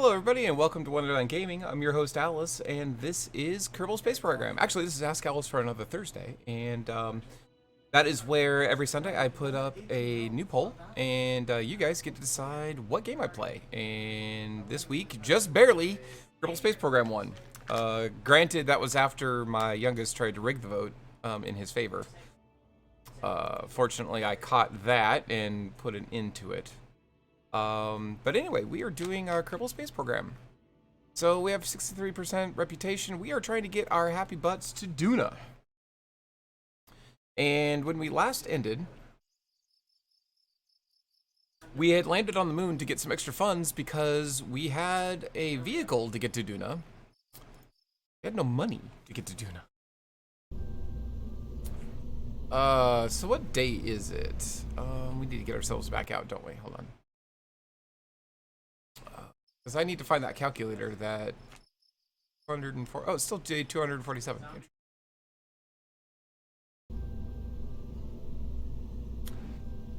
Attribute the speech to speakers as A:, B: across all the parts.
A: Hello everybody and welcome to Wonderland Gaming. I'm your host Alyce and this is Kerbal Space Program. Actually, this is Ask Alyce for another Thursday, and that is where every Sunday I put up a new poll and you guys get to decide what game I play. And this week, just barely, Kerbal Space Program won. Granted, that was after my youngest tried to rig the vote in his favor. Fortunately, I caught that and put an end to it. But anyway, we are doing our Kerbal Space Program. So we have 63% reputation. We are trying to get our happy butts to DUNA. And when we last ended, we had landed on the moon to get some extra funds because we had a vehicle to get to DUNA. We had no money to get to DUNA. So what day is it? We need to get ourselves back out, don't we? Hold on. Because I need to find that calculator that 204. Oh, it's still day 247.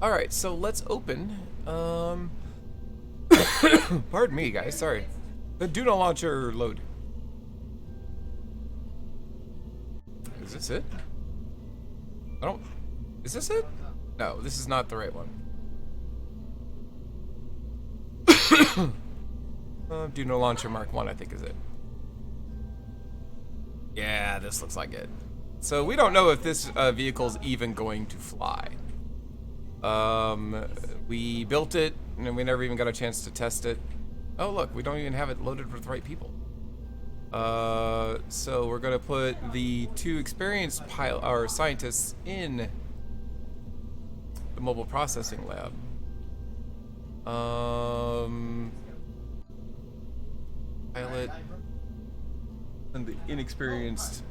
A: Alright, so let's open. Pardon me, guys. Sorry. The DUNA launcher load. Is this it? I don't. Is this it? No, this is not the right one. DUNA launcher Mark 1, I think, is it. Yeah, this looks like it. So we don't know if this vehicle's even going to fly. We built it, and we never even got a chance to test it. Oh, look, we don't even have it loaded with the right people. So we're gonna put the two experienced pilot or scientists in the mobile processing lab. Pilot and the inexperienced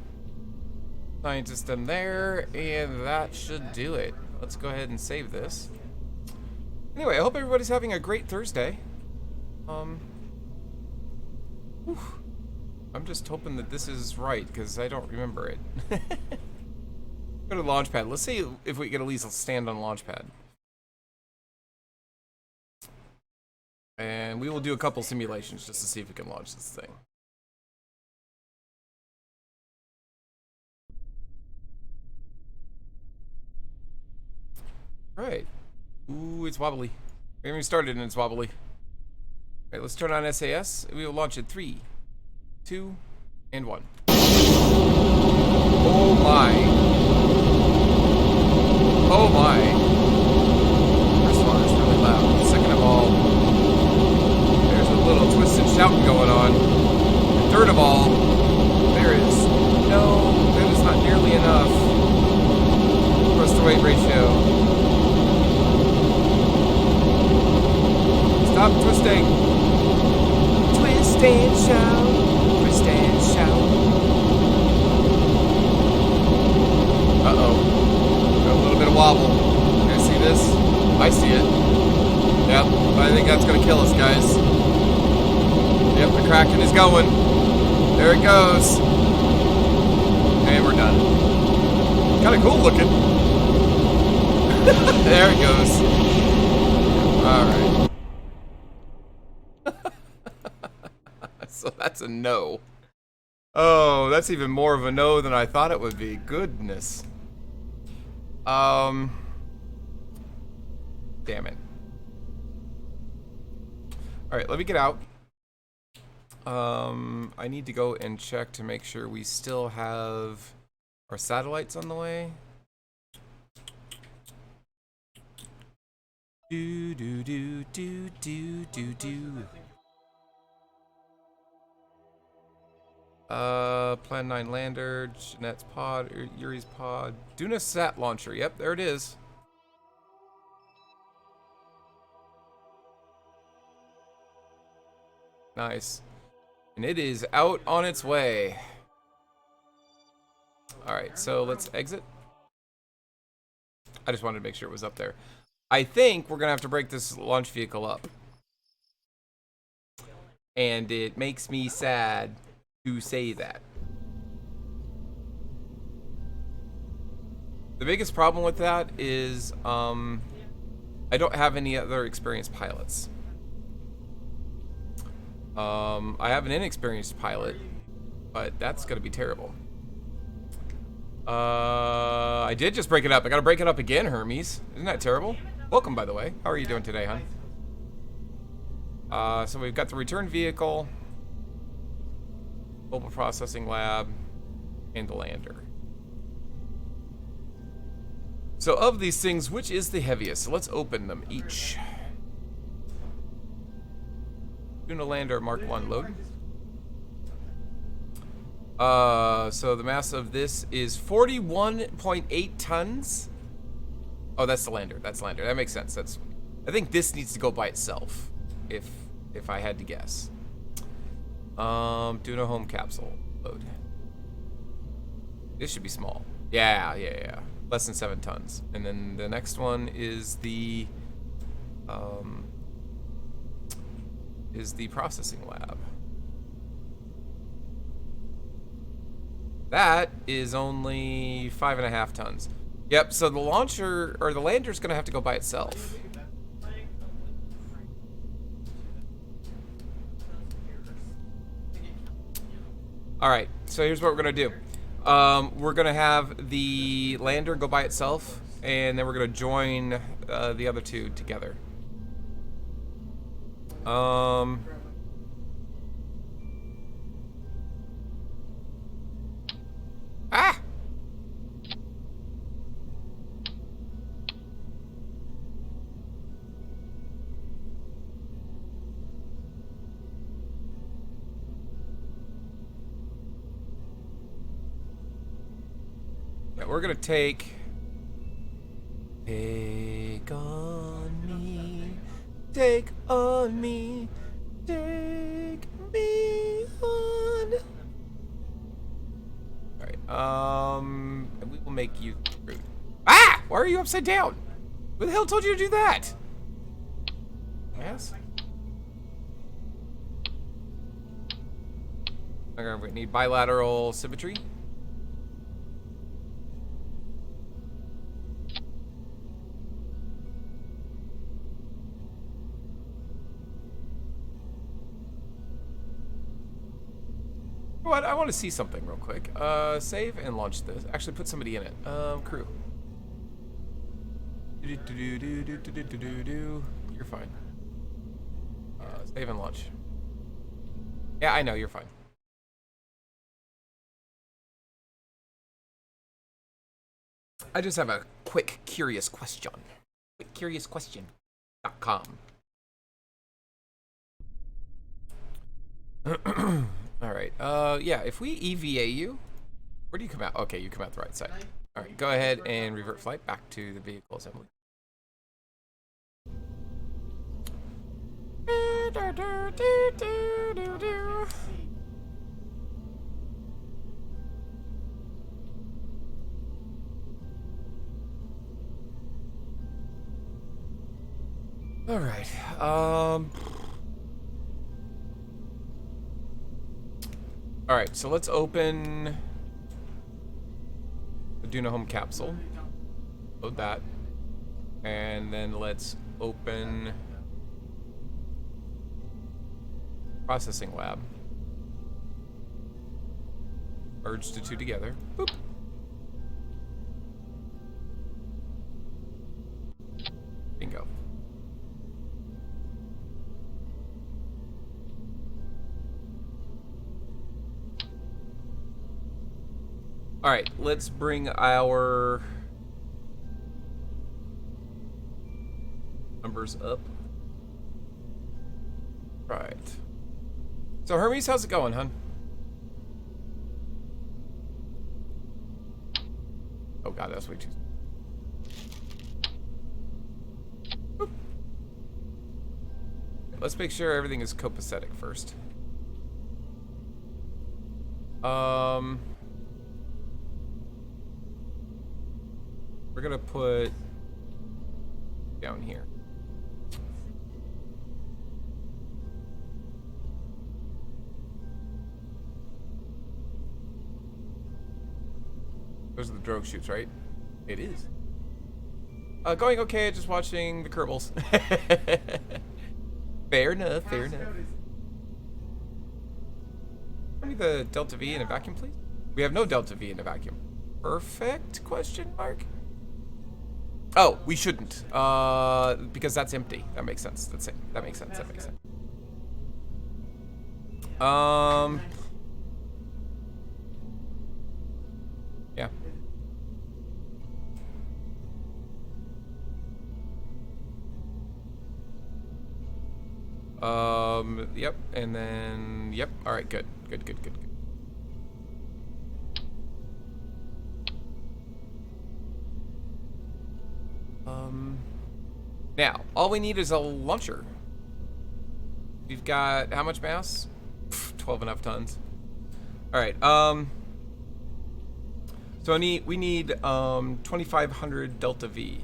A: scientist in there, and that should do it. Let's go ahead and save this. Anyway, I hope everybody's having a great Thursday. I'm just hoping that this is right because I don't remember it. Go to Launchpad. Let's see if we can at least stand on Launchpad. And we will do a couple simulations just to see if we can launch this thing. Alright. Ooh, it's wobbly. We haven't even started and it's wobbly. Alright, let's turn on SAS. We will launch in 3, 2, and 1. Oh my. Oh my. First of all, it's really loud. Second of all, there's a little twist and shouting going on. And third of all, there is not nearly enough thrust to weight ratio. Stop twisting. Twist and shout. Twist and shout. Uh-oh. Got a little bit of wobble. You guys see this? I see it. Yep. I think that's gonna kill us, guys. Yep, the Kraken is going. There it goes. And we're done. Kinda cool looking. There it goes. Alright. So that's a no. Oh, that's even more of a no than I thought it would be. Goodness. Damn it. Alright, let me get out. I need to go and check to make sure we still have our satellites on the way. Do do do do do do do. Plan 9 lander, Jeanette's pod, Yuri's pod, DUNA sat launcher. Yep, there it is. Nice. And it is out on its way. Alright, so let's exit. I just wanted to make sure it was up there. I think we're gonna have to break this launch vehicle up. And it makes me sad to say that. The biggest problem with that is I don't have any other experienced pilots. I have an inexperienced pilot, but that's gonna be terrible. I did just break it up. I gotta break it up again, Hermes. Isn't that terrible? Welcome, by the way. How are you doing today, hon? So we've got the return vehicle, mobile processing lab, and the lander. So of these things, which is the heaviest? So let's open them each. DUNA lander Mark 1 load. So the mass of this is 41.8 tons. Oh, that's the lander. That's the lander. That makes sense. I think this needs to go by itself, if I had to guess. DUNA home capsule load. This should be small. Yeah. Less than 7 tons. And then the next one is the processing lab. That is only 5.5 tons. Yep, so the launcher, or the lander's gonna have to go by itself. Alright, so here's what we're gonna do. We're gonna have the lander go by itself, and then we're gonna join the other two together. Ah! Yeah, we're gonna take on me, take on me, take me on. We will make you rude. Ah! Why are you upside down? Who the hell told you to do that? Yes. Okay, we need bilateral symmetry. What? I want to see something real quick. Save and launch this. Actually, put somebody in it. Crew. You're fine. Save and launch. Yeah, I know, you're fine. I just have a quick curious question. QuickCuriousQuestion.com. Alright, yeah, if we EVA you, where do you come out? Okay, you come out the right side. Alright, go ahead and revert flight back to the vehicle assembly. Alright, Alright, so let's open the DUNA home capsule. Load that. And then let's open processing lab. Merge the two together. Boop. Bingo. Alright, let's bring our numbers up. Right. So Hermes, how's it going, hun? Oh god, that's way too... Boop. Let's make sure everything is copacetic first. We're gonna put down here. Those are the drogue chutes, right? It is. Going okay, just watching the Kerbals. Fair enough, fair enough. Give me the Delta V in a vacuum, please. We have no Delta V in a vacuum. Perfect? Question mark. Oh, we shouldn't. Because that's empty. That makes sense. That makes sense. That makes sense. Yeah. Yep, and then, yep. All right, good. Good, good, good, good. Now, all we need is a launcher. We've got, how much mass? 12.5 tons. All right, so we need 2,500 Delta V.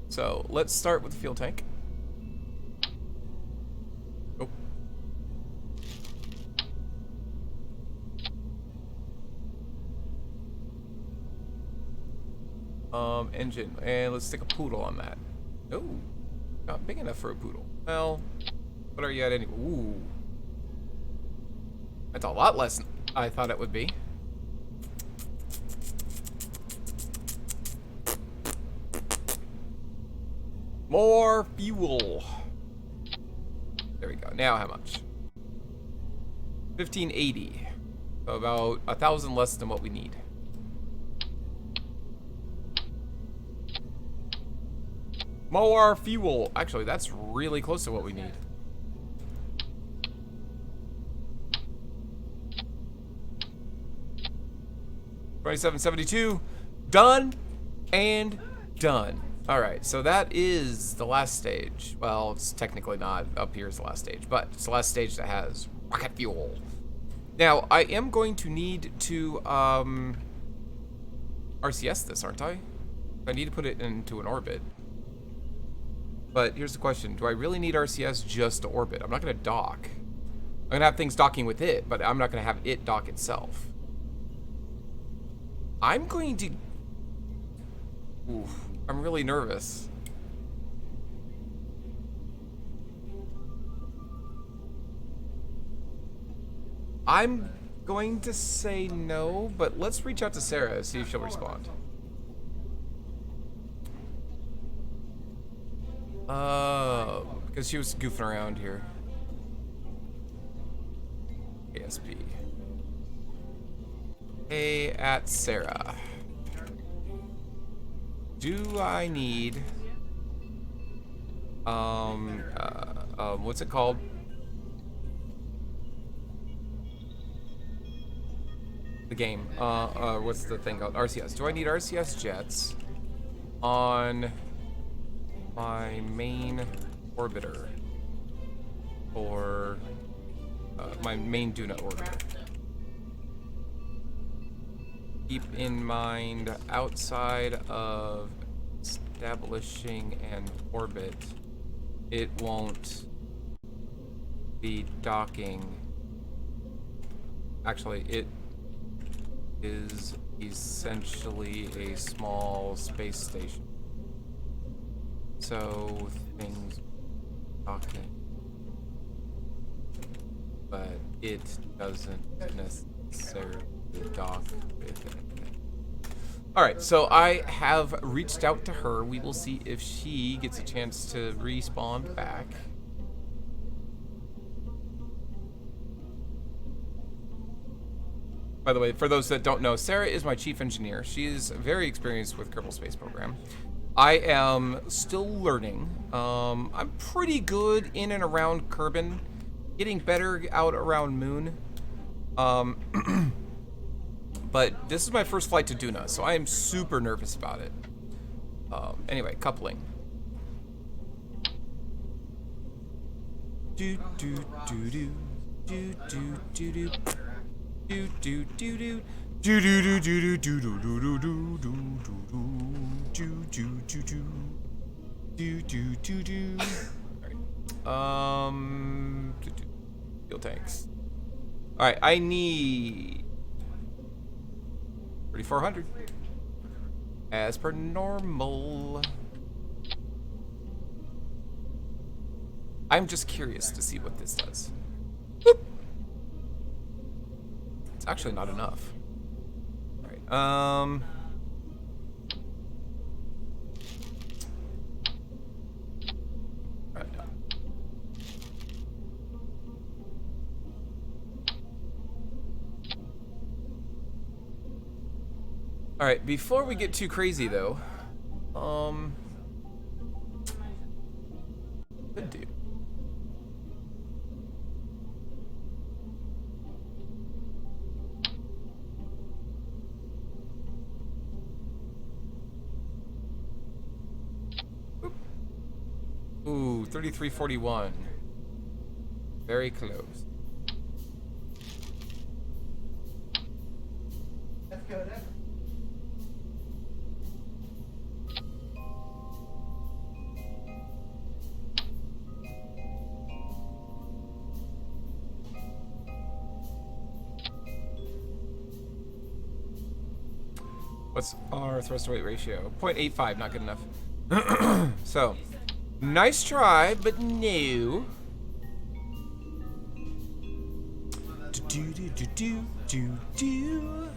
A: So let's start with the fuel tank. Engine, and let's stick a poodle on that. Oh, not big enough for a poodle. Well, what are you at anyway? Ooh, that's a lot less than I thought it would be. More fuel. There we go. Now how much? 1,580. So about 1,000 less than what we need. More fuel. Actually, that's really close to what we need. $27.72. Done and done. All right, so that is the last stage. Well, it's technically not. Up here is the last stage, but it's the last stage that has rocket fuel. Now, I am going to need to RCS this, aren't I? I need to put it into an orbit. But here's the question. Do I really need RCS just to orbit? I'm not going to dock. I'm going to have things docking with it, but I'm not going to have it dock itself. I'm going to... Oof, I'm really nervous. I'm going to say no, but let's reach out to Sarah and see if she'll respond. Because she was goofing around here. KSP. Hey, at Sarah. Do I need... what's it called? The game. What's the thing called? RCS. Do I need RCS jets on my main orbiter or my main DUNA orbiter? Keep in mind, outside of establishing an orbit, it won't be docking. Actually, it is essentially a small space station. So things docking, but it doesn't necessarily dock with anything. All right, so I have reached out to her. We will see if she gets a chance to respawn back. By the way, for those that don't know, Sarah is my chief engineer. She is very experienced with Kerbal Space Program. I am still learning. I'm pretty good in and around Kerbin, getting better out around Moon. But this is my first flight to DUNA, so I am super nervous about it. Anyway, coupling. Do do do do do do do do. Do do do do do do do do do do do do do do do do do do. All right. Fuel tanks. All right, I need 3,400 as per normal. I'm just curious to see what this does. actually not enough. All right. Right. All right. Before we get too crazy, though, could do. Ooh, 3341. Very close.
B: Let's go there.
A: What's our thrust to weight ratio? 0.85, not good enough. So, nice try, but no. Do do do do do do.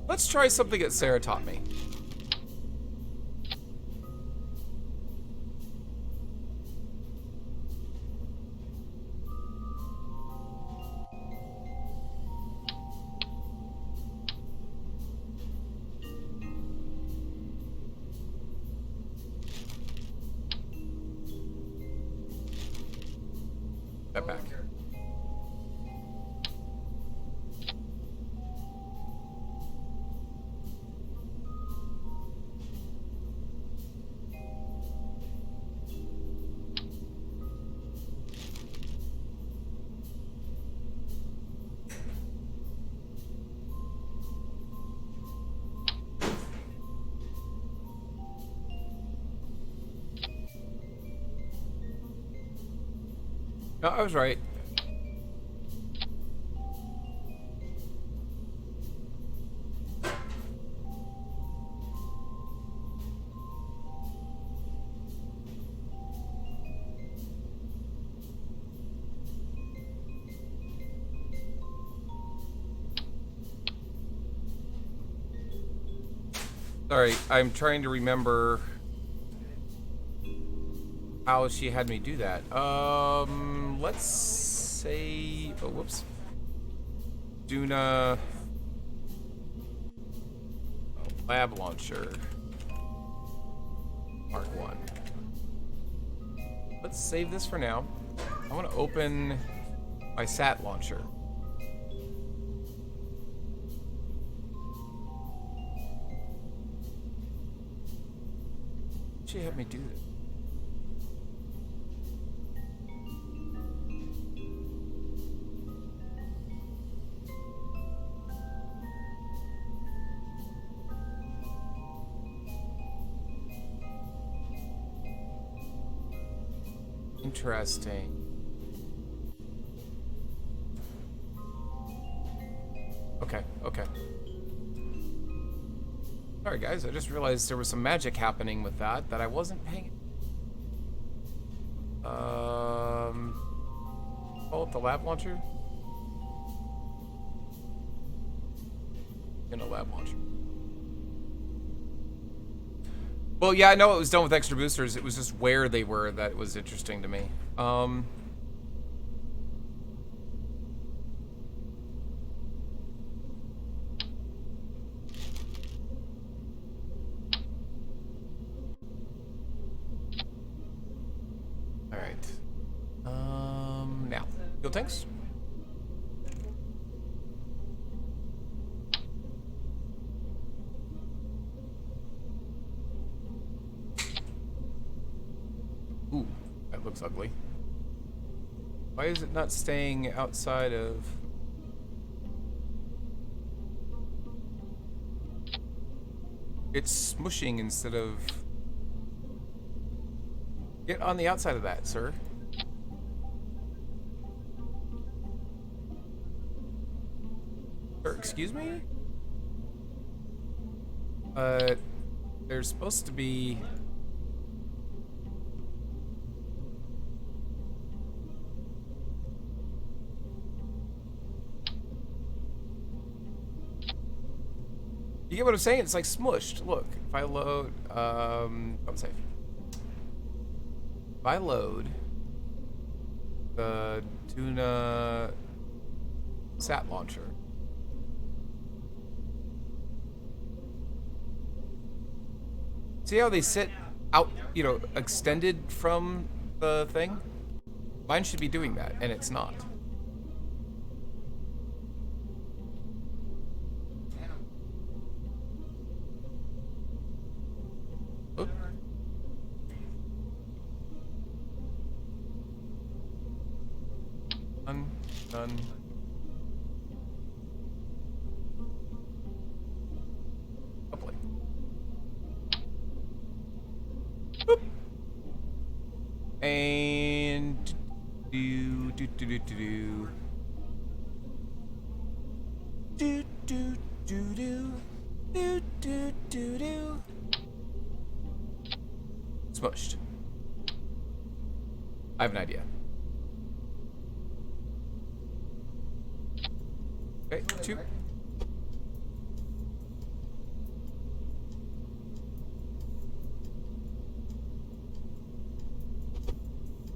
A: Let's try something that Sarah taught me. Step back. No, I was right. Sorry, I'm trying to remember how she had me do that. Let's say, oh, whoops. DUNA lab launcher, Mark 1. Let's save this for now. I want to open my SAT launcher. She had me do this. Interesting. Okay. Sorry guys, I just realized there was some magic happening with that I wasn't paying. Call it the lab launcher? In a lab launcher. Well, yeah, I know it was done with extra boosters. It was just where they were that was interesting to me. All right. Now, fuel tanks. Ooh, that looks ugly. Why is it not staying outside of... It's smushing instead of... Get on the outside of that, sir. Or, excuse me? There's supposed to be... You get what I'm saying? It's like smushed. Look, if I load, I'm safe. If I load the DUNA SAT launcher. See how they sit out, you know, extended from the thing? Mine should be doing that, and it's not. Oop. Done. Lovely. Boop. And do. Smushed. I have an idea. Okay, 2.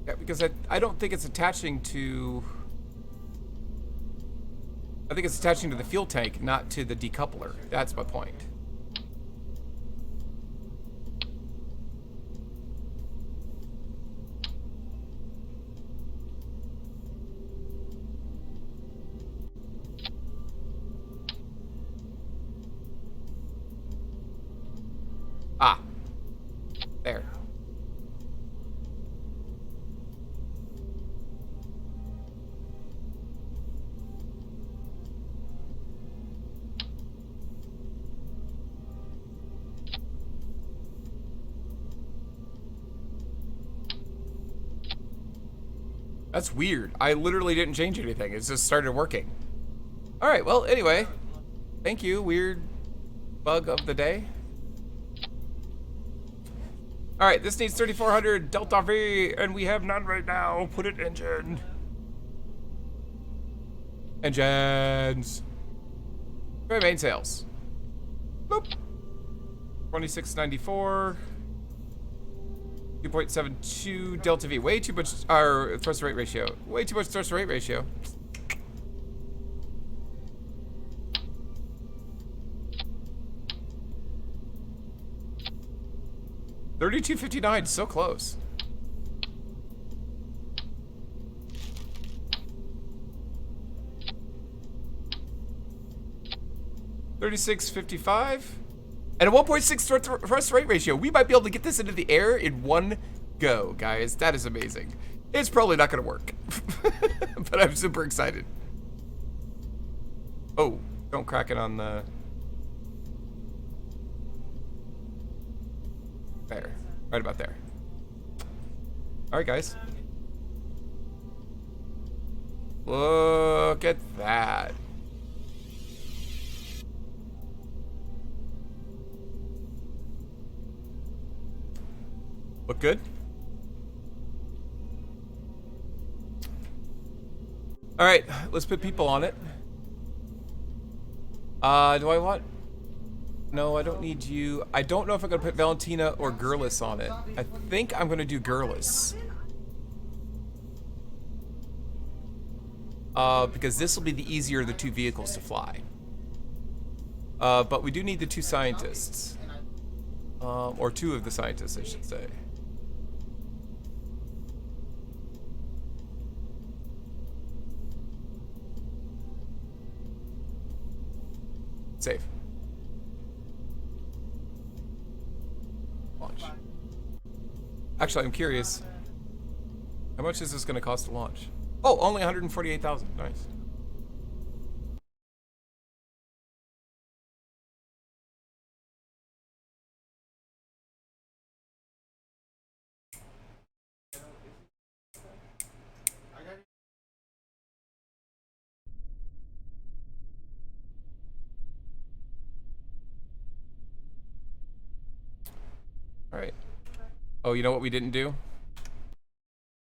A: Yeah, because I don't think it's attaching to... I think it's attaching to the fuel tank, not to the decoupler. That's my point. Ah. There. That's weird. I literally didn't change anything. It just started working. All right, well, anyway. Thank you, weird bug of the day. All right, this needs 3400 Delta V, and we have none right now. Put it engine. Engines. Okay, mainsails. Boop. 2694. 2.72 Delta V. Way too much, our thrust rate ratio. Way too much thrust rate ratio. $32.59, so close. $36.55. And a 1.6 thrust rate ratio. We might be able to get this into the air in one go, guys. That is amazing. It's probably not going to work. But I'm super excited. Oh, don't crack it on the... There. Right about there. Alright, guys. Look at that. Look good? Alright, let's put people on it. Do I want... No, I don't need you. I don't know if I'm gonna put Valentina or Girlis on it. I think I'm gonna do Girlis. Because this will be the easier of the two vehicles to fly. But we do need the two scientists. Or two of the scientists, I should say. Save. Launch. Actually, I'm curious. How much is this going to cost to launch? Oh, only 148,000. Nice. All right. Oh, you know what we didn't do?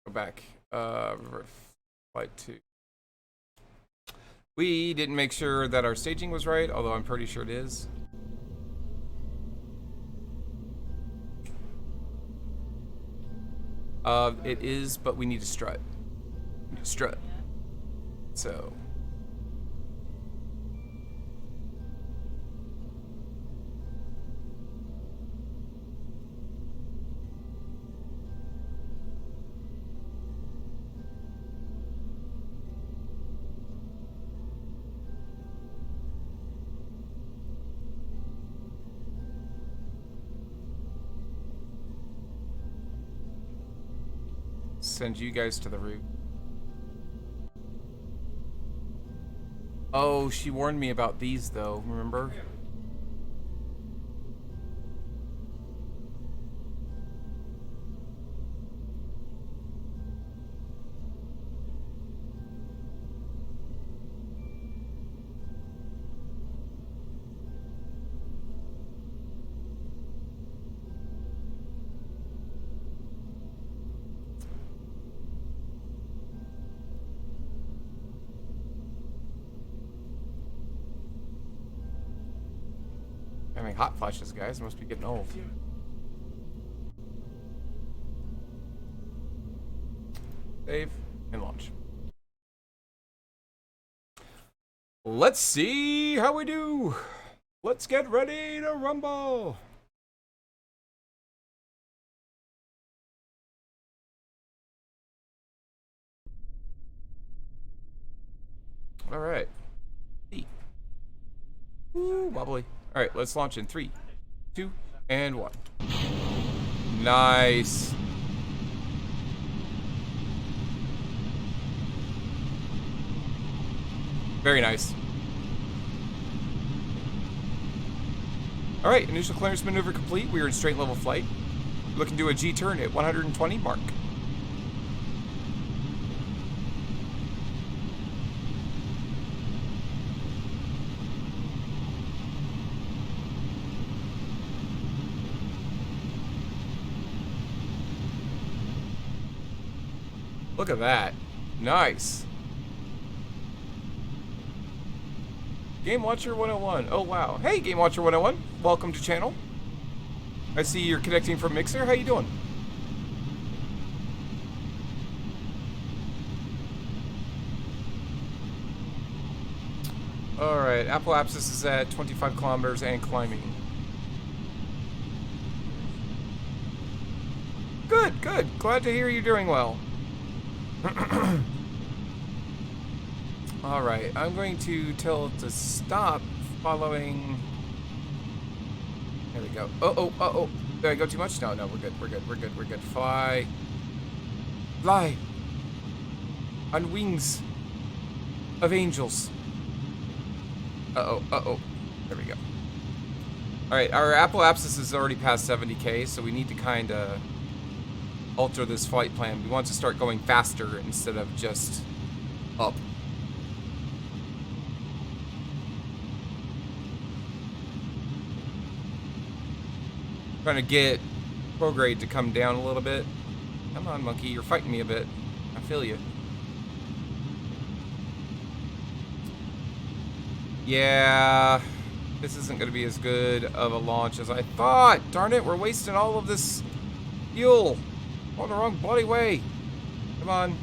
A: Go back. Flight 2. We didn't make sure that our staging was right, although I'm pretty sure it is. It is, but we need to strut. We need to strut. So. Send you guys to the route. Oh, she warned me about these though, remember? Having hot flashes, guys. Must be getting old. Save and launch. Let's see how we do. Let's get ready to rumble. All right. Ooh, wobbly. All right, let's launch in 3, 2, and 1. Nice. Very nice. All right, initial clearance maneuver complete. We are in straight level flight. Looking to do a G-turn at 120 mark. Look at that. Nice. Game Watcher 101. Oh, wow. Hey, Game Watcher 101. Welcome to channel. I see you're connecting from Mixer. How you doing? All right. Apoapsis is at 25 kilometers and climbing. Good, good. Glad to hear you're doing well. All right, I'm going to tell it to stop following. There we go. Oh. Did I go too much? No, we're good. We're good. Fly. On wings of angels. Uh-oh. There we go. All right, our Apoapsis is already past 70K, so we need to kind of alter this flight plan. We want to start going faster instead of just up. Trying to get prograde to come down a little bit. Come on, monkey, you're fighting me a bit. I feel you. Yeah, this isn't going to be as good of a launch as I thought. Darn it, we're wasting all of this fuel. Going the wrong bloody way. Come on.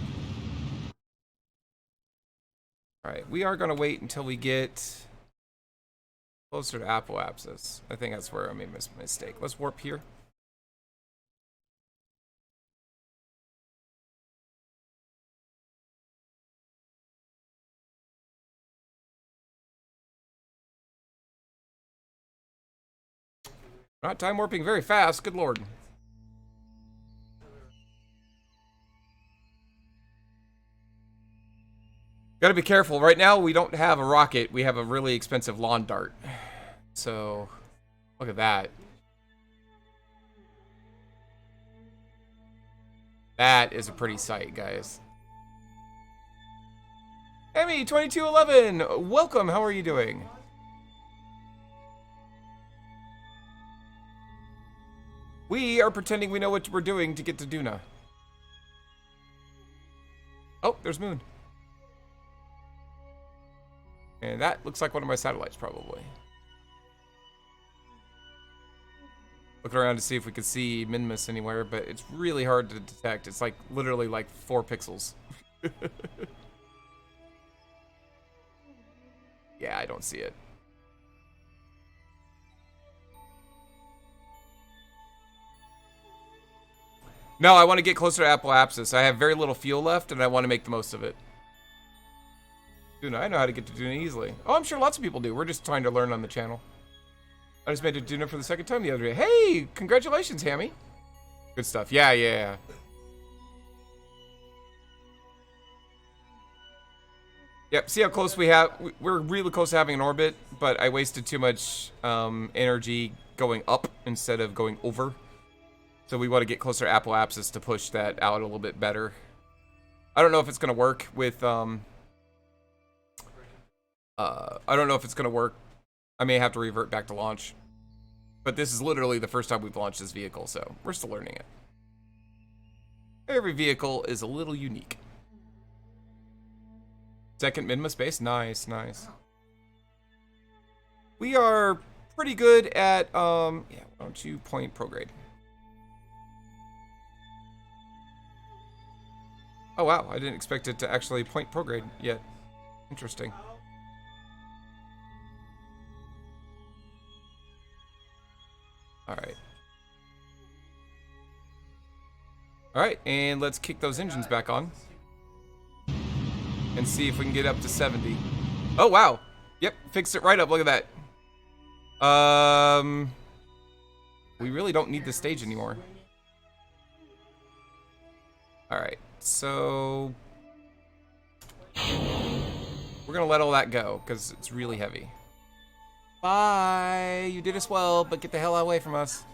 A: Alright, we are going to wait until we get closer to Apoapsis. I think that's where I made a mistake. Let's warp here. Not time warping very fast, good lord. Gotta be careful. Right now, we don't have a rocket. We have a really expensive lawn dart. So, look at that. That is a pretty sight, guys. Emmy2211, welcome. How are you doing? We are pretending we know what we're doing to get to DUNA. Oh, there's Moon. And that looks like one of my satellites, probably. Looking around to see if we could see Minmus anywhere, but it's really hard to detect. It's like literally like 4 pixels. Yeah, I don't see it. No, I want to get closer to Apoapsis. I have very little fuel left, and I want to make the most of it. DUNA, I know how to get to DUNA easily. Oh, I'm sure lots of people do. We're just trying to learn on the channel. I just made it DUNA for the 2nd time the other day. Hey, congratulations, Hammy. Good stuff. Yeah, yeah. Yep, see how close we have? We're really close to having an orbit, but I wasted too much energy going up instead of going over. So we want to get closer to Apoapsis to push that out a little bit better. I don't know if it's going to work with, I don't know if it's going to work. I may have to revert back to launch. But this is literally the first time we've launched this vehicle, so we're still learning it. Every vehicle is a little unique. 2nd Minmus base, nice, nice. We are pretty good at, yeah, why don't you point prograde? Oh wow, I didn't expect it to actually point prograde yet. Interesting. Alright. Alright, and let's kick those engines back on. And see if we can get up to 70. Oh wow! Yep, fixed it right up, look at that. We really don't need this stage anymore. Alright, so... we're gonna let all that go, because it's really heavy. Bye! You did us well, but get the hell away from us.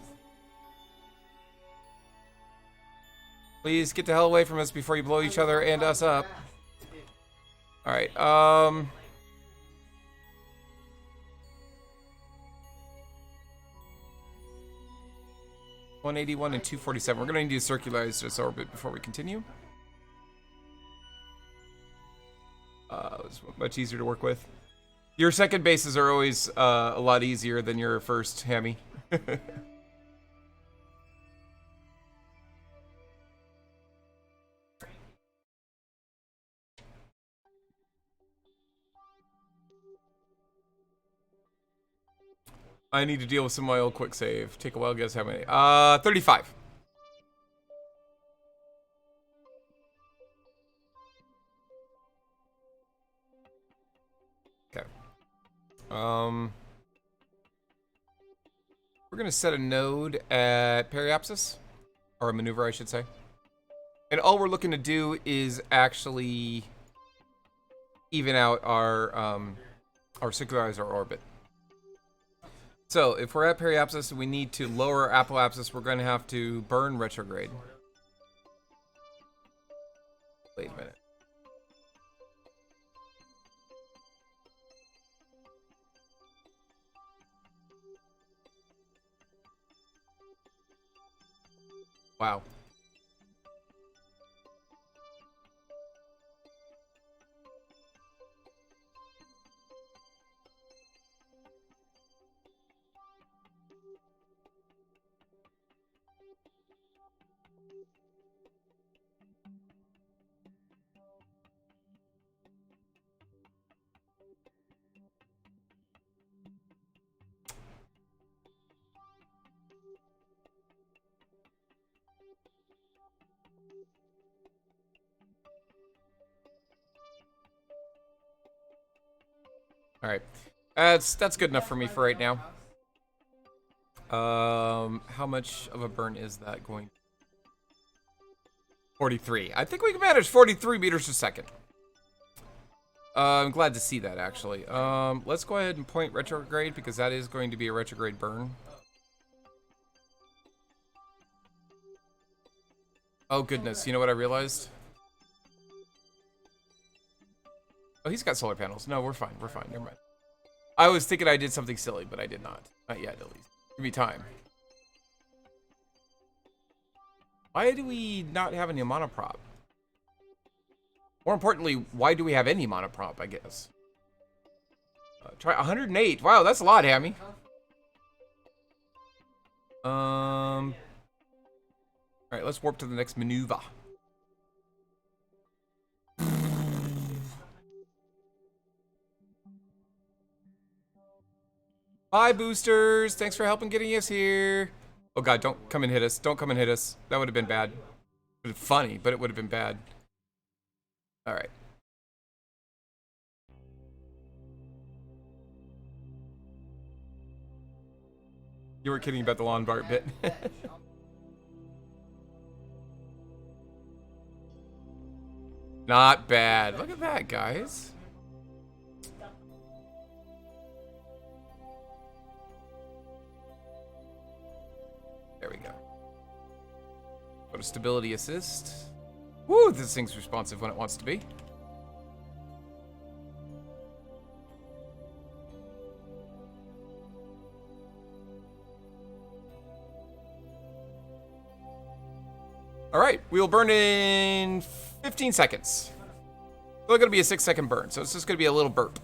A: Please get the hell away from us before you blow each other and us up. Alright, 181 and 247. We're gonna need to circularize this orbit before we continue. It's much easier to work with. Your 2nd bases are always a lot easier than your 1st, Hammy. I need to deal with some of my old quick save. Take a while, guess how many. 35. Okay. We're gonna set a node at Periapsis, or a maneuver, I should say. And all we're looking to do is actually even out our circularizer orbit. So, if we're at Periapsis and we need to lower Apoapsis, we're going to have to burn retrograde. Wait a minute. Wow. All right, that's good enough for me for right now. How much of a burn is that going? 43. I think we can manage 43 meters per second. I'm glad to see that, actually. Let's go ahead and point retrograde, because that is going to be a retrograde burn. Oh, goodness. You know what I realized? Oh, he's got solar panels. No, we're fine. We're fine. Never mind. I was thinking I did something silly, but I did not. Not yet, at least. Give me time. Why do we not have any monoprop? More importantly, why do we have any monoprop, I guess? Try 108. Wow, that's a lot, Hammy. Alright, let's warp to the next maneuver. Bye, boosters. Thanks for helping getting us here. Oh god, don't come and hit us. Don't come and hit us. That would have been bad. It would have been funny, but it would have been bad. Alright. You were kidding about the lawn bar bit. Not bad. Look at that, guys. There we go. Go to stability assist. Woo, this thing's responsive when it wants to be. All right, we'll burn in 15 seconds. Still gonna be a 6-second burn, so it's just gonna be a little burp.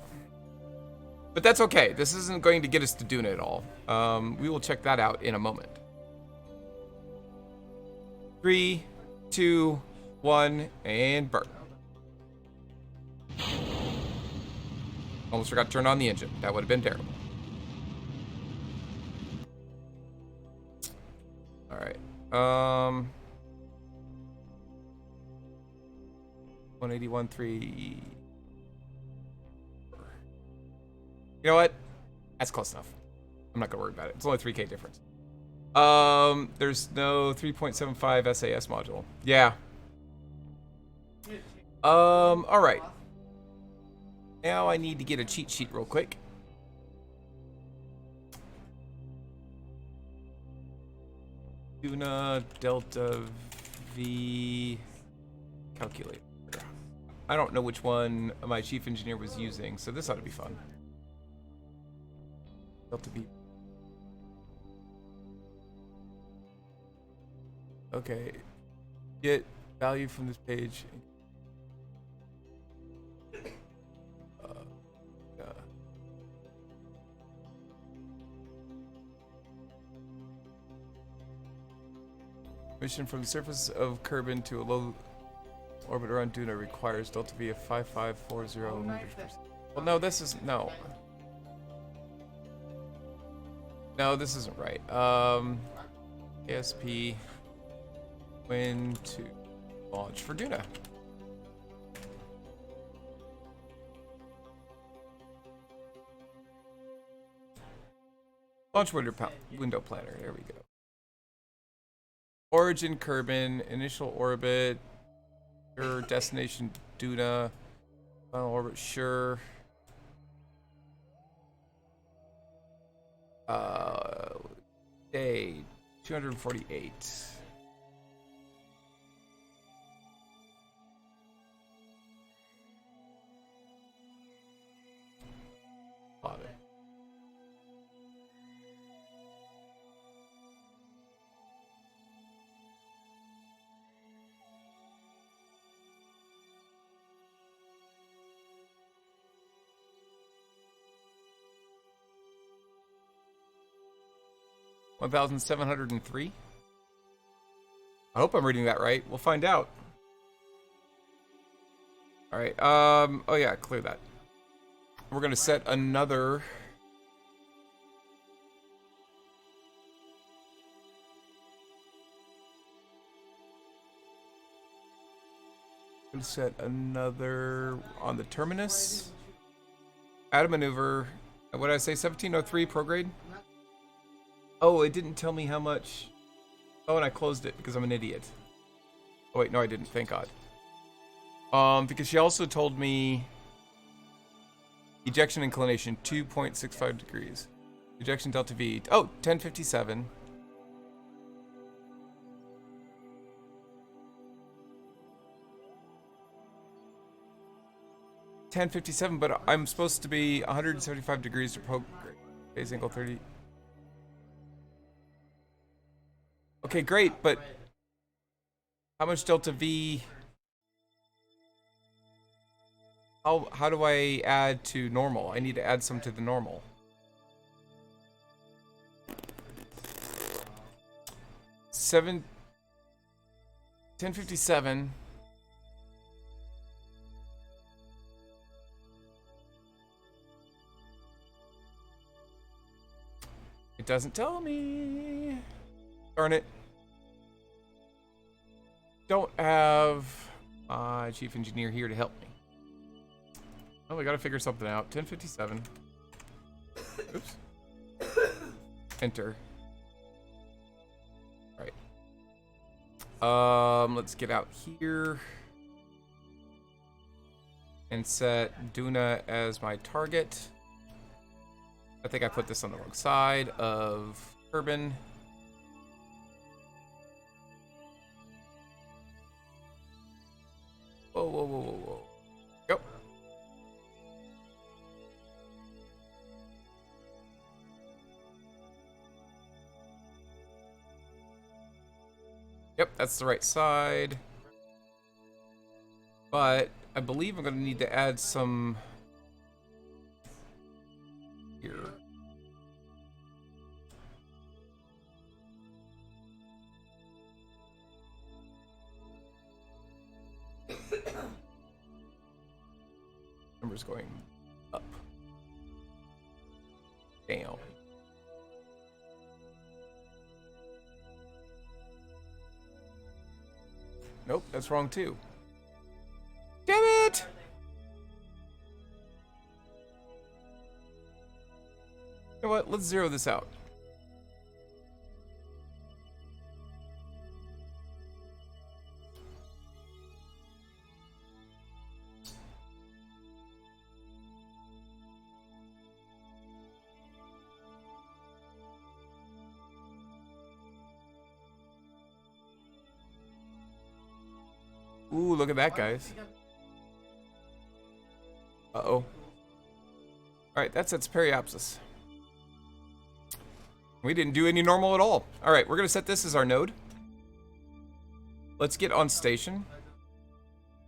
A: But that's okay. This isn't going to get us to DUNA at all. We will check that out in a moment. 3, 2, 1, and burn. Almost forgot to turn on the engine. That would have been terrible. All right. 181.3. You know what? That's close enough. I'm not gonna worry about it. It's only 3K difference. There's no 3.75 SAS module. Yeah. All right. Now I need to get a cheat sheet real quick. DUNA Delta V calculator. I don't know which one my chief engineer was using, so this ought to be fun. Delta V. Okay. Get value from this page. Mission from the surface of Kerbal to a low orbit around DUNA requires Delta V of 5540 meters per second. Well, no, this is no. No, this isn't right. KSP. When to launch for DUNA. Launch window planner. There we go. Origin Kerbal, initial orbit, sure. Destination DUNA, final orbit, sure. Day 248. Love it. $1,703. I hope I'm reading that right. We'll find out. All right. Oh yeah, clear that. We're gonna set another. Gonna set another on the terminus. Add a maneuver. What did I say? 1703 prograde. Oh, it didn't tell me how much. Oh, and I closed it because I'm an idiot. Oh wait, no, I didn't. Thank God. Because she also told me ejection inclination 2.65 degrees. Ejection delta V. Oh, 1057. $10.57, but I'm supposed to be 175 degrees to poke. Phase angle 30. Okay, great, but How much delta V? How do I add to normal? I need to add some to the normal. Seven. 1057. It doesn't tell me. Darn it. Don't have my chief engineer here to help me. Oh, we gotta figure something out. 1057. Oops. Enter. Right. Let's get out here and set DUNA as my target. I think I put this on the wrong side of Kerbal. Whoa, whoa, whoa, whoa, whoa. Go. Yep, that's the right side. But I believe I'm going to need to add some here. Numbers going up, down. Nope, that's wrong too. Damn it! You know what? Let's zero this out. Ooh, look at that, guys. Uh-oh. Alright, that sets periapsis. We didn't do any normal at all. Alright, we're going to set this as our node. Let's get on station.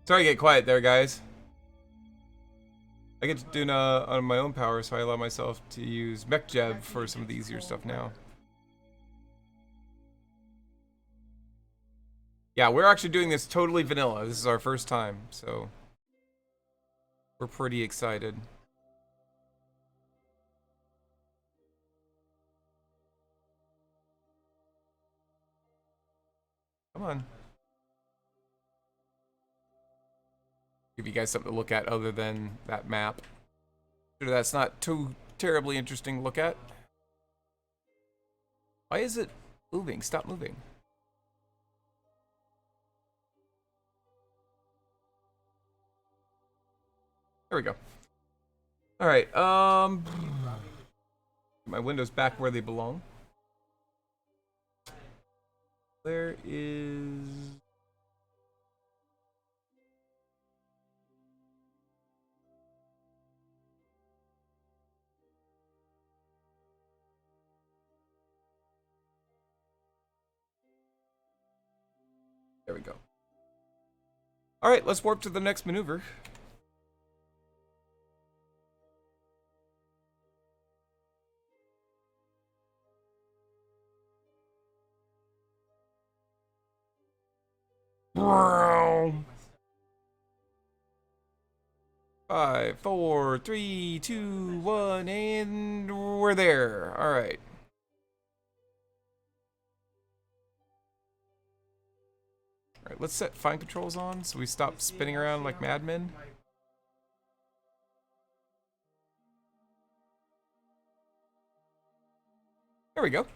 A: Sorry to get quiet there, guys. I get to do on my own power, so I allow myself to use MechJeb for some of the easier stuff now. Yeah, we're actually doing this totally vanilla. This is our first time, so we're pretty excited. Come on. Give you guys something to look at other than that map. Sure, that's not too terribly interesting to look at. Why is it moving? Stop moving. There we go. All right. My windows back where they belong. There is. There we go. All right, let's warp to the next maneuver. Five, four, three, two, one, and we're there. All right. All right, let's set fine controls on so we stop spinning around like madmen. There we go.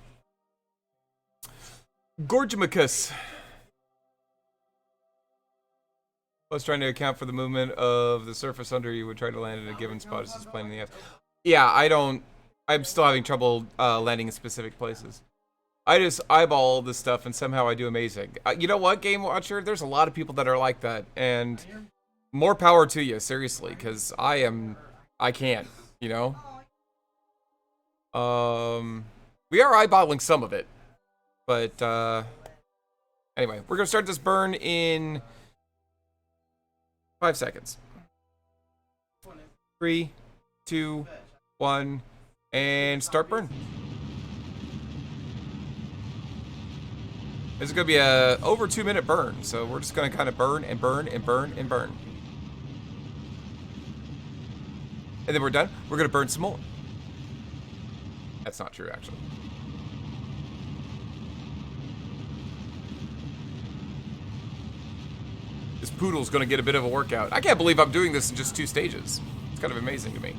A: Gorgimicus. I was trying to account for the movement of the surface under you would try to land in a given spot as it's plane in the air. Yeah, I'm still having trouble landing in specific places. I just eyeball this stuff and somehow I do amazing. You know what, Game Watcher? There's a lot of people that are like that, and more power to you, seriously, because I can't, you know? We are eyeballing some of it, but Anyway, we're gonna start this burn in 5 seconds. 3, 2, 1, and start burn. This is gonna be a over 2-minute burn, so we're just gonna kind of burn and burn and burn and burn. And then we're done. We're gonna burn some more. That's not true, actually. This poodle's gonna get a bit of a workout. I can't believe I'm doing this in just 2 stages. It's kind of amazing to me.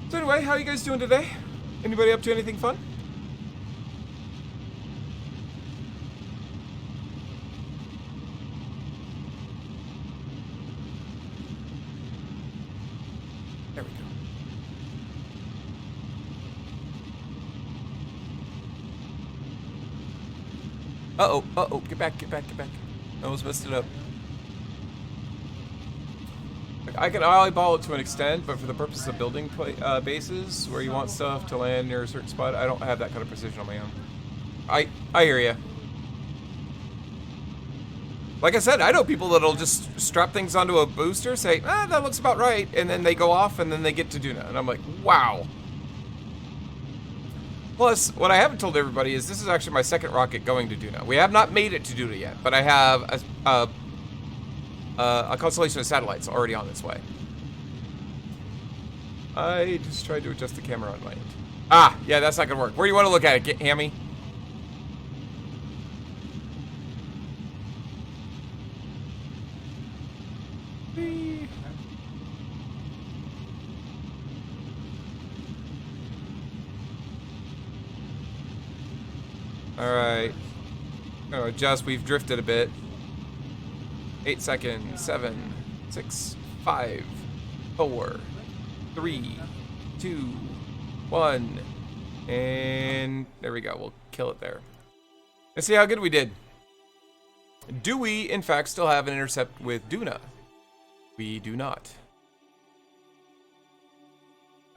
A: So anyway, how are you guys doing today? Anybody up to anything fun? There we go. Uh-oh, uh-oh, get back, get back, get back. I almost messed it up. I can eyeball it to an extent, but for the purpose of building bases where you want stuff to land near a certain spot, I don't have that kind of precision on my own. I hear ya. Like I said, I know people that'll just strap things onto a booster, say, ah, that looks about right, and then they go off and then they get to DUNA, and I'm like, wow. Plus, what I haven't told everybody is this is actually my 2nd rocket going to DUNA. We have not made it to DUNA yet, but I have a constellation of satellites already on its way. I just tried to adjust the camera on my end. Ah, yeah, that's not gonna work. Where do you want to look at it, get Hammy? Alright. Gonna adjust, we've drifted a bit. 8 seconds, 7, 6, 5, 4, 3, 2, 1, and there we go. We'll kill it there. Let's see how good we did. Do we, in fact, still have an intercept with DUNA? We do not.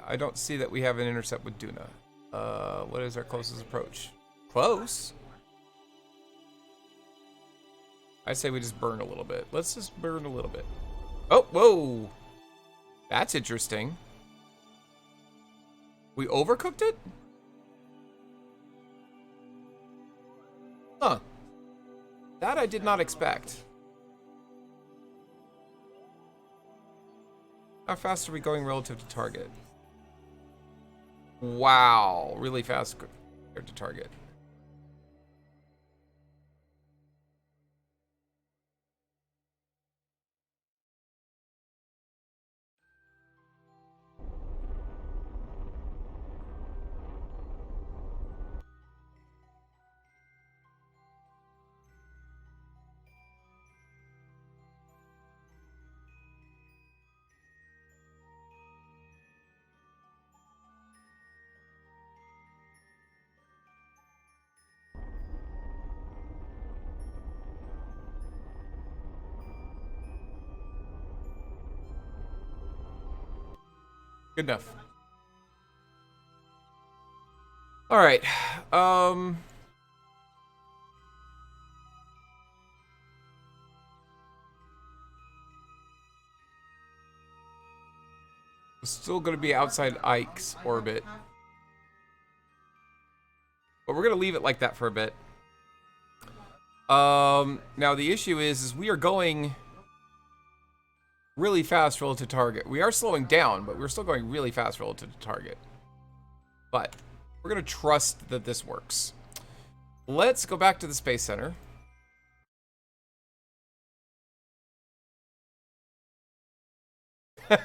A: I don't see that we have an intercept with DUNA. What is our closest approach? Close? I say we just burn a little bit. Let's just burn a little bit. Oh, whoa. That's interesting. We overcooked it? Huh. That I did not expect. How fast are we going relative to target? Wow. Really fast compared to target. Good enough. All right. Still going to be outside Ike's orbit. But we're going to leave it like that for a bit. Now the issue is we are going really fast relative to target. We are slowing down, but we're still going really fast relative to target. But we're going to trust that this works. Let's go back to the Space Center.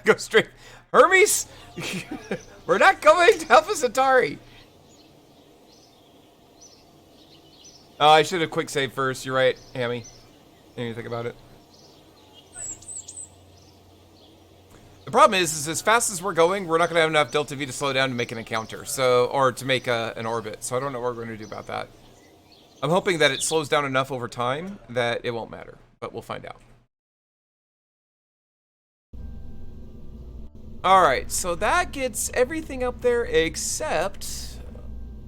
A: Go straight. Hermes? We're not going to help us, Atari. Oh, I should have quick saved first. You're right, Hammy. Didn't even think about it. The problem is as fast as we're going, we're not going to have enough Delta V to slow down to make an encounter, so or to make an orbit. So I don't know what we're going to do about that. I'm hoping that it slows down enough over time that it won't matter, but we'll find out. Alright, so that gets everything up there except...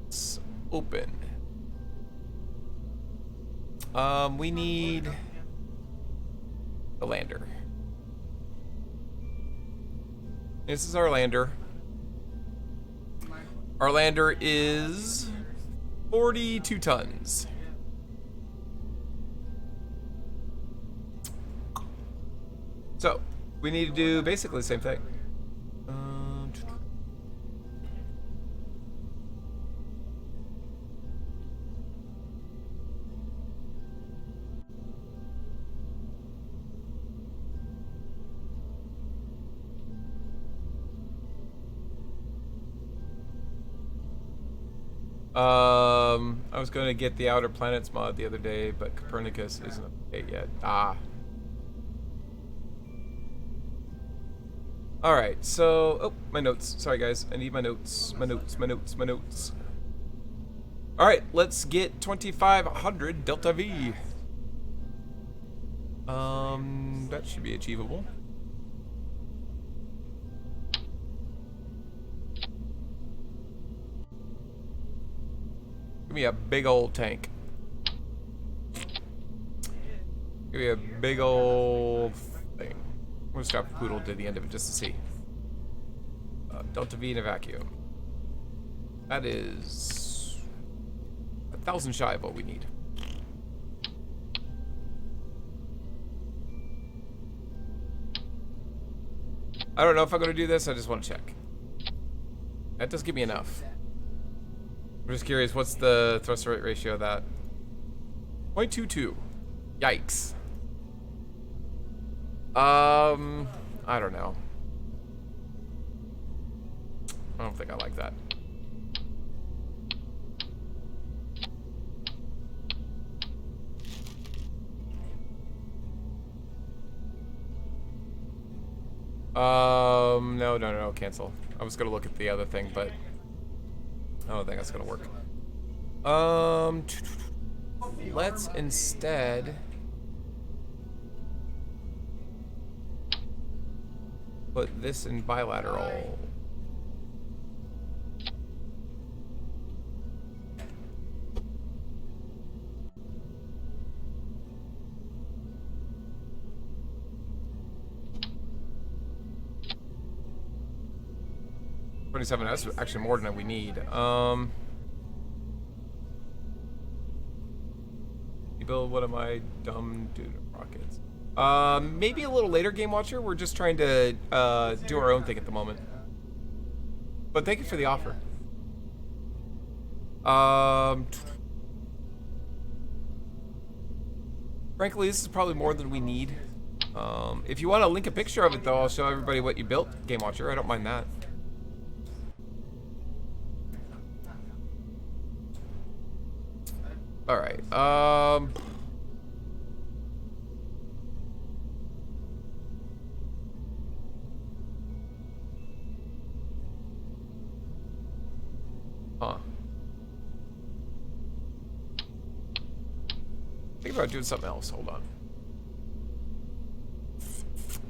A: Let's open. We need... the lander. This is our lander. Our lander is 42 tons. So, we need to do basically the same thing. I was going to get the Outer Planets mod the other day, but Copernicus isn't up to date yet. Ah. Alright, so... Oh, my notes. Sorry, guys. I need my notes. My notes. Alright, let's get 2500 Delta V. That should be achievable. Give me a big old tank. Give me a big old thing. I'm gonna strap a poodle to the end of it just to see. Delta V in a vacuum. That is 1,000 shy of what we need. I don't know if I'm gonna do this. I just want to check. That does give me enough. I'm just curious, what's the thrust rate ratio of that? 0.22. Yikes. I don't know. I don't think I like that. No, cancel. I was gonna look at the other thing, but I don't think that's gonna work. Let's instead put this in bilateral. That's actually more than we need. You build one of my dumb DUNA rockets. Maybe a little later, Game Watcher. We're just trying to do our own thing at the moment. But thank you for the offer. Frankly, this is probably more than we need. If you want to link a picture of it, though, I'll show everybody what you built, Game Watcher. I don't mind that. All right. Think about doing something else. Hold on.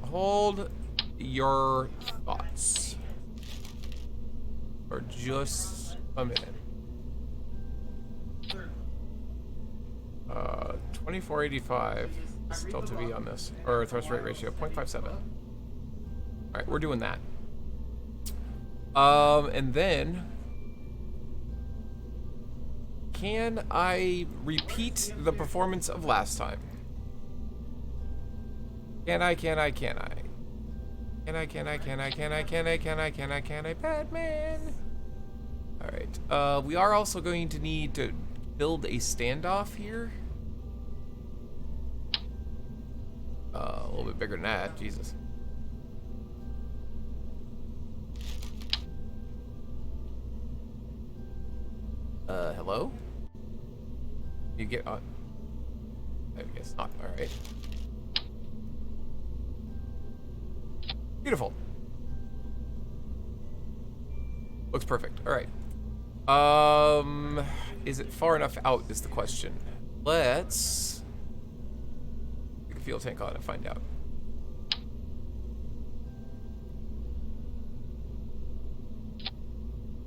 A: Hold your thoughts for just a minute. 2485 Delta V on this, or thrust rate ratio 0.57. All right, we're doing that. And then can I repeat the performance of last time? Can I, Batman? All right, we are also going to need to build a standoff here. A little bit bigger than that, Jesus. Hello? You get on? I guess not. All right. Beautiful. Looks perfect. All right. is it far enough out is the question. Let's take a fuel tank on and find out.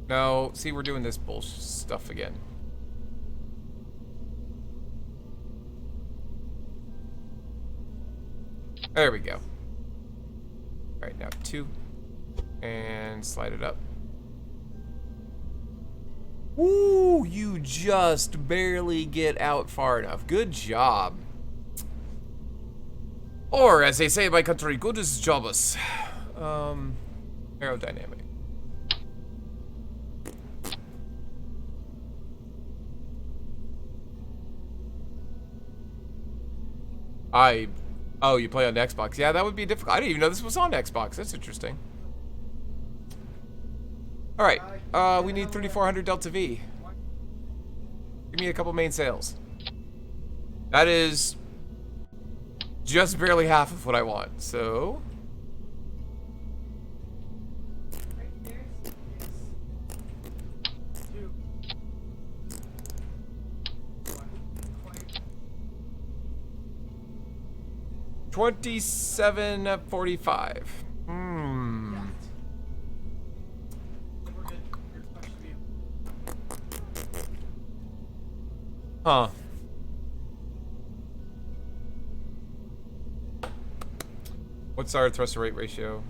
A: No, see, we're doing this bullshit stuff again. There we go. Alright, now 2. And slide it up. Woo! You just barely get out far enough. Good job. Or, as they say in my country, good as jobbus. Aerodynamic. Oh, you play on Xbox. Yeah, that would be difficult. I didn't even know this was on Xbox. That's interesting. All right, we need 3,400 Delta V. Give me a couple mainsails. That is just barely half of what I want, so... $27.45. Huh. What's our thrust to rate ratio?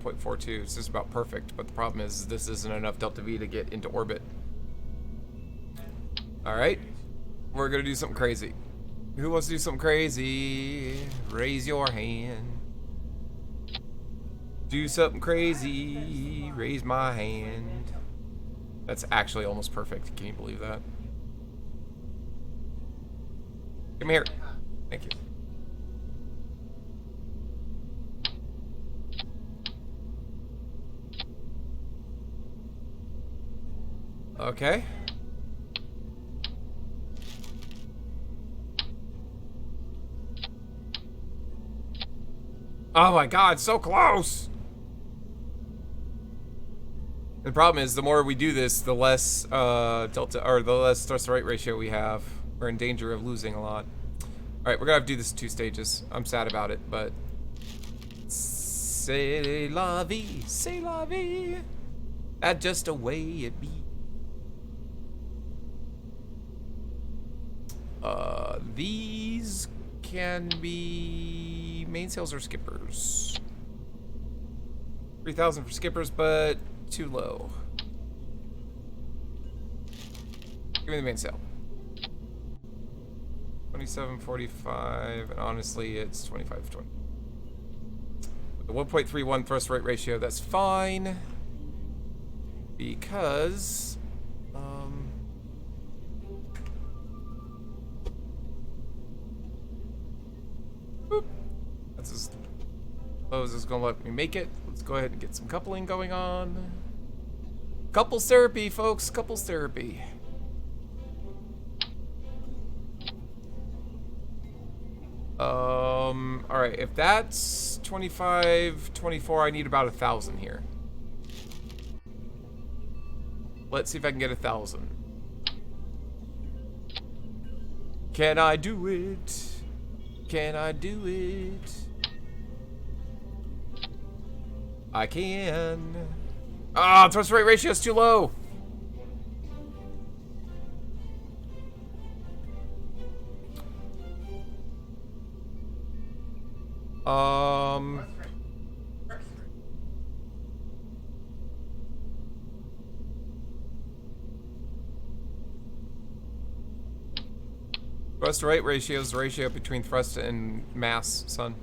A: 1.42. This is about perfect, but the problem is this isn't enough Delta V to get into orbit. Alright. We're gonna do something crazy. Who wants to do something crazy? Raise your hand. Do something crazy. Raise my hand. That's actually almost perfect. Can you believe that? Come here. Thank you. Okay. Oh my god, so close! The problem is, the more we do this, the less delta, or the less thrust to rate ratio we have. We're in danger of losing a lot. Alright, we're gonna have to do this in 2 stages. I'm sad about it, but... C'est la vie, c'est la vie. That's just a way it be. These can be mainsails or skippers. 3,000 for skippers, but too low. Give me the mainsail. 27.45, and honestly, it's 25.20. With the 1.31 thrust rate ratio, that's fine. Because... boop. That's as low as it's gonna let me make it. Let's go ahead and get some coupling going on. Couples therapy, folks. Couples therapy. Alright, if that's 25.24, I need about 1,000 here. Let's see if I can get 1,000. Can I do it? Can I do it? I can. Ah, thrust rate ratio is too low. Thrust to rate ratio is the ratio between thrust and mass, son.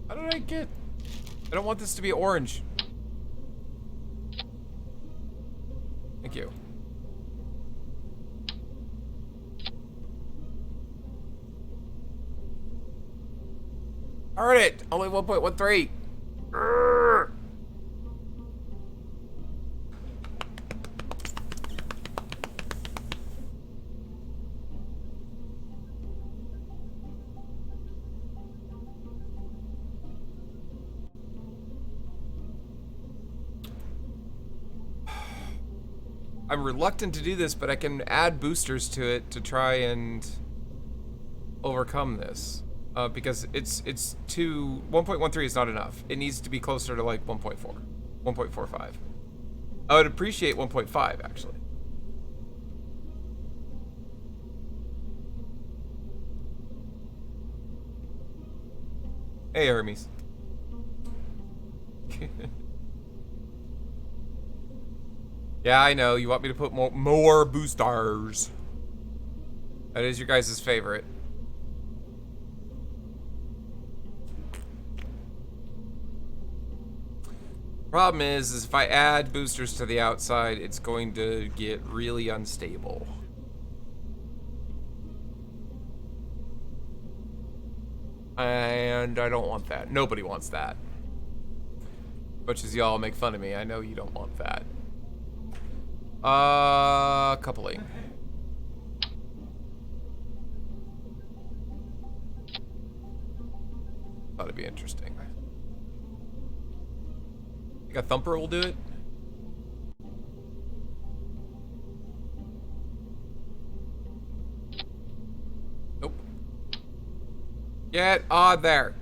A: How did I get? I don't want this to be orange. Thank you. Darn it! Only 1.13. I'm reluctant to do this, but I can add boosters to it to try and overcome this. Because it's too 1.13 is not enough. It needs to be closer to like 1.4, 1.45. I would appreciate 1.5 actually. Hey, Hermes. Yeah, I know. You want me to put more boosters. That is your guys' favorite. Problem is if I add boosters to the outside, it's going to get really unstable. And I don't want that. Nobody wants that. Much as y'all make fun of me, I know you don't want that. Coupling. Thought it'd be interesting. Think a thumper will do it? Nope. Get on there.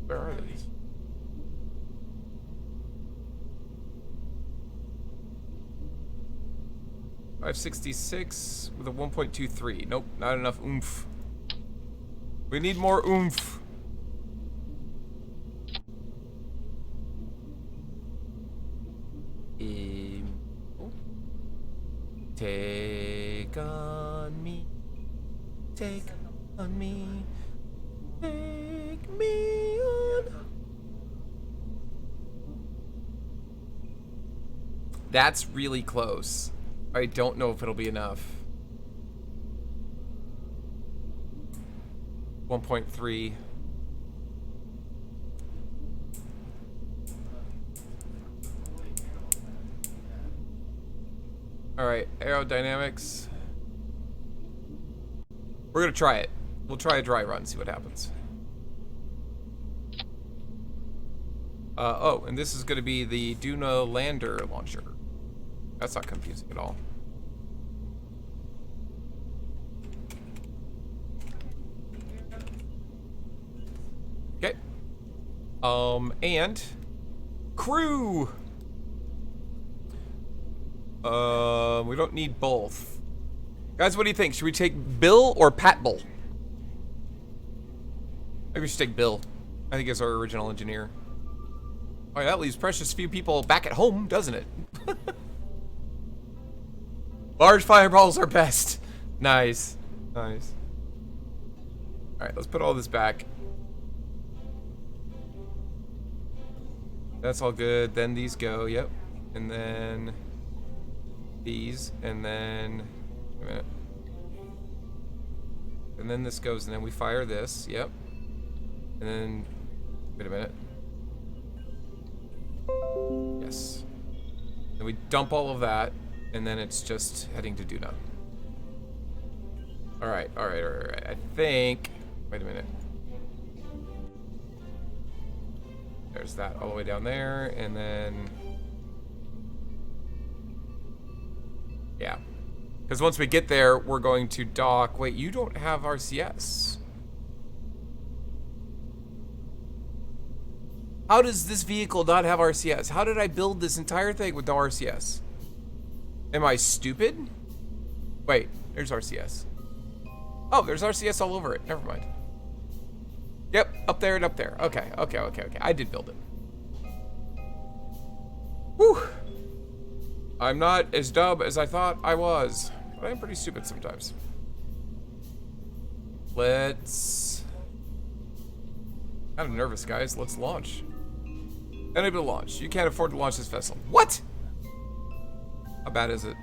A: Where are these? $566 with a 1.23. Nope, not enough oomph. We need more oomph. Take on me. Take on me. Take me on. That's really close. I don't know if it'll be enough. 1.3. Alright, aerodynamics. We're gonna try it. We'll try a dry run, see what happens. Oh, and this is gonna be the DUNA lander launcher. That's not confusing at all. Okay. And crew. We don't need both. Guys, what do you think? Should we take Bill or Pat Bull? Maybe we should take Bill. I think he's our original engineer. Oh, yeah, that leaves precious few people back at home, doesn't it? Large fireballs are best. Nice. Nice. Alright, let's put all this back. That's all good. Then these go, yep. And then these, and then wait a minute. And then this goes, and then we fire this, yep. And then wait a minute. Yes. Then we dump all of that, and then it's just heading to DUNA. Alright, alright, alright. I think wait a minute. There's that all the way down there, and then yeah. Because once we get there, we're going to dock. Wait, you don't have RCS. How does this vehicle not have RCS? How did I build this entire thing with no RCS? Am I stupid? Wait, there's RCS. Oh, there's RCS all over it. Never mind. Yep, up there and up there. Okay, okay, okay, okay. I did build it. Whew. I'm not as dumb as I thought I was, but I'm pretty stupid sometimes. Let's... I'm nervous, guys. Let's launch. Unable to launch. You can't afford to launch this vessel. What? How bad is it?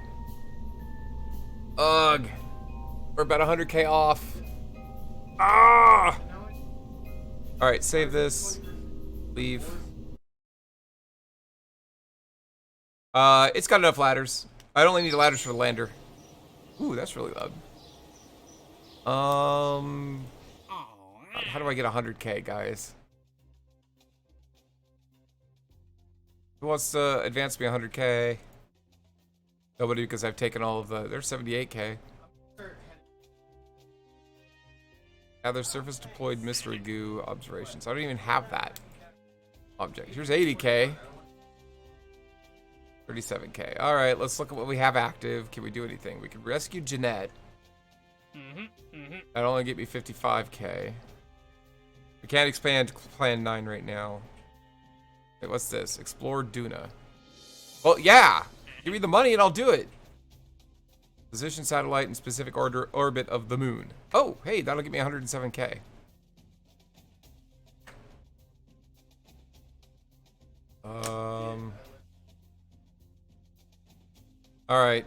A: Ugh. We're about 100K off. Ah! Alright, save this. Leave. It's got enough ladders. I only need ladders for the lander. Ooh, that's really loud. How do I get 100K, guys? Who wants to advance me 100K? Nobody, because I've taken all of the... There's 78K. Gather surface deployed mystery goo observations. I don't even have that object. Here's 80K. 37K. All right, let's look at what we have active. Can we do anything? We can rescue Jeanette. That'll only get me 55K. We can't expand Plan 9 right now. Wait, what's this? Explore DUNA. Well, yeah! Give me the money and I'll do it. Position satellite in specific orbit of the moon. Oh, hey, that'll get me 107K. Alright.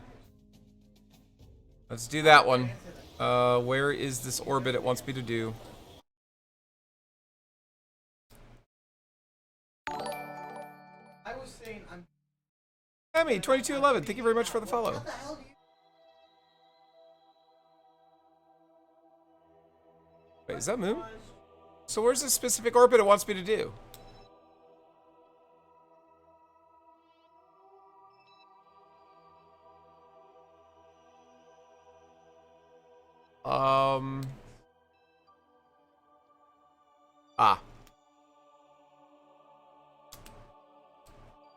A: Let's do that one. Where is this orbit it wants me to do?
B: I was saying I'm
A: Emmy, 2211, thank you very much for the follow. Wait, is that moon? So where's the specific orbit it wants me to do?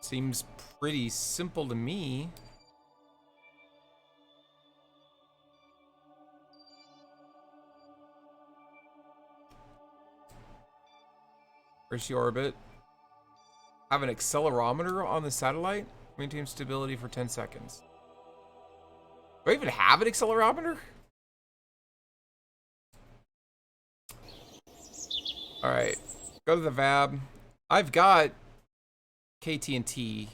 A: Seems pretty simple to me. Where's the orbit? Have an accelerometer on the satellite? Maintain stability for 10 seconds. Do I even have an accelerometer? Alright. Go to the VAB. I've got KT&T.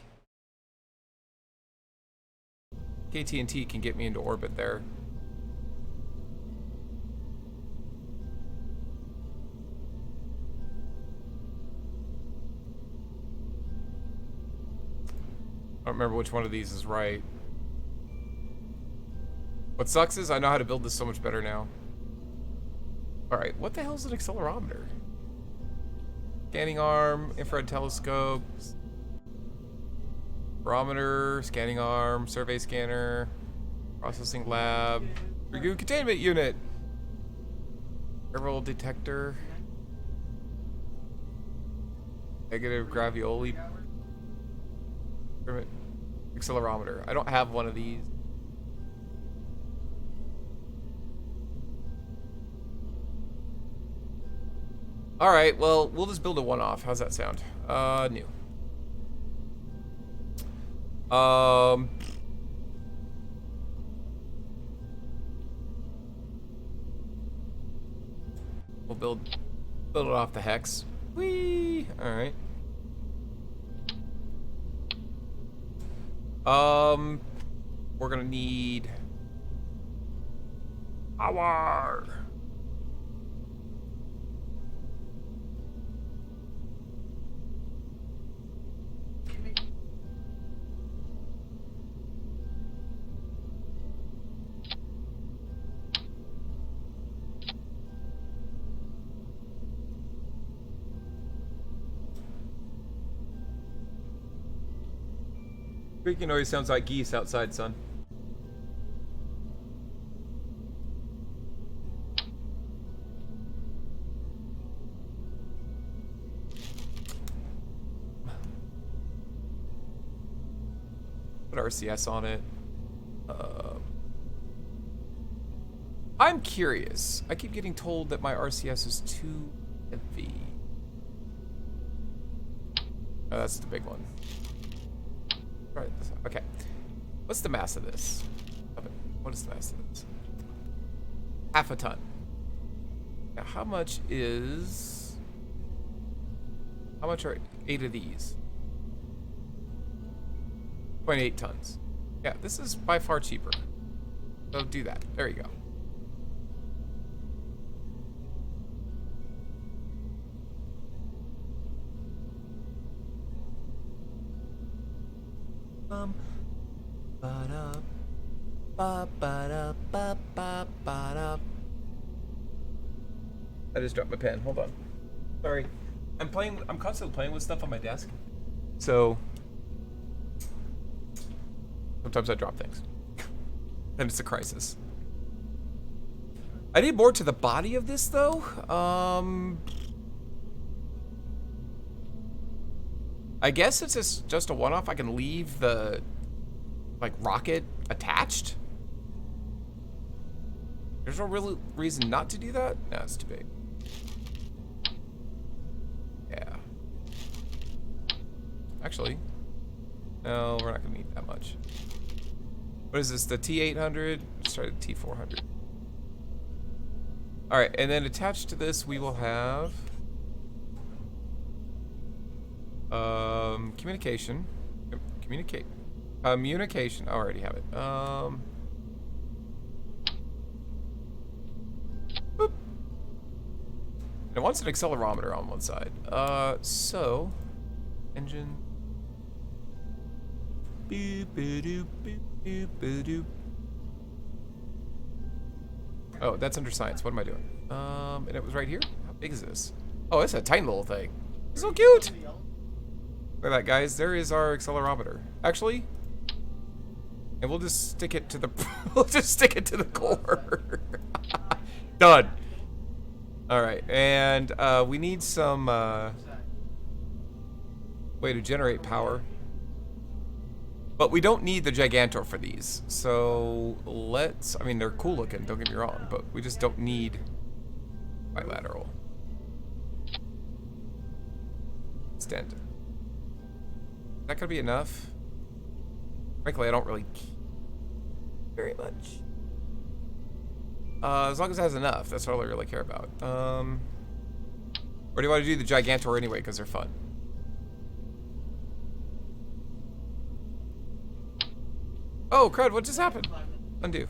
A: KT&T can get me into orbit there. I don't remember which one of these is right. What sucks is I know how to build this so much better now. Alright, what the hell is an accelerometer? Scanning arm, infrared telescope, barometer, scanning arm, survey scanner, processing lab, Ragu containment unit, Kerbal detector, negative gravioli, accelerometer. I don't have one of these. Alright, well, we'll just build a one-off. How's that sound? New. We'll build it off the hex. Whee! Alright. We're gonna need power. Creaking noise sounds like geese outside, son. Put RCS on it. I'm curious. I keep getting told that my RCS is too heavy. Oh, that's the big one. Right. Okay. What's the mass of this? What is the mass of this? Half a ton. Now, how much are 8 of these? 0.8 tons. Yeah, this is by far cheaper. So do that. There you go. Ba ba da ba ba ba da. I just dropped my pen. Hold on. Sorry. I'm constantly playing with stuff on my desk. So sometimes I drop things. And it's a crisis. I need more to the body of this though. I guess since it's just a one-off, I can leave the like rocket attached. There's no real reason not to do that. No, it's too big. Yeah. Actually, no, we're not gonna need that much. What is this? The T800? Let's try the T400. All right, and then attached to this, we will have communication. Communication. I already have it. Boop. It wants an accelerometer on one side. So engine. Boop, boop, boop, boop, boop. Oh, that's under science. What am I doing? And it was right here. How big is this? Oh, it's a tiny little thing. It's so cute. Look at that, guys. There is our accelerometer. Actually, and we'll just stick it to the we'll just stick it to the core. Done. All right, and we need some way to generate power. But we don't need the Gigantor for these. So let's, I mean, they're cool looking, don't get me wrong, but we just don't need bilateral. Extend. Is that gonna be enough? Frankly, I don't really care very much. As long as it has enough, that's all I really care about. Or do you want to do the Gigantor anyway, because they're fun? Oh, crud, what just happened? Undo.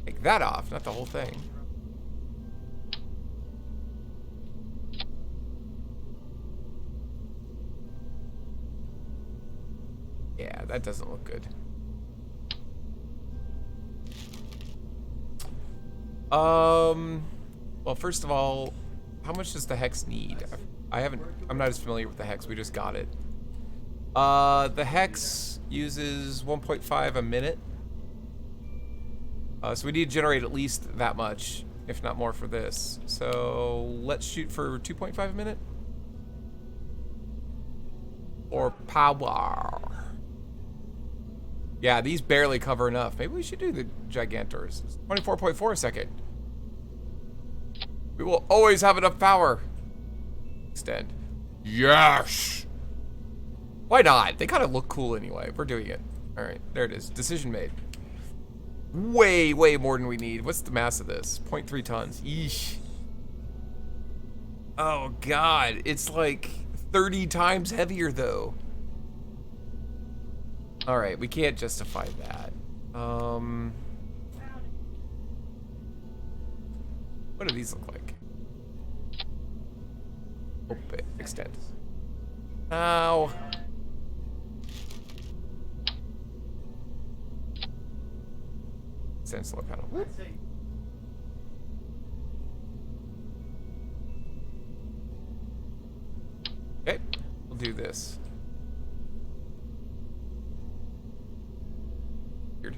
A: Take that off, not the whole thing. Yeah, that doesn't look good. Well, first of all, how much does the hex need? I'm not as familiar with the hex, we just got it. The hex uses 1.5 a minute. So we need to generate at least that much, if not more for this. So let's shoot for 2.5 a minute. Or power. Yeah, these barely cover enough. Maybe we should do the Gigantors. 24.4 a second. We will always have enough power. Extend. Yes! Why not? They kind of look cool anyway. We're doing it. All right, there it is. Decision made. Way, way more than we need. What's the mass of this? 0.3 tons. Eesh. Oh, God. It's like 30 times heavier, though. All right, we can't justify that. What do these look like? Open, extend. Ow. Extend solar panel. Whoop. Okay, we'll do this. Weird.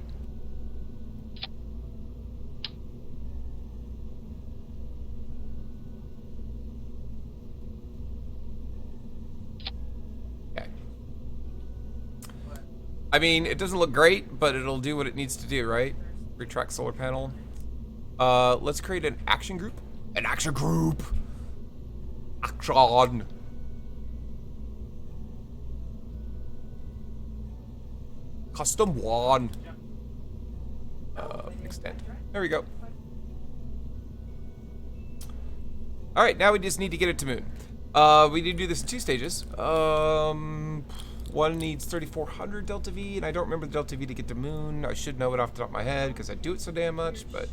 A: Okay. I mean, it doesn't look great, but it'll do what it needs to do, right? Retract solar panel. Let's create an action group. An action group. Action. Custom one. Extend. There we go. All right, now we just need to get it to moon. We need to do this in 2 stages. One needs 3400 delta V, and I don't remember the delta V to get to moon. I should know it off the top of my head because I do it so damn much, but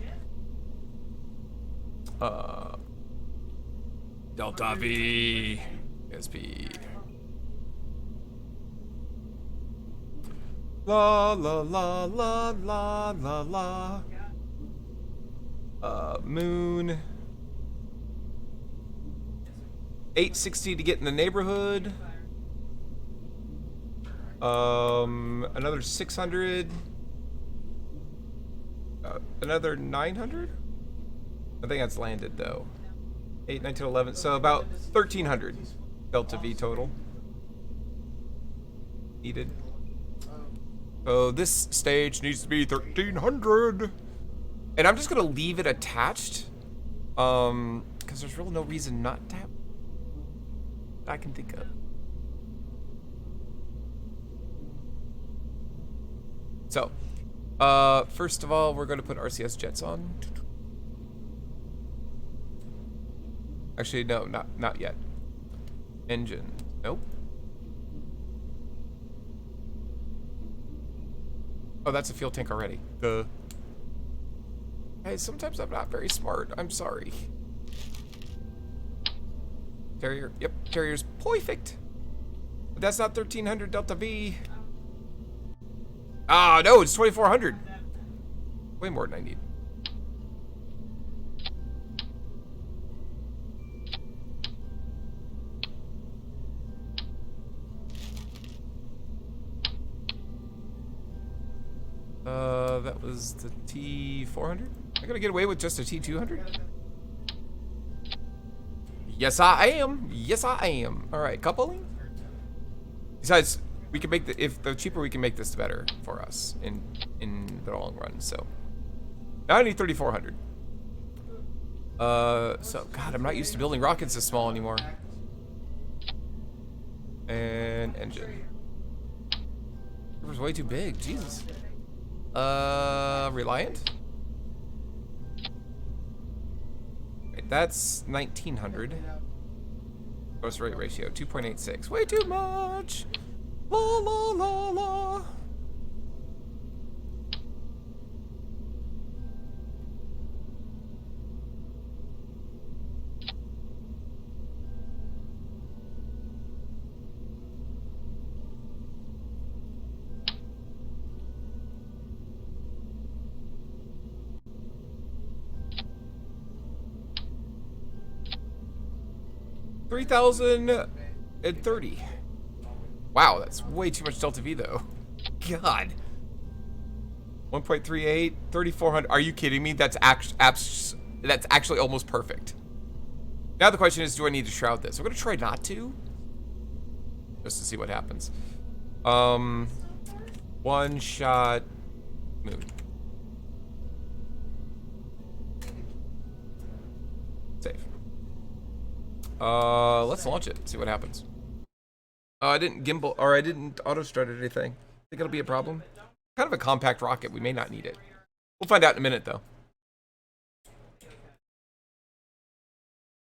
A: delta V KSP. La la la la la la la. Moon. 860 to get in the neighborhood. Another 600. Another 900? I think that's landed though. 8, 19, 11. So about 1300 Delta V total. Needed. So this stage needs to be 1300. And I'm just gonna leave it attached. Because there's really no reason not to have I can think of. So, first of all, we're going to put RCS jets on. Actually, no, not yet. Engine, nope. Oh, that's a fuel tank already. Hey, sometimes I'm not very smart. I'm sorry. Carrier, yep, carrier's perfect. But that's not 1300 Delta V. Ah, no, it's 2400. Way more than I need. That was the T400. I gotta get away with just a T200? Yes, I am. Yes, I am. All right, coupling. Besides, we can make if the cheaper we can make this, the better for us in the long run. So now I need 3400. So God, I'm not used to building rockets this small anymore. And engine. It was way too big. Jesus. Reliant. That's 1900. Gross rate ratio 2.86. Way too much. La la la la. $3,030. Wow, that's way too much Delta V though. God. 1.38, 3,400. Are you kidding me? That's actually almost perfect. Now the question is, do I need to shroud this? I'm gonna try not to, just to see what happens. One shot moon. Save. Let's launch it, see what happens. I didn't gimbal, or I didn't auto strut or anything. Think it'll be a problem? Kind of a compact rocket, we may not need it. We'll find out in a minute though.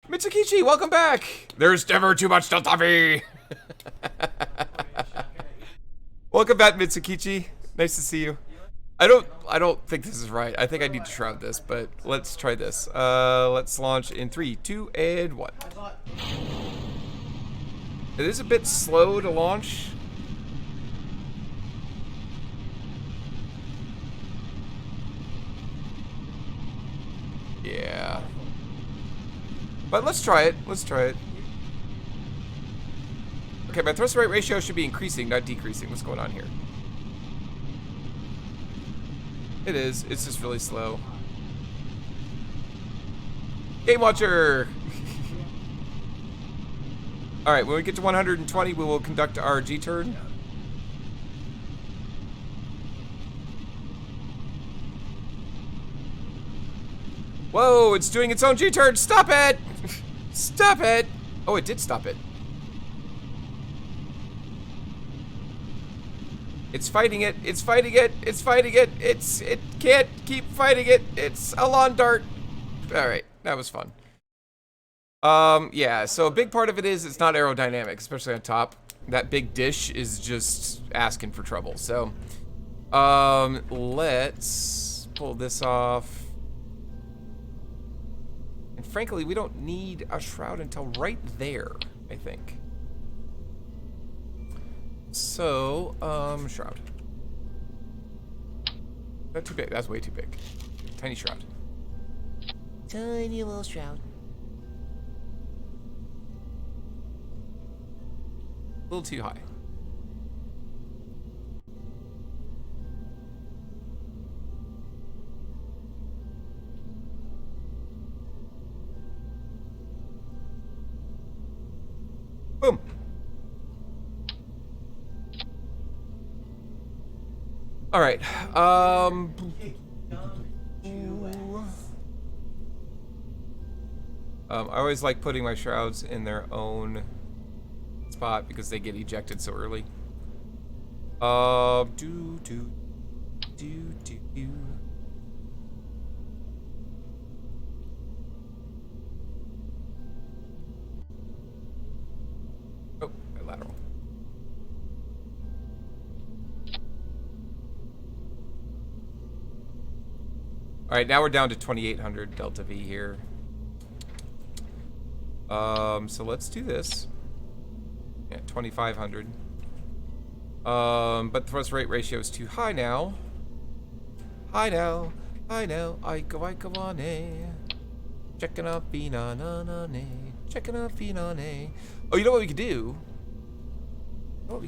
A: Mitsukichi, welcome back! There's never too much Delta V! Welcome back, Mitsukichi. Nice to see you. I don't think this is right. I think I need to shroud this, but let's try this. Let's launch in 3, 2, and 1. It is a bit slow to launch. Yeah. But let's try it. Let's try it. Okay, my thrust rate ratio should be increasing, not decreasing. What's going on here? It is. It's just really slow. Game Watcher! Alright, when we get to 120, we will conduct our G-turn. Whoa, it's doing its own G-turn! Stop it! Stop it! Oh, it did stop it. It's fighting it, it's fighting it, it's fighting it, it can't keep fighting it, it's a lawn dart. Alright, that was fun. Yeah, so a big part of it is it's not aerodynamic, especially on top. That big dish is just asking for trouble, so. Let's pull this off. And frankly, we don't need a shroud until right there, I think. So, shroud. That's too big. That's way too big. Tiny shroud. Tiny little shroud. A little too high. Boom. All right. I always like putting my shrouds in their own spot because they get ejected so early. Do. Oh, lateral. All right, now we're down to 2,800 delta V here. So let's do this. Yeah, 2,500. But the thrust rate ratio is too high now. I know. I go on checking up checking up Oh, you know what we could do?
B: What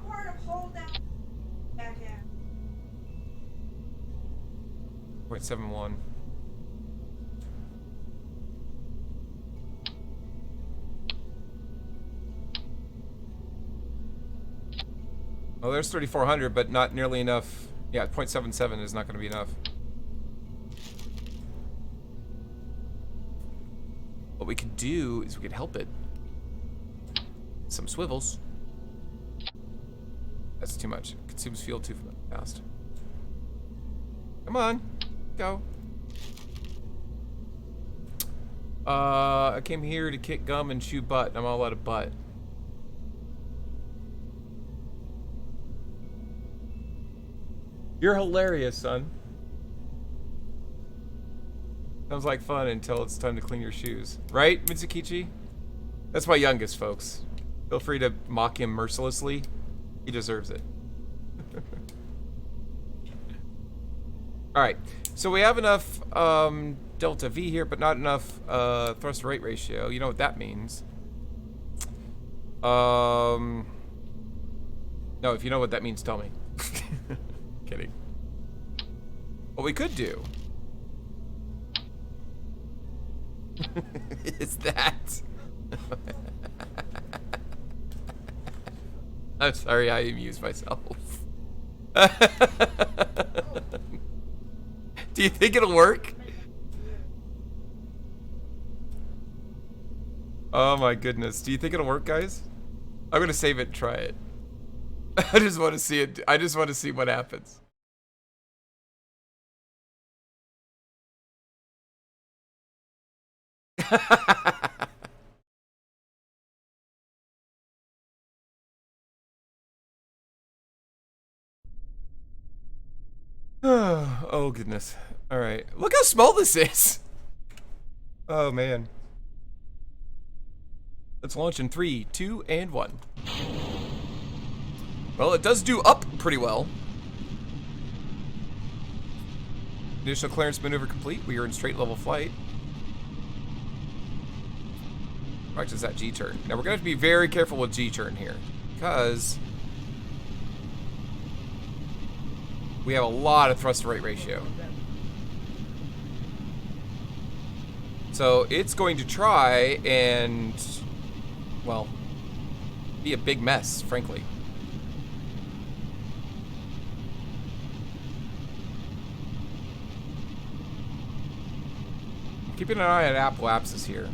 B: part of hold down back at?
A: 0.71. Oh, there's 3,400, but not nearly enough. Yeah, 0.77 is not going to be enough. What we could do is we could help it. Some swivels. That's too much. It consumes fuel too fast. Come on. Go. I came here to kick gum and chew butt. I'm all out of butt. You're hilarious, son. Sounds like fun until it's time to clean your shoes. Right, Mitsukichi? That's my youngest, folks. Feel free to mock him mercilessly. He deserves it. Alright, so we have enough delta V here, but not enough thrust rate ratio. You know what that means. No, if you know what that means, tell me. Kidding. What we could do is that. I'm sorry, I amused myself. Do you think it'll work? Oh my goodness. Do you think it'll work, guys? I'm gonna save it and try it. I just want to see it. I just want to see what happens. Oh goodness. All right. Look how small this is. Oh man. Let's launch in 3, 2, and 1. Well, it does do up pretty well. Initial clearance maneuver complete. We are in straight level flight. Practice that G-turn. Now we're going to have to be very careful with G-turn here, because we have a lot of thrust to rate ratio. So it's going to try and, well, be a big mess, frankly. Keeping an eye on apoapsis here,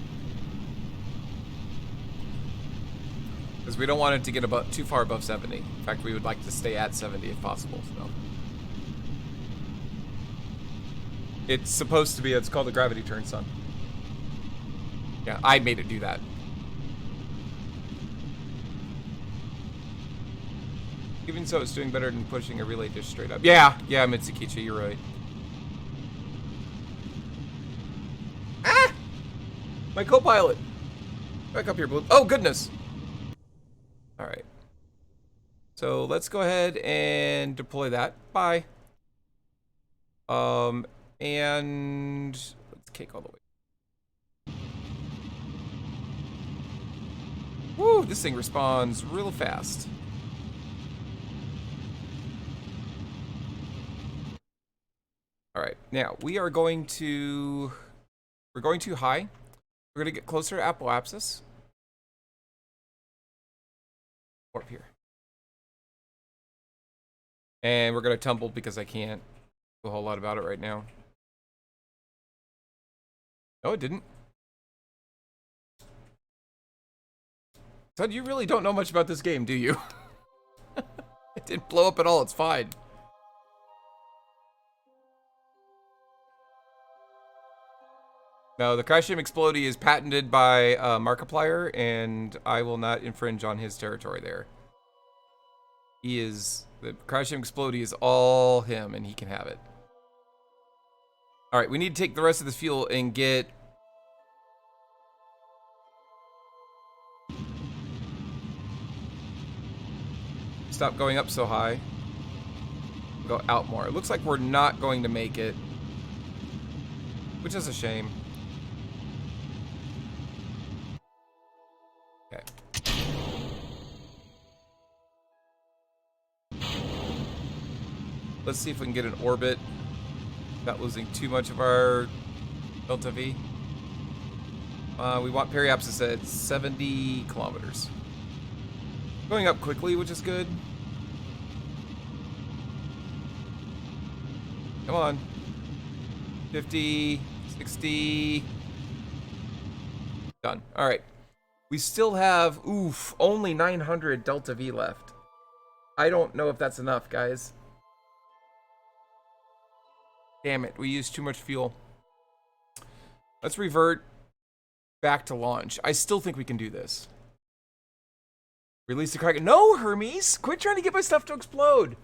A: because we don't want it to get too far above 70. In fact, we would like to stay at 70 if possible. So it's supposed to be. It's called the gravity turn, son. Yeah, I made it do that. Even so, it's doing better than pushing a relay dish straight up. Yeah, Mitsukichi, you're right. Ah! My co-pilot! Back up here, Blue. Oh, goodness! Alright. So, let's go ahead and deploy that. Bye. And... let's kick all the way. Woo! This thing responds real fast. Alright, now, we're going too high. We're going to get closer to Apoapsis. Up here. And we're going to tumble because I can't do a whole lot about it right now. No, it didn't. Todd, you really don't know much about this game, do you? It didn't blow up at all. It's fine. No, the Crashim Explodey is patented by Markiplier, and I will not infringe on his territory there. He is... the Crashim Explodey is all him, and he can have it. Alright, we need to take the rest of this fuel and get... stop going up so high. Go out more. It looks like we're not going to make it, which is a shame. Okay. Let's see if we can get an orbit without losing too much of our Delta V. We want periapsis at 70 kilometers. Going up quickly, which is good. Come on. 50, 60. Done. All right. We still have, only 900 Delta V left. I don't know if that's enough, guys. Damn it, we used too much fuel. Let's revert back to launch. I still think we can do this. Release the Kraken. No, Hermes! Quit trying to get my stuff to explode!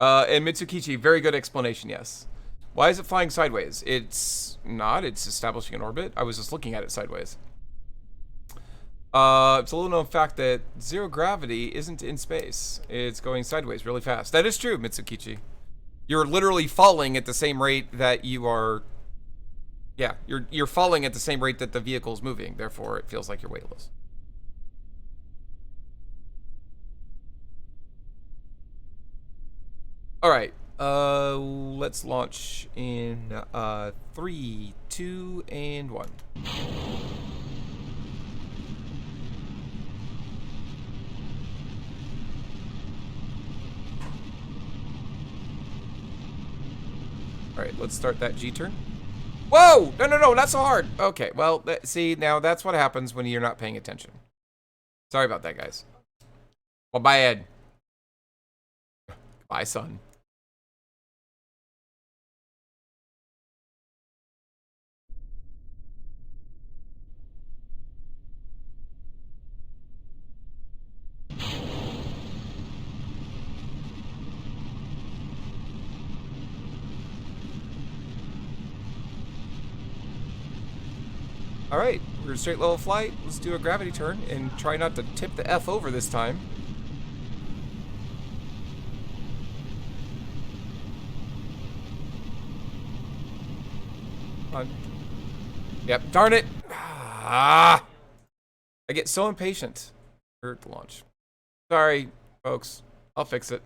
A: And Mitsukichi, very good explanation, yes. Why is it flying sideways? It's not, it's establishing an orbit. I was just looking at it sideways. It's a little known fact that zero gravity isn't in space. It's going sideways really fast. That is true, Mitsukichi. You're literally falling at the same rate that you are... yeah, you're falling at the same rate that the vehicle's moving. Therefore, it feels like you're weightless. Alright, let's launch in 3, 2, and 1. Alright, let's start that G-turn. Whoa! No, not so hard. Okay, well, see, now that's what happens when you're not paying attention. Sorry about that, guys. Well, bye, Ed. Bye, son. Alright, we're in straight level flight. Let's do a gravity turn and try not to tip the F over this time. Come on. Yep, darn it! Ah! I get so impatient for the launch. Sorry, folks. I'll fix it.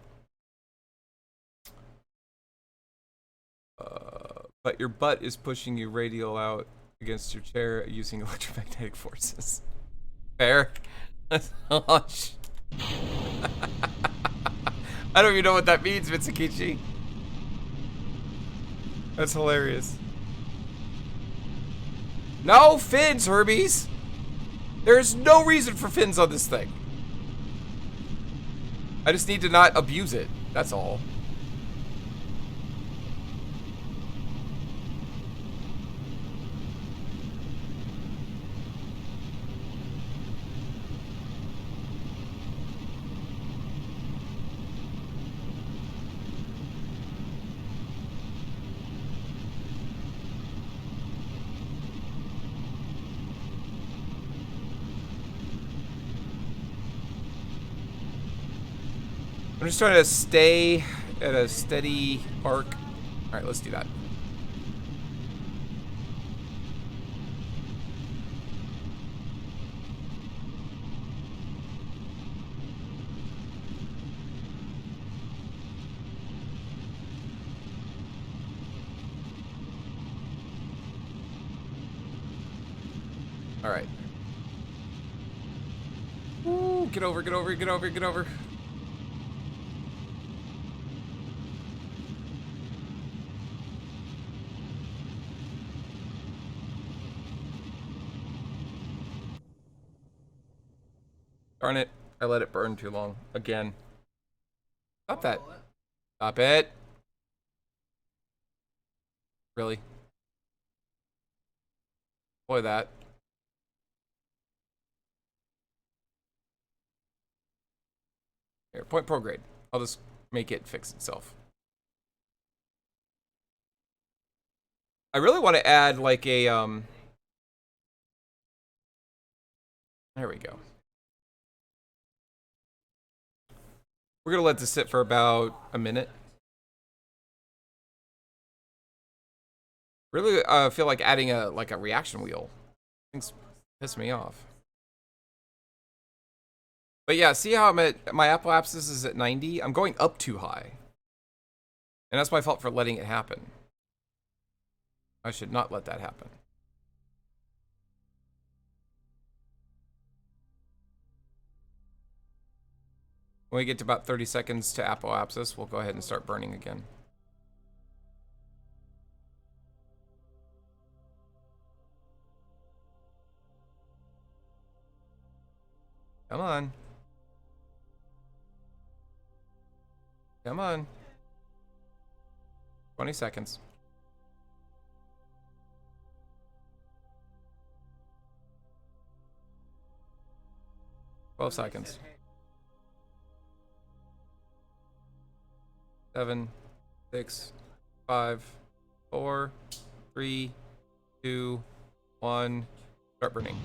A: But your butt is pushing you radial out against your chair using electromagnetic forces. Fair. Let's launch. I don't even know what that means, Mitsukichi. That's hilarious. No fins, Herbies! There's no reason for fins on this thing. I just need to not abuse it. That's all. I'm just trying to stay at a steady arc. All right, let's do that. All right. Ooh, get over, get over, get over, get over. Darn it. I let it burn too long. Again. Stop that. Stop it. Really? Boy, that. Here, point prograde. I'll just make it fix itself. I really want to add like a, there we go. We're gonna let this sit for about a minute. Really feel like adding a reaction wheel. Things piss me off. But yeah, see how I'm at, my apoapsis is at 90? I'm going up too high. And that's my fault for letting it happen. I should not let that happen. When we get to about 30 seconds to apoapsis, we'll go ahead and start burning again. Come on. Come on. 20 seconds. Twelve seconds. 7, 6, 5, 4, 3, 2, 1. Start burning.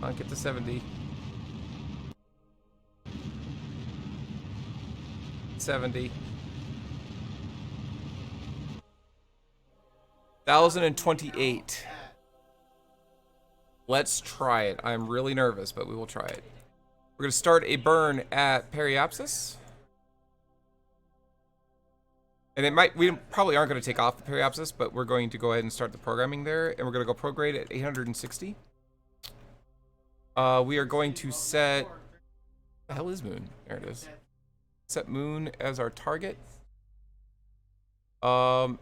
A: Come on, get to 70. 70. 1,028. Let's try it. I'm really nervous, but we will try it. We're going to start a burn at periapsis. And it might, we probably aren't going to take off the periapsis, but we're going to go ahead and start the programming there. And we're going to go prograde at 860. We are going to set, what the hell is moon? There it is. Set moon as our target. And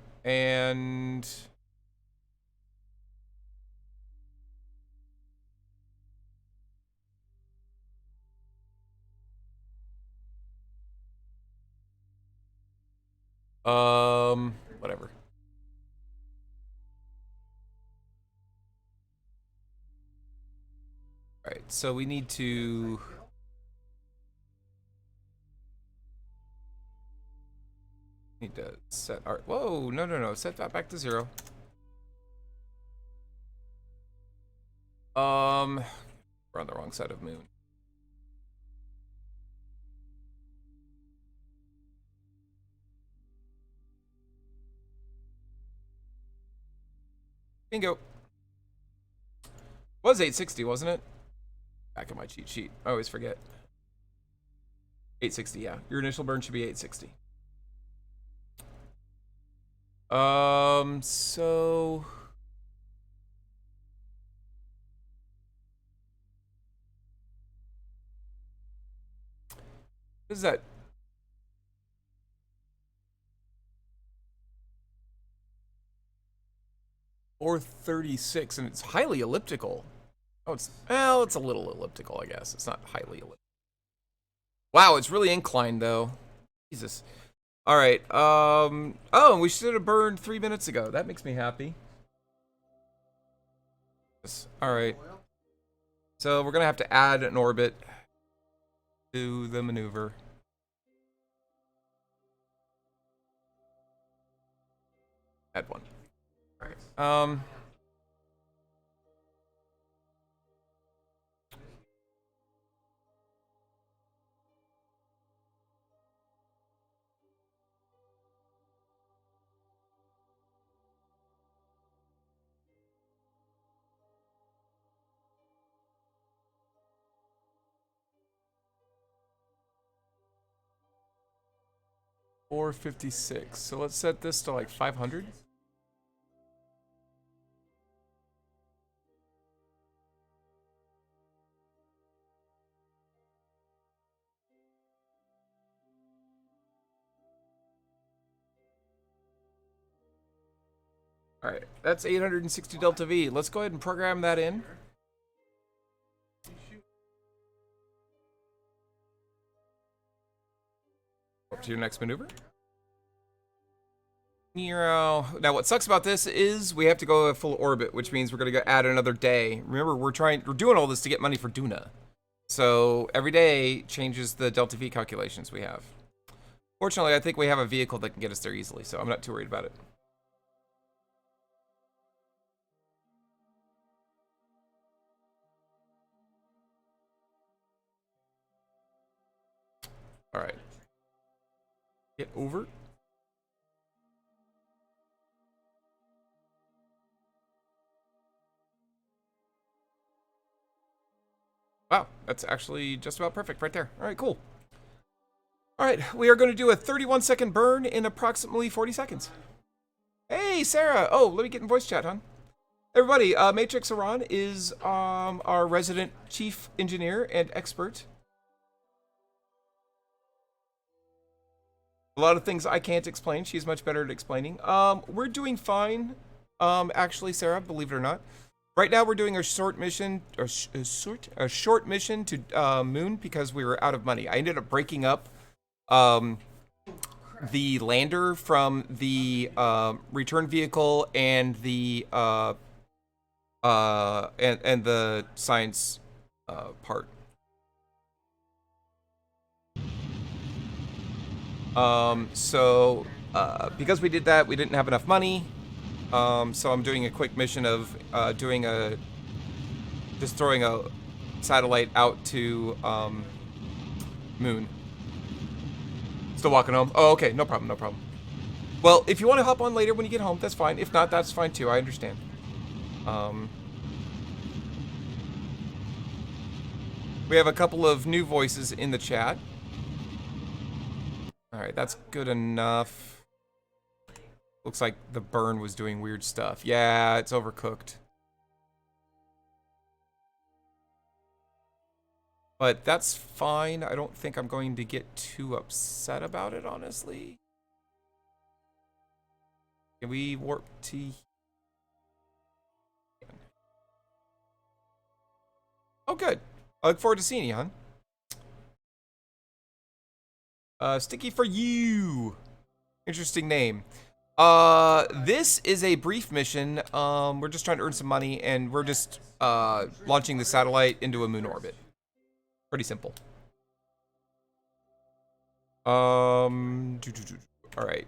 A: whatever. All right, so we need to set our, whoa, no, set that back to 0. We're on the wrong side of moon. Bingo. Was 860, wasn't it? Back in my cheat sheet. I always forget. 860, yeah. Your initial burn should be 860. So what is that? Or 36, and it's highly elliptical. Oh, it's, well, it's a little elliptical, I guess. It's not highly elliptical. Wow, it's really inclined, though. Jesus. All right. Oh, we should have burned 3 minutes ago. That makes me happy. All right. So we're gonna have to add an orbit to the maneuver. Add one. All right. 456. So let's set this to like 500. All right, that's 860 delta V. Let's go ahead and program that in. Up to your next maneuver. Now, what sucks about this is we have to go a full orbit, which means we're gonna add another day. Remember, we're doing all this to get money for DUNA. So every day changes the delta V calculations we have. Fortunately, I think we have a vehicle that can get us there easily, so I'm not too worried about it. All right. Get over. Wow, that's actually just about perfect right there. All right, cool. All right, we are going to do a 31-second burn in approximately 40 seconds. Hey, Sarah. Oh, let me get in voice chat, hon. Everybody, Matrix Iran is our resident chief engineer and expert. A lot of things I can't explain. She's much better at explaining. We're doing fine, actually, Sarah, believe it or not. Right now, we're doing a short mission, a short mission to Moon because we were out of money. I ended up breaking up the lander from the return vehicle and the and the science part. So because we did that, we didn't have enough money. So I'm doing a quick mission of just throwing a satellite out to Moon. Still walking home. Oh, okay, no problem, no problem. Well, if you want to hop on later when you get home, that's fine. If not, that's fine too. I understand. We have a couple of new voices in the chat. All right, that's good enough. Looks like the burn was doing weird stuff. Yeah, it's overcooked. But that's fine. I don't think I'm going to get too upset about it, honestly. Can we warp to... Oh, good. I look forward to seeing you, hon. Sticky for you. Interesting name. This is a brief mission. We're just trying to earn some money, and we're just launching the satellite into a moon orbit. Pretty simple. All right.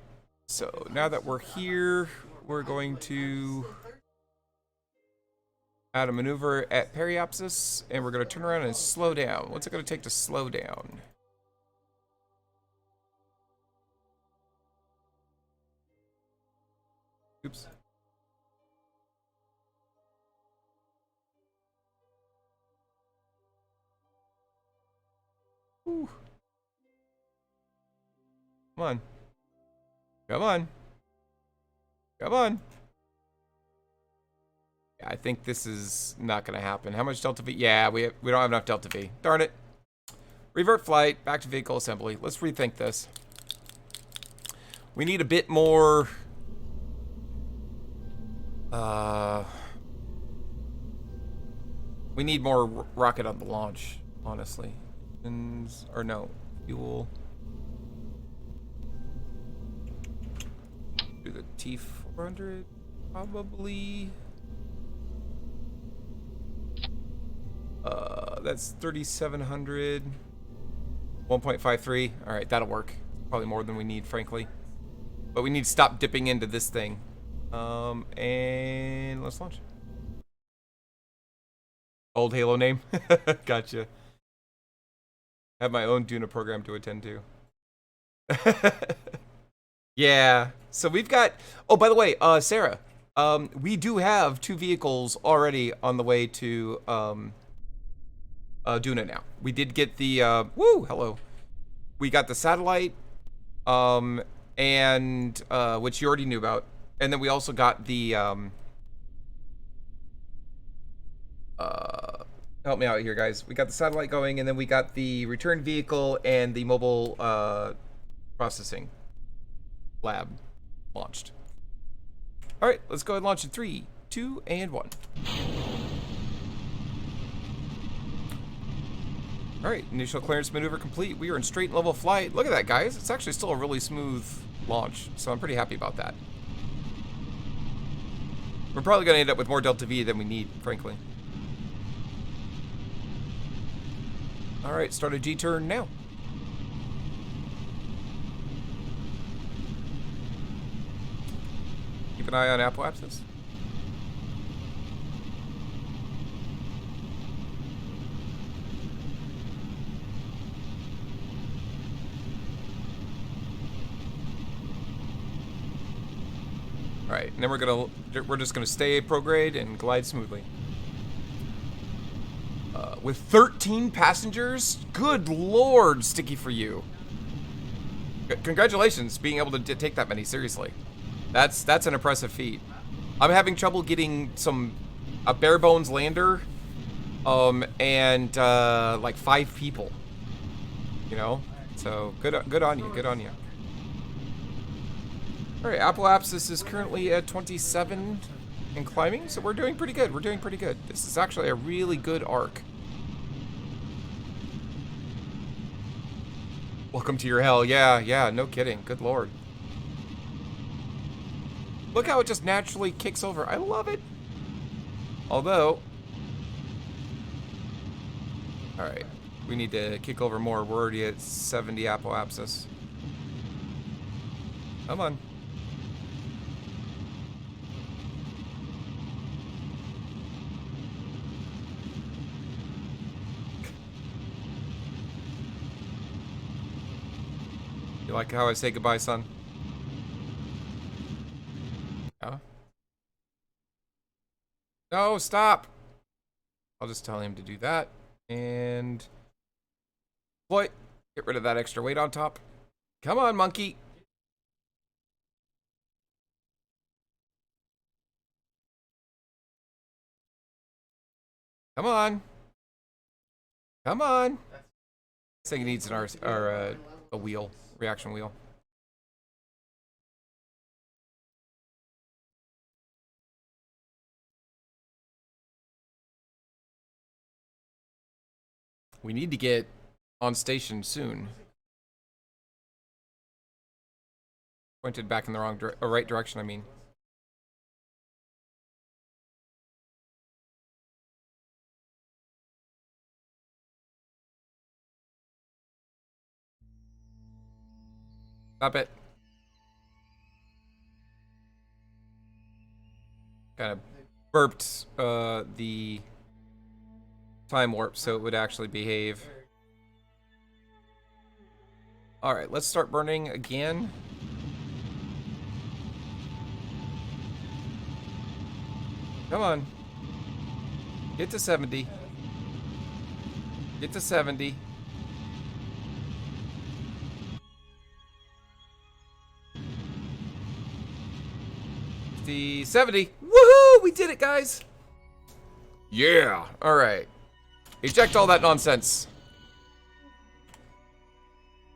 A: So now that we're here, we're going to add a maneuver at periapsis, and we're going to turn around and slow down. What's it going to take to slow down? Oops. Ooh. Come on. Come on. Come on. Yeah, I think this is not going to happen. How much delta V? Yeah, we don't have enough delta V. Darn it. Revert flight, back to vehicle assembly. Let's rethink this. We need a bit more... we need more rocket on the launch, honestly. Or no, fuel. 2400, probably. That's 3700. 1.53. All right, that'll work. Probably more than we need, frankly. But we need to stop dipping into this thing. And let's launch. Old Halo name. Gotcha. Have my own DUNA program to attend to. Yeah. So we've got. Oh, by the way, Sarah. We do have 2 vehicles already on the way to DUNA now. We did get the hello. We got the satellite, and which you already knew about, and then we also got the help me out here, guys. We got the satellite going, and then we got the return vehicle and the mobile processing lab launched. All right, let's go ahead and launch in 3, 2, and 1. All right, initial clearance maneuver complete. We are in straight level flight. Look at that, guys. It's actually still a really smooth launch, so I'm pretty happy about that. We're probably going to end up with more Delta V than we need, frankly. All right, start a G-turn now. Keep an eye on apoapsis. All right, and then we're just gonna stay prograde and glide smoothly. With 13 passengers, good lord, Sticky for you. Congratulations, being able to take that many seriously. That's an impressive feat. I'm having trouble getting a bare bones lander, and like 5 people. You know, so good on you, good on you. All right, apoapsis is currently at 27 and climbing, so we're doing pretty good. We're doing pretty good. This is actually a really good arc. Welcome to your hell. Yeah, no kidding. Good lord. Look how it just naturally kicks over. I love it. Although, all right, we need to kick over more. We're already at 70 apoapsis. Come on. You like how I say goodbye, son? Yeah? No, stop! I'll just tell him to do that. And... Boy, get rid of that extra weight on top. Come on, monkey! Come on! Come on! This thing needs a wheel. Reaction wheel. We need to get on station soon. Pointed back in the right direction, I mean. Stop it. Kind of burped the time warp so it would actually behave. Alright, let's start burning again. Come on. Get to 70. Get to 70. The 70. Woohoo! We did it, guys. Yeah. All right. Eject all that nonsense.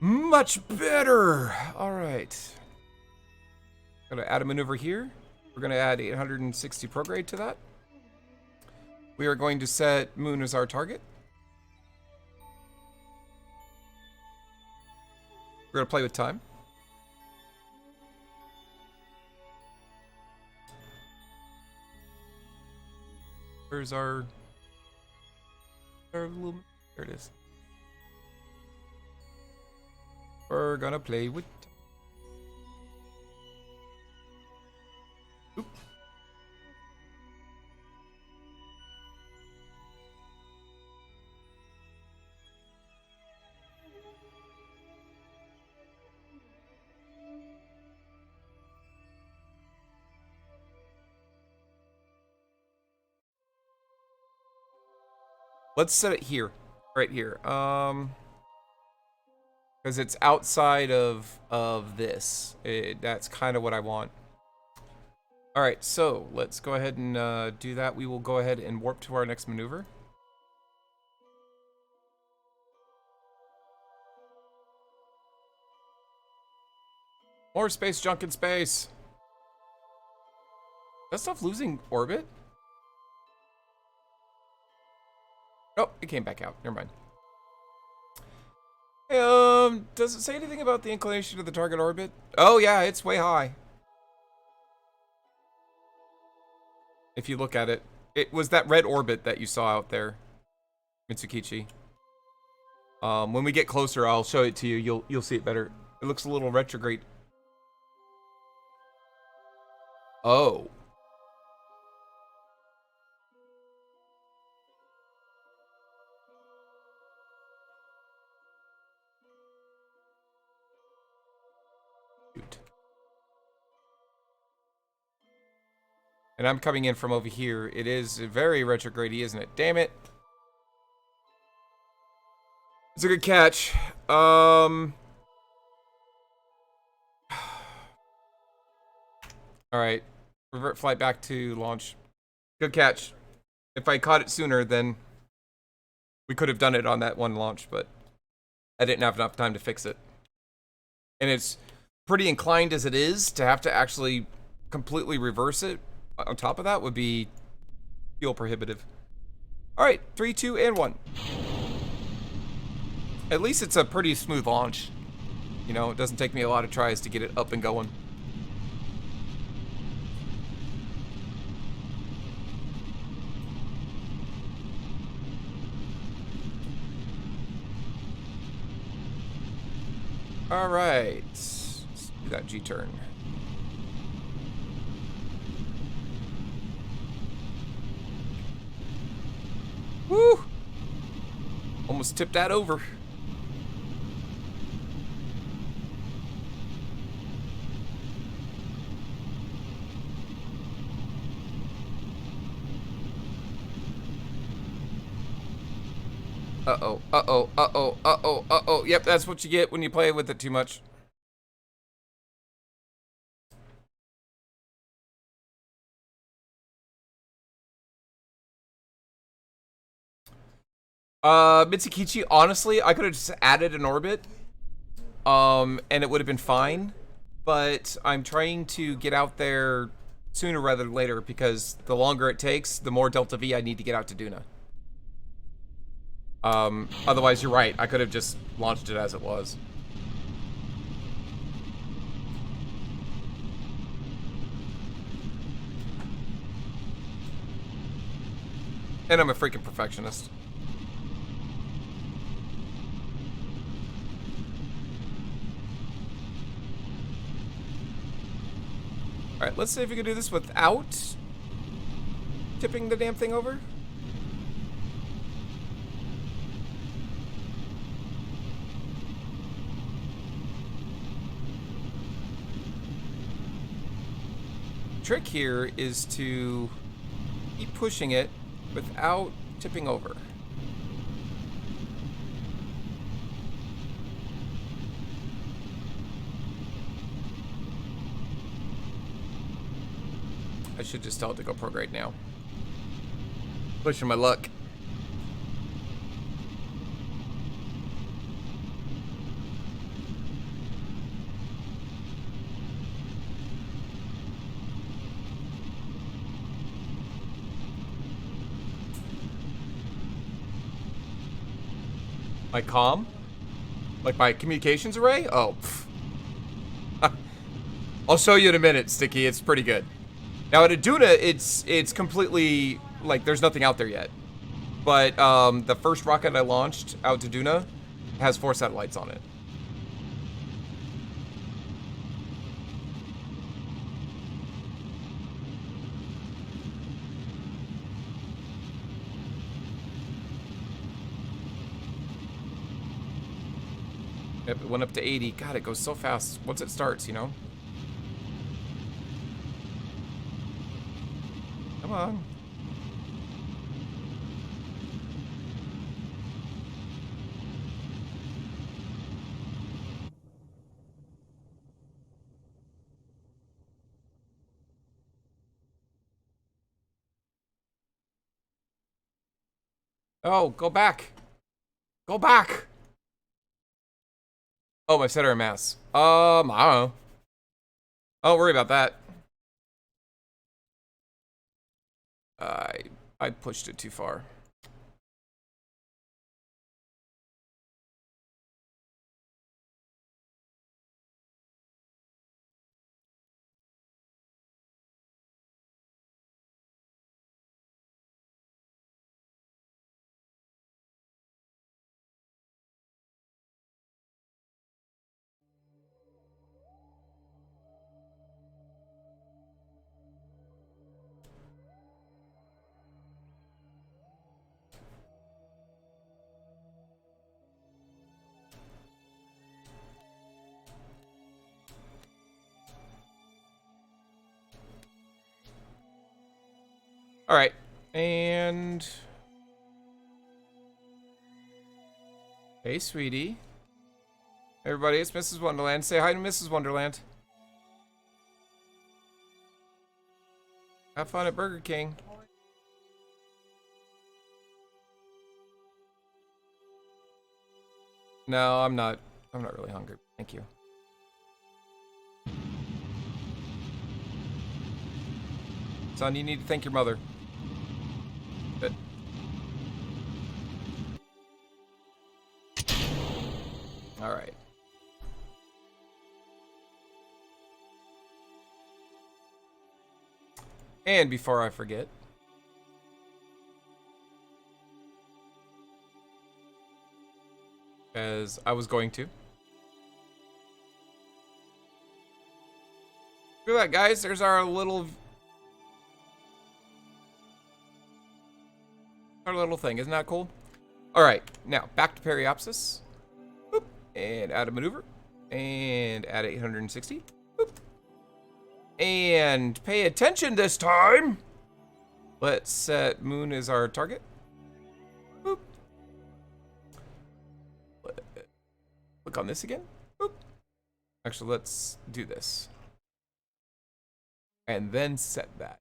A: Much better. All right. Gonna add a maneuver here. We're gonna add 860 prograde to that. We are going to set Moon as our target. We're gonna play with time. Where's our little... There it is. We're gonna play with... Oop. Let's set it here. Right here. Because it's outside of this. That's kind of what I want. All right, so let's go ahead and do that. We will go ahead and warp to our next maneuver. More space junk in space. That stuff losing orbit? Oh, it came back out. Never mind. Hey, does it say anything about the inclination of the target orbit? Oh yeah, it's way high. If you look at it, it was that red orbit that you saw out there, Mitsukichi. When we get closer, I'll show it to you. You'll see it better. It looks a little retrograde. Oh. Shoot. And I'm coming in from over here. It is very retrograde-y, isn't it? Damn it. It's a good catch. Alright. Revert flight back to launch. Good catch. If I caught it sooner, then we could have done it on that one launch, but I didn't have enough time to fix it. And it's pretty inclined as it is, to have to actually completely reverse it on top of that would be fuel prohibitive. Alright, 3, 2, and 1. At least it's a pretty smooth launch. You know, it doesn't take me a lot of tries to get it up and going. Alright, let's do that G-turn. Woo! Almost tipped that over. Uh-oh, uh-oh, uh-oh, uh-oh, uh-oh. Yep, that's what you get when you play with it too much. Mitsukichi, honestly, I could have just added an orbit. And it would have been fine. But I'm trying to get out there sooner rather than later because the longer it takes, the more Delta V I need to get out to DUNA. Otherwise, you're right. I could have just launched it as it was. And I'm a freaking perfectionist. Alright, let's see if we can do this without tipping the damn thing over. Trick here is to keep pushing it without tipping over. I should just tell it to go prograde now. Pushing my luck. My comm? Like my communications array? Oh, I'll show you in a minute, Sticky. It's pretty good. Now at a DUNA, it's completely like, there's nothing out there yet. But the first rocket I launched out to DUNA has 4 satellites on it. Yep, it went up to 80. God, it goes so fast once it starts, you know? Come on. Oh, go back. Go back. Oh, my center of mass. I don't know. Don't worry about that. I pushed it too far. All right, and hey, sweetie. Everybody, it's Mrs. Wonderland. Say hi to Mrs. Wonderland. Have fun at Burger King. No, I'm not. I'm not really hungry. Thank you. Son, you need to thank your mother. Good. All right. And before I forget, as I was going to. Look at that, guys. There's our little thing. Isn't that cool? All right. Now, back to Periopsis. Boop. And add a maneuver. And add 860. Boop. And pay attention this time. Let's set Moon as our target. Boop. Click on this again. Boop. Actually, let's do this. And then set that.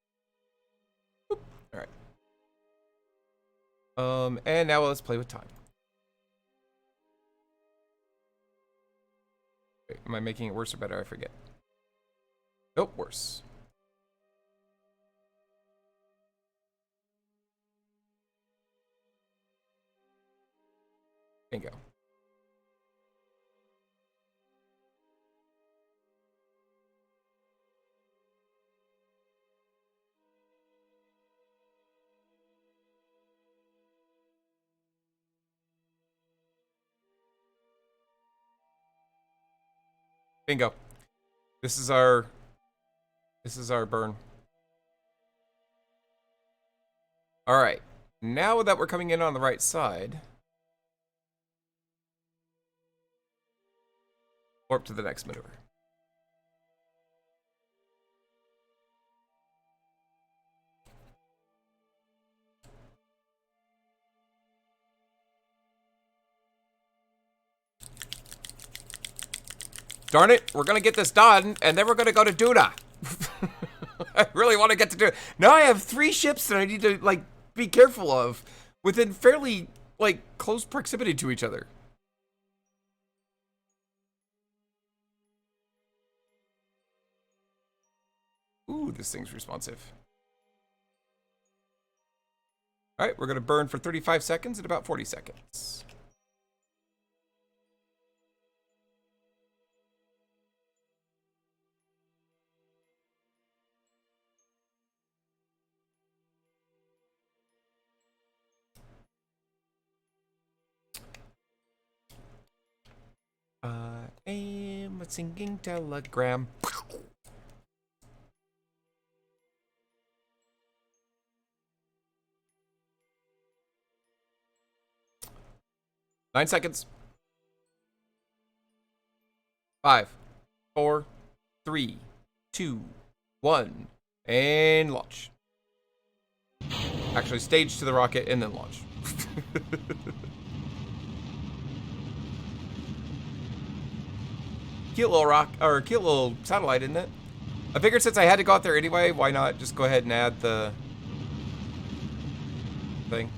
A: Boop. All right. And now let's play with time. Wait, am I making it worse or better? I forget. Nope, worse. Bingo. Bingo. This is our burn. All right. Now that we're coming in on the right side, warp to the next maneuver. Darn it, we're gonna get this done, and then we're gonna go to DUNA. I really want to get to DUNA. Now I have 3 ships that I need to, like, be careful of within fairly, like, close proximity to each other. Ooh, this thing's responsive. All right, we're gonna burn for 35 seconds at about 40 seconds. am a singing telegram. 9 seconds. 5, 4, 3, 2, 1, and launch. Actually, stage to the rocket and then launch. Cute little rock, or cute little satellite, isn't it? I figured since I had to go out there anyway, why not just go ahead and add the thing.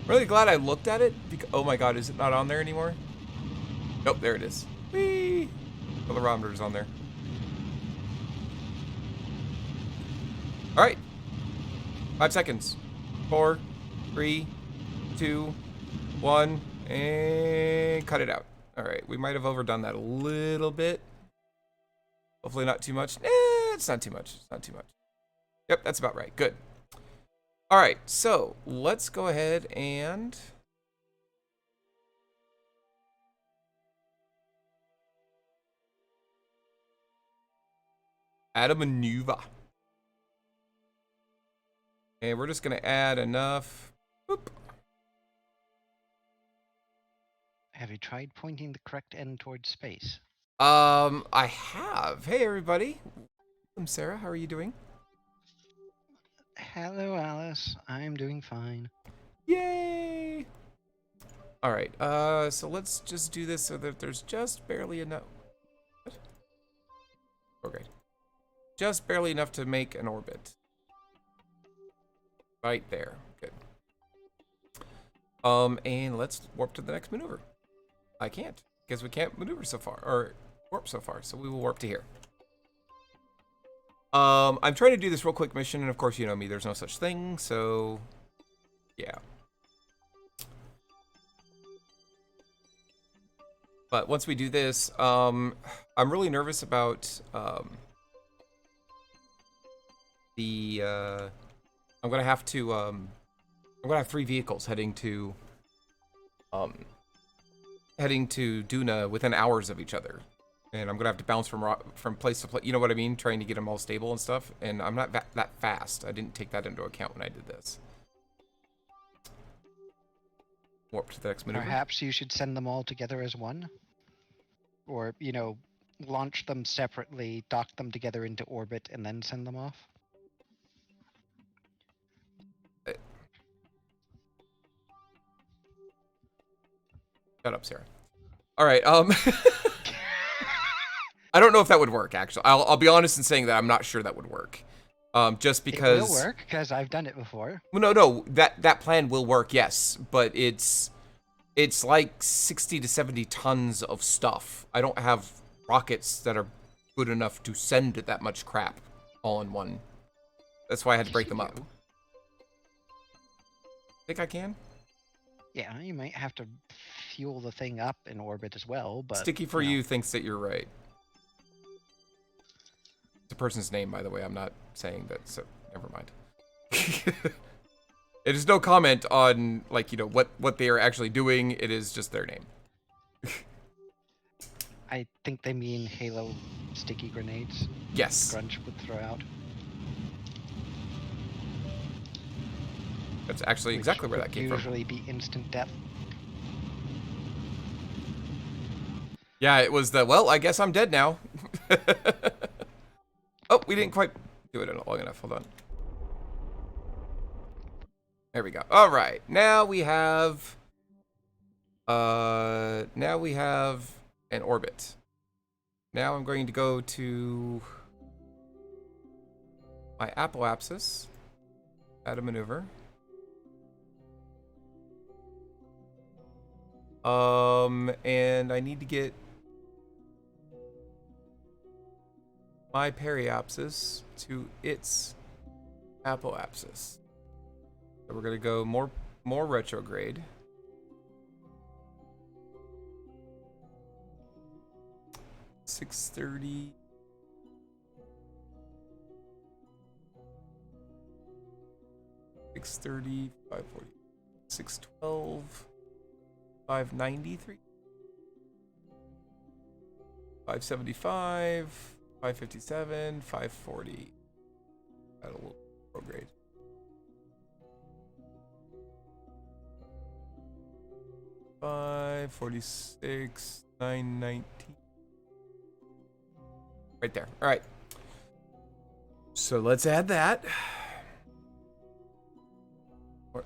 A: Really glad I looked at it. Because, oh my god, is it not on there anymore? Nope, there it is. Whee! Accelerometer's on there. Alright. 5 seconds. 4, 3, 2, 1, and cut it out. Alright, we might have overdone that a little bit. Hopefully not too much. It's not too much. It's not too much. Yep, that's about right. Good. Alright, so let's go ahead and add a maneuver. And we're just going to add enough. Boop.
C: Have you tried pointing the correct end towards space?
A: I have. Hey, everybody. I'm Sarah. How are you doing?
C: Hello, Alice. I'm doing fine.
A: Yay! All right. So let's just do this so that there's just barely enough. What? Okay. Just barely enough to make an orbit. Right there. Good. And let's warp to the next maneuver. I can't, because we can't maneuver so far, or warp so far, so we will warp to here. I'm trying to do this real quick mission, and of course, you know me, there's no such thing, so yeah. But once we do this, I'm really nervous about I'm gonna have to I'm gonna have 3 vehicles heading to DUNA within hours of each other, and I'm gonna have to bounce from place to place. You know what I mean? Trying to get them all stable and stuff. And I'm not that fast. I didn't take that into account when I did this. Warp to the next maneuver.
C: Perhaps you should send them all together as one? Or, you know, launch them separately, dock them together into orbit, and then send them off?
A: Shut up, Sarah. All right. I don't know if that would work. Actually, I'll be honest in saying that I'm not sure that would work. Just because
C: it will work, because I've done it before.
A: Well, no, that plan will work, yes, but it's like 60 to 70 tons of stuff. I don't have rockets that are good enough to send that much crap all in one. That's why I had to break them up. Think I can?
C: Yeah, you might have to fuel the thing up in orbit as well, but...
A: Sticky for you thinks that you're right. It's a person's name, by the way. I'm not saying that, so never mind. It is no comment on, like, you know, what they are actually doing. It is just their name.
C: I think they mean Halo sticky grenades.
A: Yes.
C: Grunch would throw out.
A: That's actually exactly where that came from.
C: Usually be instant death.
A: Yeah, it was the, well, I guess I'm dead now. Oh, we didn't quite do it long enough. Hold on. There we go. All right. Now we have an orbit. Now I'm going to go to my apoapsis, add a maneuver. And I need to get my periapsis to its apoapsis. So we're gonna go more retrograde. $630. 630, 540, 612, 593. 575, 557, 540. Got a little prograde. 546, 919. Right there. All right. So let's add that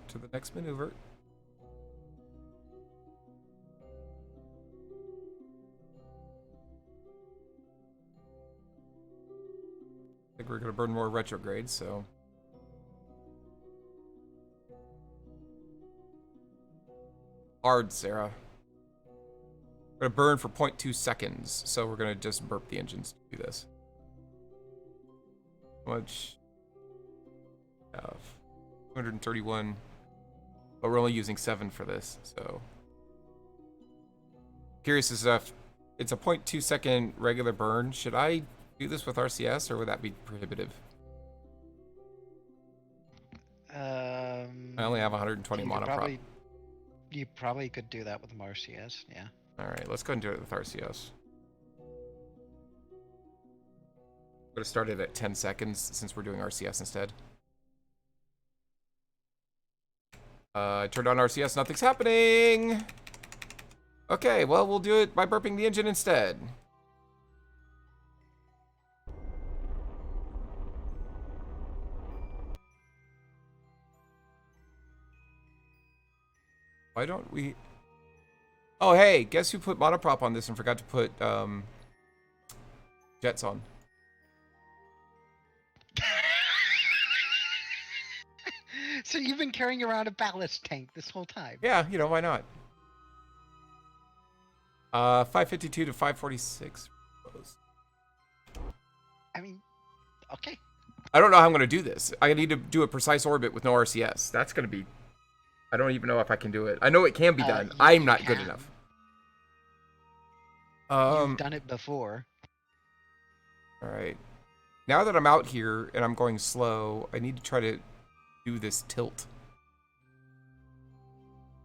A: to the next maneuver. I think we're going to burn more retrograde, so. Hard, Sarah. We're going to burn for 0.2 seconds, so we're going to just burp the engines to do this. Much? 231. But we're only using 7 for this, so. Curious as if it's a 0.2 second regular burn. Should I do this with RCS, or would that be prohibitive? I only have 120 monoprop.
C: You probably could do that with RCS, yeah.
A: Alright, let's go ahead and do it with RCS. I'm going to start it at 10 seconds since we're doing RCS instead. I turned on RCS, nothing's happening! Okay, well, we'll do it by burping the engine instead. Why don't we... Oh, hey, guess who put monoprop on this and forgot to put jets on?
C: So you've been carrying around a ballast tank this whole time?
A: Yeah, you know, why not? 552 to 546.
C: I mean, okay.
A: I don't know how I'm going to do this. I need to do a precise orbit with no RCS. That's going to be... I don't even know if I can do it. I know it can be done. I'm not good enough.
C: You've done it before.
A: Alright. Now that I'm out here and I'm going slow, I need to try to do this tilt.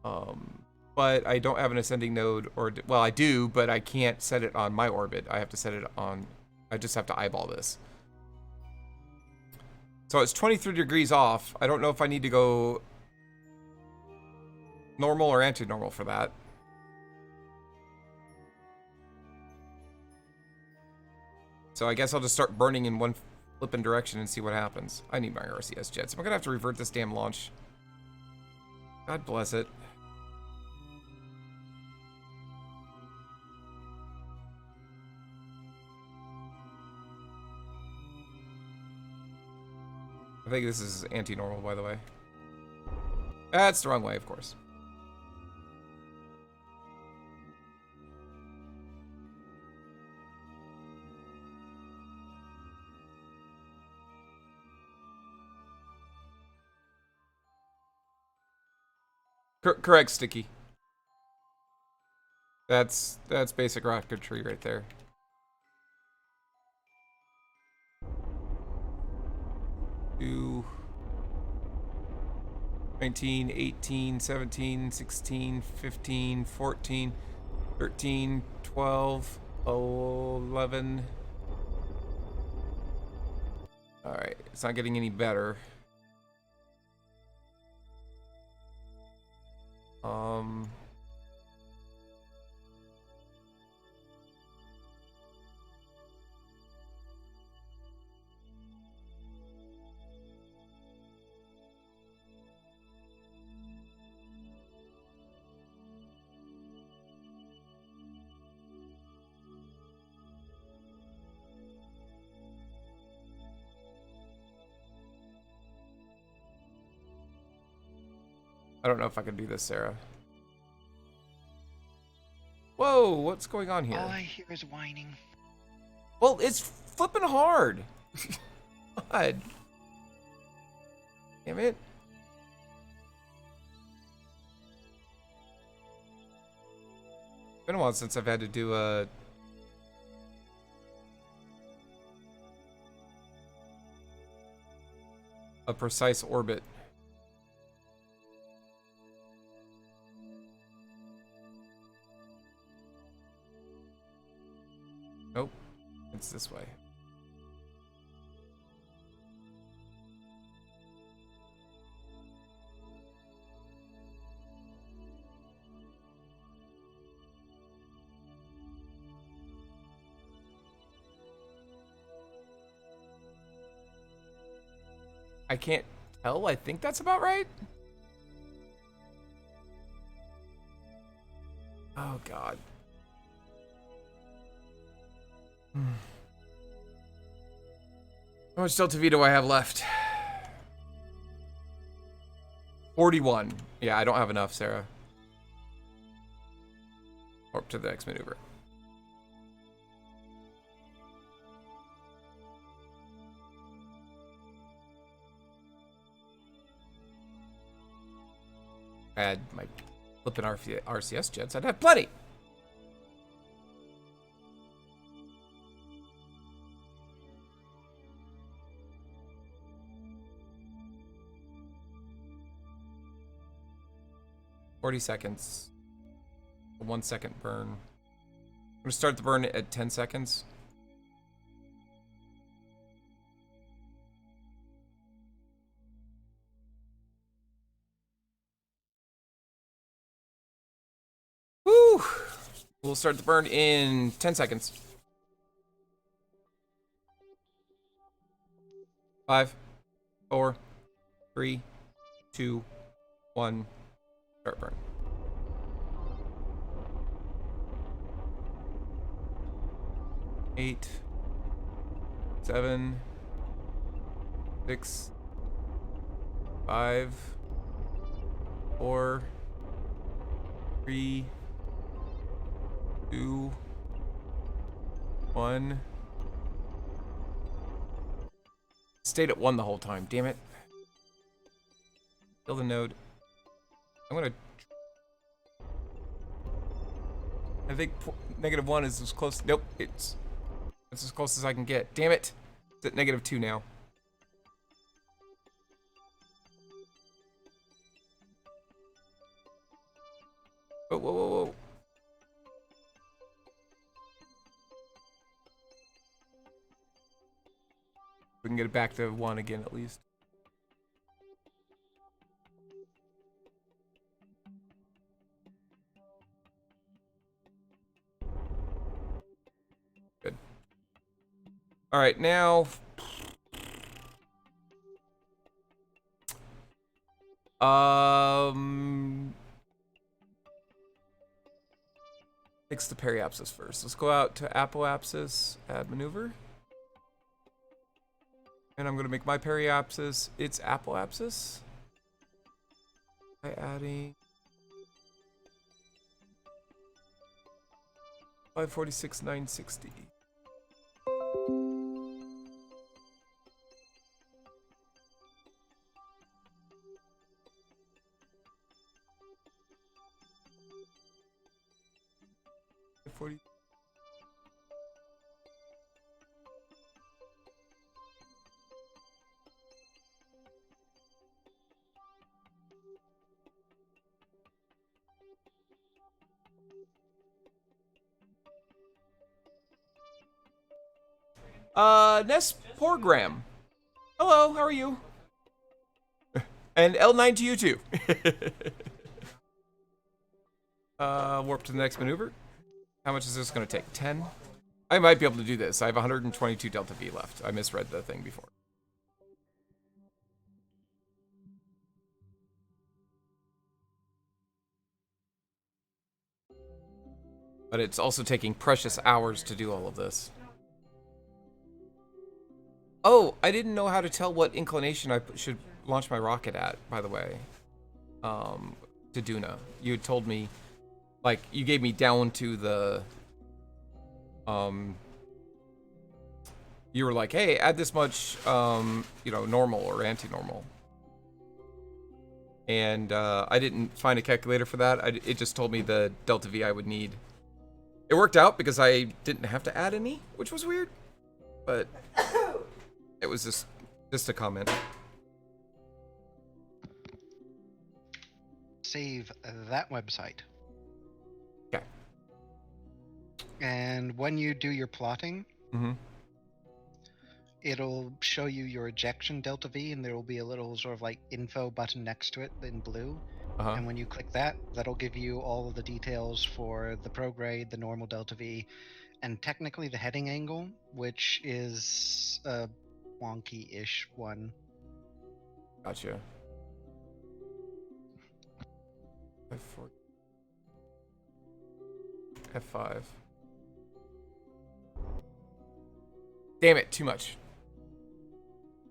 A: But I don't have an ascending node, or... Well, I do, but I can't set it on my orbit. I have to set it on... I just have to eyeball this. So it's 23 degrees off. I don't know if I need to go normal or anti-normal for that. So I guess I'll just start burning in one flipping direction and see what happens. I need my RCS jets. Am I gonna have to revert this damn launch? God bless it. I think this is anti-normal, by the way. That's the wrong way, of course. Correct, Sticky. That's basic rocketry right there. Two, 19, 18, 17, 16, 15, 14, 13, 12, 11. Alright, it's not getting any better. I don't know if I can do this, Sarah. Whoa, what's going on here?
C: All I hear is whining.
A: Well, it's flipping hard. God. Damn it. It's been a while since I've had to do a precise orbit. this way. I can't tell. I think that's about right. Oh, God. How much Delta V do I have left? 41. Yeah, I don't have enough, Sarah. Warp to the next maneuver. I had my flipping RCS jets. I'd have plenty. $40 seconds. A 1 second burn. I'm gonna start the burn at 10 seconds. Woo! We'll start the burn in 10 seconds. 5, 4, 3, 2, 1. Start burn. Eight, 7, 6, 5, 4, 3, 2, 1. Stayed at 1 the whole time. Damn it. Kill the node. I'm gonna. I think -1 is as close. Nope, it's as close as I can get. Damn it! It's at -2 now. Whoa, whoa, whoa, whoa! We can get it back to 1 again at least. Good. All right, now. Fix the periapsis first. Let's go out to apoapsis, add maneuver. And I'm gonna make my periapsis its apoapsis by adding 546,960. Ness Porgram. Hello, how are you? And L9 to you too. Warp to the next maneuver. How much is this gonna take? 10? I might be able to do this. I have 122 Delta V left. I misread the thing before. But it's also taking precious hours to do all of this. Oh, I didn't know how to tell what inclination I should launch my rocket at, by the way. To DUNA. You had told me, like, you gave me down to the, you were like, hey, add this much, you know, normal or anti-normal. And, I didn't find a calculator for that. It just told me the Delta V I would need. It worked out because I didn't have to add any, which was weird. But it was just a comment.
C: Save that website.
A: Okay.
C: And when you do your plotting, it'll show you your ejection delta V, and there will be a little sort of like info button next to it in blue.
A: Uh-huh.
C: And when you click that, that'll give you all of the details for the prograde, the normal delta V, and technically the heading angle, which is a wonky-ish one.
A: Gotcha. F4. F5. Damn it, too much.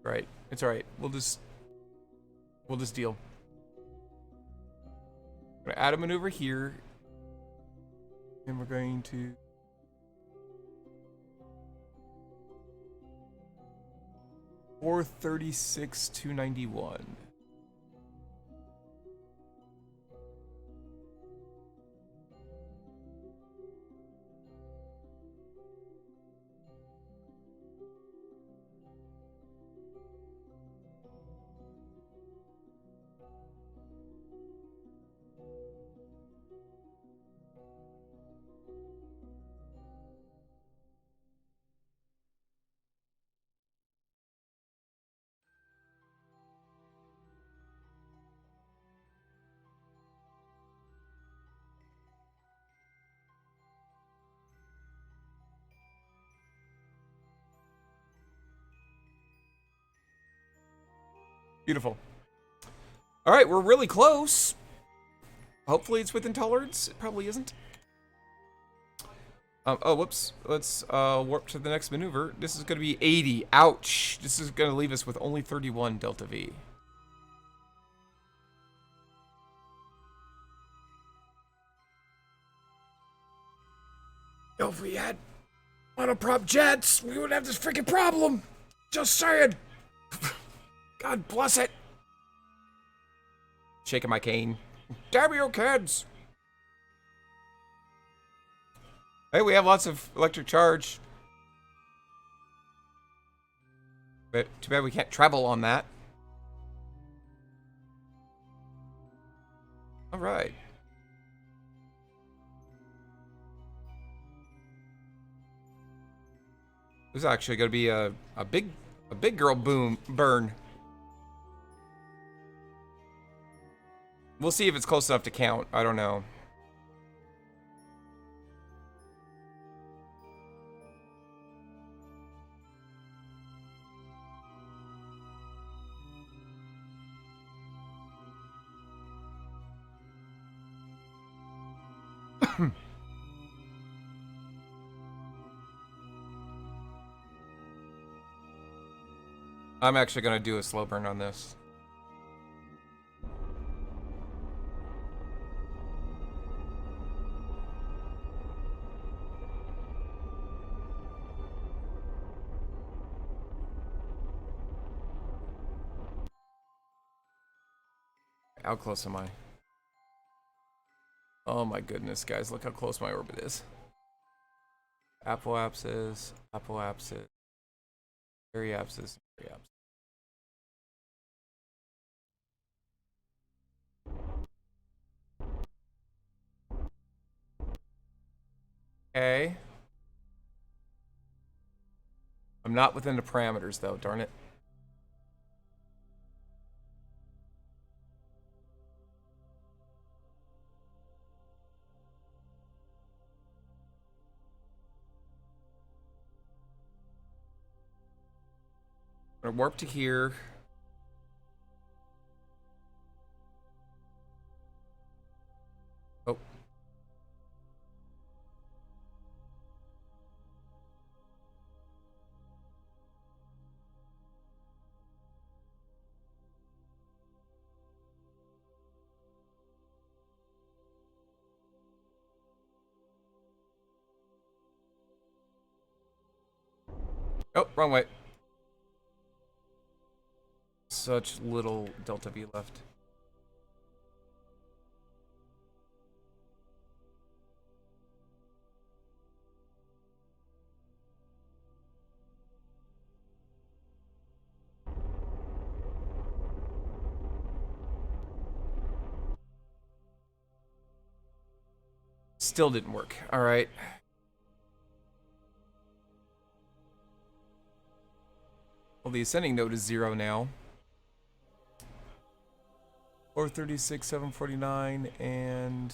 A: Right. It's alright. We'll just deal. I'm gonna add a maneuver here. And we're going to 436 291. Beautiful. All right, we're really close. Hopefully it's within tolerance. It probably isn't. Oh, whoops. Let's warp to the next maneuver. This is going to be 80. Ouch. This is going to leave us with only 31 delta V. If we had monoprop jets, we wouldn't have this freaking problem. Just saying. God bless it. Shaking my cane. Damn you, kids. Hey, we have lots of electric charge. But too bad we can't travel on that. All right. This is actually going to be a big girl burn. We'll see if it's close enough to count. I don't know. I'm actually going to do a slow burn on this. How close am I? Oh my goodness, guys, look how close my orbit is. Apoapsis, apoapsis, periapsis, periapsis. Okay. I'm not within the parameters though, darn it. I'm gonna warp to here. Oh. Oh, wrong way. Such little delta V left. Still didn't work. All right. Well, the ascending node is 0 now. 436, 749, and...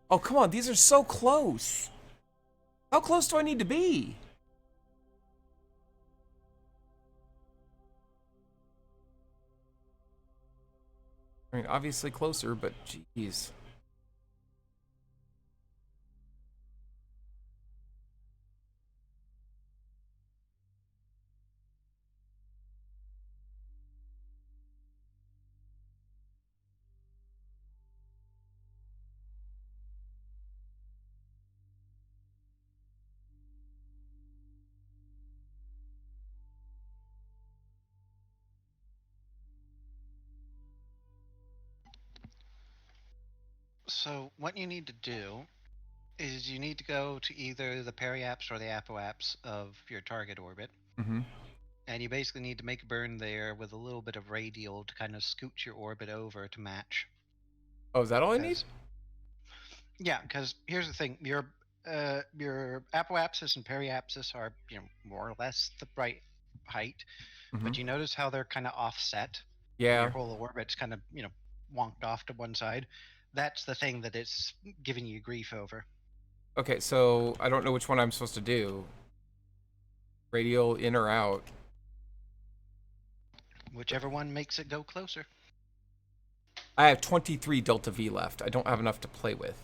A: Oh, come on, these are so close. How close do I need to be? I mean, obviously closer, but jeez.
C: So what you need to do is you need to go to either the periapse or the apoapse of your target orbit.
A: Mm-hmm.
C: And you basically need to make a burn there with a little bit of radial to kind of scoot your orbit over to match.
A: Oh, is that all I need?
C: Yeah, because here's the thing: your apoapsis and periapsis are more or less the right height, but you notice how they're kind of offset.
A: Yeah.
C: Your whole orbit's kind of wonked off to one side. That's the thing that it's giving you grief over.
A: Okay, so I don't know which one I'm supposed to do. Radial in or out?
C: Whichever one makes it go closer.
A: I have 23 delta V left. I don't have enough to play with.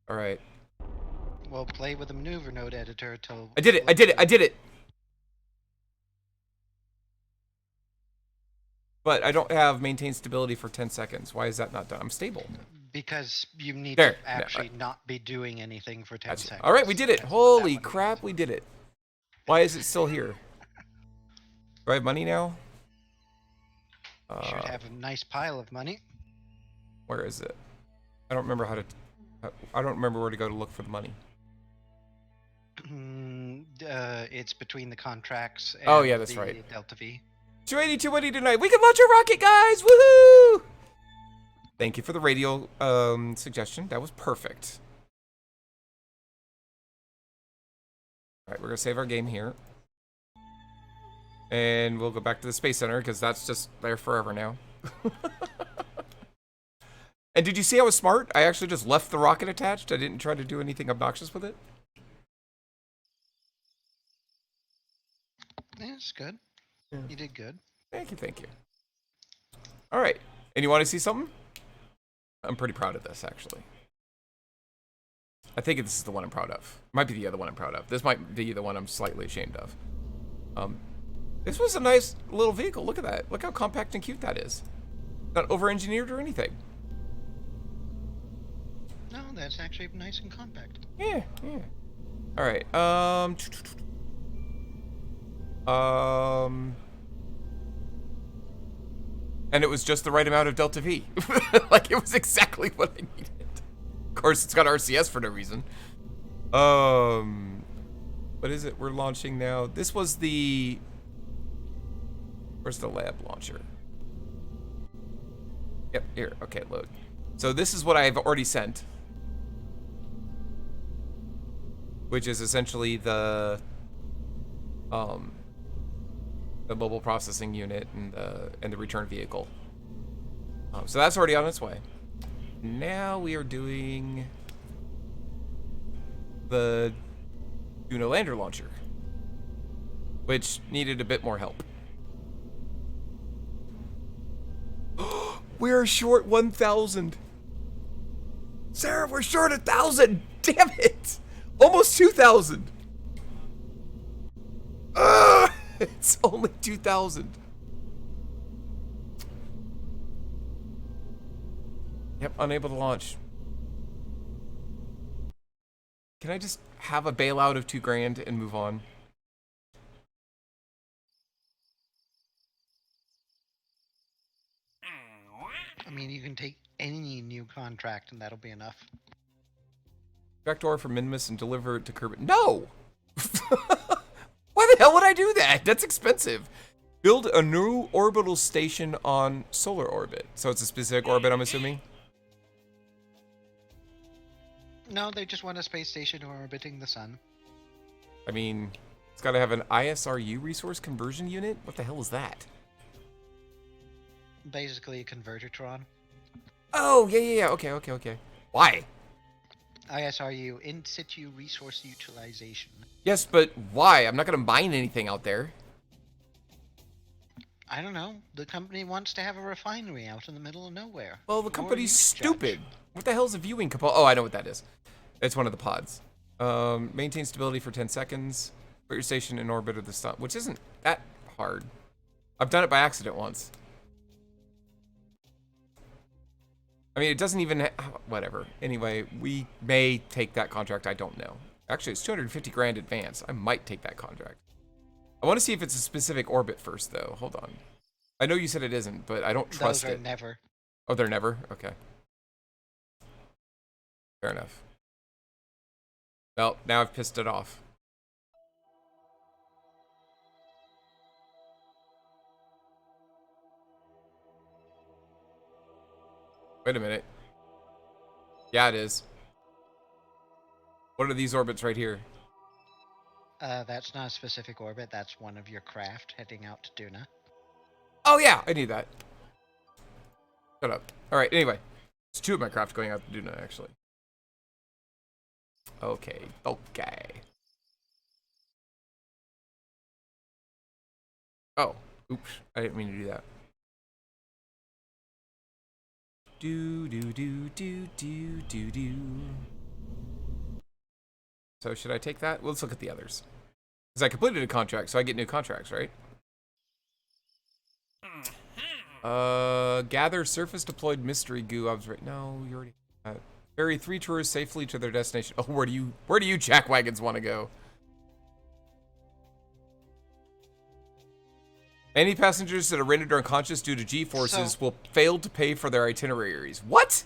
A: All right.
C: Well, play with the maneuver node editor till...
A: I did it! I did it! I did it! But I don't have maintain stability for 10 seconds. Why is that not done? I'm stable.
C: Because you need
A: There.
C: to actually not be doing anything for 10
A: Gotcha.
C: seconds.
A: All right, we did it.
C: That's what
A: Holy
C: that one
A: crap,
C: means.
A: we did it. Why is it still here? Do I have money now?
C: Should have a nice pile of money.
A: Where is it? I don't remember how to... I don't remember where to go to look for the money.
C: It's between the contracts and
A: Oh, yeah, that's
C: the
A: right.
C: Delta V.
A: 282 money tonight. We can launch a rocket, guys! Woohoo! Thank you for the radio suggestion. That was perfect. All right, we're going to save our game here. And we'll go back to the Space Center, because that's just there forever now. And did you see I was smart? I actually just left the rocket attached. I didn't try to do anything obnoxious with it.
C: Yeah, it's good.
A: Yeah.
C: You did good.
A: Thank you, thank you. All right. And you want to see something? I'm pretty proud of this, actually. I think this is the one I'm proud of. Might be the other one I'm proud of. This might be the one I'm slightly ashamed of. This was a nice little vehicle. Look at that. Look how compact and cute that is. Not over-engineered or anything.
C: No, that's actually nice and compact.
A: Yeah, yeah. All right. And it was just the right amount of delta V. Like, it was exactly what I needed. Of course, it's got RCS for no reason. What is it we're launching now? This was the... Where's the lab launcher? Yep, here. Okay, load. So this is what I've already sent. Which is essentially the mobile processing unit and the return vehicle. So that's already on its way. Now we are doing the DUNA lander launcher, which needed a bit more help. We're short 1,000. Sarah, we're short 1,000. Damn it! Almost 2,000. It's only 2,000. Yep, unable to launch. Can I just have a bailout of $2,000 and move on?
C: I mean, you can take any new contract and that'll be enough.
A: Backdoor for Minimus and deliver it to Kerbal. No! Why the hell would I do that? That's expensive. Build a new orbital station on solar orbit. So it's a specific orbit, I'm assuming?
C: No, they just want a space station orbiting the sun.
A: I mean, it's got to have an ISRU resource conversion unit? What the hell is that?
C: Basically a convertertron.
A: Oh, yeah. Okay. Why?
C: ISRU, in situ resource utilization.
A: Yes, but why? I'm not going to mine anything out there.
C: I don't know. The company wants to have a refinery out in the middle of nowhere.
A: Well, the
C: Or
A: company's
C: you
A: stupid.
C: judge.
A: What the hell is a viewing Kerbal? Oh, I know what that is. It's one of the pods. Maintain stability for 10 seconds. Put your station in orbit of the sun, which isn't that hard. I've done it by accident once. I mean, it doesn't even... whatever. Anyway, we may take that contract. I don't know. Actually, it's 250 grand advance. I might take that contract. I want to see if it's a specific orbit first, though. Hold on. I know you said it isn't, but I don't trust
C: Those are
A: it.
C: never.
A: Oh, they're never? Okay. Fair enough. Well, now I've pissed it off. Wait a minute. Yeah, it is. What are these orbits right here?
C: That's not a specific orbit. That's one of your craft heading out to DUNA.
A: Oh, yeah, I need that. Shut up. All right, anyway. It's two of my craft going out to DUNA, actually. Okay. Oh, oops. I didn't mean to do that. Do. So should I take that? Well, let's look at the others. Because I completed a contract, so I get new contracts, right? Gather surface deployed mystery goo observation. No, you already had that. Ferry 3 tourists safely to their destination. Oh, where do you jackwagons want to go? Any passengers that are rendered unconscious due to G-forces will fail to pay for their itineraries. What?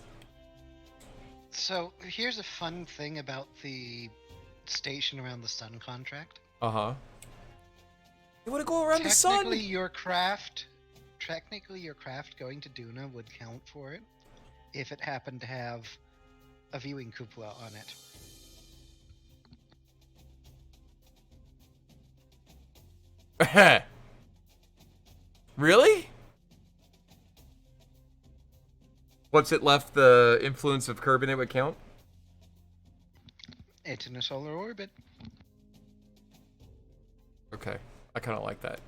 C: So here's a fun thing about the station around the sun contract.
A: Uh-huh. They want to go around the sun.
C: Technically, your craft going to DUNA would count for it if it happened to have a viewing cupola on
A: it. Really? Once it left the influence of Kerbin, it would count?
C: It's in a solar orbit.
A: Okay. I kind of like that.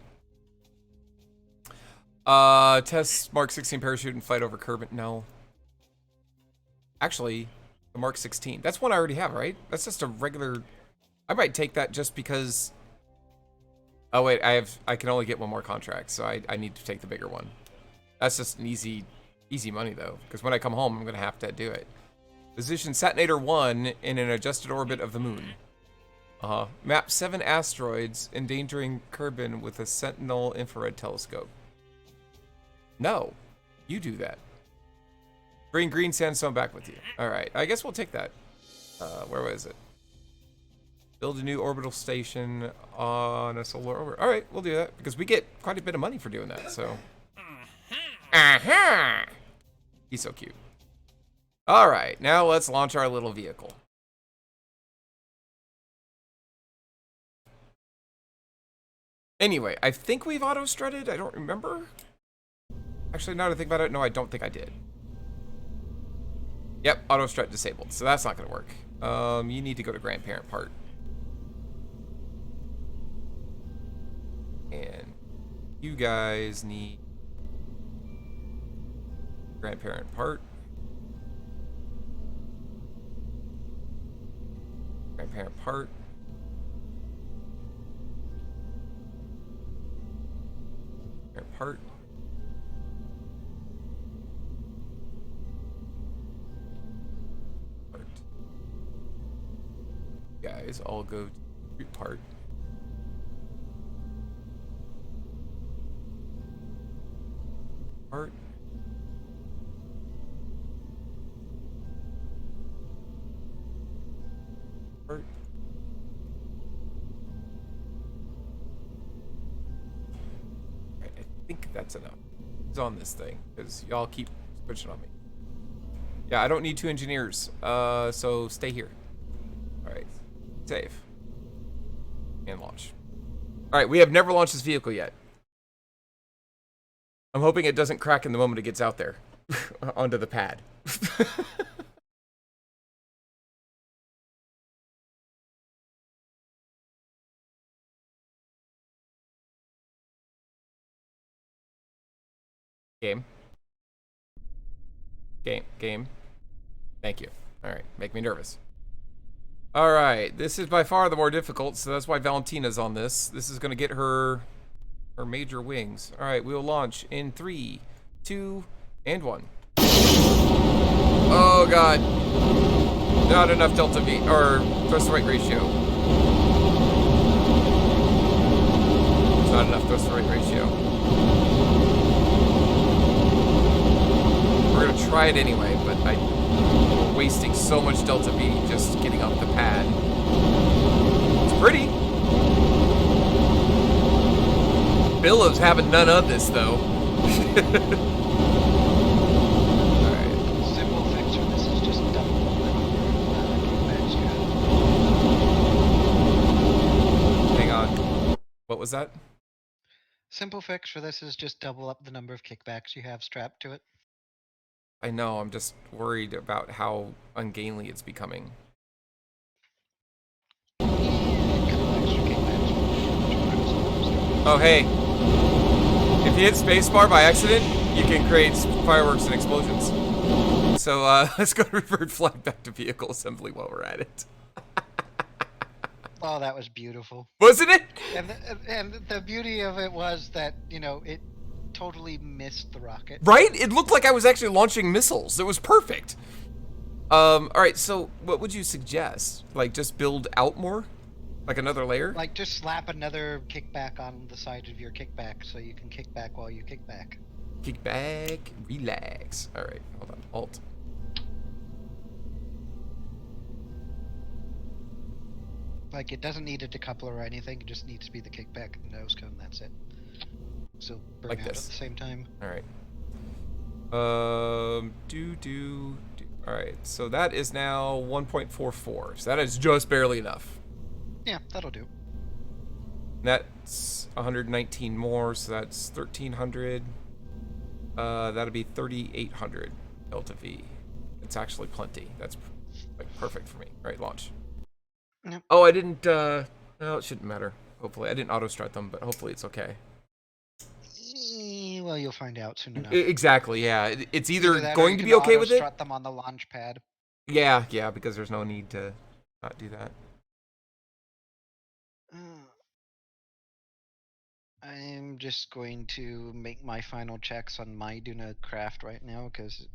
A: Test Mark 16 parachute and flight over Kerbin. No. Actually, the Mark 16. That's one I already have, right? That's just a regular... I might take that just because... Oh, wait. I can only get one more contract, so I need to take the bigger one. That's just an easy money, though. Because when I come home, I'm going to have to do it. Position Satinator 1 in an adjusted orbit of the moon. Map 7 asteroids endangering Kerbin with a Sentinel infrared telescope. No. You do that. Bring green sandstone back with you. Alright, I guess we'll take that. Where was it? Build a new orbital station on a solar orbit. Alright, we'll do that. Because we get quite a bit of money for doing that, so. Uh-huh. He's so cute. Alright, now let's launch our little vehicle. Anyway, I think we've auto-strutted. I don't remember. Actually, now that I think about it, no, I don't think I did. Yep, auto-strut disabled, so that's not going to work. You need to go to grandparent part. And you guys need grandparent part. Grandparent part. Part. Guys, all go to part. Part. Part. I think that's enough. It's on this thing, because y'all keep switching on me. Yeah, I don't need 2 engineers. So stay here. All right, save and launch. All right, we have never launched this vehicle yet. I'm hoping it doesn't crack in the moment it gets out there onto the pad. Game. Game. Thank you. All right, make me nervous. All right, this is by far the more difficult, so that's why Valentina's on this. This is gonna get her major wings. All right, we will launch in 3, 2, and 1. Oh God, not enough delta V or thrust to weight ratio. It's not enough thrust to weight ratio. We're gonna try it anyway, but we're wasting so much delta V just getting off the pad. It's pretty. Billow's having none of this though.
C: Alright. Simple fix for this is just double the number of kickbacks you have.
A: Hang on. What was that?
C: Simple fix for this is just double up the number of kickbacks you have strapped to it.
A: I know, I'm just worried about how ungainly it's becoming. Oh, hey. If you hit spacebar by accident, you can create fireworks and explosions. So, let's go to revert flight back to vehicle assembly while we're at it.
C: Oh, that was beautiful.
A: Wasn't it?
C: And the beauty of it was that, you know, it totally missed the rocket.
A: Right? It looked like I was actually launching missiles. It was perfect. Alright, so what would you suggest? Like, just build out more? Like another layer?
C: Like, just slap another kickback on the side of your kickback so you can kick back while you kick back.
A: Kick back, relax. Alright, hold on. Alt.
C: Like, it doesn't need a decoupler or anything, it just needs to be the kickback and the nose cone, that's it. So, burn
A: Like
C: out
A: this.
C: at the same time.
A: Alright. Alright, so that is now 1.44. So that is just barely enough.
C: Yeah, that'll do.
A: That's 119 more, so that's 1,300. That'll be 3,800 delta V. It's actually plenty. That's like perfect for me. Alright, launch.
C: Yep.
A: Oh, I didn't, well, it shouldn't matter. Hopefully. I didn't auto-strut them, but hopefully it's okay.
C: Well, you'll find out soon enough.
A: Exactly, yeah. It's either
C: that or
A: going
C: you
A: to
C: can
A: be okay with it.
C: auto-strut them on the launch pad.
A: Yeah, because there's no need to not do that.
C: I'm just going to make my final checks on my DUNA craft right now because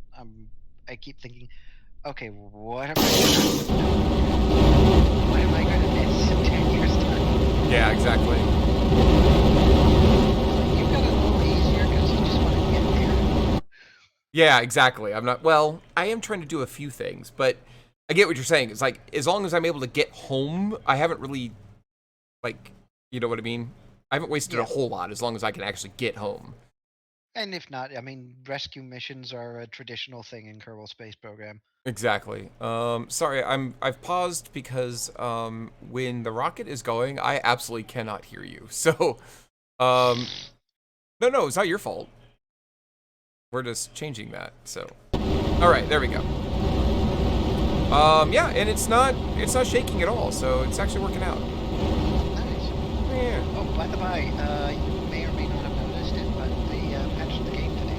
C: I keep thinking, okay, what am I going to miss in 10 years time?
A: Yeah, exactly.
C: You've got it a little easier because you just want to get there.
A: Yeah, exactly. I'm not, well, I am trying to do a few things, but I get what you're saying. It's like, as long as I'm able to get home, I haven't really, like, you know what I mean? I haven't wasted a whole lot as long as I can actually get home.
C: And if not, I mean, rescue missions are a traditional thing in Kerbal Space Program.
A: Exactly. Sorry, I've paused because when the rocket is going, I absolutely cannot hear you. So, no, it's not your fault. We're just changing that. So, all right, there we go. Yeah, and it's not shaking at all. So it's actually working out.
C: Nice.
A: Yeah.
C: Oh, by the by, you may or may not have noticed it, but they patched the game today.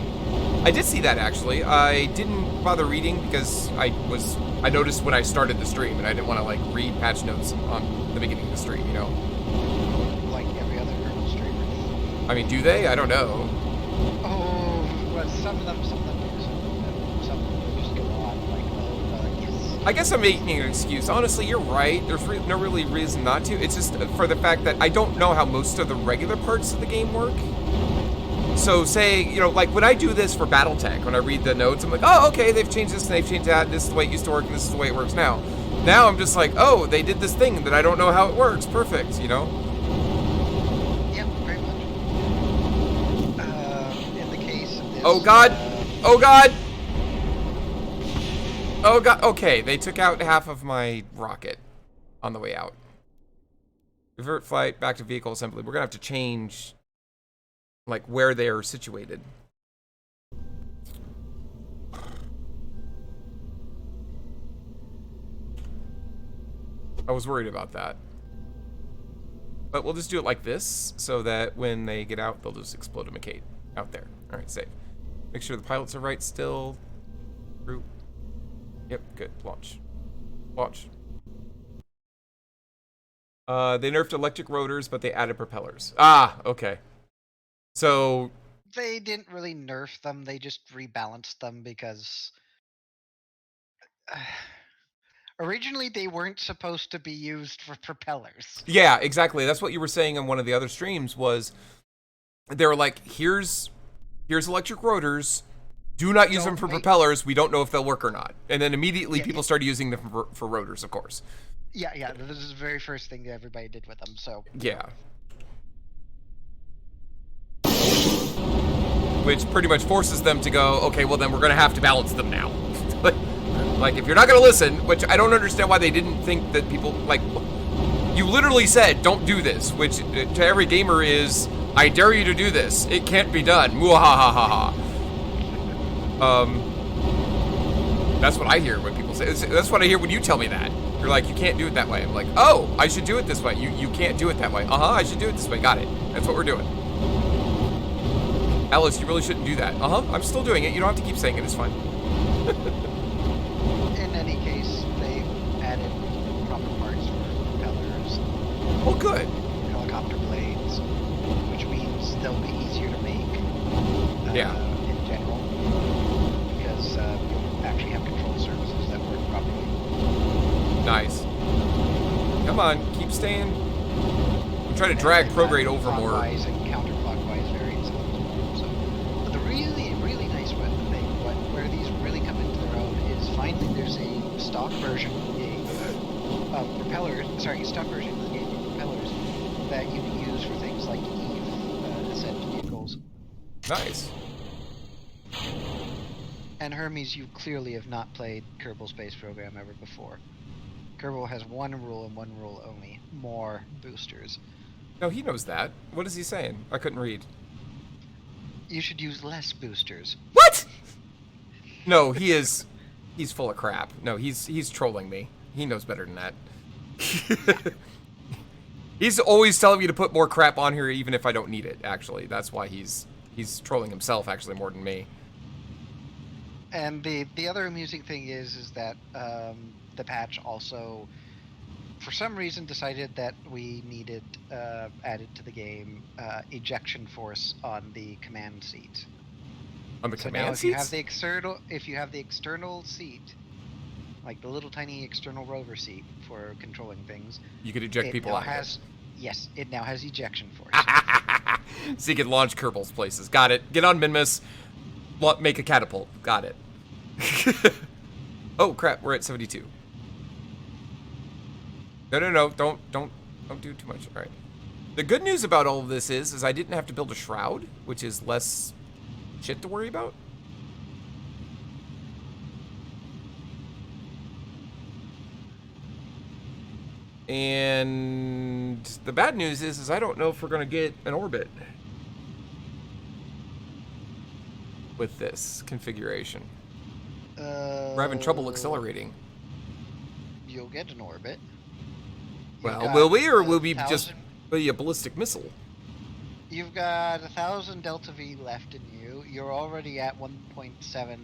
A: I did see that actually. I didn't bother reading because I noticed when I started the stream and I didn't want to like read patch notes on the beginning of the stream, you know.
C: Like every other Kerbal streamer.
A: I mean, do they? I don't know.
C: Oh, well, some of them do. Some of them just go on like, yes.
A: I guess I'm making an excuse. Honestly, you're right. There's no really reason not to. It's just for the fact that I don't know how most of the regular parts of the game work. So say, you know, like when I do this for Battletech, when I read the notes, I'm like, oh, okay, they've changed this and they've changed that. This is the way it used to work and this is the way it works now. Now I'm just like, oh, they did this thing that I don't know how it works. Perfect, you know?
C: Yep, very much. In the case of this...
A: Oh, God. Oh, God. Oh god, okay, they took out half of my rocket on the way out. Revert flight back to vehicle assembly. We're gonna have to change, like, where they're situated. I was worried about that. But we'll just do it like this, so that when they get out, they'll just explode a McCade out there. Alright, safe. Make sure the pilots are right still. Group. Yep, good. Launch. Launch. They nerfed electric rotors, but they added propellers. Ah, okay. So...
C: They didn't really nerf them, they just rebalanced them because... originally, they weren't supposed to be used for propellers.
A: Yeah, exactly. That's what you were saying on one of the other streams was... They were like, here's electric rotors. Do not use them for propellers. We don't know if they'll work or not. And then immediately people started using them for rotors, of course.
C: Yeah, this is the very first thing that everybody did with them, so...
A: Yeah. Which pretty much forces them to go, okay, well then we're going to have to balance them now. Like, if you're not going to listen, which I don't understand why they didn't think that people, like... You literally said, don't do this, which to every gamer is, I dare you to do this. It can't be done. Muahahaha. That's what I hear when people say. That's what I hear when you tell me that. You're like, you can't do it that way. I'm like, oh, I should do it this way. You can't do it that way. I should do it this way. Got it. That's what we're doing. Alyce, you really shouldn't do that. I'm still doing it. You don't have to keep saying it. It's fine.
C: In any case, they added proper parts for propellers.
A: Oh, good.
C: Helicopter blades, which means they'll be easier to make.
A: Yeah.
C: In general, because you'll actually have control surfaces that work properly.
A: Nice. Come on, keep staying. I'm trying to drag prograde over more.
C: Clockwise and counterclockwise variants of them as well. So, but the really nice thing, where these really come into their own is finally there's a stock version of propellers. Sorry, stock version of the game of propellers that you can use for things like Eve ascent vehicles.
A: Nice.
C: And Hermes, you clearly have not played Kerbal Space Program ever before. Kerbal has one rule and one rule only: more boosters.
A: No, he knows that. What is he saying? I couldn't read.
C: You should use less boosters.
A: What? No, he's full of crap. No, he's trolling me. He knows better than that. He's always telling me to put more crap on here even if I don't need it, actually. That's why he's trolling himself actually more than me.
C: And the other amusing thing is that the patch also, for some reason, decided that we needed added to the game ejection force on the command seat.
A: On the
C: So
A: command
C: now if
A: seats?
C: you have the external seat, like the little tiny external rover seat for controlling things,
A: You could eject people out of it.
C: Yes, it now has ejection force.
A: So you can launch Kerbal's places. Got it. Get on Minmus. Make a catapult. Got it. Oh crap, we're at 72. No. Don't do too much. All right. The good news about all of this is I didn't have to build a shroud, which is less shit to worry about. And the bad news is I don't know if we're gonna get an orbit with this configuration. We're having trouble accelerating.
C: You'll get an orbit.
A: Well, will we, or will we just be a ballistic missile?
C: You've got 1,000 Delta V left in you. You're already at 1.7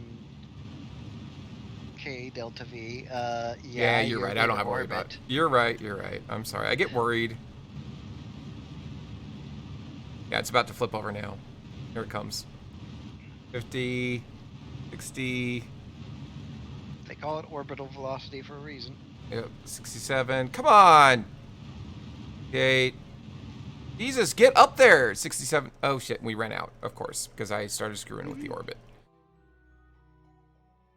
C: K Delta V.
A: Yeah, you're right. I don't have to worry about it. You're right. I'm sorry. I get worried. Yeah, it's about to flip over now. Here it comes. 50, 60.
C: They call it orbital velocity for a reason.
A: Yep, 67. Come on! 8. Jesus, get up there! 67. Oh shit, we ran out, of course, because I started screwing with the orbit.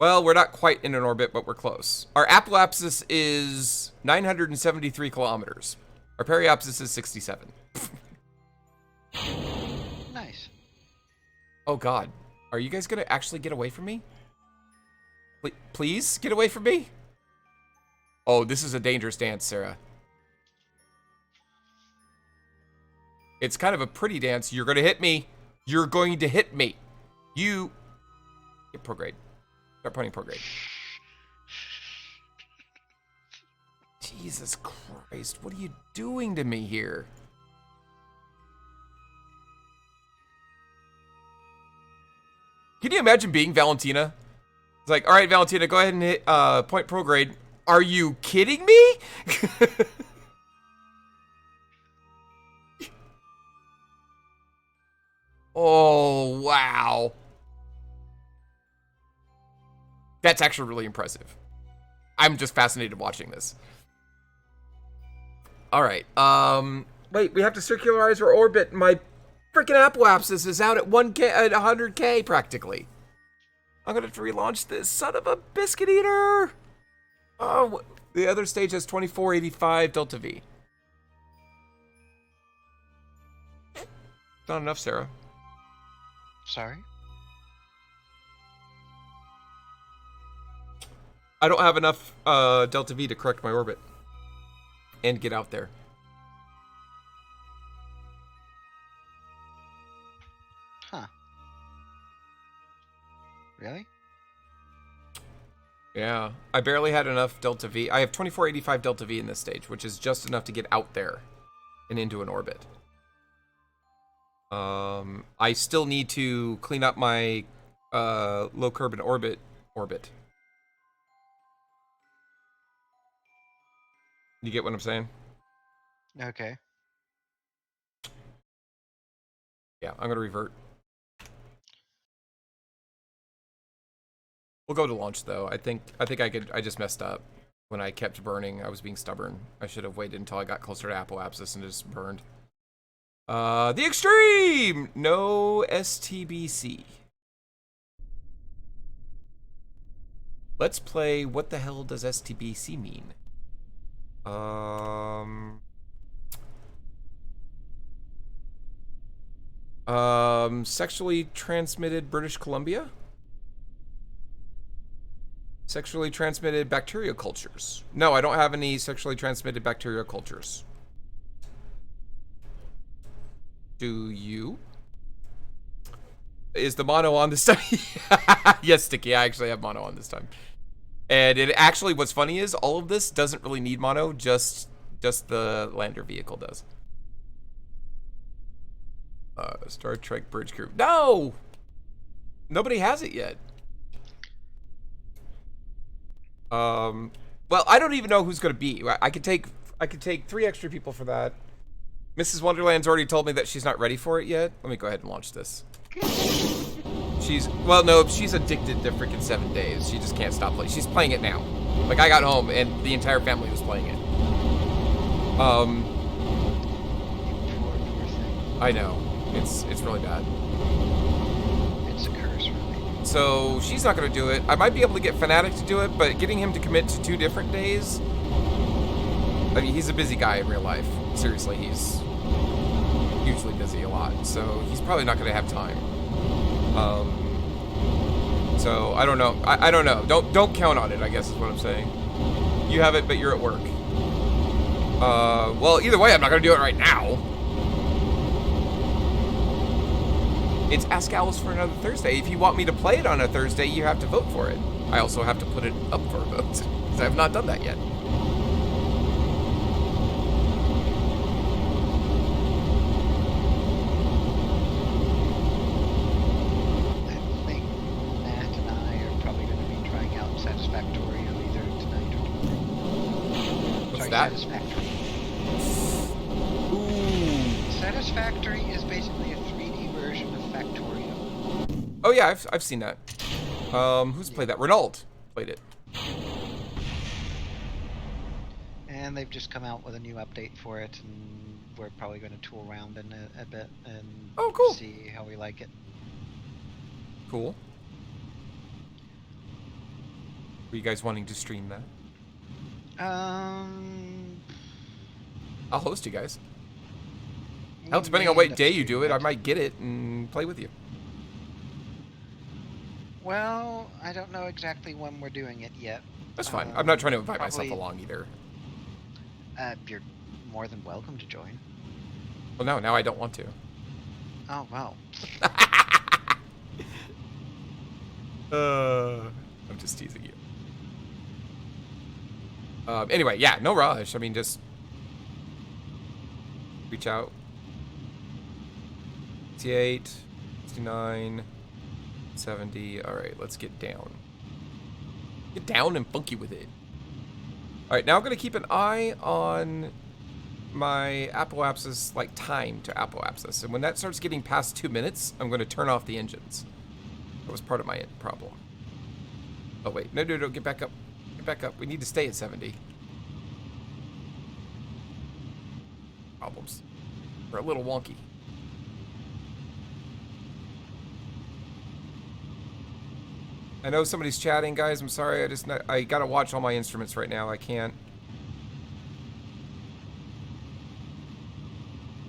A: Well, we're not quite in an orbit, but we're close. Our apoapsis is 973 kilometers. Our periapsis is 67.
C: Nice.
A: Oh god. Are you guys gonna actually get away from me? Please get away from me. Oh, this is a dangerous dance, Sarah. It's kind of a pretty dance. You're going to hit me. You're going to hit me. You get prograde. Start pointing prograde. Jesus Christ, what are you doing to me here? Can you imagine being Valentina? It's like, all right, Valentina, go ahead and hit point prograde. Are you kidding me? Oh, wow. That's actually really impressive. I'm just fascinated watching this. All right. Wait, we have to circularize our orbit. My freaking apoapsis is out at 1K, at 100K practically. I'm gonna have to relaunch this son of a biscuit eater. Oh, the other stage has 2485 delta V. Not enough, Sarah.
C: Sorry?
A: I don't have enough delta V to correct my orbit and get out there.
C: Huh. Really?
A: Yeah, I barely had enough delta V. I have 2485 delta V in this stage, which is just enough to get out there and into an orbit. I still need to clean up my low Kerbal orbit. You get what I'm saying?
C: Okay.
A: Yeah, I'm gonna revert. We'll go to launch though. I think I just messed up when I kept burning. I was being stubborn. I should have waited until I got closer to apoapsis and just burned. The extreme! No STBC. Let's play what the hell does STBC mean? Sexually transmitted British Columbia? Sexually transmitted bacteria cultures. No, I don't have any sexually transmitted bacteria cultures. Do you? Is the mono on this time? Yes, Sticky, I actually have mono on this time. And it actually, what's funny is all of this doesn't really need mono, just the lander vehicle does. Star Trek bridge crew. No! Nobody has it yet. Well, I don't even know who's gonna be. I could take 3 extra people for that. Mrs. Wonderland's already told me that she's not ready for it yet. Let me go ahead and launch this. Well, no, she's addicted to freaking 7 days. She just can't stop playing. She's playing it now. Like, I got home and the entire family was playing it.
C: Poor thing.
A: I know. It's really bad.
C: It's a curse, really.
A: So she's not gonna do it. I might be able to get Fnatic to do it, but getting him to commit to 2 different days. I mean, he's a busy guy in real life. Seriously, he's hugely busy a lot, so he's probably not gonna have time. So I don't know. I don't know. Don't count on it, I guess is what I'm saying. You have it, but you're at work. Well, either way, I'm not gonna do it right now. It's Ask Alyce for another Thursday. If you want me to play it on a Thursday, you have to vote for it. I also have to put it up for a vote, because I have not done that yet.
C: I think Matt and I are probably going to be trying out Satisfactory either tonight or tomorrow.
A: What's
C: Sorry,
A: that?
C: Satisfactory.
A: Ooh.
C: Satisfactory is basically a 3D version of Factorio.
A: Oh yeah, I've seen that. Who's played that? Renault played it.
C: And they've just come out with a new update for it, and we're probably going to tool around in a bit and
A: Oh, cool.
C: see how we like it.
A: Cool. Were you guys wanting to stream that? I'll host you guys. Hell, depending on what day you do it, I might get it and play with you.
C: Well, I don't know exactly when we're doing it yet.
A: That's fine. I'm not trying to invite myself
C: Probably,
A: along either.
C: you're more than welcome to join.
A: Well, no, now I don't want to.
C: Oh, well.
A: I'm just teasing you. Anyway, yeah, no rush. I mean, just reach out. 68, 69, 70. All right, let's get down. Get down and funky with it. All right, now I'm going to keep an eye on my apoapsis, like time to apoapsis. And when that starts getting past 2 minutes, I'm going to turn off the engines. That was part of my problem. Oh, wait. No, get back up. Get back up. We need to stay at 70. Problems. We're a little wonky. I know somebody's chatting, guys. I'm sorry. I gotta watch all my instruments right now. I can't.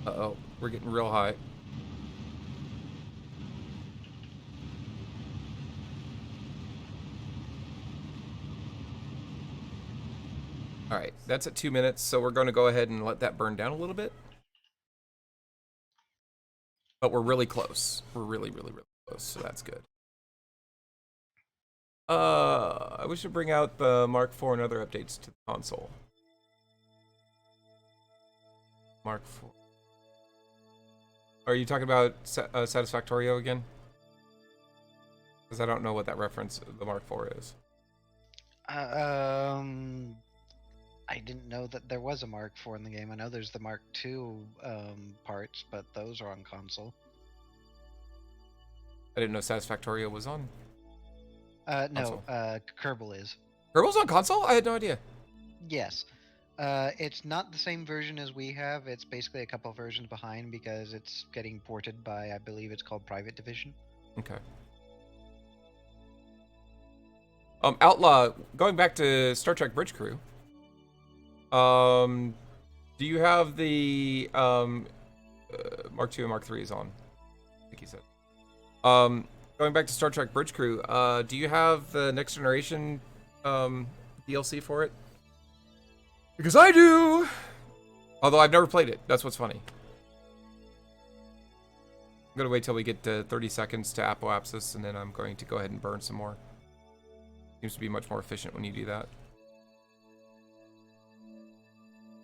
A: Uh-oh. We're getting real high. All right, that's at 2 minutes, so we're going to go ahead and let that burn down a little bit. But we're really close. We're really, really, really close, so that's good. I wish to bring out the Mark IV and other updates to the console. Mark IV. Are you talking about Satisfactorio again? Because I don't know what that reference, the Mark IV is.
C: I didn't know that there was a Mark IV in the game. I know there's the Mark II parts, but those are on console.
A: I didn't know Satisfactorio was on.
C: No, Kerbal is.
A: Kerbal's on console? I had no idea.
C: Yes. It's not the same version as we have. It's basically a couple versions behind because it's getting ported by, I believe it's called Private Division.
A: Okay. Outlaw, going back to Star Trek Bridge Crew. Do you have the Mark II and Mark III is on? I think he said. Going back to Star Trek Bridge Crew, do you have the Next Generation DLC for it? Because I do! Although I've never played it. That's what's funny. I'm gonna wait till we get to 30 seconds to apoapsis, and then I'm going to go ahead and burn some more. Seems to be much more efficient when you do that.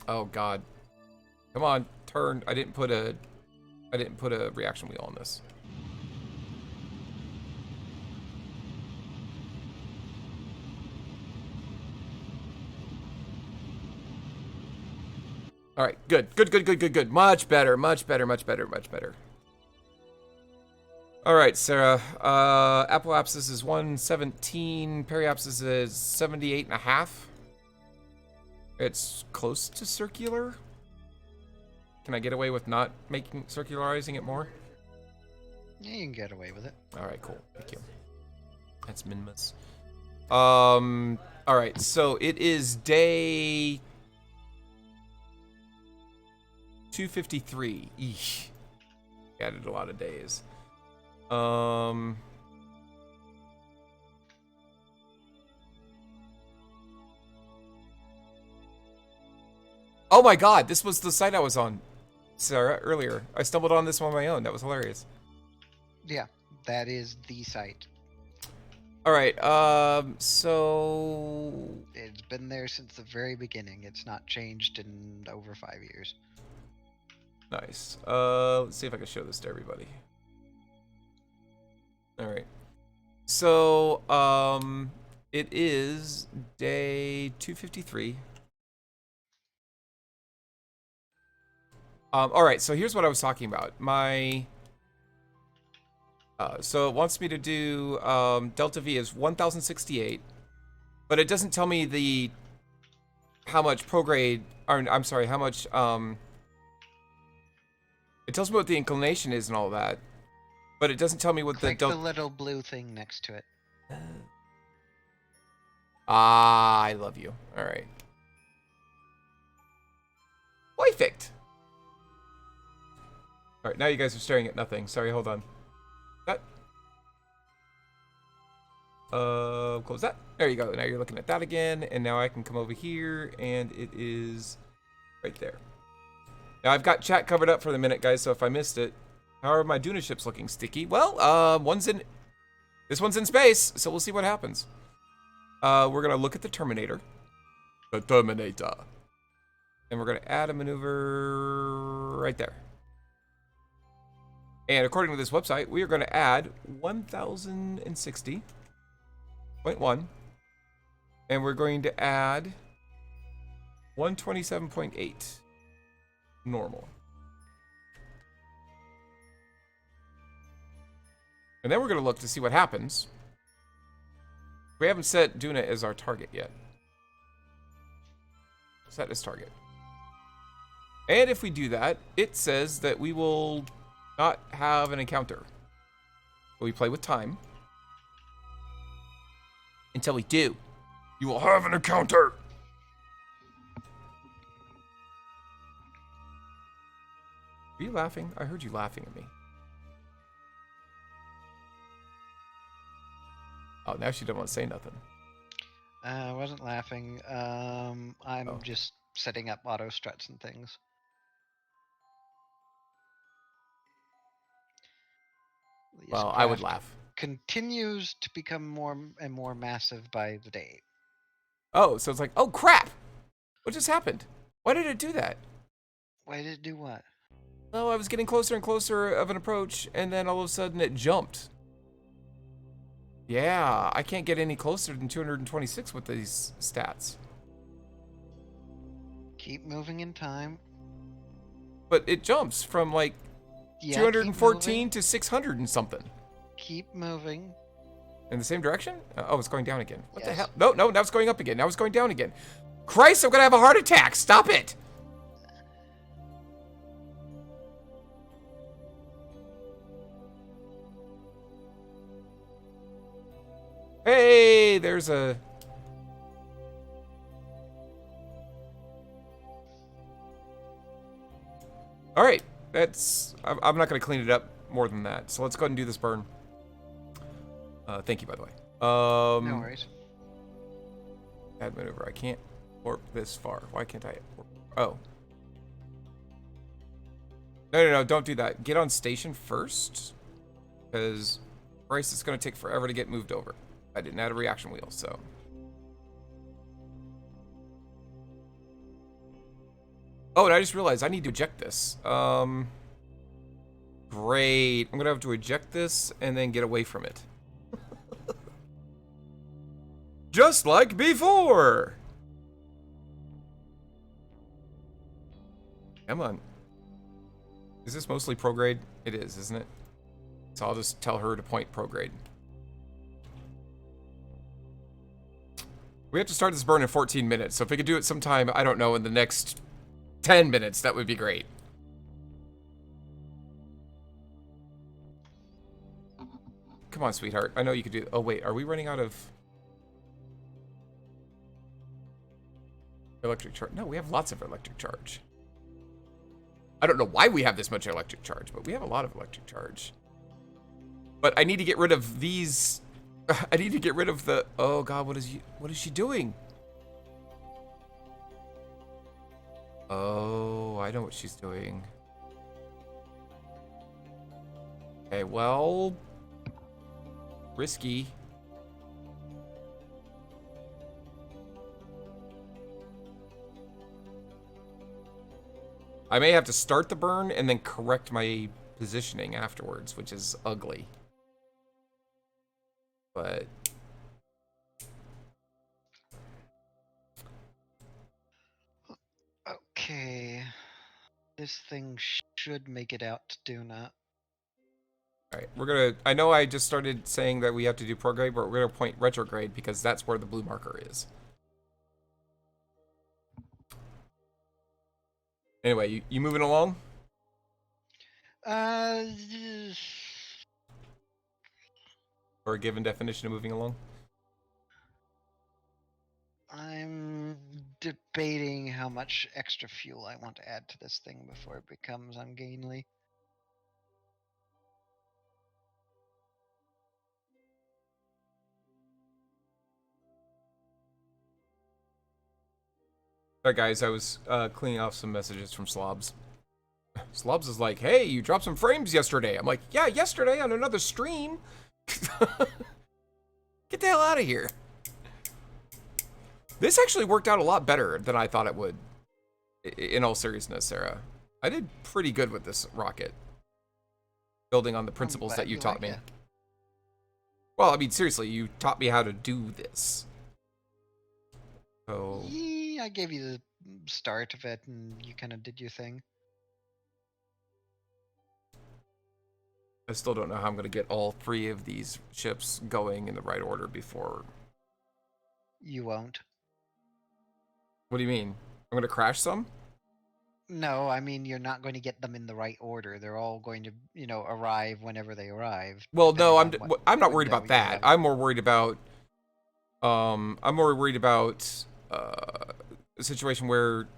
A: Oh god. Come on, turn. I didn't put a reaction wheel on this. All right, good. Much better. All right, Sarah. Apoapsis is 117. Periapsis is 78.5. It's close to circular. Can I get away with not circularizing it more?
C: Yeah, you can get away with it.
A: All right, cool. Thank you. That's minimus. All right, so it is day 253. Eesh. Added a lot of days. Oh my god, this was the site I was on, Sarah, earlier. I stumbled on this on my own. That was hilarious.
C: Yeah, that is the site.
A: All right, so...
C: It's been there since the very beginning. It's not changed in over 5 years.
A: Nice. Let's see if I can show this to everybody. All right. So, it is day 253. All right, so here's what I was talking about. So it wants me to do, delta V is 1068, but it doesn't tell me how much prograde, or I'm sorry, how much, it tells me what the inclination is and all that, but it doesn't tell me what
C: Click the little blue thing next to it.
A: I love you. All right. Perfect. All right, now you guys are staring at nothing. Sorry, hold on. That. Close that. There you go. Now you're looking at that again, and now I can come over here, and it is right there. Now I've got chat covered up for the minute, guys. So if I missed it, how are my DUNA ships looking? Sticky. Well, this one's in space, so we'll see what happens. We're gonna look at the Terminator. The Terminator. And we're gonna add a maneuver right there. And according to this website, we are gonna add 1060.1. And we're going to add 127.8. Normal. And then we're going to look to see what happens. We haven't set DUNA as our target yet. Set as target. And if we do that, it says that we will not have an encounter. But we play with time. Until we do. You will have an encounter! Are you laughing? I heard you laughing at me. Oh, now she don't want to say nothing.
C: I wasn't laughing. I'm just setting up auto struts and things.
A: Well, I would laugh.
C: Continues to become more and more massive by the day.
A: Oh, so it's like, oh crap! What just happened? Why did it do that?
C: Why did it do what?
A: Oh, I was getting closer and closer of an approach, and then all of a sudden it jumped. Yeah, I can't get any closer than 226 with these stats.
C: Keep moving in time.
A: But it jumps from like 214 to 600 and something.
C: Keep moving.
A: In the same direction? Oh, it's going down again. What the
C: Yes.
A: hell? No, now it's going up again. Now it's going down again. Christ, I'm gonna have a heart attack. Stop it. Hey, there's a... All right, that's... I'm not going to clean it up more than that. So let's go ahead and do this burn. Thank you, by the way.
C: No worries.
A: Add maneuver. I can't warp this far. Why can't I warp? Oh. No, don't do that. Get on station first. Because Bryce is going to take forever to get moved over. I didn't add a reaction wheel, so. Oh, and I just realized I need to eject this. Great. I'm gonna have to eject this and then get away from it. Just like before! Come on. Is this mostly prograde? It is, isn't it? So I'll just tell her to point prograde. We have to start this burn in 14 minutes, so if we could do it sometime, I don't know, in the next 10 minutes, that would be great. Come on, sweetheart. I know you could do... Oh, wait. Are we running out of... electric charge? No, we have lots of electric charge. I don't know why we have this much electric charge, but we have a lot of electric charge. But I need to get rid of these... I need to get rid of the... Oh, God, what is she doing? Oh, I know what she's doing. Okay, well... risky. I may have to start the burn and then correct my positioning afterwards, which is ugly. But...
C: Okay. This thing should make it out to DUNA.
A: Alright, we're gonna... I know I just started saying that we have to do prograde, but we're gonna point retrograde because that's where the blue marker is. Anyway, you moving along? Or a given definition of moving along?
C: I'm debating how much extra fuel I want to add to this thing before it becomes ungainly.
A: Alright, guys, I was cleaning off some messages from Slobs. Slobs is like, hey, you dropped some frames yesterday. I'm like, yeah, yesterday on another stream. Get the hell out of here. This actually worked out a lot better than I thought it would. In all seriousness, Sarah. I did pretty good with this rocket. Building on the principles that you taught me. Well, I mean, seriously, you taught me how to do this. So...
C: Yeah, I gave you the start of it, and you kind of did your thing.
A: I still don't know how I'm going to get all 3 of these ships going in the right order before...
C: You won't.
A: What do you mean? I'm going to crash some?
C: No, I mean, you're not going to get them in the right order. They're all going to, you know, arrive whenever they arrive.
A: Well, no,
C: depending on
A: I'm not
C: what
A: worried about
C: window you
A: that.
C: have.
A: I'm more worried about... I'm more worried about a situation where...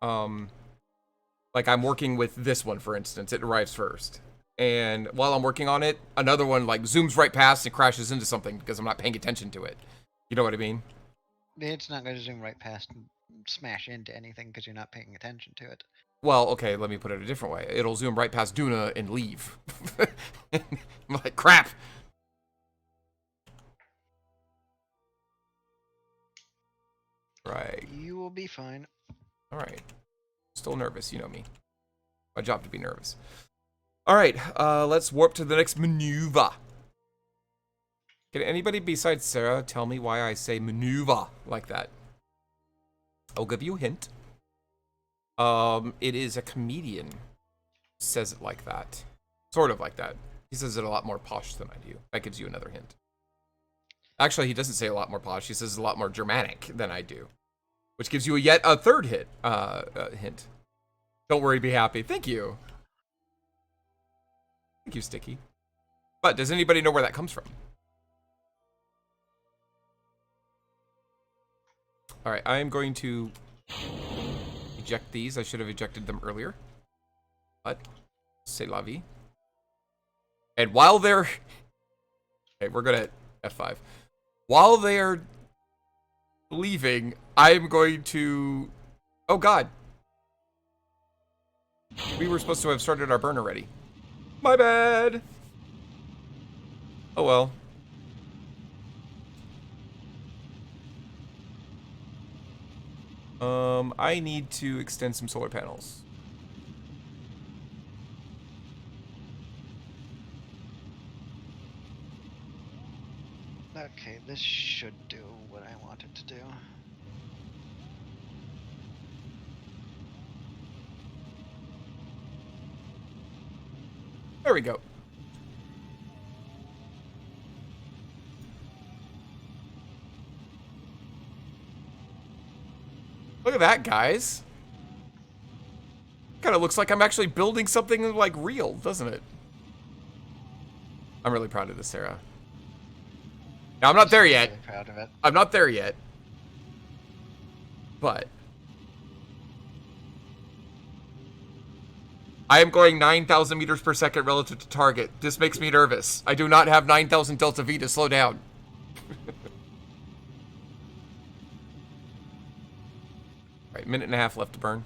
A: like, I'm working with this one, for instance. It arrives first. And while I'm working on it, another one, like, zooms right past and crashes into something because I'm not paying attention to it. You know what I mean?
C: It's not going to zoom right past and smash into anything because you're not paying attention to it.
A: Well, okay, let me put it a different way. It'll zoom right past DUNA and leave. I'm like, crap! Right.
C: You will be fine.
A: Alright. Still nervous, you know me. My job to be nervous. Alright, let's warp to the next maneuver. Can anybody besides Sarah tell me why I say maneuver like that? I'll give you a hint. It is a comedian says it like that. Sort of like that. He says it a lot more posh than I do. That gives you another hint. Actually, he doesn't say a lot more posh. He says a lot more Germanic than I do. Which gives you yet a third hint. Don't worry, be happy. Thank you. Thank you, Sticky. But does anybody know where that comes from? Alright, I am going to eject these. I should have ejected them earlier. But, c'est la vie. And while they're... Okay, we're gonna F5. While they're leaving, I'm going to... Oh god. We were supposed to have started our burn already. My bad. Oh well. I need to extend some solar panels.
C: Okay, this should do what I want it to do.
A: There we go. Look at that, guys. Kind of looks like I'm actually building something, like, real, doesn't it? I'm really proud of this, Sarah. Now, I'm not there yet.
C: Really proud of it.
A: I'm not there yet. But I am going 9,000 meters per second relative to target. This makes me nervous. I do not have 9,000 delta V to slow down. Alright, minute and a half left to burn.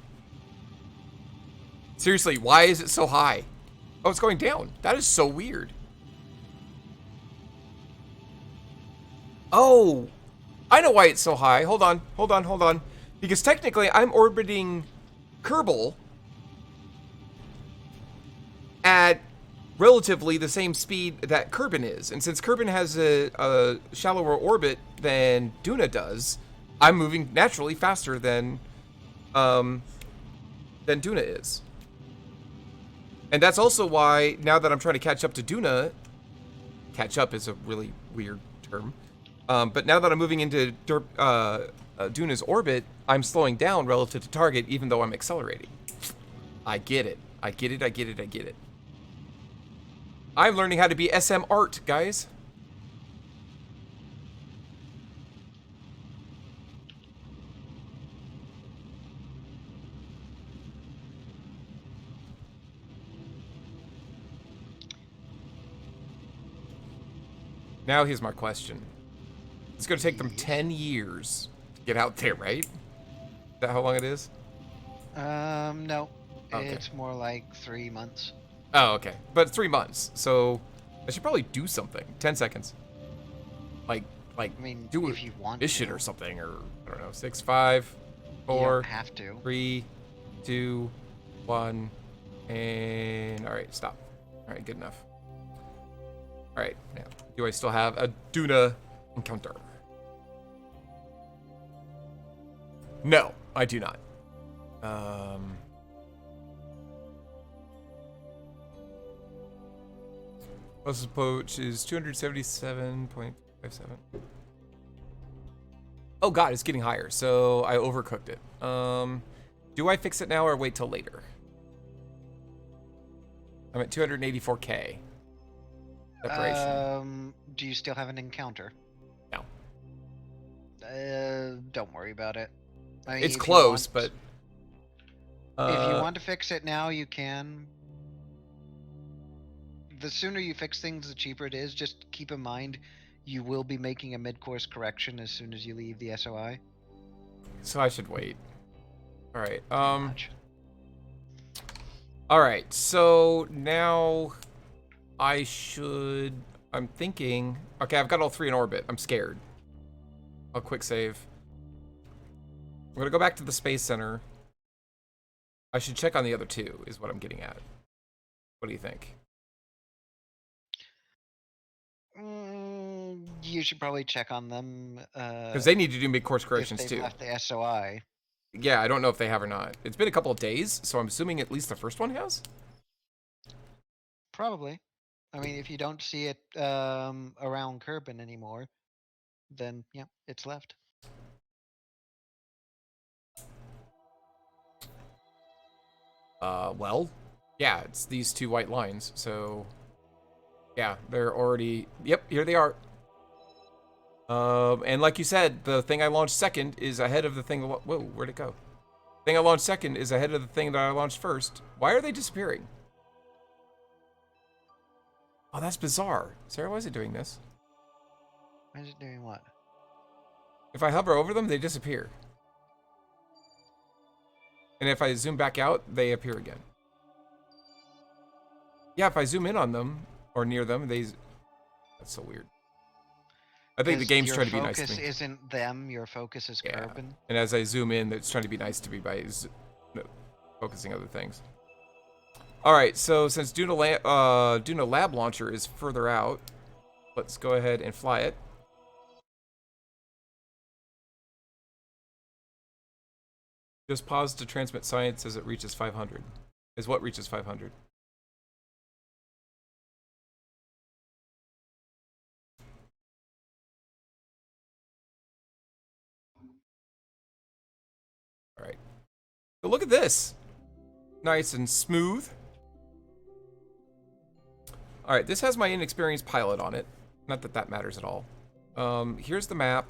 A: Seriously, why is it so high? Oh, it's going down. That is so weird. Oh, I know why it's so high. Hold on, hold on, hold on. Because technically, I'm orbiting Kerbal at relatively the same speed that Kerbin is. And since Kerbin has a shallower orbit than DUNA does, I'm moving naturally faster than DUNA is. And that's also why, now that I'm trying to catch up to DUNA, catch up is a really weird term, but now that I'm moving into DUNA's orbit, I'm slowing down relative to target, even though I'm accelerating. I get it. I get it, I get it, I get it. I'm learning how to be SM art, guys. Now here's my question. It's going to take them 10 years to get out there, right? that how long it is?
C: No.
A: Okay.
C: It's more like 3 months.
A: Oh, okay. But 3 months, so I should probably do something. 10 seconds. Like,
C: I mean,
A: do
C: if you want
A: this
C: to.
A: shit or something, or I don't know. 6, 5,
C: You
A: 4,
C: don't have to.
A: 3, 2, 1, and all right, stop. All right, good enough. All right, now, do I still have a DUNA encounter? No, I do not. Closest poach is 277.57. Oh god, it's getting higher, so I overcooked it. Do I fix it now or wait till later? I'm at 284k. Separation.
C: Do you still have an encounter?
A: No.
C: Don't worry about it. I mean,
A: It's
C: if you
A: close,
C: want-
A: but...
C: if you want to fix it now, you can. The sooner you fix things, the cheaper it is. Just keep in mind, you will be making a mid-course correction as soon as you leave the SOI.
A: So I should wait. Alright,
C: Much.
A: Alright, so now I should... I'm thinking... Okay, I've got all 3 in orbit. I'm scared. I'll quick save. I'm gonna go back to the Space Center. I should check on the other 2, is what I'm getting at. What do you think?
C: You should probably check on them.
A: Because they need to do mid-course corrections
C: if they've
A: too.
C: left the SOI.
A: Yeah, I don't know if they have or not. It's been a couple of days, so I'm assuming at least the first one has?
C: Probably. I mean, if you don't see it around Kerbin anymore, then yeah, it's left.
A: Well, yeah, it's these 2 white lines, so... Yeah, they're already... Yep, here they are. And like you said, the thing I launched second is ahead of the thing... Whoa, where'd it go? The thing I launched second is ahead of the thing that I launched first. Why are they disappearing? Oh, that's bizarre. Sarah, why is it doing this?
C: Why is it doing what?
A: If I hover over them, they disappear. And if I zoom back out, they appear again. Yeah, if I zoom in on them, or near them, they... That's so weird. I think the game's trying to be nice to me.
C: Your focus isn't them, your focus is Kerbin.
A: And as I zoom in, it's trying to be nice to me by focusing other things. Alright, so since DUNA Lab Launcher is further out, let's go ahead and fly it. Just pause to transmit science as it reaches 500. Is what reaches 500. Alright. So look at this. Nice and smooth. Alright, this has my inexperienced pilot on it. Not that that matters at all. Here's the map.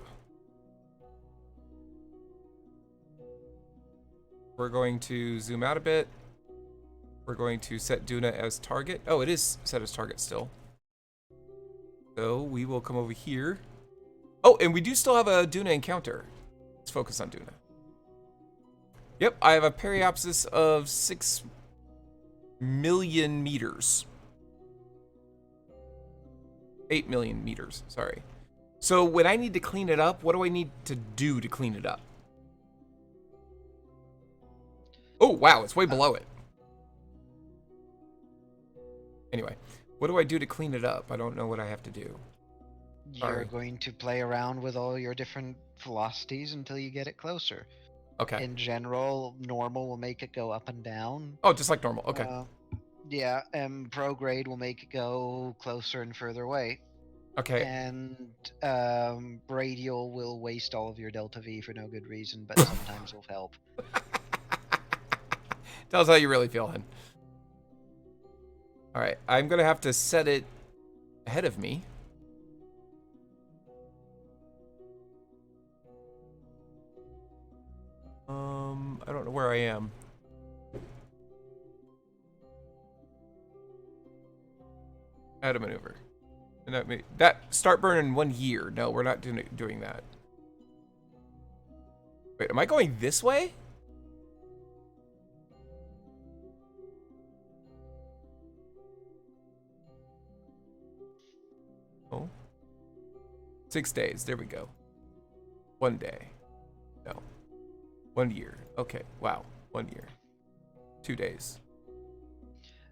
A: We're going to zoom out a bit. We're going to set DUNA as target. Oh, it is set as target still. So we will come over here. Oh, and we do still have a DUNA encounter. Let's focus on DUNA. Yep, I have a periapsis of 6 million meters. 8 million meters, sorry. So when I need to clean it up, what do I need to do to clean it up? Oh, wow, it's way below it. Anyway, what do I do to clean it up? I don't know what I have to do.
C: You're going to play around with all your different velocities until you get it closer.
A: Okay.
C: In general, normal will make it go up and down.
A: Oh, just like normal. Okay.
C: Yeah, and prograde will make it go closer and further away.
A: Okay.
C: And radial will waste all of your delta V for no good reason, but sometimes will help.
A: Tell us how you really feel, then. All right, I'm gonna have to set it ahead of me. I don't know where I am. How to maneuver. And that start burn in 1 year. No, we're not doing that. Wait, am I going this way? 6 days. There we go. 1 day. No. 1 year. Okay. Wow. 1 year. 2 days.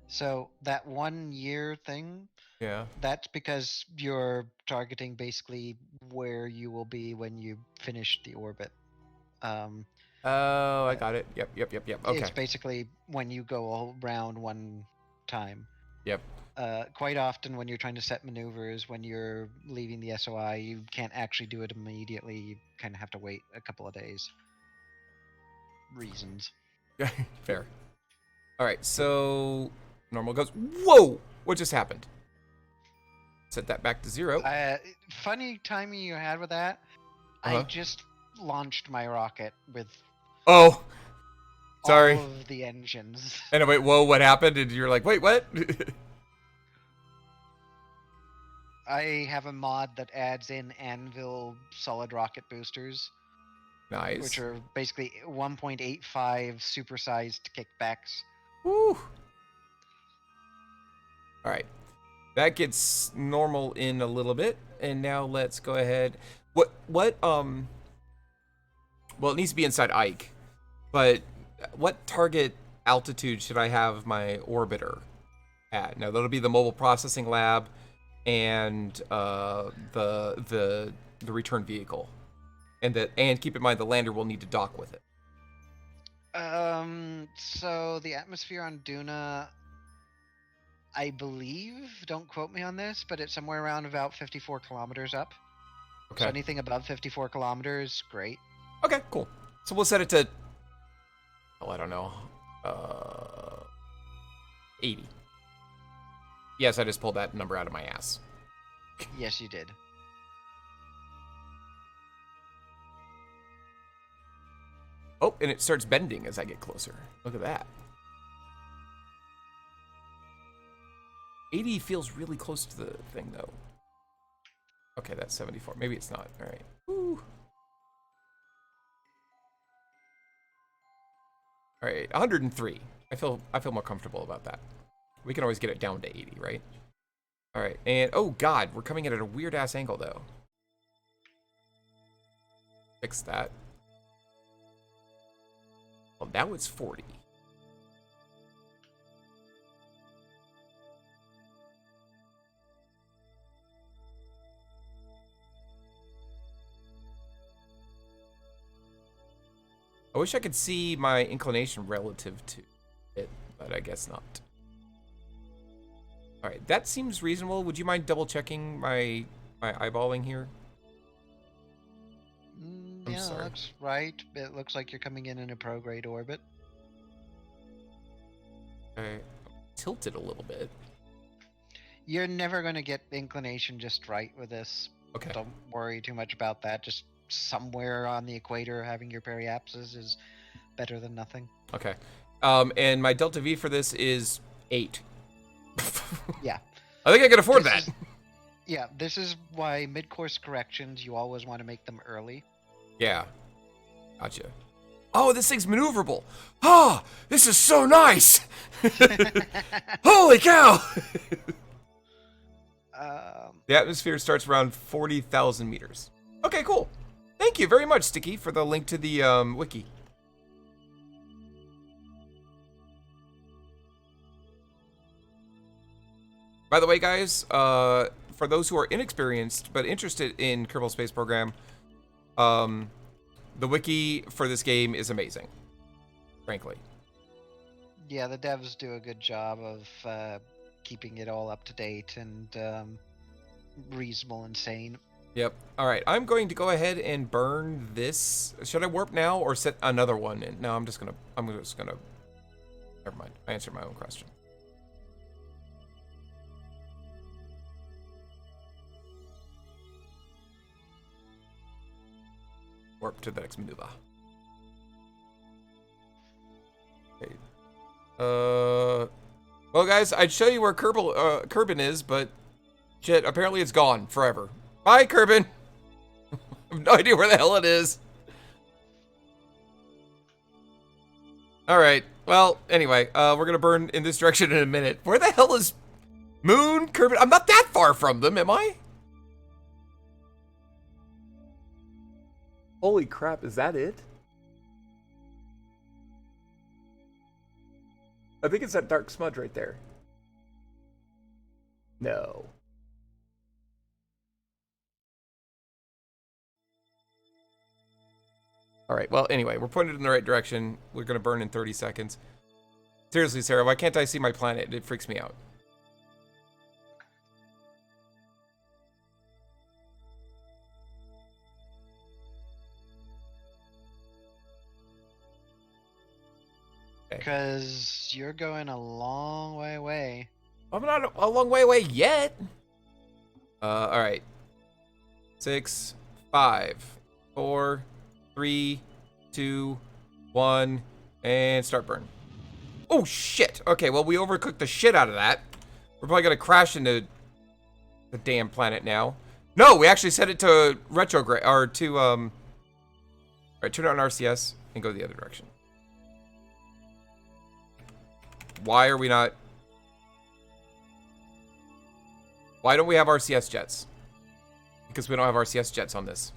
C: So that 1 year thing,
A: Yeah.
C: that's because you're targeting basically where you will be when you finish the orbit.
A: Oh, I got it. Yep. Okay.
C: It's basically when you go around one time.
A: Yep.
C: Quite often when you're trying to set maneuvers, when you're leaving the SOI, you can't actually do it immediately. You kind of have to wait a couple of days. Reasons.
A: Fair. All right, so normal goes. Whoa! What just happened? Set that back to 0.
C: Funny timing you had with that. I
A: Uh-huh.
C: just launched my rocket with
A: Oh, sorry.
C: all of the engines.
A: And wait, whoa, what happened? And you're like, wait, what?
C: I have a mod that adds in Anvil solid rocket boosters,
A: Nice.
C: which are basically 1.85 supersized kickbacks.
A: Woo. All right, that gets normal in a little bit, and now let's go ahead. Well, it needs to be inside Ike, but what target altitude should I have my orbiter at? Now that'll be the mobile processing lab and the return vehicle, and keep in mind the lander will need to dock with it.
C: So the atmosphere on DUNA, I believe, don't quote me on this, but it's somewhere around about 54 kilometers up.
A: Okay.
C: So anything above 54 kilometers, great.
A: Okay, cool. So we'll set it to, I don't know, 80. Yes, I just pulled that number out of my ass.
C: Yes, you did.
A: Oh, and it starts bending as I get closer. Look at that. 80 feels really close to the thing, though. Okay, that's 74. Maybe it's not. All right. Woo. All right, 103. I feel more comfortable about that. We can always get it down to 80, right? All right, and oh god, we're coming in at a weird ass angle though. Fix that. Well, now it's 40. I wish I could see my inclination relative to it, but I guess not. All right, that seems reasonable. Would you mind double checking my eyeballing here? I'm
C: Yeah,
A: sorry.
C: looks right. It looks like you're coming in a prograde orbit.
A: Okay, tilted a little bit.
C: You're never going to get inclination just right with this.
A: Okay.
C: Don't worry too much about that. Just somewhere on the equator having your periapsis is better than nothing.
A: Okay. And my delta V for this is 8.
C: Yeah.
A: I think I can afford
C: This
A: that.
C: is- Yeah, this is why mid-course corrections, you always want to make them early.
A: Yeah. Gotcha. Oh, this thing's maneuverable. Ah, this is so nice. Holy cow. The atmosphere starts around 40,000 meters. Okay, cool. Thank you very much, Sticky, for the link to the wiki. By the way, guys, for those who are inexperienced but interested in Kerbal Space Program, the wiki for this game is amazing, frankly.
C: Yeah, the devs do a good job of keeping it all up to date and reasonable and sane.
A: Yep. All right, I'm going to go ahead and burn this. Should I warp now or set another one in? No, I'm just gonna. Never mind. I answered my own question. Warp to the next maneuver. Okay. Well, guys, I'd show you where Kerbin is, but shit, apparently it's gone forever. Bye, Kerbin. I have no idea where the hell it is. All right. Well, anyway, we're gonna burn in this direction in a minute. Where the hell is Moon, Kerbin? I'm not that far from them, am I? Holy crap, is that it? I think it's that dark smudge right there. No. Alright, well, anyway, we're pointed in the right direction. We're gonna burn in 30 seconds. Seriously, Sarah, why can't I see my planet? It freaks me out.
C: Because you're going a long way away.
A: I'm not a long way away yet. Alright. 6, 5, 4, 3, 2, 1, and start burn. Oh shit! Okay, well we overcooked the shit out of that. We're probably gonna crash into the damn planet now. No, we actually set it to retrograde, or to alright, turn it on RCS and go the other direction. Why are we not? Why don't we have RCS jets? Because we don't have RCS jets on this.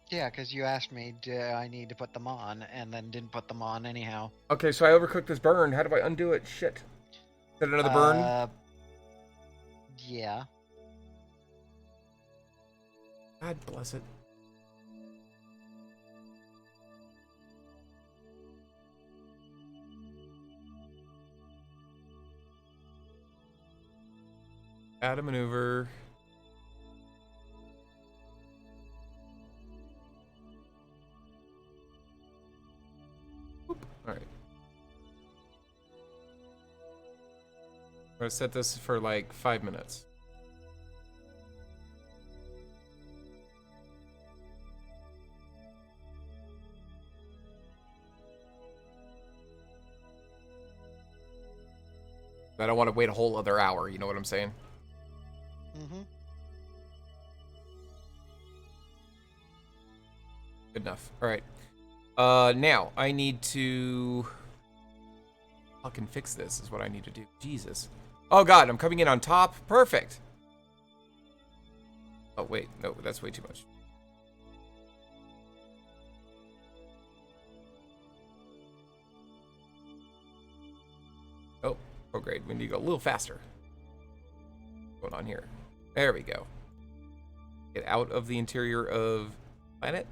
C: Yeah, because you asked me, do I need to put them on, and then didn't put them on anyhow.
A: Okay, so I overcooked this burn. How do I undo it? Shit. Set another burn?
C: Yeah.
A: God bless it. Add a maneuver. Alright. I'm gonna set this for like 5 minutes. I don't want to wait a whole other hour, you know what I'm saying?
C: Mm-hmm.
A: Good enough. Alright. Now, I need to fucking fix this is what I need to do. Jesus. Oh god, I'm coming in on top. Perfect. Oh wait, no, that's way too much. Oh great, we need to go a little faster. What's going on here? There we go. Get out of the interior of planet.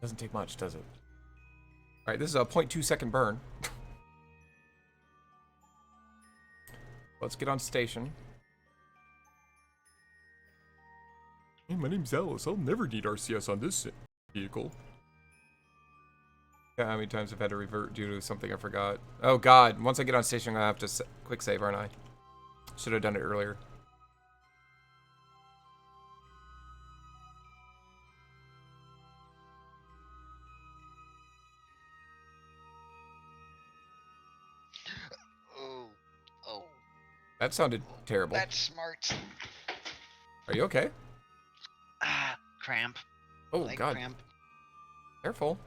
A: Doesn't take much, does it? Alright, this is a 0.2 second burn. Let's get on station. Hey, my name's Alyce. I'll never need RCS on this vehicle. Yeah, how many times I've had to revert due to something I forgot. Oh god, once I get on station, I'm gonna have to quick save, aren't I? Should have done it earlier.
C: Oh.
A: That sounded terrible.
C: That's smart.
A: Are you okay?
C: Ah, cramp.
A: Oh
C: Leg
A: god.
C: cramp.
A: Careful.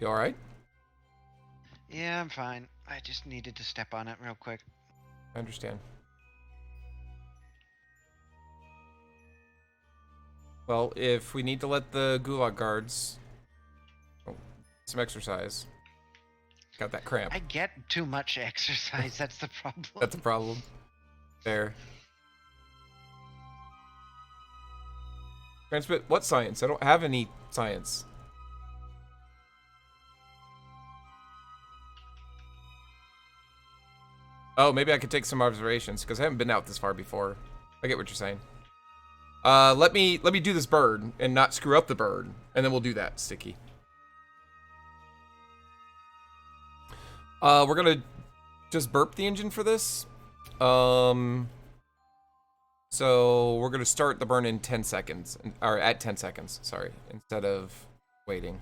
A: You alright?
C: Yeah, I'm fine. I just needed to step on it real quick.
A: I understand. Well, if we need to let the gulag guards some exercise. Got that cramp.
C: I get too much exercise, that's the problem.
A: That's a problem. There. Transmit what science? I don't have any science. Oh, maybe I could take some observations because I haven't been out this far before. I get what you're saying. Let me do this bird and not screw up the bird, and then we'll do that, Sticky. We're gonna just burp the engine for this. So So we're gonna start the burn in 10 seconds, or at 10 seconds, sorry, instead of waiting.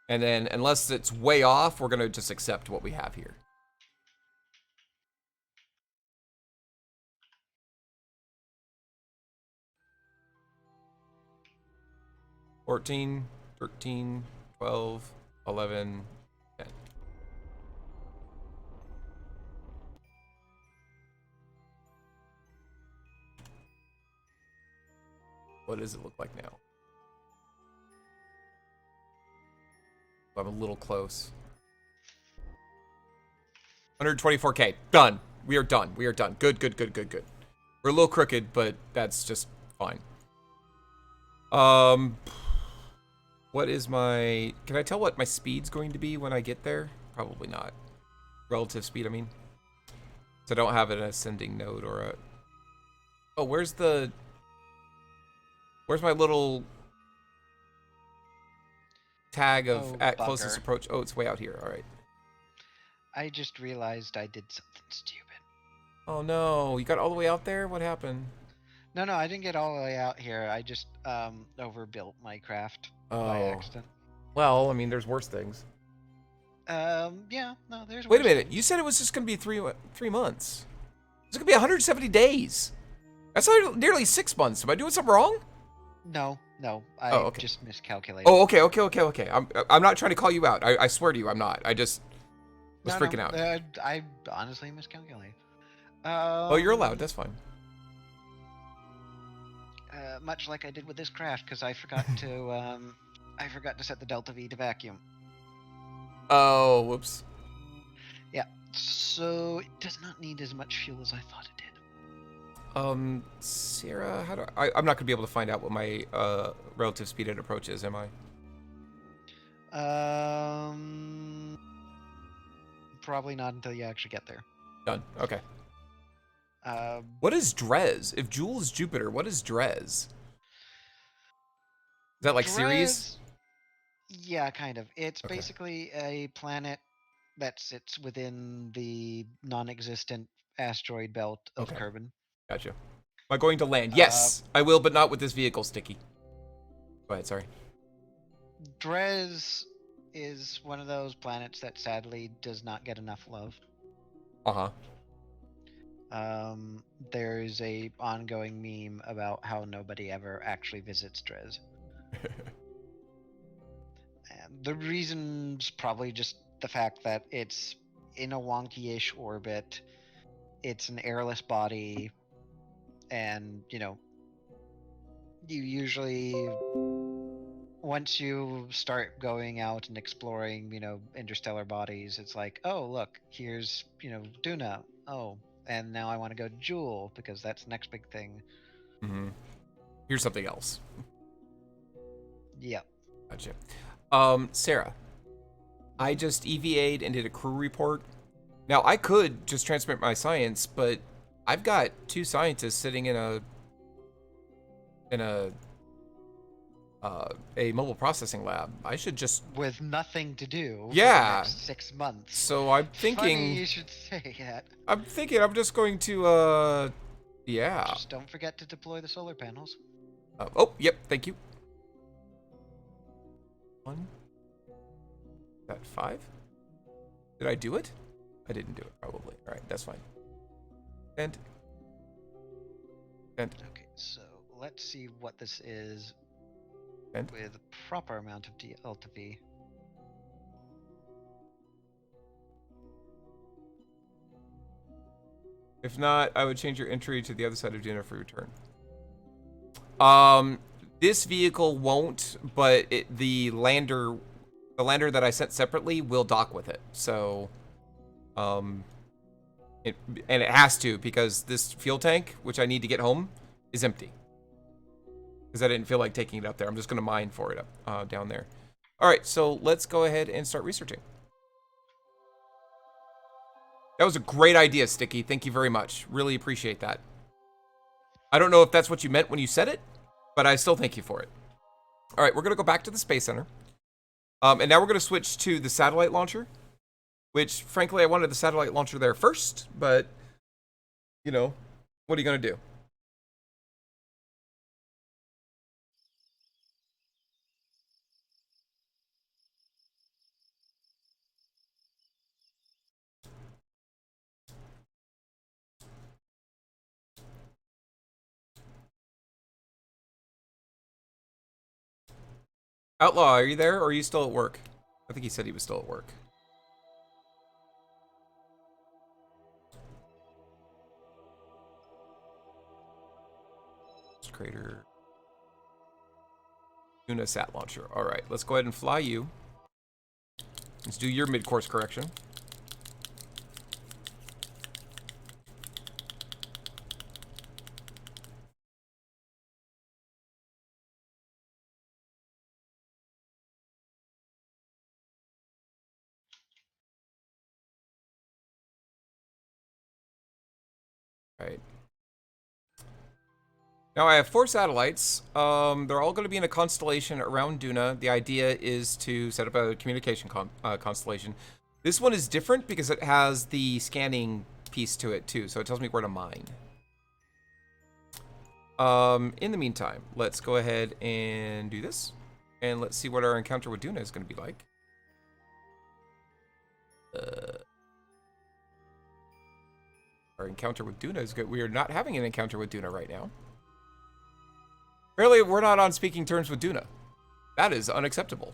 A: And then, unless it's way off, we're gonna just accept what we have here. 14, 13, 12, 11, 10. What does it look like now? I'm a little close. 124K. Done. We are done. We are done. Good, good, good, good, good. We're a little crooked, but that's just fine. What is my... Can I tell what my speed's going to be when I get there? Probably not. Relative speed, I mean. So I don't have an ascending node or a... Oh, where's the... Where's my little... tag of at closest approach? Oh, it's way out here. All right.
C: I just realized I did something stupid.
A: Oh no, you got all the way out there? What happened?
C: No, I didn't get all the way out here. I just overbuilt my craft by accident.
A: Well, I mean, there's worse things.
C: Yeah, no, there's.
A: Wait a
C: worse
A: minute.
C: things.
A: You said it was just gonna be three months. It's gonna be 170 days. That's nearly 6 months. Am I doing something wrong?
C: No, I
A: okay.
C: just miscalculated.
A: Oh, okay. I'm not trying to call you out. I swear to you, I'm not. I just was freaking out.
C: I honestly miscalculated.
A: Oh, you're allowed. That's fine.
C: Much like I did with this craft, because I forgot to set the delta V to vacuum.
A: Oh, whoops.
C: Yeah, so it does not need as much fuel as I thought it did.
A: Sarah, how do I'm not gonna be able to find out what my relative speed at approach is, am I?
C: Probably not until you actually get there.
A: Done. Okay. What is Drez? If Joule is Jupiter, what is Drez? Is that like Ceres?
C: Yeah, kind of. It's
A: Okay.
C: basically a planet that sits within the non-existent asteroid belt of Kerbal.
A: Gotcha. Am I going to land? Yes, I will, but not with this vehicle, Sticky. Go ahead, sorry.
C: Drez is one of those planets that sadly does not get enough love.
A: Uh-huh.
C: There's a ongoing meme about how nobody ever actually visits Drez. And the reason's probably just the fact that it's in a wonky-ish orbit, it's an airless body, and, you usually, once you start going out and exploring, interstellar bodies, it's like, oh, look, here's, DUNA. Oh, and now I want to go to Joule, because that's the next big thing.
A: Mm-hmm. Here's something else.
C: Yep.
A: Gotcha. Sarah, I just EVA'd and did a crew report. Now, I could just transmit my science, but I've got 2 scientists sitting in a mobile processing lab. I should just...
C: With nothing to do
A: yeah.
C: for the next 6 months.
A: So I'm thinking...
C: Funny you should say that.
A: I'm thinking I'm just going to, yeah.
C: Just don't forget to deploy the solar panels.
A: Oh, yep, thank you. 1. Is that 5? Did I do it? I didn't do it, probably. All right, that's fine. And.
C: Okay, so let's see what this is with a proper amount of delta V.
A: If not, I would change your entry to the other side of DUNA for return. This vehicle won't, but the lander that I sent separately will dock with it. So, and it has to, because this fuel tank, which I need to get home, is empty. Because I didn't feel like taking it up there. I'm just going to mine for it up down there. All right, so let's go ahead and start researching. That was a great idea, Sticky. Thank you very much. Really appreciate that. I don't know if that's what you meant when you said it, but I still thank you for it. All right, we're going to go back to the Space Center. And now we're going to switch to the satellite launcher, which, frankly, I wanted the satellite launcher there first, but, What are you gonna do? Outlaw, are you there, or are you still at work? I think he said he was still at work. Crater. DUNA sat launcher. All right, let's go ahead and fly you. Let's do your mid-course correction. All right. Now I have 4 satellites. They're all going to be in a constellation around DUNA. The idea is to set up a communication constellation. This one is different because it has the scanning piece to it too, so it tells me where to mine. In the meantime, let's go ahead and do this, and let's see what our encounter with DUNA is going to be like. Our encounter with DUNA is good. We are not having an encounter with DUNA right now. Apparently, we're not on speaking terms with DUNA. That is unacceptable.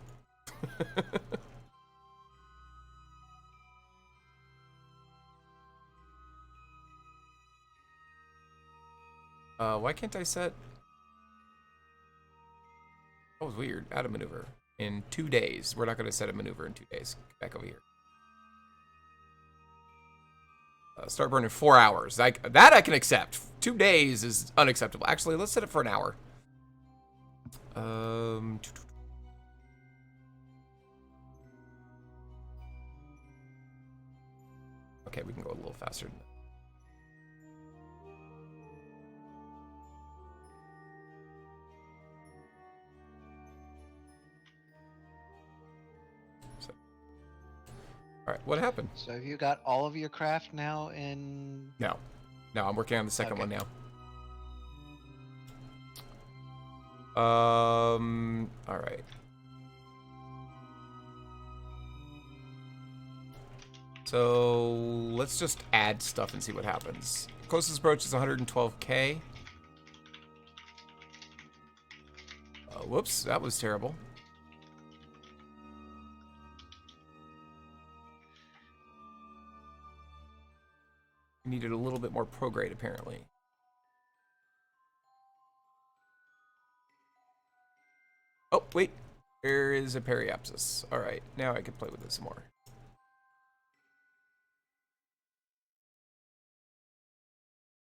A: Why can't I set... That was weird. Add a maneuver. In 2 days. We're not going to set a maneuver in 2 days. Get back over here. Start burning 4 hours. That I can accept. 2 days is unacceptable. Actually, let's set it for an hour. Okay, we can go a little faster than that. So. All right, what happened?
C: So have you got all of your craft now in...
A: No. No, I'm working on the second one now. All right. So let's just add stuff and see what happens. Closest approach is 112K. Whoops, that was terrible. We needed a little bit more prograde, apparently. Oh, wait. There is a periapsis. All right, now I can play with this some more.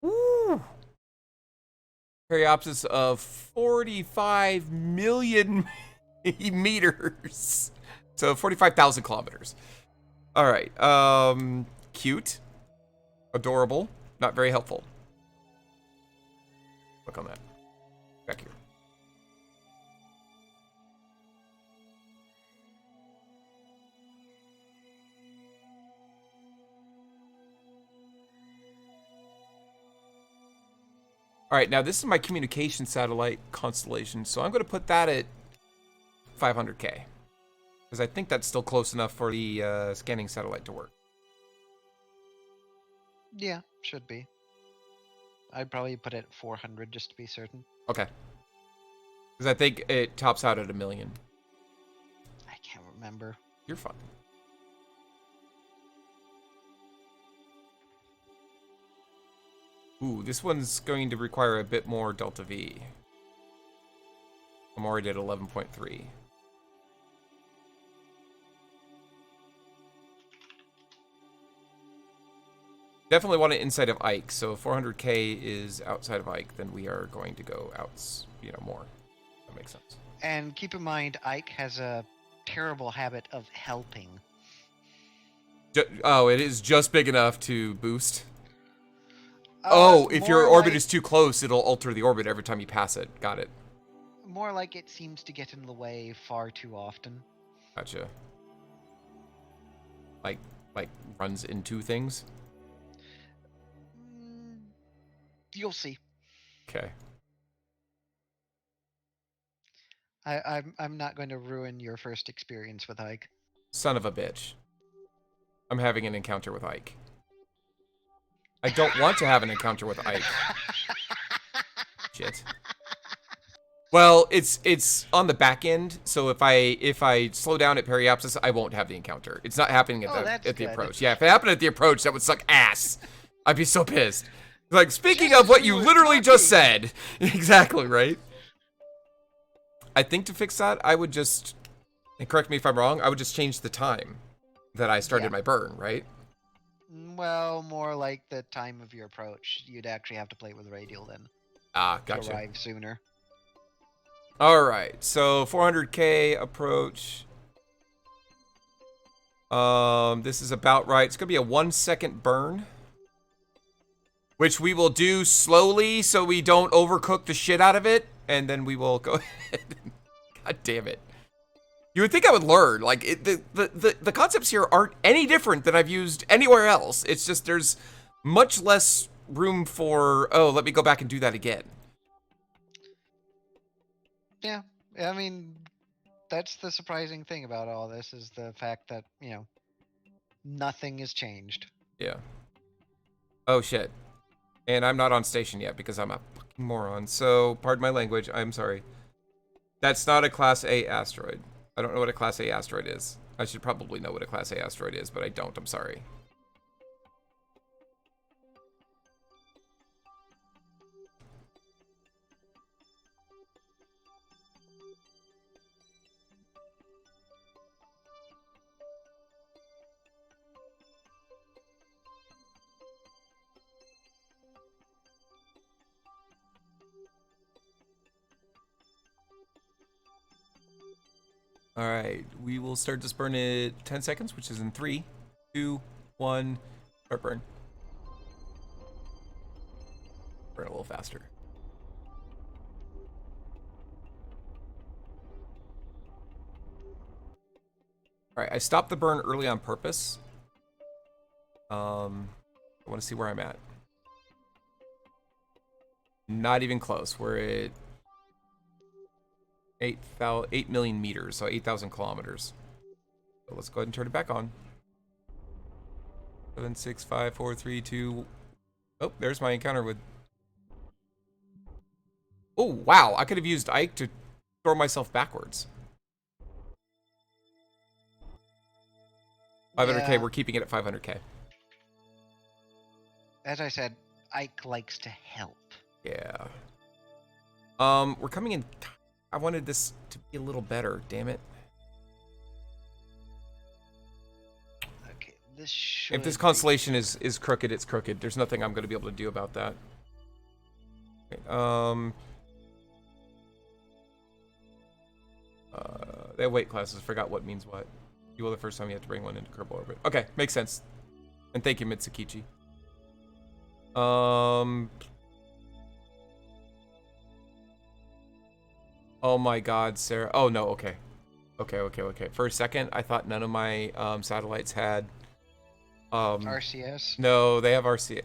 A: Woo! Periapsis of 45 million meters. So 45,000 kilometers. All right. Cute. Adorable. Not very helpful. Look on that. Back here. All right, now this is my communication satellite constellation, so I'm going to put that at 500K. Because I think that's still close enough for the scanning satellite to work.
C: Yeah, should be. I'd probably put it at 400 just to be certain.
A: Okay. Because I think it tops out at 1 million.
C: I can't remember.
A: You're fine. Ooh, this one's going to require a bit more delta V. I'm already at 11.3. Definitely want it inside of Ike, so if 400K is outside of Ike, then we are going to go out, more. That makes sense.
C: And keep in mind, Ike has a terrible habit of helping.
A: Oh, it is just big enough to boost? If your orbit is too close, it'll alter the orbit every time you pass it. Got it.
C: More like it seems to get in the way far too often.
A: Gotcha. Like runs into things?
C: You'll see.
A: Okay.
C: I'm not going to ruin your first experience with Ike.
A: Son of a bitch. I'm having an encounter with Ike. I don't want to have an encounter with Ike. Shit. Well, it's on the back end, so if I slow down at periapsis, I won't have the encounter. It's not happening at the approach. Yeah, if it happened at the approach, that would suck ass. I'd be so pissed. Like, speaking of what you literally just said. Exactly, right? I think to fix that, I would just, and correct me if I'm wrong, I would just change the time that I started my burn, right?
C: Well, more like the time of your approach. You'd actually have to play with radial then.
A: Ah, gotcha.
C: To arrive sooner.
A: All right, so 400k approach. This is about right. It's gonna be a 1 second burn, which we will do slowly so we don't overcook the shit out of it, and then we will go ahead. God damn it! You would think I would learn. Like the concepts here aren't any different than I've used anywhere else. It's just there's much less room for, oh, let me go back and do that again.
C: Yeah, I mean, that's the surprising thing about all this is the fact that, you know, nothing has changed.
A: Yeah. Oh, shit. And I'm not on station yet because I'm a fucking moron. So, pardon my language. I'm sorry. That's not a Class A asteroid. I don't know what a Class A asteroid is. I should probably know what a Class A asteroid is, but I don't. I'm sorry. All right, we will start this burn at 10 seconds, which is in 3, 2, 1, start burn. Burn a little faster. All right, I stopped the burn early on purpose. I want to see where I'm at. Not even close. We're at 8 million meters, so 8,000 kilometers. So let's go ahead and turn it back on. 7, 6, 5, 4, 3, 2. Oh, there's my encounter with. Oh, wow. I could have used Ike to throw myself backwards. 500k,
C: Yeah.
A: we're keeping it at 500k.
C: As I said, Ike likes to help.
A: Yeah. We're coming in. I wanted this to be a little better, damn it.
C: Okay, this should
A: If this constellation is crooked, it's crooked. There's nothing I'm going to be able to do about that. Okay, they have weight classes. Forgot what means what. You will the first time you have to bring one into Kerbal orbit. Okay, makes sense. And thank you, Mitsukichi. Oh my God, Sarah. Oh no. Okay. Okay. For a second, I thought none of my satellites had.
C: RCS.
A: No, they have RCS.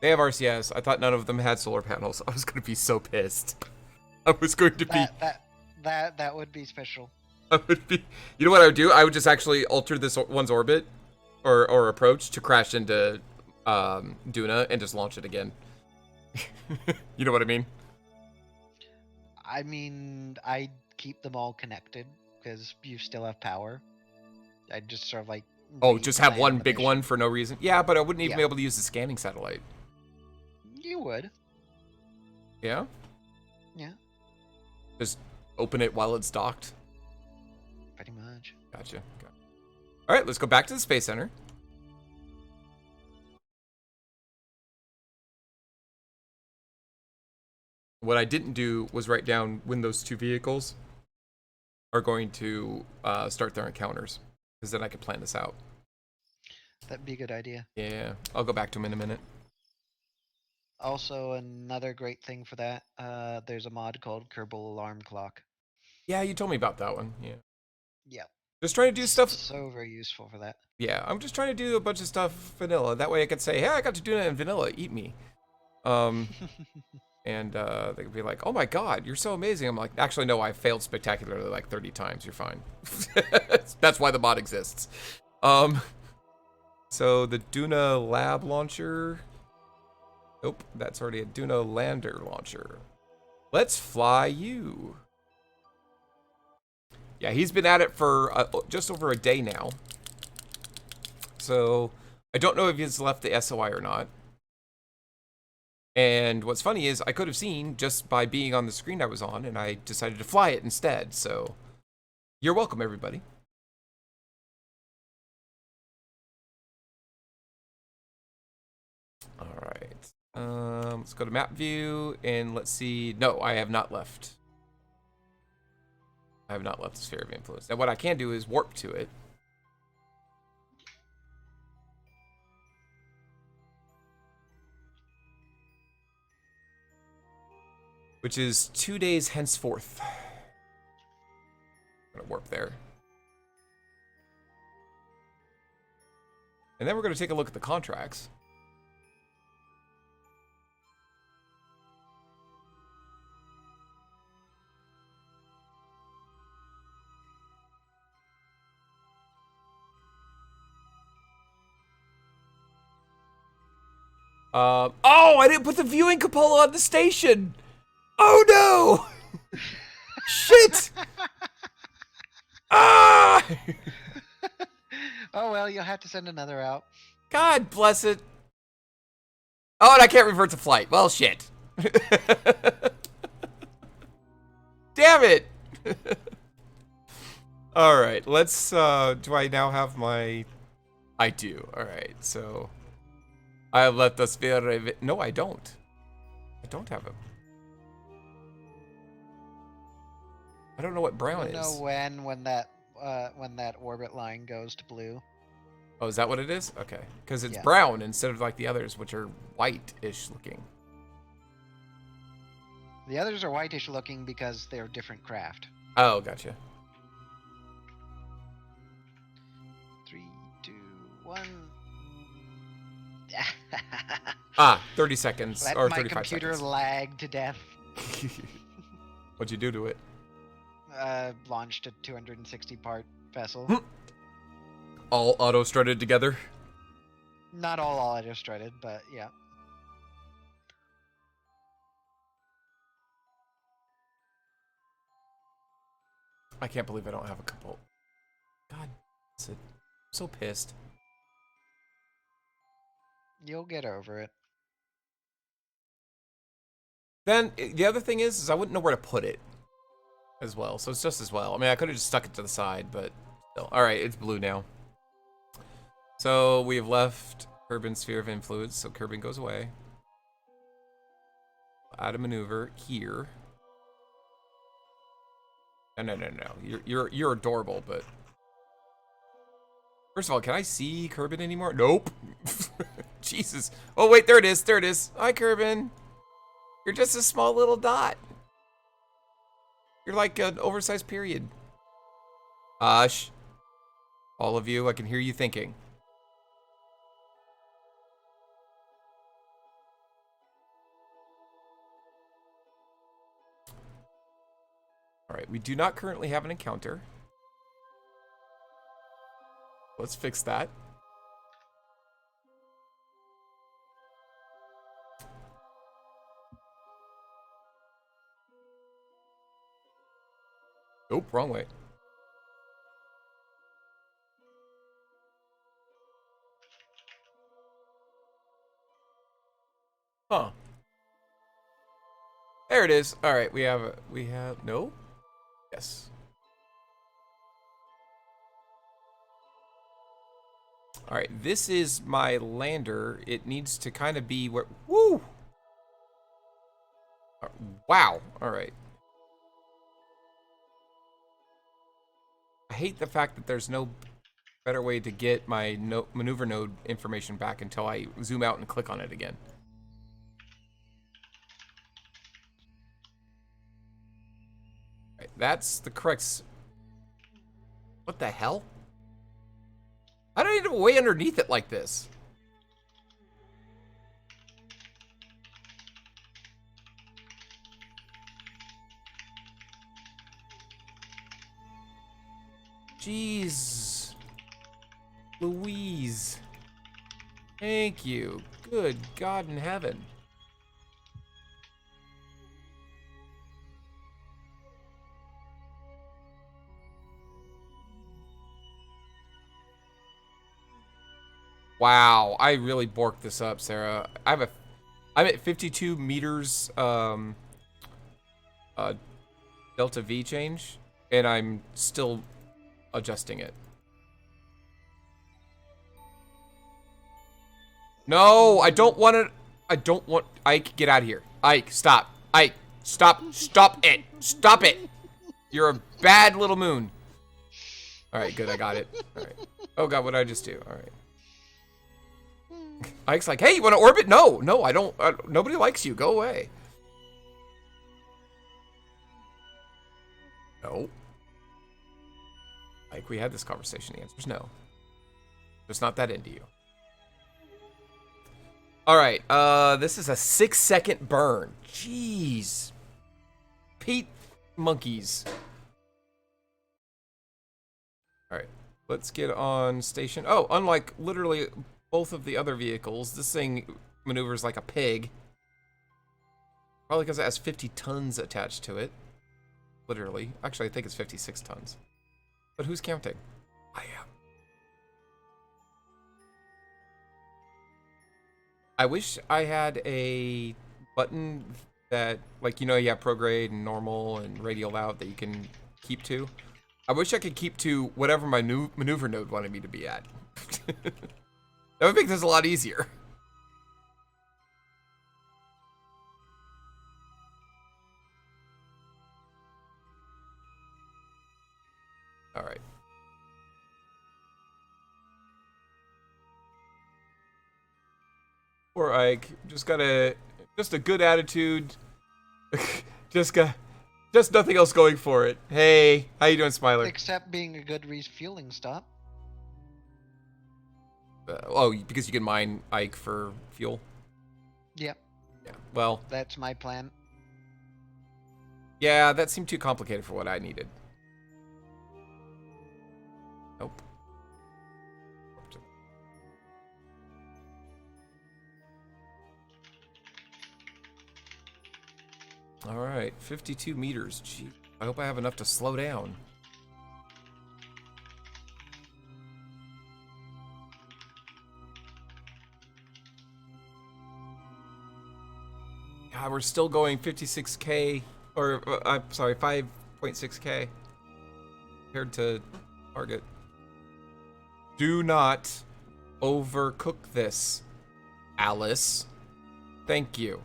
A: They have RCS. I thought none of them had solar panels. I was gonna be so pissed. I was going to be.
C: That would be special.
A: I would be. You know what I would do? I would just actually alter this one's orbit, or approach to crash into DUNA and just launch it again. You know what I mean?
C: I mean, I'd keep them all connected because you still have power. I'd just sort of like.
A: Oh, just have
C: replan
A: one
C: the
A: big
C: mission.
A: one for no reason? Yeah, but I wouldn't even
C: Yeah.
A: be able to use the scanning satellite.
C: You would.
A: Yeah?
C: Yeah.
A: Just open it while it's docked?
C: Pretty much.
A: Gotcha. Okay. All right, let's go back to the Space Center. What I didn't do was write down when those two vehicles are going to start their encounters, because then I could plan this out.
C: That'd be a good idea.
A: Yeah, I'll go back to them in a minute.
C: Also, another great thing for that, there's a mod called Kerbal Alarm Clock.
A: Yeah, you told me about that one. Yeah.
C: Yeah.
A: Just trying to do stuff.
C: So very useful for that.
A: Yeah, I'm just trying to do a bunch of stuff vanilla. That way I could say, hey, I got to do it in vanilla. Eat me. And they could be like, "Oh my God, you're so amazing." I'm like, "Actually, no, I failed spectacularly like 30 times. You're fine." That's why the mod exists. So the DUNA lab launcher. Nope, that's already a DUNA lander launcher. Let's fly you. Yeah, he's been at it for just over a day now. So I don't know if he's left the SOI or not. And what's funny is I could have seen just by being on the screen I was on, and I decided to fly it instead. So you're welcome, everybody. All right. Let's go to map view and let's see. No, I have not left. I have not left the sphere of influence. Now what I can do is warp to it. Which is 2 days henceforth. I'm gonna warp there. And then we're gonna take a look at the contracts. Oh, I didn't put the viewing cupola on the station. Oh no! Shit! Ah!
C: Oh well, you'll have to send another out.
A: God bless it. Oh, and I can't revert to flight. Well, shit. Damn it! All right, let's. Do I now have my? I do. All right, so I have left the sphere of it. No, I don't. I don't have him. I don't know what brown
C: You
A: is.
C: know when that orbit line goes to blue.
A: Oh, is that what it is? Okay, because it's
C: Yeah.
A: brown instead of like the others, which are white-ish looking.
C: The others are whitish looking because they're different craft.
A: Oh, gotcha.
C: 3, 2, 1.
A: 30 seconds
C: Let
A: or
C: my
A: 35
C: computer
A: seconds.
C: lag to death.
A: What'd you do to it?
C: Launched a 260 part vessel.
A: All auto-strutted together?
C: Not all auto-strutted, but yeah.
A: I can't believe I don't have a couple. God, I'm so pissed.
C: You'll get over it.
A: Then the other thing is I wouldn't know where to put it as well. So it's just as well. I mean, I could have just stuck it to the side, but still. All right, it's blue now. So we have left Kerbin's sphere of influence. So Kerbin goes away. Add a maneuver here. No. You're adorable, but first of all, can I see Kerbin anymore? Nope. Jesus. Oh wait, there it is. There it is. Hi, Kerbin. You're just a small little dot. You're like an oversized period. Hush. All of you, I can hear you thinking. All right, we do not currently have an encounter. Let's fix that. Nope, wrong way. Huh. There it is. All right, we have no? Yes. All right, this is my lander. It needs to kind of be where, woo! Wow, all right. I hate the fact that there's no better way to get my maneuver node information back until I zoom out and click on it again. Right, that's the correct. What the hell? I don't need to way underneath it like this. Jeez. Louise. Thank you. Good God in heaven. Wow, I really borked this up, Sarah. I'm at 52 meters delta V change, and I'm still adjusting it. No, I don't want it. I don't want Ike, get out of here. Ike, stop. Ike, stop. Stop it. Stop it. You're a bad little moon. All right, good. I got it. All right. Oh God, what did I just do? All right. Ike's like, hey, you want to orbit? No, no, I don't. Nobody likes you. Go away. No. Ike, we had this conversation. The answer's no. Just not that into you. All right. This is a 6-second burn. Jeez. Pete monkeys. All right. Let's get on station. Oh, unlike literally both of the other vehicles, this thing maneuvers like a pig. Probably because it has 50 tons attached to it. Literally. Actually, I think it's 56 tons. But who's counting? I am. I wish I had a button that, like, you know, you have prograde and normal and radial out that you can keep to. I wish I could keep to whatever my new maneuver node wanted me to be at. That would make this a lot easier. All right. Poor Ike. Just a good attitude. just nothing else going for it. Hey, how you doing, Smiler?
C: Except being a good refueling stop.
A: Oh, because you can mine Ike for fuel?
C: Yep.
A: Yeah, well.
C: That's my plan.
A: Yeah, that seemed too complicated for what I needed. Nope. All right, 52 meters. Gee, I hope I have enough to slow down. God, we're still going 56K, or I'm sorry, 5.6K compared to target. Do not overcook this, Alyce. Thank you.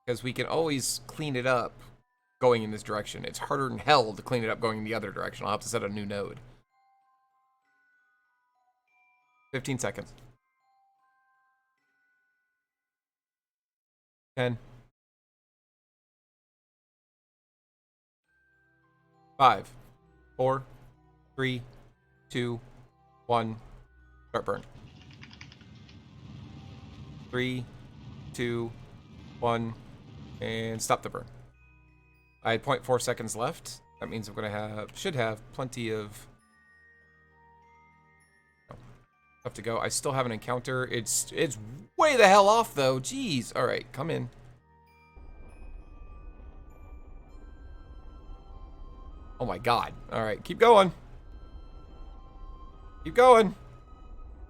A: Because we can always clean it up going in this direction. It's harder than hell to clean it up going in the other direction. I'll have to set a new node. 15 seconds. 10. 5. 4. 3. 2. 1. Start burn. 3. 2. 1. And stop the burn. I had 0.4 seconds left. That means I'm gonna should have plenty of stuff to go. I still have an encounter. It's way the hell off though. Jeez. All right, come in. Oh my God. All right, keep going. Keep going.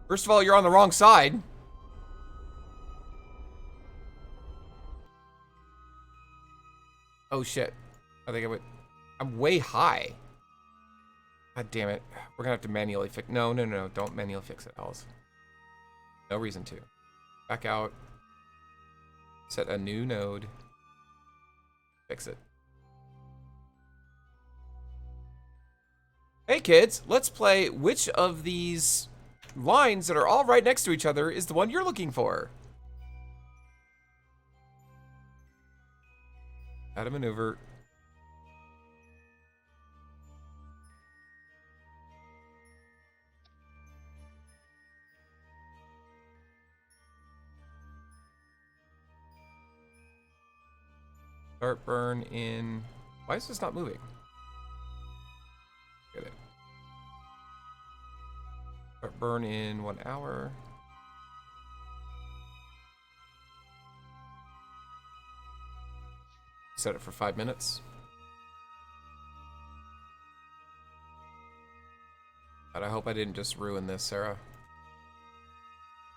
A: First of all, you're on the wrong side. Oh shit. I think I'm way high. God damn it. We're gonna have to manually fix. No. Don't manually fix it, Alyce. No reason to. Back out. Set a new node. Fix it. Hey kids, let's play which of these lines that are all right next to each other is the one you're looking for. Add a maneuver. Start burn in... Why is this not moving? Get it. Start burn in 1 hour. Set it for 5 minutes. God, I hope I didn't just ruin this, Sarah.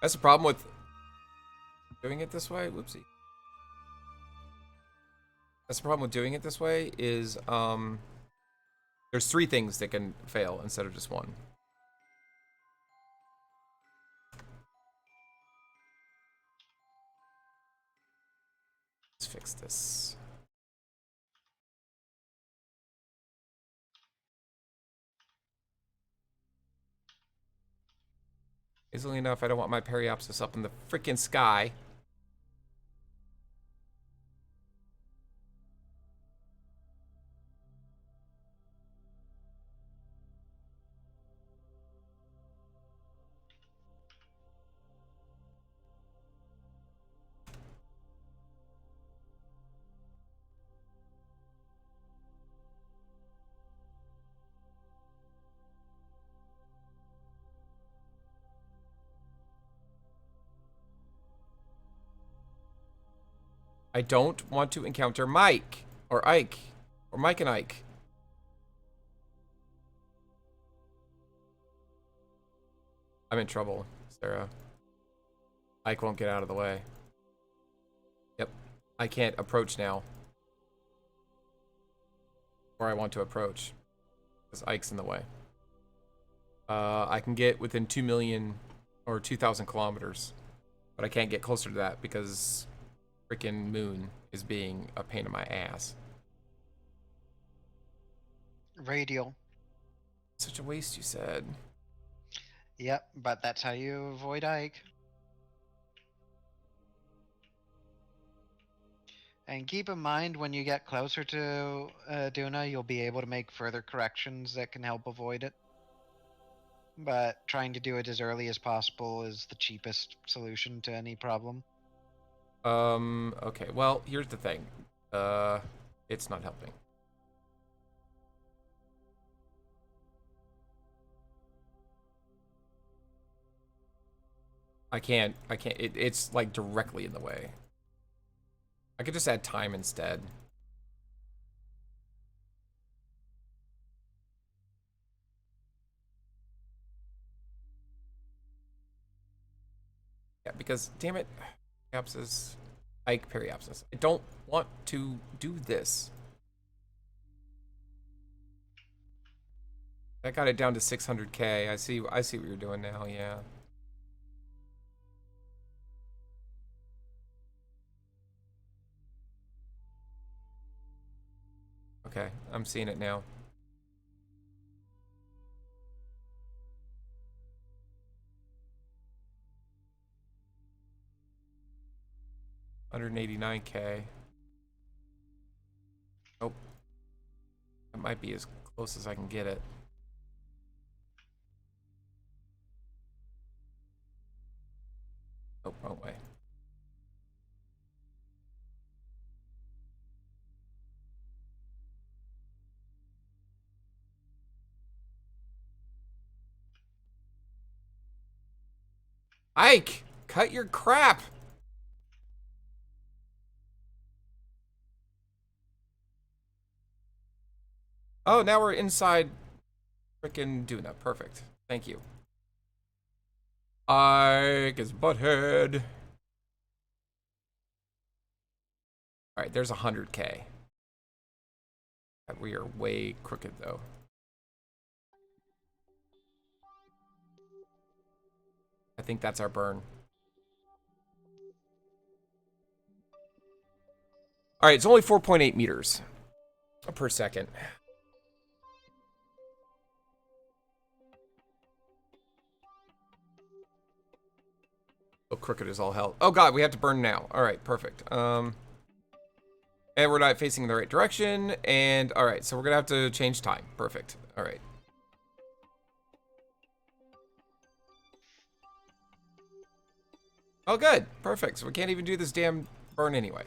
A: That's the problem with doing it this way. Whoopsie. That's the problem with doing it this way is there's 3 things that can fail instead of just 1. Let's fix this. Easily enough, I don't want my periapsis up in the freaking sky. I don't want to encounter Mike or Ike or Mike and Ike. I'm in trouble, Sarah. Ike won't get out of the way. Yep. I can't approach now. Or I want to approach. Because Ike's in the way. I can get within 2 million or 2,000 kilometers. But I can't get closer to that because freaking moon is being a pain in my ass.
C: Radial.
A: Such a waste, you said.
C: Yep, but that's how you avoid Ike. And keep in mind, when you get closer to DUNA, you'll be able to make further corrections that can help avoid it. But trying to do it as early as possible is the cheapest solution to any problem.
A: Okay, well, here's the thing. It's not helping. I can't, it's like directly in the way. I could just add time instead. Yeah, because, damn it, periapsis, Ike periapsis. I don't want to do this. That got it down to 600K. I see what you're doing now, yeah. Okay, I'm seeing it now. $189K. Nope. That might be as close as I can get it. Oh, wrong way. Ike, cut your crap. Oh, now we're inside frickin' DUNA. Perfect. Thank you. Ike is butthead. Alright, there's 100K. We are way crooked, though. I think that's our burn. Alright, it's only 4.8 meters per second. Oh, crooked is all hell. Oh god, we have to burn now. Alright, perfect. And we're not facing in the right direction. And alright, so we're gonna have to change time. Perfect. Alright. Oh good, perfect. So we can't even do this damn burn anyway.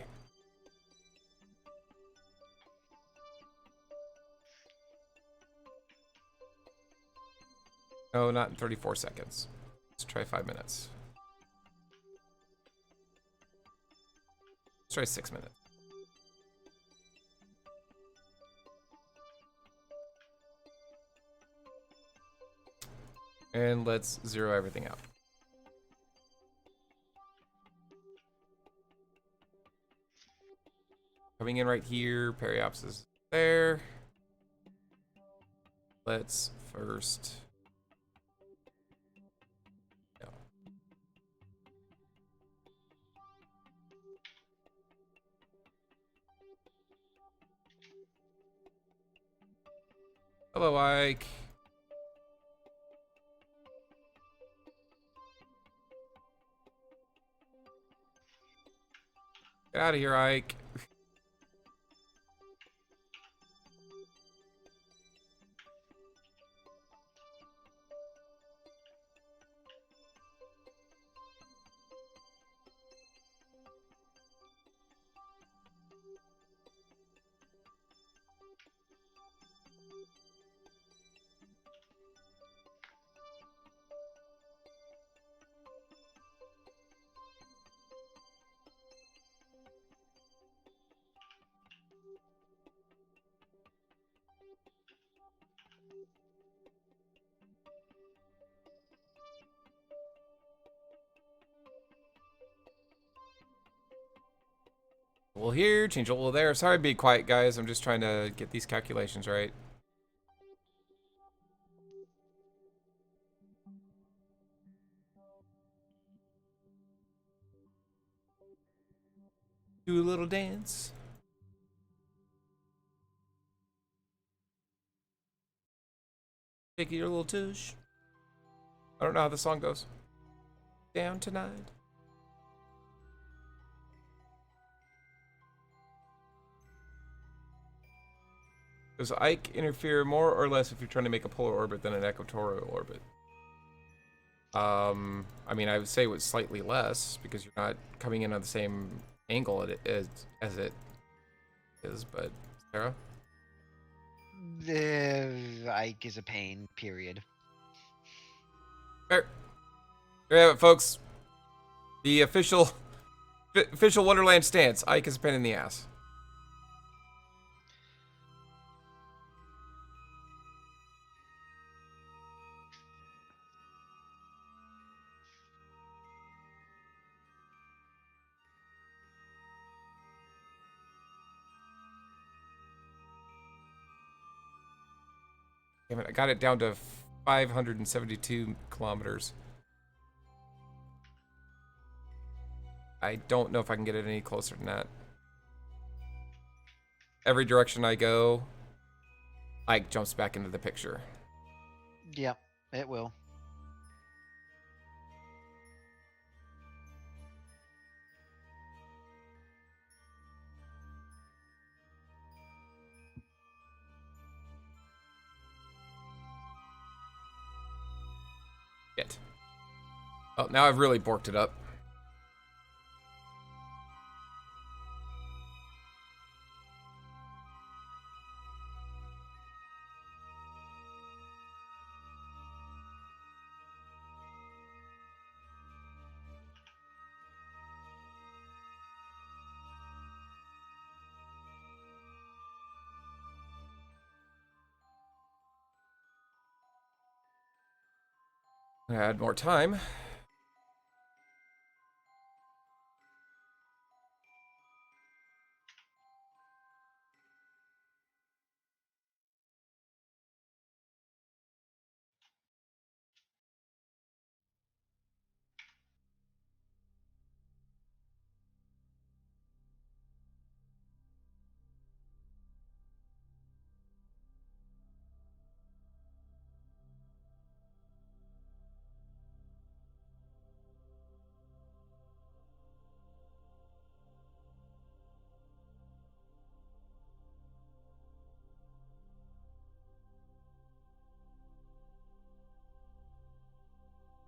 A: Oh, not in 34 seconds. Let's try 5 minutes. Let's try 6 minutes. And let's zero everything out. Coming in right here, Periops is there. Let's first... No. Hello, Ike. Get out of here, Ike. Well, here, change a little there. Sorry to be quiet, guys. I'm just trying to get these calculations right. Do a little dance. Take your little tush. I don't know how the song goes. Down tonight. Does Ike interfere more or less if you're trying to make a polar orbit than an equatorial orbit? I mean, I would say it was slightly less because you're not coming in on the same angle as it is, but Sarah?
C: The Ike is a pain, period.
A: Fair. There you have it, folks. The official Wonderland stance. Ike is a pain in the ass. Damn it, I got it down to 572 kilometers. I don't know if I can get it any closer than that. Every direction I go, Ike jumps back into the picture.
C: Yep, it will.
A: Shit. Oh, now I've really borked it up. Add more time.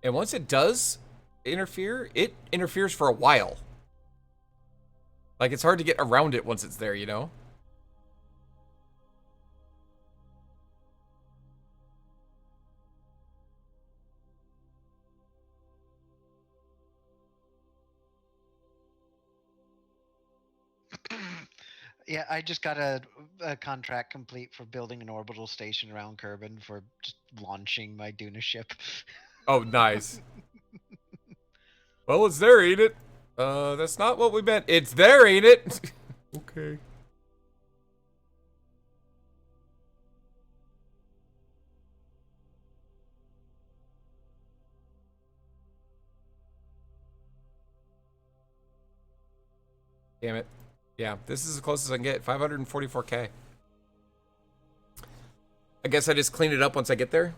A: And once it does interfere, it interferes for a while. Like, it's hard to get around it once it's there, you know?
C: Yeah, I just got a contract complete for building an orbital station around Kerbin for just launching my DUNA ship.
A: Oh, nice. Well, it's there, ain't it? That's not what we meant. It's there, ain't it? Okay. Damn it. Yeah, this is as close as I can get. 544K. I guess I just clean it up once I get there.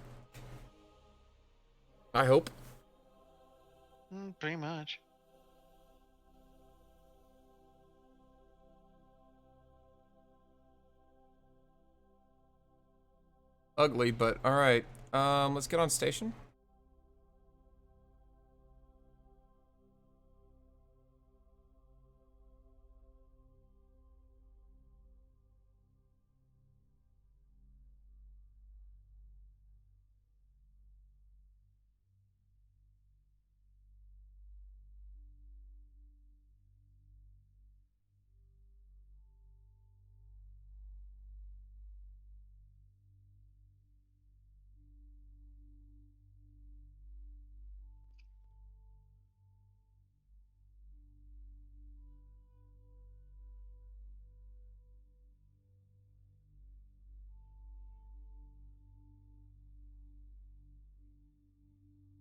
A: I hope.
C: Pretty much.
A: Ugly, but alright. Let's get on station.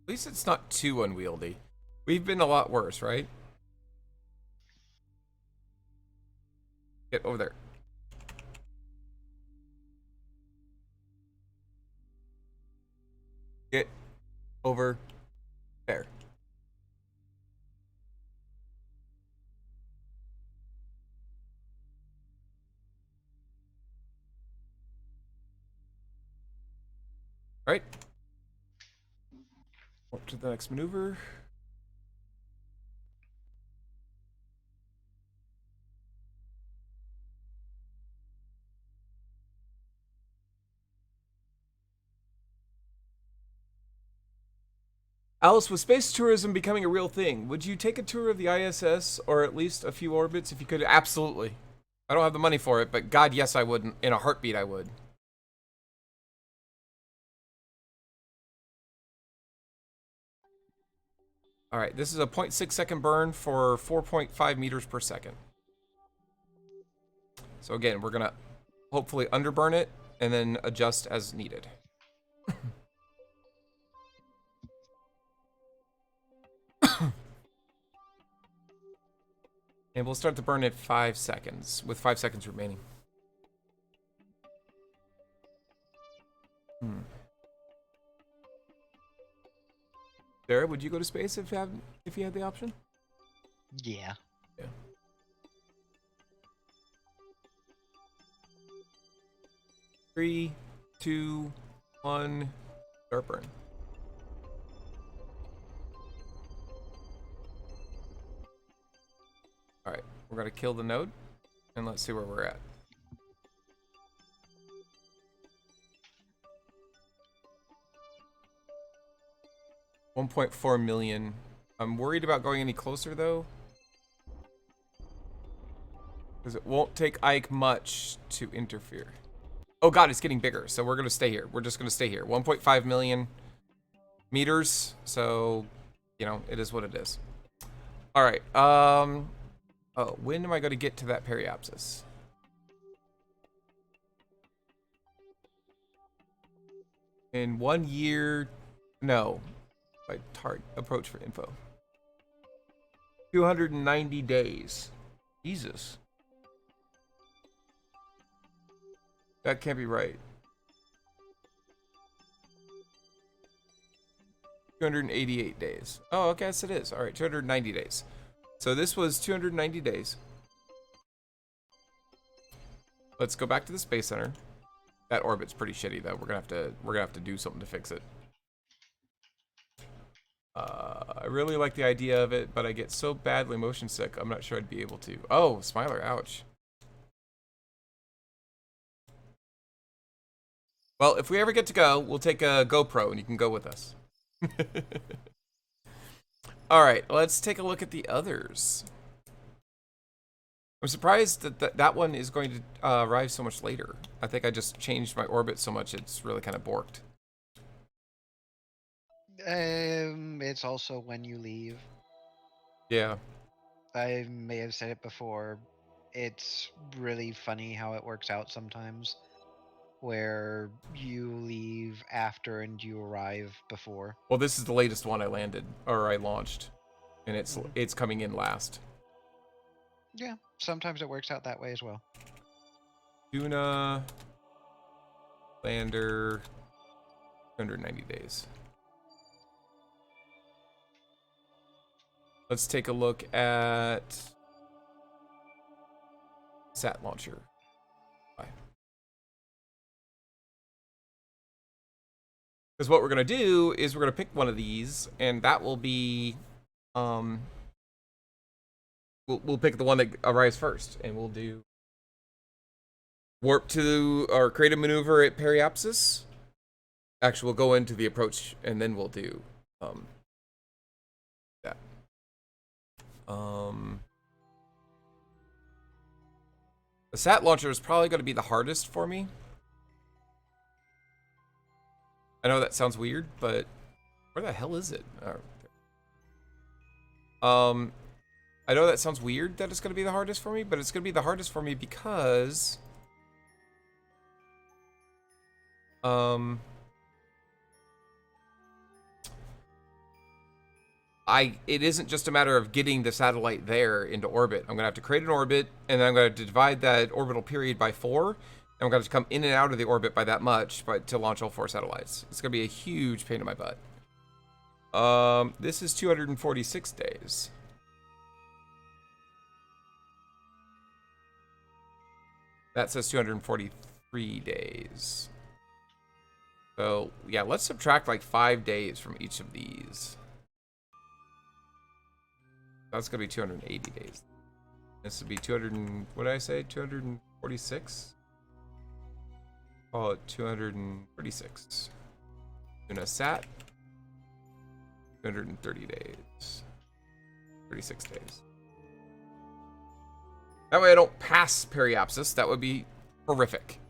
A: At least it's not too unwieldy. We've been a lot worse, right? Get over there. Get over there. Alright. Up to the next maneuver. Alyce, with space tourism becoming a real thing, would you take a tour of the ISS or at least a few orbits if you could? Absolutely. I don't have the money for it, but God, yes, I would. In a heartbeat, I would. All right, this is a 0.6 second burn for 4.5 meters per second. So again, we're gonna hopefully underburn it and then adjust as needed. And we'll start to burn at 5 seconds, with 5 seconds remaining. Sarah, would you go to space if you had the option?
C: Yeah.
A: Yeah. Three, two, one, start burn. All right, we're gonna kill the node, and let's see where we're at. $1.4 million. I'm worried about going any closer though, because it won't take Ike much to interfere. Oh God, it's getting bigger, so we're gonna stay here. We're just gonna stay here. 1.5 million meters, so you know it is what it is. All right. Oh, when am I going to get to that periapsis? In 1 year? No. By target approach for info. 290 days. Jesus. That can't be right. 288 days. Oh, okay, yes it is. All right, 290 days. So this was 290 days. Let's go back to the Space Center. That orbit's pretty shitty though. We're gonna have to do something to fix it. I really like the idea of it, but I get so badly motion sick. I'm not sure I'd be able to. Oh, Smiler, ouch. Well, if we ever get to go, we'll take a GoPro and you can go with us. All right, let's take a look at the others. I'm surprised that that one is going to arrive so much later. I think I just changed my orbit so much it's really kind of borked.
C: It's also when you leave.
A: Yeah.
C: I may have said it before. It's really funny how it works out sometimes, where you leave after and you arrive before.
A: Well, this is the latest one I landed or I launched, and it's coming in last.
C: Yeah, sometimes it works out that way as well.
A: DUNA lander 290 days. Let's take a look at sat launcher. Because what we're gonna do is we're gonna pick one of these, and that will be, we'll pick the one that arrives first, and we'll do warp to or create a maneuver at periapsis. Actually, we'll go into the approach, and then we'll do that. The sat launcher is probably going to be the hardest for me. I know that sounds weird, but where the hell is it? I know that sounds weird that it's going to be the hardest for me, but it's going to be the hardest for me because it isn't just a matter of getting the satellite there into orbit. I'm going to have to create an orbit, and then I'm going to divide that orbital period by 4, and I'm going to come in and out of the orbit by that much to launch all 4 satellites. It's going to be a huge pain in my butt. This is 246 days. That says 243 days. So, yeah, let's subtract like 5 days from each of these. That's going to be 280 days. This would be 200 and, what did I say? 246? Call it 236. DUNA sat. 230 days. 36 days. That way I don't pass periapsis. That would be horrific.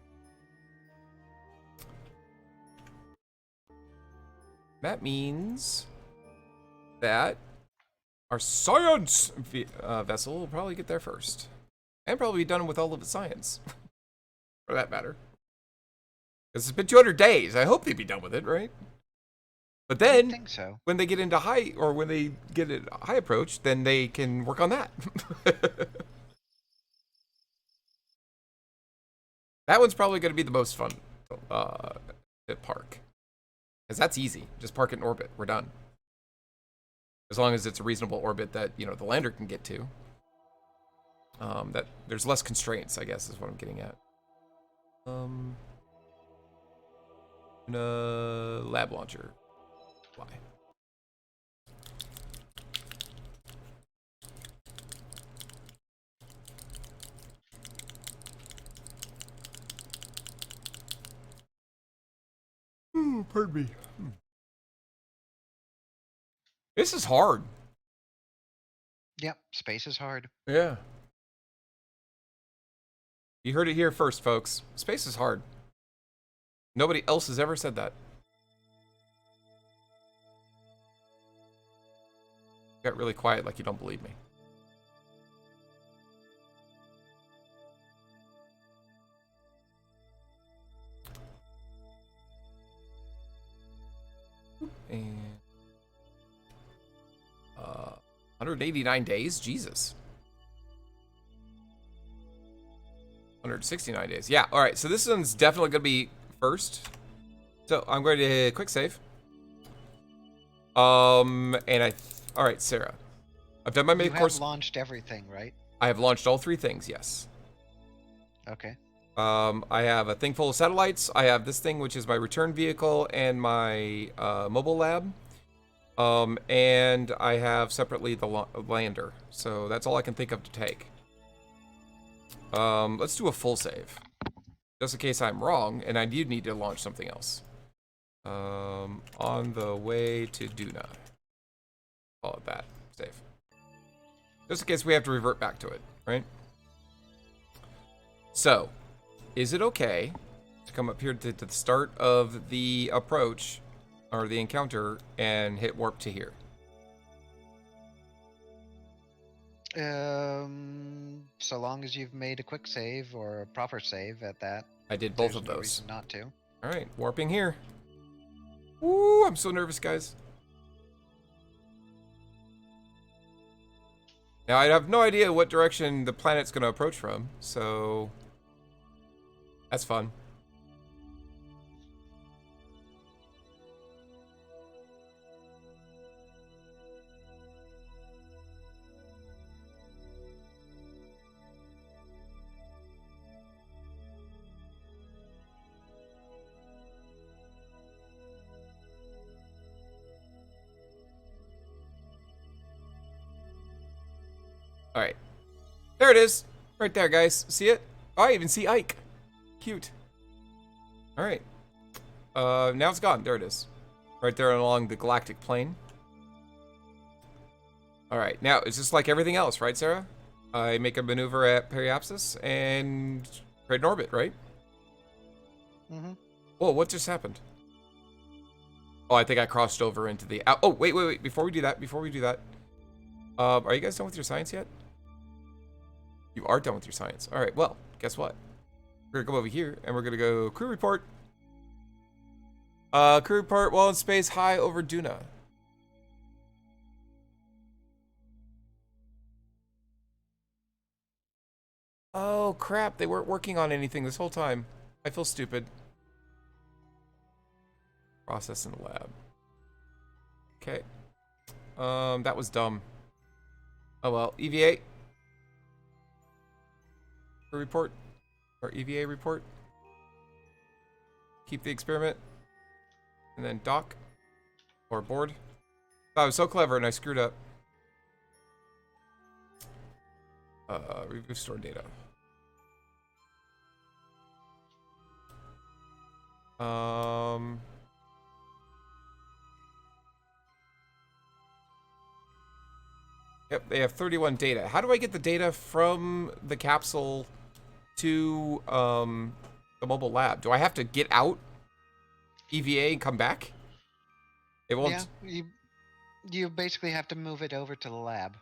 A: That means that our science vessel will probably get there first. And probably be done with all of its science. For that matter. Because it's been 200 days. I hope they'd be done with it, right? But then,
C: I think so.
A: when they get into high, or when they get a high approach, then they can work on that. That one's probably going to be the most fun to park. Because that's easy. Just park it in orbit. We're done. As long as it's a reasonable orbit that, you know, the lander can get to. That there's less constraints, I guess, is what I'm getting at. Lab launcher. Fly. Ooh, pardon me. This is hard.
C: Yep, space is hard.
A: Yeah. You heard it here first, folks. Space is hard. Nobody else has ever said that. Got really quiet like you don't believe me. And 189 days? Jesus. 169 days. Yeah, all right. So this one's definitely going to be first. So I'm going to hit quick save. And all right, Sarah. I've done my main course.
C: You have launched everything, right?
A: I have launched all 3 things, yes.
C: Okay.
A: I have a thing full of satellites. I have this thing, which is my return vehicle and my mobile lab. And I have separately the lander. So that's all I can think of to take. Let's do a full save. Just in case I'm wrong, and I do need to launch something else. On the way to DUNA. Call it that. Save. Just in case we have to revert back to it, right? So, is it okay to come up here to the start of the approach or the encounter and hit warp to here?
C: So long as you've made a quick save or a proper save at that.
A: I did both
C: There's
A: of
C: no
A: those.
C: reason not to.
A: All right, warping here. Woo, I'm so nervous, guys. Now, I have no idea what direction the planet's going to approach from, so that's fun. All right. There it is. Right there, guys. See it? Oh, I even see Ike. Cute. All right. Now it's gone. There it is. Right there along the galactic plane. All right. Now, it's just like everything else, right, Sarah? I make a maneuver at periapsis and trade in orbit, right?
C: Mm-hmm.
A: Whoa, what just happened? Oh, I think I crossed over into the... Oh, wait. Before we do that, are you guys done with your science yet? You are done with your science. All right, well, guess what? We're going to come over here, and we're going to go crew report. Crew report while in space high over DUNA. Oh, crap. They weren't working on anything this whole time. I feel stupid. Process in the lab. Okay. That was dumb. Oh, well. EVA. Report. Or EVA report. Keep the experiment. And then dock. Or board. I was so clever and I screwed up. Review store data. Yep, they have 31 data. How do I get the data from the capsule to the mobile lab? Do I have to get out EVA and come back? It won't.
C: Yeah, you basically have to move it over to the lab.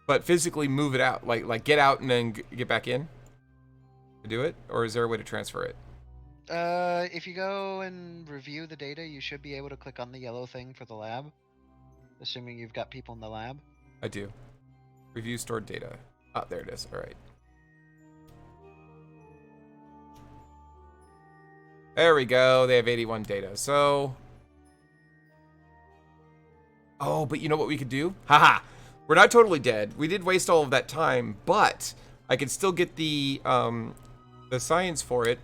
A: But physically move it out, like get out and then get back in to do it, or is there a way to transfer it?
C: If you go and review the data, you should be able to click on the yellow thing for the lab, assuming you've got people in the lab.
A: I do. Review stored data. Ah, there it is. All right. There we go. They have 81 data. So. Oh, but you know what we could do? Haha. We're not totally dead. We did waste all of that time, but I can still get the science for it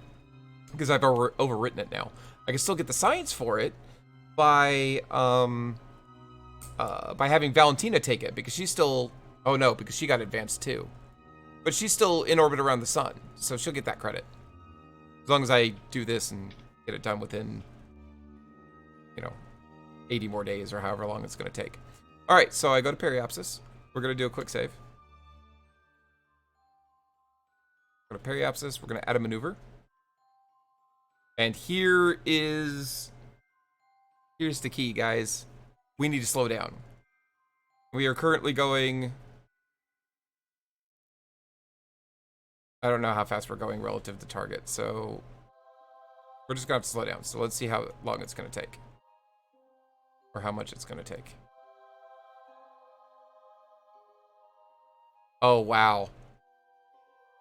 A: because I've overwritten it now. I can still get the science for it by having Valentina take it because she's still. Oh no, because she got advanced too. But she's still in orbit around the sun, so she'll get that credit. As long as I do this and get it done within, 80 more days or however long it's going to take. All right, so I go to periapsis. We're going to do a quick save. Go to periapsis. We're going to add a maneuver. And here's the key, guys. We need to slow down. We are currently going... I don't know how fast we're going relative to target, so we're just going to have to slow down. So let's see how long it's going to take. Or how much it's going to take. Oh, wow.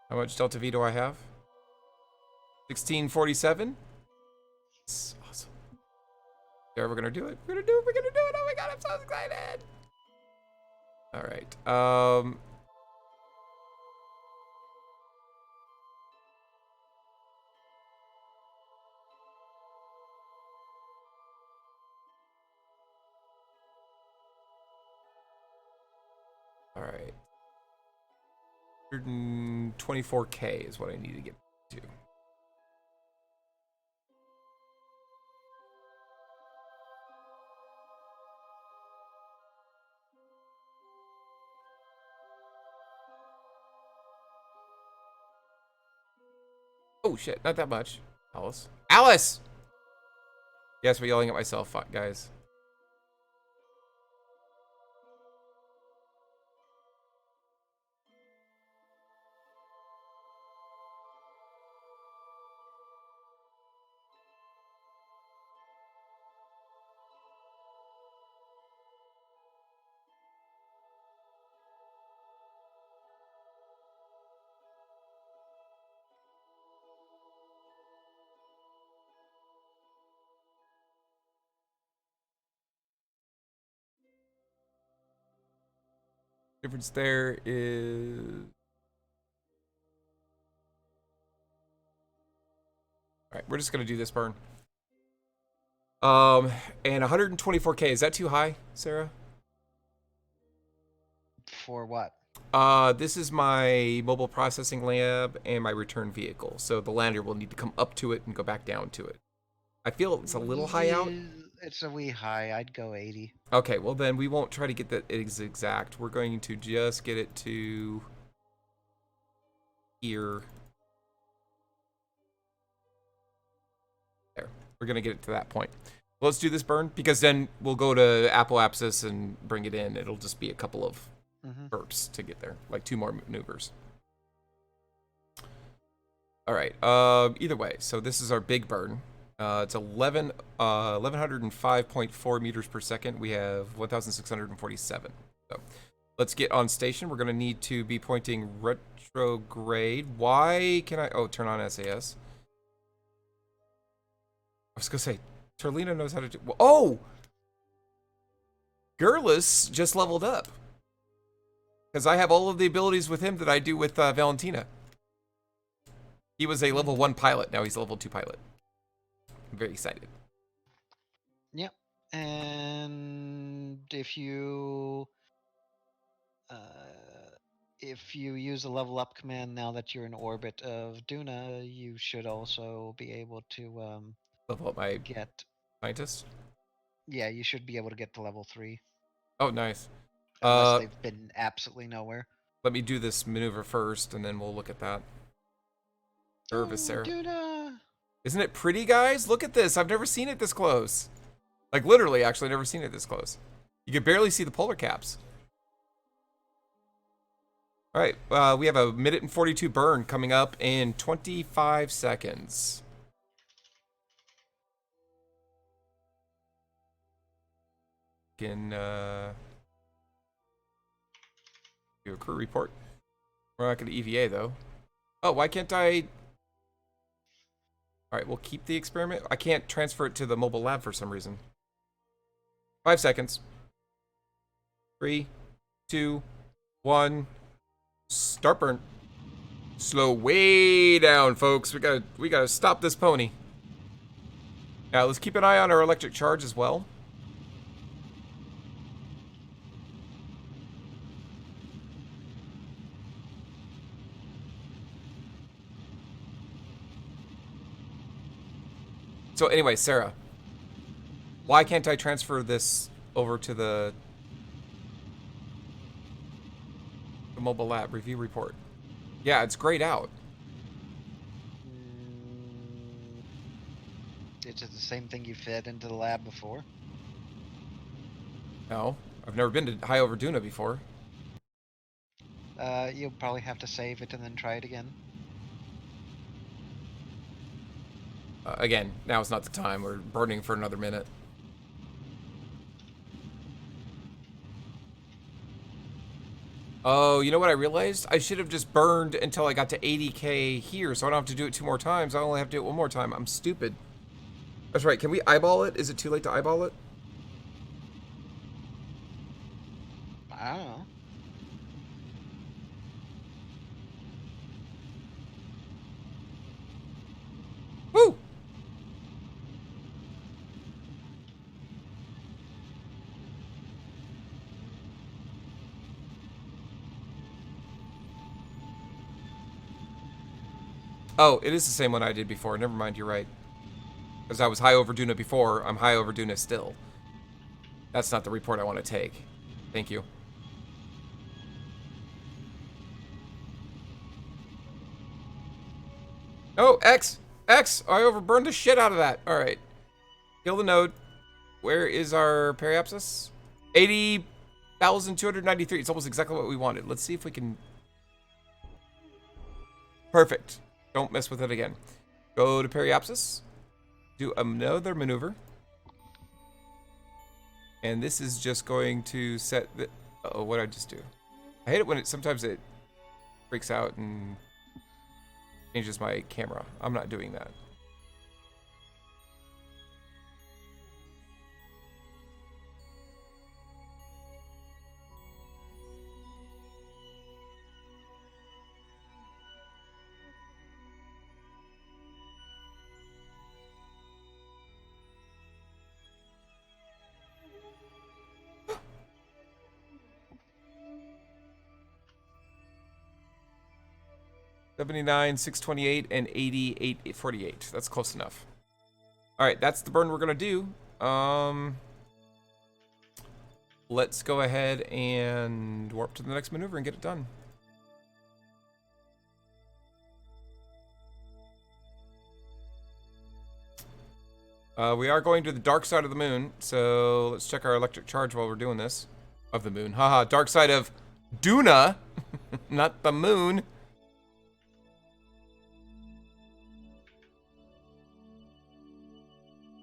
A: How much Delta V do I have? 1647? That's awesome. Yeah, we're going to do it. We're going to do it. We're going to do it. Oh my god, I'm so excited. All right. All right. 124K is what I need to get to. Oh shit, not that much. Alice. Alice! Yes, we're yelling at myself, guys. Difference there is... Alright, we're just gonna do this burn. And 124k, is that too high, Sarah?
C: For what?
A: This is my mobile processing lab and my return vehicle. So the lander will need to come up to it and go back down to it. I feel it's a little high out.
C: It's a wee high. I'd go 80.
A: Okay, well then we won't try to get that exact. We're going to just get it to here. There. We're going to get it to that point. Let's do this burn, because then we'll go to Apple Apsis and bring it in. It'll just be a couple of burps to get there, like 2 more maneuvers. All right. Either way, so this is our big burn. It's 1105.4 meters per second. We have 1,647. So let's get on station. We're going to need to be pointing retrograde. Why can I? Oh, turn on SAS. I was going to say, Turlina knows how to do. Oh! Gerlis just leveled up. Because I have all of the abilities with him that I do with Valentina. He was a level 1 pilot. Now he's a level 2 pilot. I'm very excited.
C: Yep. And if you use a level up command now that you're in orbit of DUNA, you should also be able to
A: Level up my
C: get
A: scientist?
C: Yeah, you should be able to get to level 3.
A: Oh, nice.
C: Unless they've been absolutely nowhere.
A: Let me do this maneuver first, and then we'll look at that. Nervous, Sarah.
C: DUNA!
A: Isn't it pretty, guys? Look at this. I've never seen it this close. Like, literally, actually, never seen it this close. You can barely see the polar caps. All right, we have a 1:42 burn coming up in 25 seconds. Can do a crew report. We're not going to EVA, though. Oh, why can't I... All right, we'll keep the experiment. I can't transfer it to the mobile lab for some reason. 5 seconds. 3, 2, 1. Start burn. Slow way down, folks. We gotta stop this pony. Now let's keep an eye on our electric charge as well. So anyway, Sarah, why can't I transfer this over to the mobile lab review report? Yeah, it's grayed out.
C: Is it the same thing you fed into the lab before?
A: No, I've never been to High Over DUNA before.
C: You'll probably have to save it and then try it again.
A: Again, now is not the time. We're burning for another minute. Oh, you know what I realized? I should have just burned until I got to 80k here, so I don't have to do it 2 more times. I only have to do it 1 more time. I'm stupid. That's right. Can we eyeball it? Is it too late to eyeball it?
C: I don't know.
A: Woo! Oh, it is the same one I did before. Never mind, you're right. Because I was High Over DUNA before, I'm High Over DUNA still. That's not the report I want to take. Thank you. Oh, X! X! I overburned the shit out of that. Alright. Kill the node. Where is our periapsis? 80,293. It's almost exactly what we wanted. Let's see if we can... Perfect. Don't mess with it again. Go to periapsis. Do another maneuver. And this is just going to set the... Uh-oh, what did I just do? I hate it when sometimes it freaks out and changes my camera. I'm not doing that. $79, $628, and $88, $48. That's close enough. All right, that's the burn we're gonna do. Let's go ahead and warp to the next maneuver and get it done. We are going to the dark side of the moon, so let's check our electric charge while we're doing this. Of the moon. Haha, dark side of DUNA, not the moon.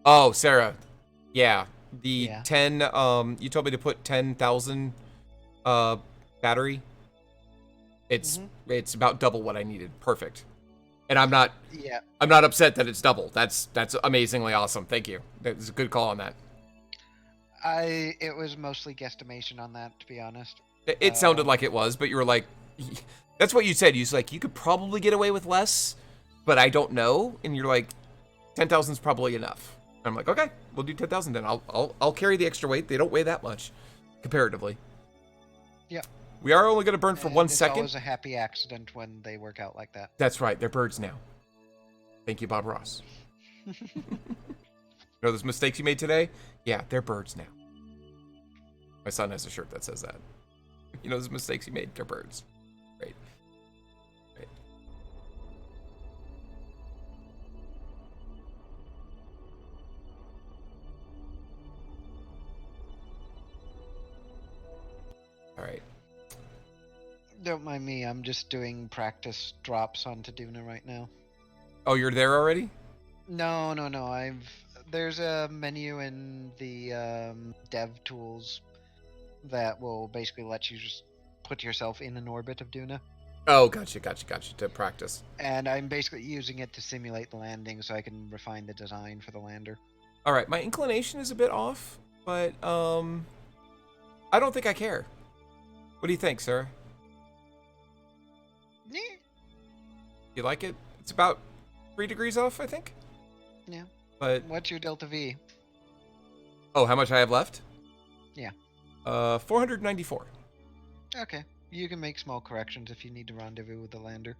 A: Oh, Sarah. Yeah. The 10, you told me to put 10,000 battery. It's about double what I needed. Perfect. And I'm not upset that it's double. That's amazingly awesome. Thank you. That's a good call on that.
C: It was mostly guesstimation on that, to be honest.
A: It sounded like it was, but you were like, that's what you said. You was like, you could probably get away with less, but I don't know. And you're like, 10,000 is probably enough. I'm like, okay, we'll do 10,000 then. I'll carry the extra weight. They don't weigh that much, comparatively.
C: Yep.
A: We are only going to burn for 1 second.
C: It's always a happy accident when they work out like that.
A: That's right. They're birds now. Thank you, Bob Ross. You know those mistakes you made today? Yeah, they're birds now. My son has a shirt that says that. You know those mistakes you made? They're birds. Great. Great. All right.
C: Don't mind me, I'm just doing practice drops onto DUNA right now.
A: Oh, you're there already?
C: No. There's a menu in the dev tools that will basically let you just put yourself in an orbit of DUNA.
A: Oh, gotcha, to practice.
C: And I'm basically using it to simulate the landing so I can refine the design for the lander.
A: All right, my inclination is a bit off, but I don't think I care. What do you think, sir?
C: Yeah.
A: You like it? It's about 3 degrees off, I think.
C: Yeah.
A: But
C: what's your delta V?
A: Oh, how much I have left?
C: Yeah.
A: 494.
C: Okay. You can make small corrections if you need to rendezvous with the lander.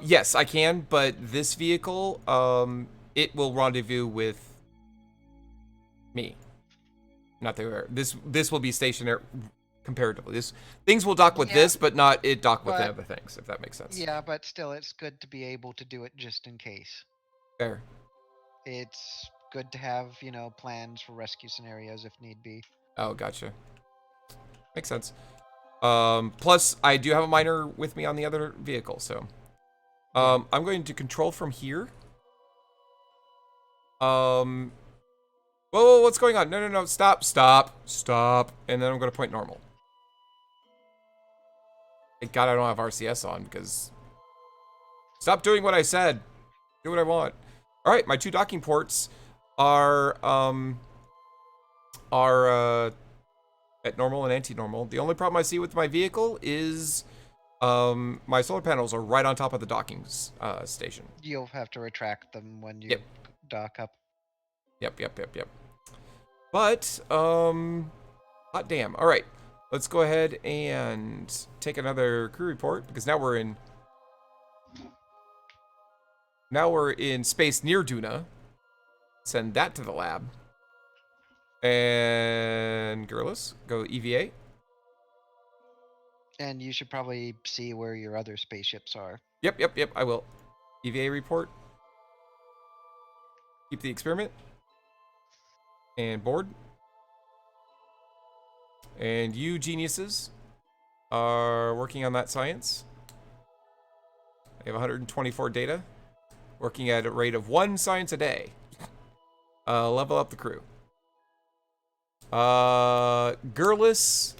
A: Yes, I can, but this vehicle, it will rendezvous with me. Not the this will be stationary comparatively. Things will dock with this, but not it dock with the other things, if that makes sense.
C: Yeah, but still, it's good to be able to do it just in case.
A: Fair.
C: It's good to have, plans for rescue scenarios if need be.
A: Oh, gotcha. Makes sense. Plus, I do have a miner with me on the other vehicle, so I'm going to control from here. Whoa, what's going on? No, stop. And then I'm going to point normal. Thank God I don't have RCS on, because... Stop doing what I said. Do what I want. Alright, my 2 docking ports are at normal and anti-normal. The only problem I see with my vehicle is my solar panels are right on top of the docking station.
C: You'll have to retract them when you dock up.
A: Yep. But, hot damn. All right, let's go ahead and take another crew report, because now we're in space near DUNA. Send that to the lab. And Girlis, go EVA.
C: And you should probably see where your other spaceships are.
A: Yep, I will. EVA report. Keep the experiment. And board. And you geniuses are working on that science. I have 124 data. Working at a rate of 1 science a day. Level up the crew. Girlus.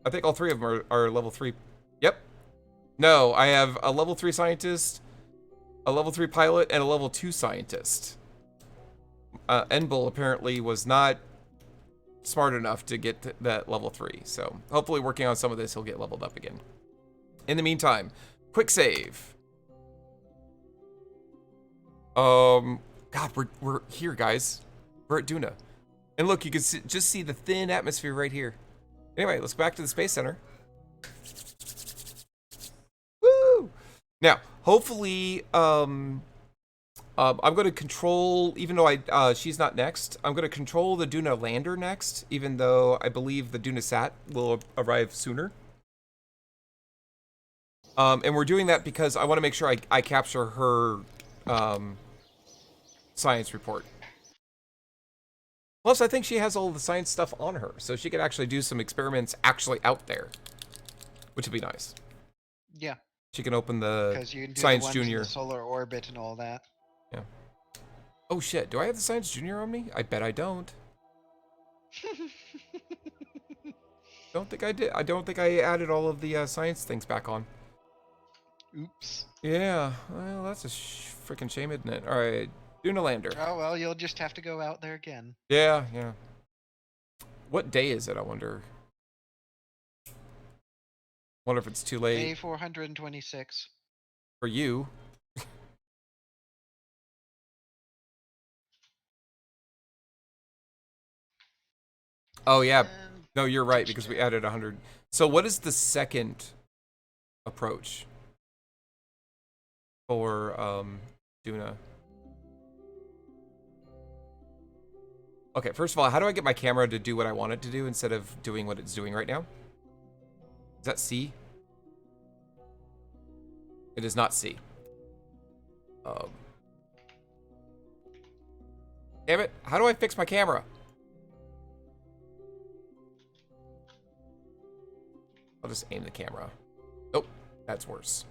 A: I think all 3 of them are level 3. Yep. No, I have a level 3 scientist, a level 3 pilot, and a level 2 scientist. Enbul apparently was not smart enough to get to that level 3, so hopefully working on some of this, he'll get leveled up again. In the meantime, quick save. God, we're here, guys. We're at DUNA. And look, you can just see the thin atmosphere right here. Anyway, let's go back to the Space Center. Woo! Now, hopefully, I'm going to control, even though she's not next, I'm going to control the DUNA lander next, even though I believe the DUNA sat will arrive sooner. And we're doing that because I want to make sure I capture her science report. Plus, I think she has all the science stuff on her, so she could actually do some experiments actually out there, which would be nice.
C: Yeah.
A: She can open the
C: Because you can do
A: Science
C: the ones
A: Junior.
C: in the solar orbit and all that.
A: Yeah. Oh shit, do I have the Science Junior on me? I bet I don't. Don't think I did. I don't think I added all of the science things back on.
C: Oops.
A: Yeah, well, that's a freaking shame, isn't it? Alright, DUNA lander.
C: Oh, well, you'll just have to go out there again.
A: Yeah. What day is it, I wonder? Wonder if it's too late.
C: Day 426.
A: For you. Oh, yeah. No, you're right, because we added 100. So what is the second approach for DUNA? Okay, first of all, how do I get my camera to do what I want it to do instead of doing what it's doing right now? Is that C? It is not C. Damn it, how do I fix my camera? I'll just aim the camera. Oh, that's worse.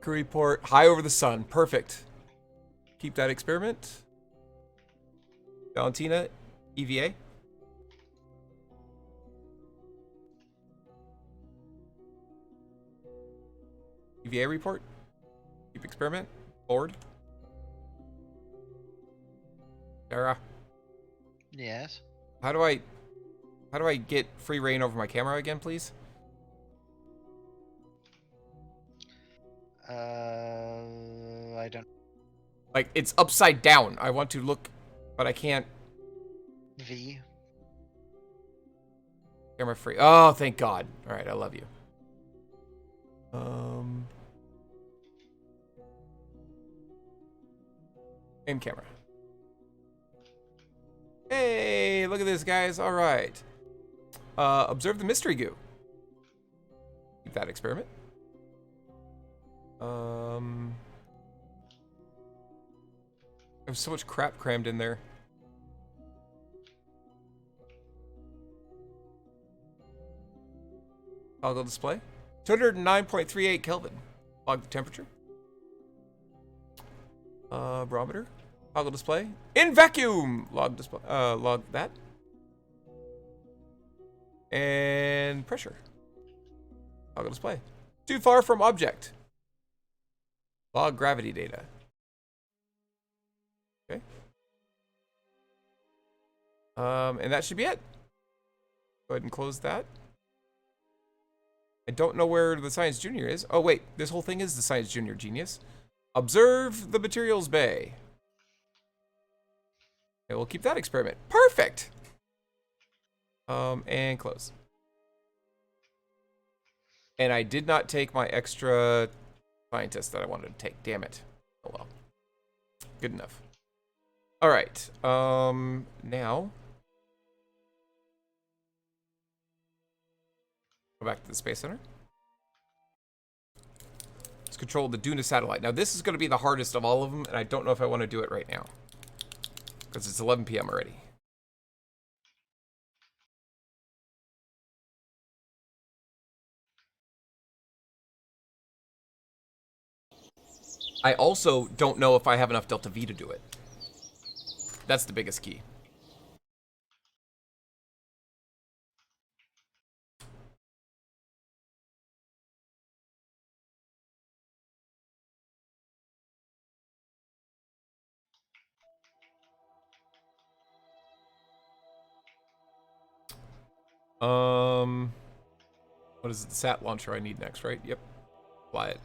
A: Crew report, high over the sun, perfect. Keep that experiment. Valentina, EVA. EVA report. Keep experiment. Board. Sarah.
C: Yes.
A: How do I get free reign over my camera again, please?
C: I don't.
A: Like, it's upside down. I want to look, but I can't.
C: V.
A: Camera free. Oh, thank God. All right, I love you. And camera. Hey, look at this, guys. All right. Observe the mystery goo. Keep that experiment. There's so much crap crammed in there. Toggle display. 209.38 Kelvin. Log the temperature. Barometer. Toggle display. In vacuum! Log display. Log that. And pressure. Toggle display. Too far from object. Log gravity data. Okay. And that should be it. Go ahead and close that. I don't know where the Science Junior is. Oh, wait. This whole thing is the Science Junior, genius. Observe the materials bay. Okay, we'll keep that experiment. Perfect! And close. And I did not take my extra scientist that I wanted to take. Damn it. Oh well. Good enough. All right. Now go back to the Space Center. Let's control the DUNA satellite. Now this is going to be the hardest of all of them, and I don't know if I want to do it right now because it's 11 p.m. already. I also don't know if I have enough Delta V to do it. That's the biggest key. What is it? The sat launcher I need next, right? Yep. Fly it.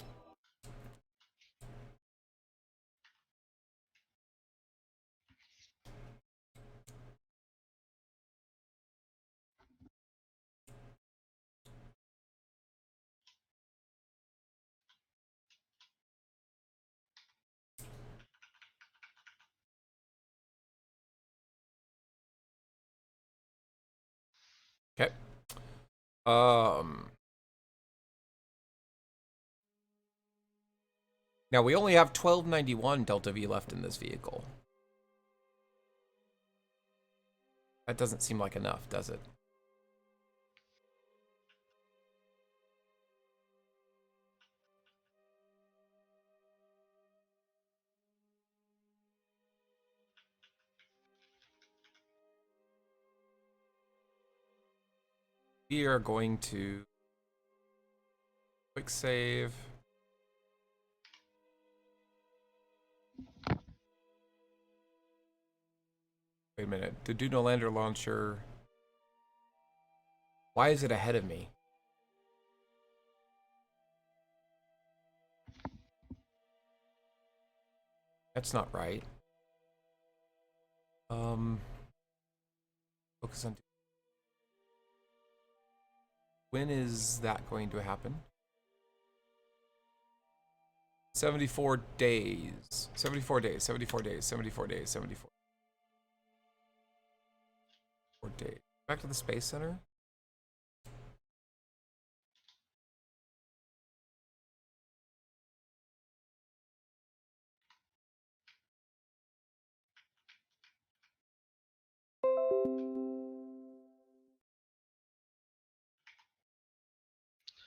A: Okay. Now we only have 1291 Delta V left in this vehicle. That doesn't seem like enough, does it? We are going to quick save. Wait a minute. The DUNA lander launcher. Why is it ahead of me? That's not right. Focus on. When is that going to happen? 74 days. 74 days. 74 days. 74 days. 74 days. Back to the Space Center.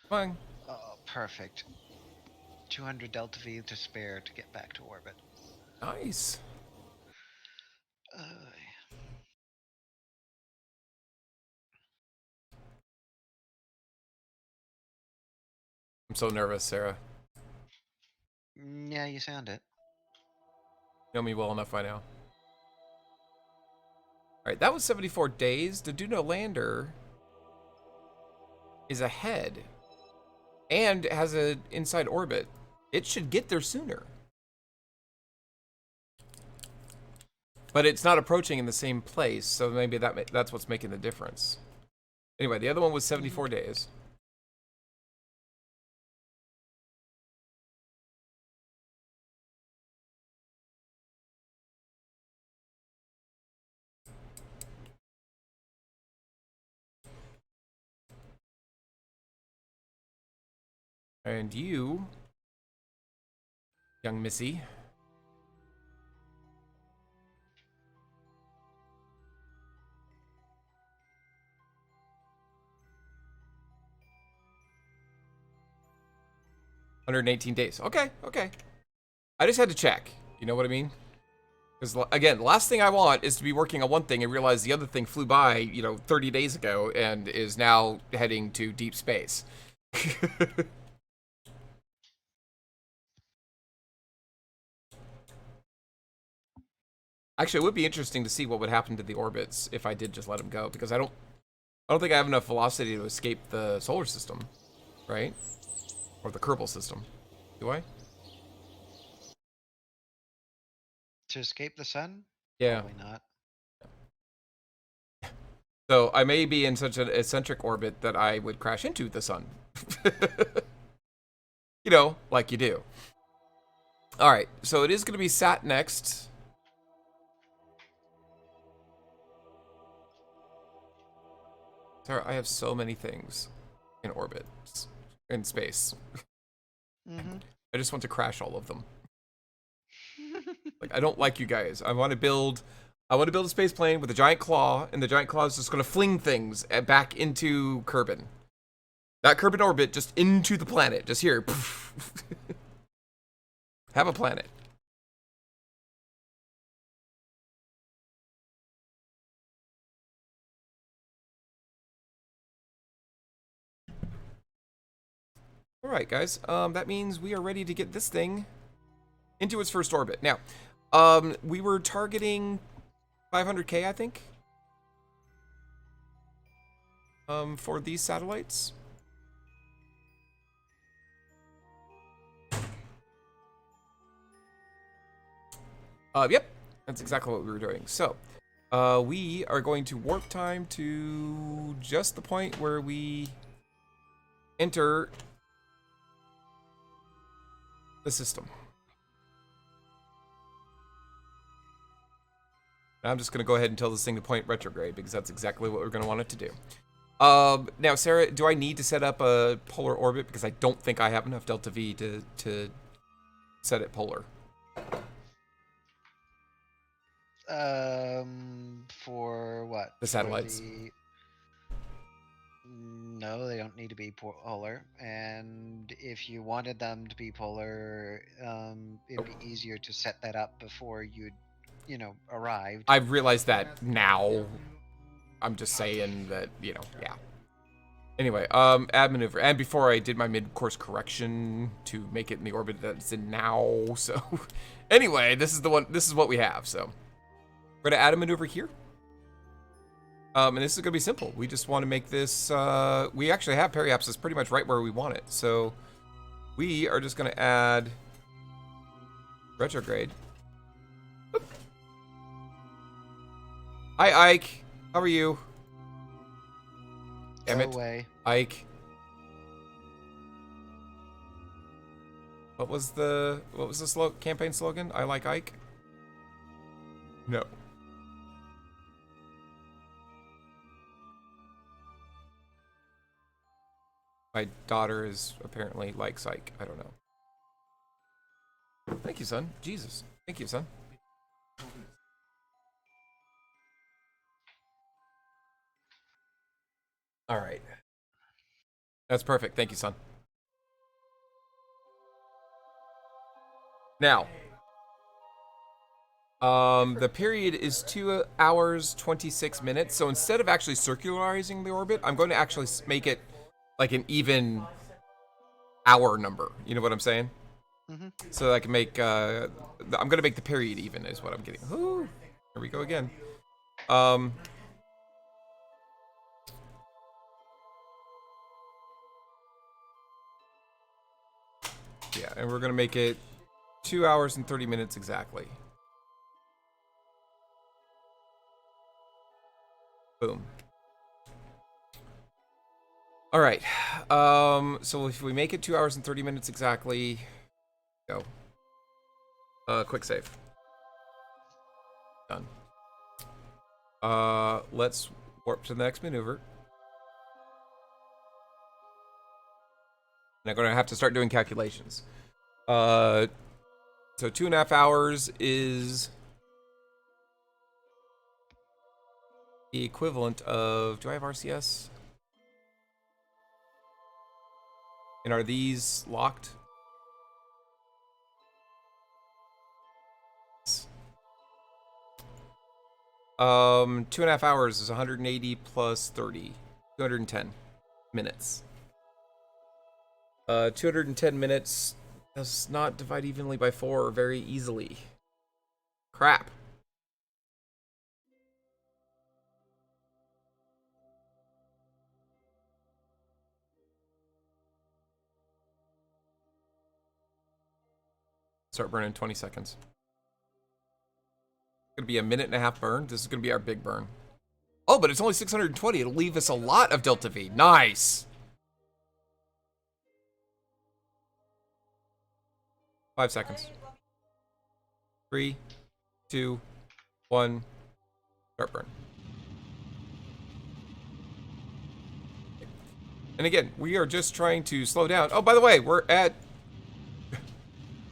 A: Come on.
C: Oh, perfect. 200 Delta V to spare to get back to orbit.
A: Nice. I'm so nervous, Sarah.
C: Yeah, you sound it.
A: You know me well enough by now. Alright, that was 74 days. The DUNA lander is ahead and has an inside orbit. It should get there sooner. But it's not approaching in the same place, so maybe that's what's making the difference. Anyway, the other one was 74 days. And you, young Missy, $118 days. Okay, okay. I just had to check. You know what I mean? Because, again, the last thing I want is to be working on one thing and realize the other thing flew by, 30 days ago and is now heading to deep space. Actually, it would be interesting to see what would happen to the orbits if I did just let them go, because I don't think I have enough velocity to escape the solar system, right? Or the Kerbal system. Do I?
C: To escape the sun?
A: Yeah.
C: Probably not.
A: So I may be in such an eccentric orbit that I would crash into the sun. Like you do. All right, so it is going to be sat next. Sorry, I have so many things in orbit, in space.
C: Mm-hmm.
A: I just want to crash all of them. Like, I don't like you guys. I want to build a space plane with a giant claw, and the giant claw is just going to fling things back into Kerbin. Not Kerbin orbit, just into the planet. Just here. Have a planet. All right, guys. That means we are ready to get this thing into its first orbit. Now, we were targeting 500K, I think, for these satellites. Yep, that's exactly what we were doing. So, we are going to warp time to just the point where we enter the system. I'm just going to go ahead and tell this thing to point retrograde because that's exactly what we're going to want it to do. Now, Sarah, do I need to set up a polar orbit? Because I don't think I have enough delta V to set it polar.
C: For what?
A: The satellites.
C: No, they don't need to be polar. And if you wanted them to be polar, it'd be easier to set that up before you'd, arrived.
A: I've realized that now. I'm just saying that, yeah. Anyway, add maneuver. And before I did my mid-course correction to make it in the orbit that it's in now. So, anyway, this is the one. This is what we have. So, we're gonna add a maneuver here. And this is gonna be simple. We just want to make this. We actually have periapsis pretty much right where we want it. So, we are just gonna add retrograde. Oop. Hi, Ike. How are you? Damn it.
C: Go away.
A: Ike. What was the campaign slogan? I like Ike? No. My daughter is apparently likes Ike. I don't know. Thank you, son. Jesus. Thank you, son. All right. That's perfect. Thank you, son. Now, the period is 2 hours, 26 minutes. So instead of actually circularizing the orbit, I'm going to actually make it like an even hour number. You know what I'm saying?
C: Mm-hmm.
A: So I can make, I'm going to make the period even is what I'm getting. Ooh, here we go again. Yeah, and we're going to make it 2 hours and 30 minutes exactly. Boom. All right. So if we make it 2 hours and 30 minutes exactly, go. Quick save. Done. Let's warp to the next maneuver. And I'm going to have to start doing calculations. So 2.5 hours is the equivalent of, do I have RCS? And are these locked? 2.5 hours is 180 plus 30, 210 minutes. 210 minutes does not divide evenly by 4 very easily. Crap. Start burning in 20 seconds. It's gonna be a 1.5-minute burn. This is gonna be our big burn. Oh, but it's only 620. It'll leave us a lot of delta V. Nice. 5 seconds. 3, 2, 1. Start burn. And again, we are just trying to slow down. Oh, by the way, we're at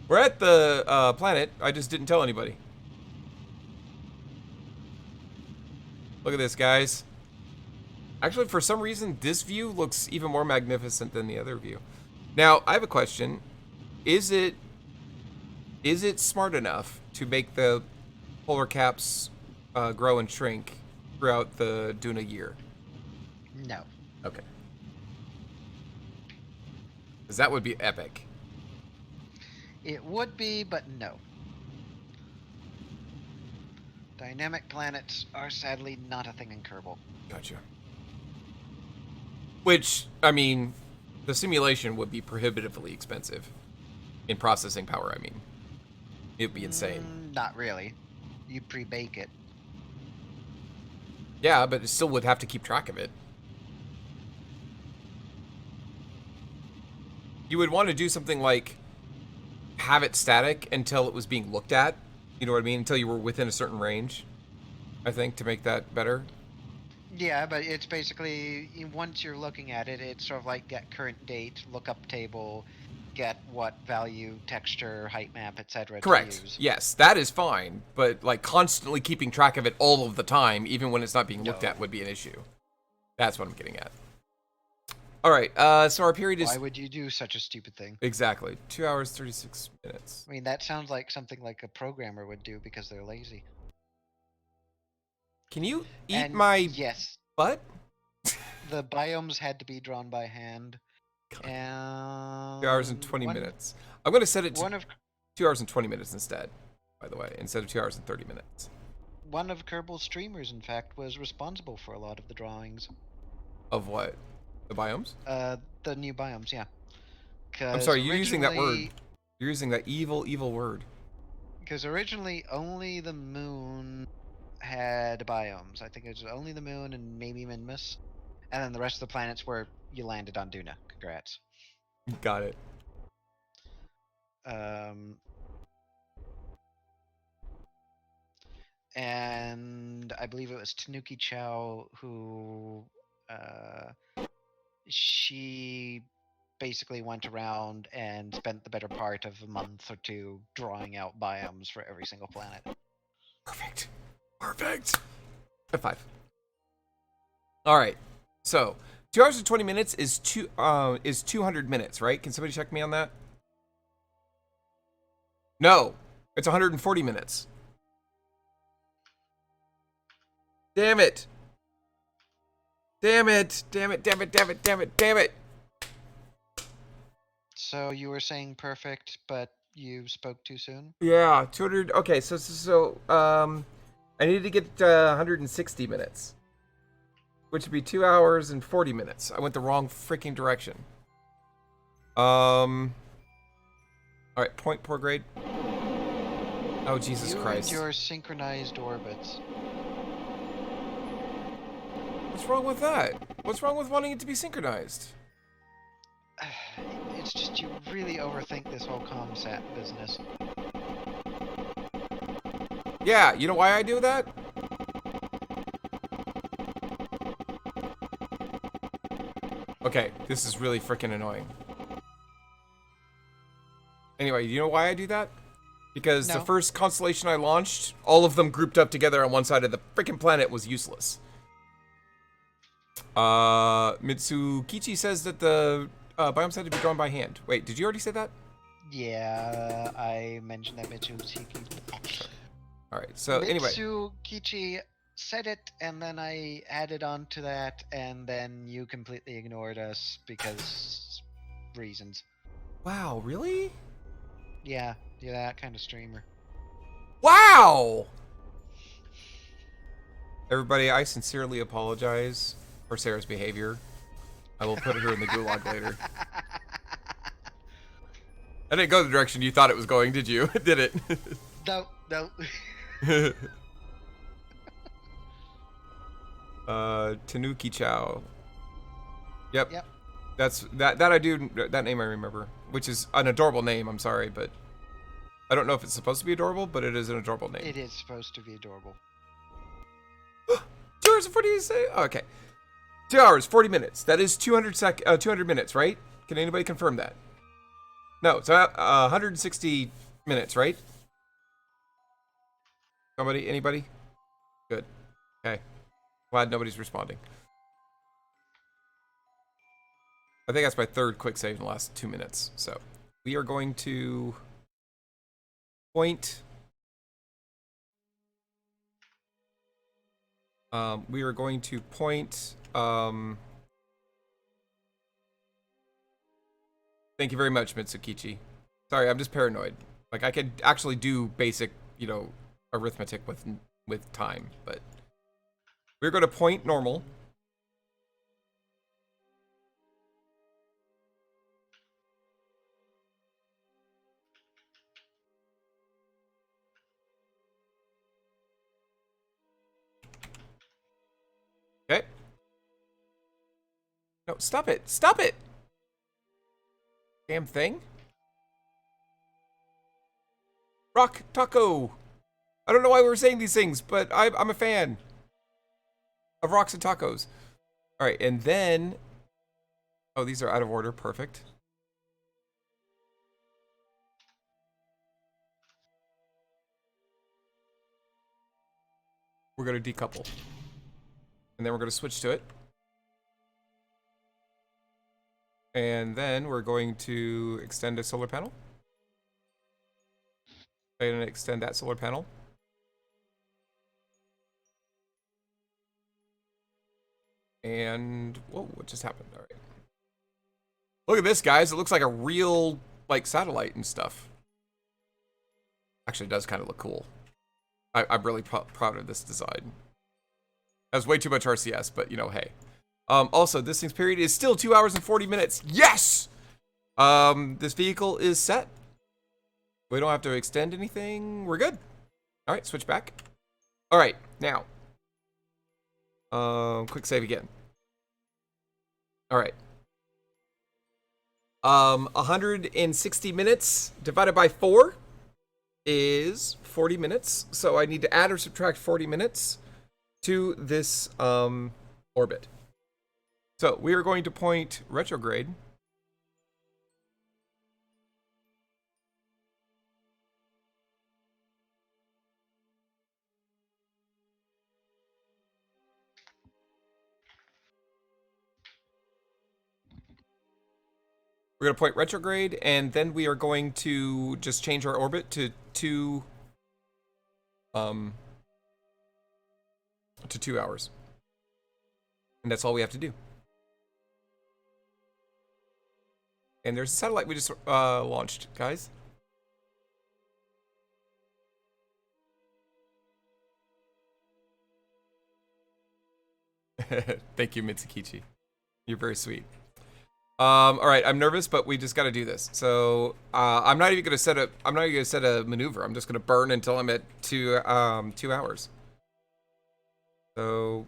A: the planet. I just didn't tell anybody. Look at this, guys. Actually, for some reason, this view looks even more magnificent than the other view. Now, I have a question. Is it smart enough to make the polar caps grow and shrink throughout the DUNA year?
C: No.
A: Okay. Because that would be epic.
C: It would be, but no. Dynamic planets are sadly not a thing in Kerbal.
A: Gotcha. Which, I mean, the simulation would be prohibitively expensive. In processing power, I mean. It would be insane.
C: Not really. You pre-bake it.
A: Yeah, but it still would have to keep track of it. You would want to do something like have it static until it was being looked at. You know what I mean? Until you were within a certain range, I think, to make that better.
C: Yeah, but it's basically, once you're looking at it, it's sort of like get current date, lookup table, get what value, texture, height map, etc.
A: Correct.
C: to use.
A: Yes, that is fine. But like constantly keeping track of it all of the time, even when it's not being looked at, would be an issue. That's what I'm getting at. All right. So our period is...
C: Why would you do such a stupid thing?
A: Exactly. 2 hours, 36 minutes.
C: I mean, that sounds like something like a programmer would do because they're lazy.
A: Can you eat
C: And
A: my
C: yes,
A: butt?
C: the biomes had to be drawn by hand.
A: God.
C: And
A: 2 hours and 20 minutes. I'm going to set it to
C: one of
A: 2 hours and 20 minutes instead, by the way, instead of 2 hours and 30 minutes.
C: one of Kerbal's streamers, in fact, was responsible for a lot of the drawings.
A: Of what? The biomes?
C: The new biomes, yeah.
A: I'm sorry, you're using that word. You're using that evil, evil word.
C: Because originally only the moon had biomes. I think it was only the moon and maybe Minmus. And then the rest of the planets where you landed on DUNA. Congrats.
A: Got it.
C: And I believe it was Tanuki Chow who she basically went around and spent the better part of a month or two drawing out biomes for every single planet.
A: Perfect. Perfect. High five. All right. So 2 hours and 20 minutes is 200 minutes, right? Can somebody check me on that? No, it's 140 minutes. Damn it. Damn it. Damn it. Damn it. Damn it. Damn it. Damn it.
C: So you were saying perfect, but you spoke too soon?
A: Yeah, 200. Okay, so I need to get 160 minutes, which would be 2 hours and 40 minutes. I went the wrong freaking direction. All right, point poor grade. Oh, Jesus Christ.
C: And your synchronized orbits.
A: What's wrong with that? What's wrong with wanting it to be synchronized?
C: It's just you really overthink this whole comsat business.
A: Yeah, you know why I do that? Okay, this is really freaking annoying. Anyway, you know why I do that? Because the first constellation I launched, all of them grouped up together on one side of the freaking planet was useless. Mitsukichi says that the biomes had to be drawn by hand. Wait, did you already say that?
C: Yeah, I mentioned that Mitsukichi.
A: Alright, so anyway.
C: Mitsukichi said it, and then I added on to that, and then you completely ignored us because reasons.
A: Wow, really?
C: Yeah, you're that kind of streamer.
A: Wow! Everybody, I sincerely apologize for Sarah's behavior. I will put her in the gulag later. I didn't go the direction you thought it was going, did you? Did it?
C: No, no.
A: Tanuki Chow. Yep.
C: Yep.
A: That's that I do, that name I remember, which is an adorable name, I'm sorry, but I don't know if it's supposed to be adorable, but it is an adorable name.
C: It is supposed to be adorable.
A: 2 hours and 40 say? Oh, okay. 2 hours, 40 minutes. That is 200 minutes, right? Can anybody confirm that? No, it's 160 minutes, right? Somebody? Anybody? Good. Okay. Glad nobody's responding. I think that's my third quick save in the last 2 minutes. So we are going to point. We are going to point. Thank you very much, Mitsukichi. Sorry, I'm just paranoid. Like, I could actually do basic, you know, arithmetic with time, but we're going to point normal. Okay. No, stop it. Stop it. Damn thing. Rock Taco. I don't know why we're saying these things, but I'm a fan of rocks and tacos. All right, and then, oh, these are out of order. Perfect. We're going to decouple. And then we're going to switch to it. And then we're going to extend a solar panel. And extend that solar panel. And, whoa, what just happened? All right. Look at this, guys. It looks like a real, like, satellite and stuff. Actually, it does kind of look cool. I'm really proud of this design. That's way too much RCS, but, you know, hey. Also, this thing's period is still 2 hours and 40 minutes. Yes! This vehicle is set. We don't have to extend anything. We're good. All right, switch back. All right, now. Quick save again. All right. 160 minutes divided by 4 is 40 minutes. So I need to add or subtract 40 minutes to this orbit. So we are going to point retrograde. We're going to point retrograde, and then we are going to just change our orbit to 2 hours. And that's all we have to do. And there's a satellite we just launched, guys. Thank you, Mitsukichi. You're very sweet. All right, I'm nervous, but we just got to do this. So I'm not even gonna set a. I'm not even gonna set a maneuver. I'm just gonna burn until I'm at 2 hours. So.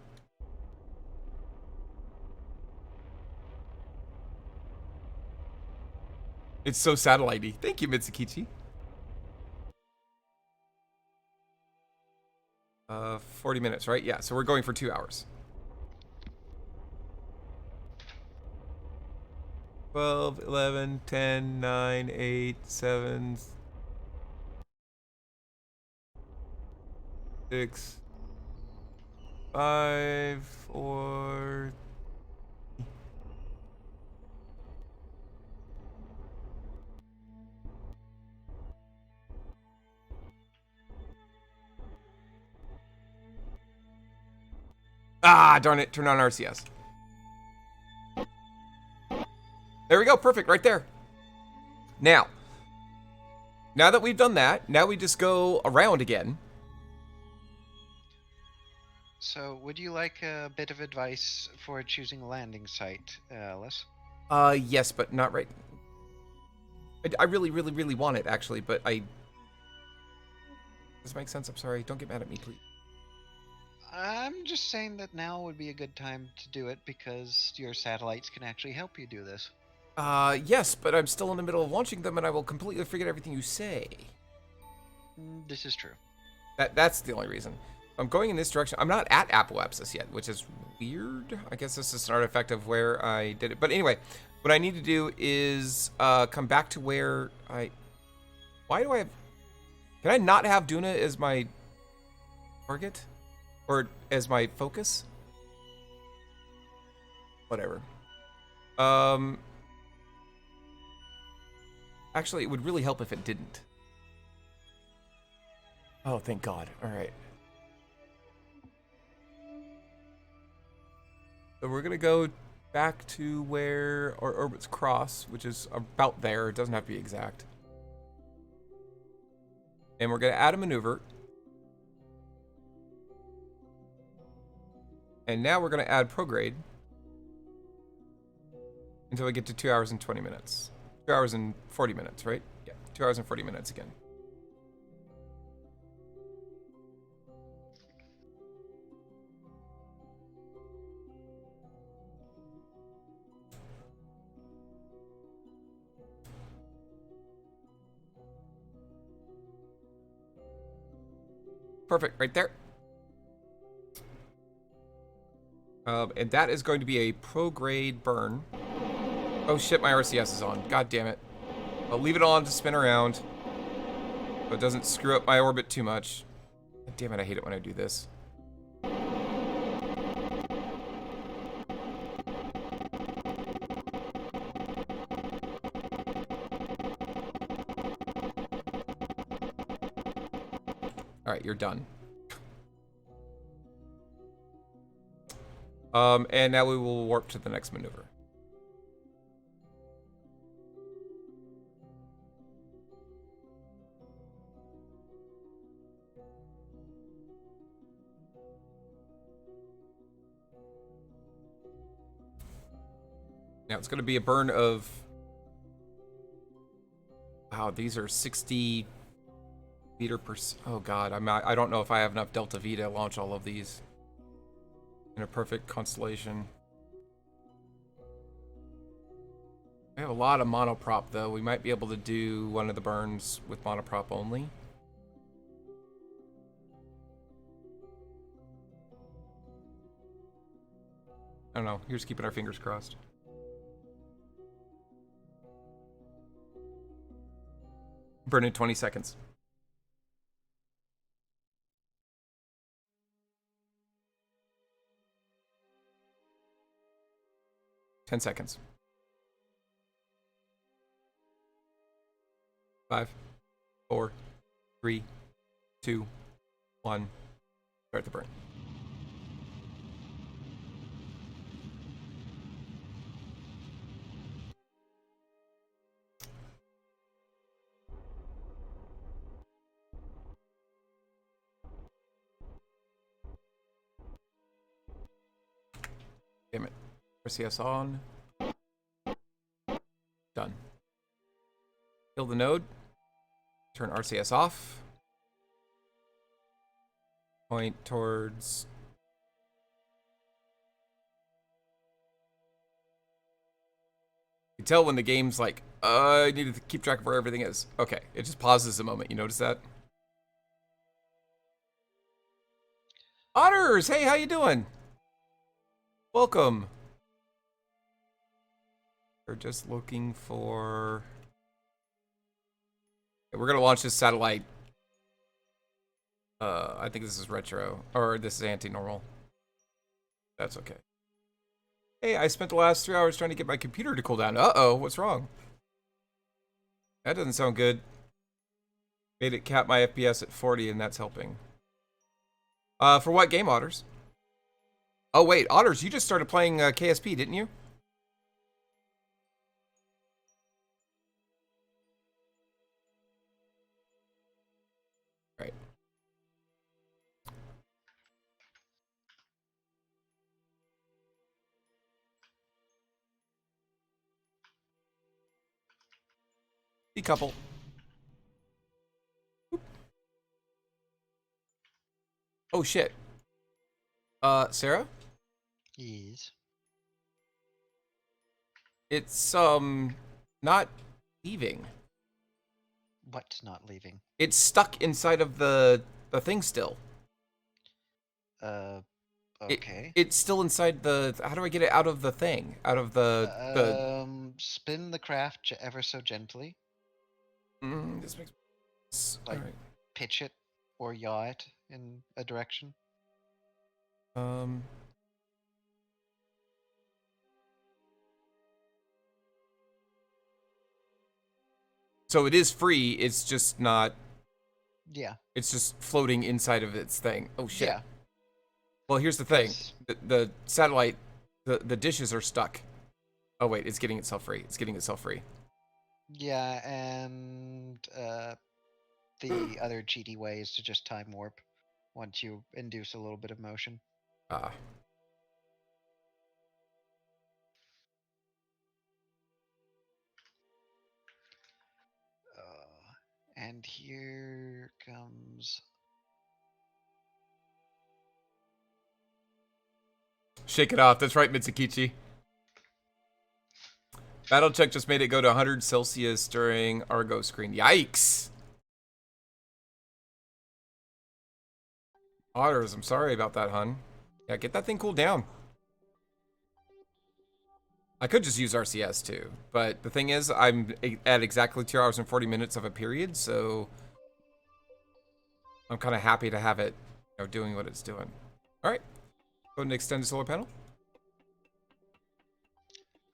A: It's so satellite-y. Thank you, Mitsukichi. 40 minutes, right? Yeah, so we're going for 2 hours. 12, 11, 10, 9, 8, 7, 6, 5, 4... Ah, darn it. Turn on RCS. There we go. Perfect. Right there. Now that we've done that, now we just go around again.
C: So, would you like a bit of advice for choosing a landing site, Alyce?
A: Yes, but not right. I really, really, really want it, actually, but I... Does it make sense? I'm sorry. Don't get mad at me, please.
C: I'm just saying that now would be a good time to do it because your satellites can actually help you do this.
A: Yes, but I'm still in the middle of launching them, and I will completely forget everything you say.
C: This is true.
A: That's the only reason. I'm going in this direction. I'm not at apoapsis yet, which is weird. I guess this is an artifact of where I did it. But anyway, what I need to do is come back to where I... Why do I have... Can I not have DUNA as my target? Or as my focus? Whatever. Actually, it would really help if it didn't. Oh, thank God. All right. So we're gonna go back to where our orbits cross, which is about there. It doesn't have to be exact. And we're gonna add a maneuver. And now we're gonna add prograde until we get to 2 hours and 20 minutes. 2 hours and 40 minutes, right? Yeah, 2 hours and 40 minutes again. Perfect, right there. And that is going to be a prograde burn. Oh shit, my RCS is on. God damn it. I'll leave it on to spin around, so it doesn't screw up my orbit too much. God damn it, I hate it when I do this. Alright, you're done. And now we will warp to the next maneuver. Now it's going to be a burn of... Wow, these are 60 meter per... Oh god, I don't know if I have enough delta V to launch all of these in a perfect constellation. I have a lot of monoprop though. We might be able to do one of the burns with monoprop only. I don't know. Here's keeping our fingers crossed. Burn in 20 seconds. 10 seconds. 5, 4, 3, 2, 1. Start the burn. Damn it. RCS on. Done. Kill the node. Turn RCS off. Point towards... You can tell when the game's like, I need to keep track of where everything is. Okay, it just pauses a moment. You notice that? Otters! Hey, how you doing? Welcome. We're just looking for... We're gonna launch this satellite. I think this is retro, or this is anti-normal. That's okay. Hey, I spent the last 3 hours trying to get my computer to cool down. Uh-oh, what's wrong? That doesn't sound good. Made it cap my FPS at 40, and that's helping. For what game, Otters? Oh wait, Otters, you just started playing KSP, didn't you? Right. Decouple. Oop. Oh shit. Sarah?
C: Yes.
A: It's not leaving.
C: What's not leaving?
A: It's stuck inside of the thing still.
C: Okay.
A: It's still inside the. How do I get it out of the thing? Out of the.
C: Spin the craft ever so gently.
A: This makes sense.
C: Like,
A: All right.
C: pitch it or yaw it in a direction.
A: Um. So it is free. It's just not.
C: Yeah.
A: It's just floating inside of its thing. Oh shit.
C: Yeah.
A: Well, here's the thing.
C: 'Cause-
A: The satellite, the dishes are stuck. Oh wait, it's getting itself free. It's getting itself free.
C: Yeah, and the other cheaty way is to just time warp once you induce a little bit of motion.
A: Ah.
C: And here comes.
A: Shake it off. That's right, Mitsukichi. Battle check just made it go to 100 Celsius during Argo screen. Yikes. Otters, I'm sorry about that, hun. Yeah, get that thing cooled down. I could just use RCS too, but the thing is, I'm at exactly 2 hours and 40 minutes of a period, so I'm kind of happy to have it, doing what it's doing. All right, go ahead and extend the solar panel.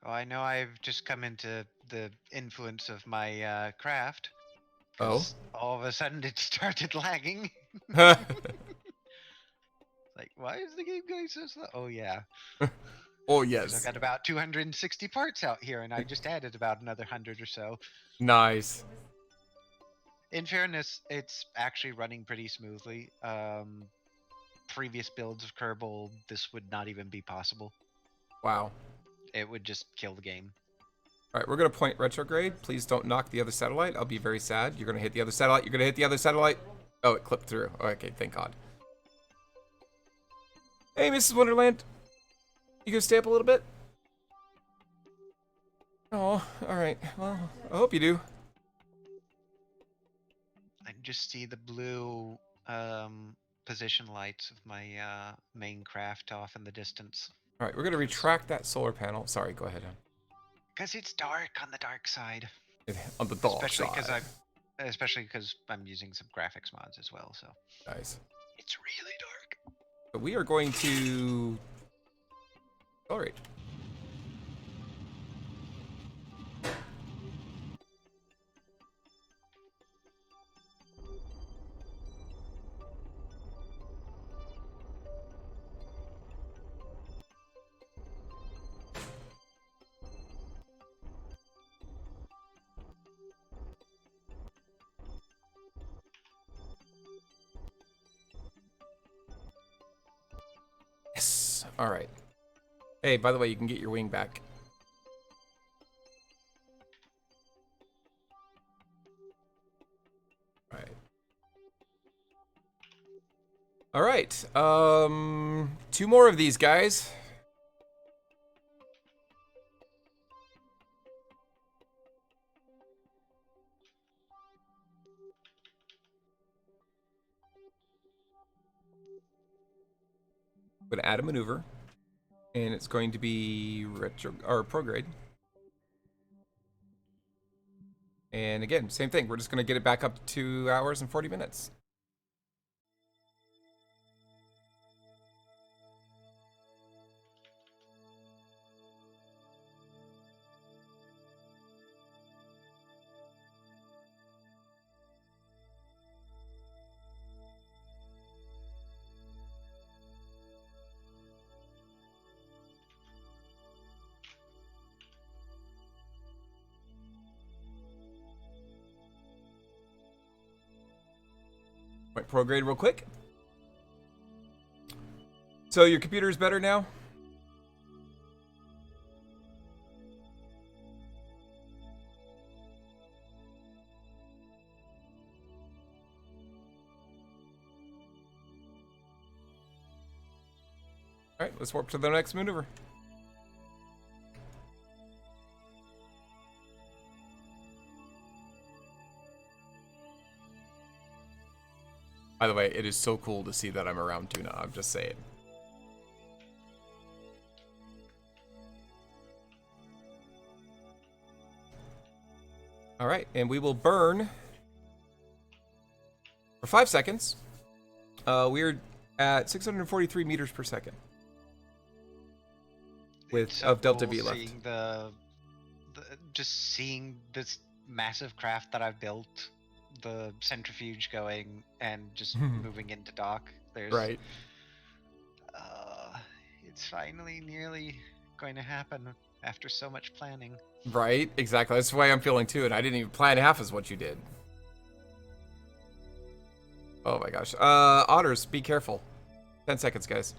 C: Oh, I know I've just come into the influence of my craft.
A: Oh.
C: 'Cause all of a sudden it started lagging. Like, why is the game going so slow? Oh, yeah.
A: Oh,
C: 'Cause
A: yes.
C: I've got about 260 parts out here, and I just added about another 100 or so.
A: Nice.
C: In fairness, it's actually running pretty smoothly. Previous builds of Kerbal, this would not even be possible.
A: Wow.
C: It would just kill the game.
A: All right, we're going to point retrograde. Please don't knock the other satellite. I'll be very sad. You're going to hit the other satellite. You're going to hit the other satellite. Oh, it clipped through. Okay, thank God. Hey, Mrs. Wonderland. You gonna stay up a little bit? Oh, all right. Well, I hope you do.
C: I can just see the blue position lights of my main craft off in the distance.
A: All right, we're gonna retract that solar panel. Sorry, go ahead.
C: Because it's dark on the dark side.
A: On the dark
C: Especially because I'm using some graphics mods as well, so.
A: Nice.
C: It's really dark.
A: So we are going to accelerate. Yes. All right. Hey, by the way, you can get your wing back. All right. All right. 2 more of these guys. I'm gonna add a maneuver, and it's going to be retro or prograde. And again, same thing. We're just gonna get it back up to 2 hours and 40 minutes. Right, prograde real quick. So your computer is better now? All right, let's warp to the next maneuver. By the way, it is so cool to see that I'm around DUNA. I'm just saying. All right, and we will burn for 5 seconds. We're at 643 meters per second with
C: It's so
A: of delta
C: cool
A: V left.
C: seeing just seeing this massive craft that I've built, the centrifuge going and just moving into dock. There's
A: Right.
C: It's finally nearly going to happen after so much planning.
A: Right, exactly. That's the way I'm feeling too, and I didn't even plan half as what you did. Oh my gosh. Otters, be careful. 10 seconds, guys.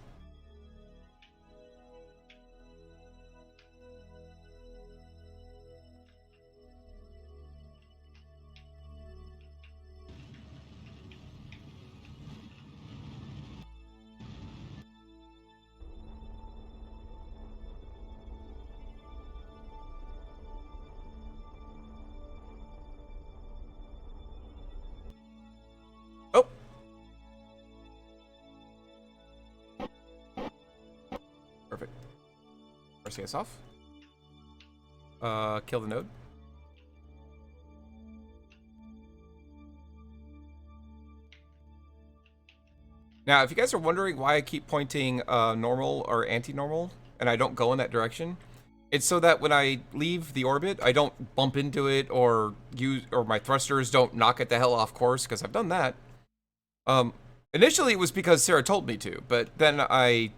A: Oh. Perfect. RCS off. Kill the node. Now, if you guys are wondering why I keep pointing normal or anti-normal and I don't go in that direction, it's so that when I leave the orbit, I don't bump into it or my thrusters don't knock it the hell off course, because I've done that. Initially it was because Sarah told me to, but then I,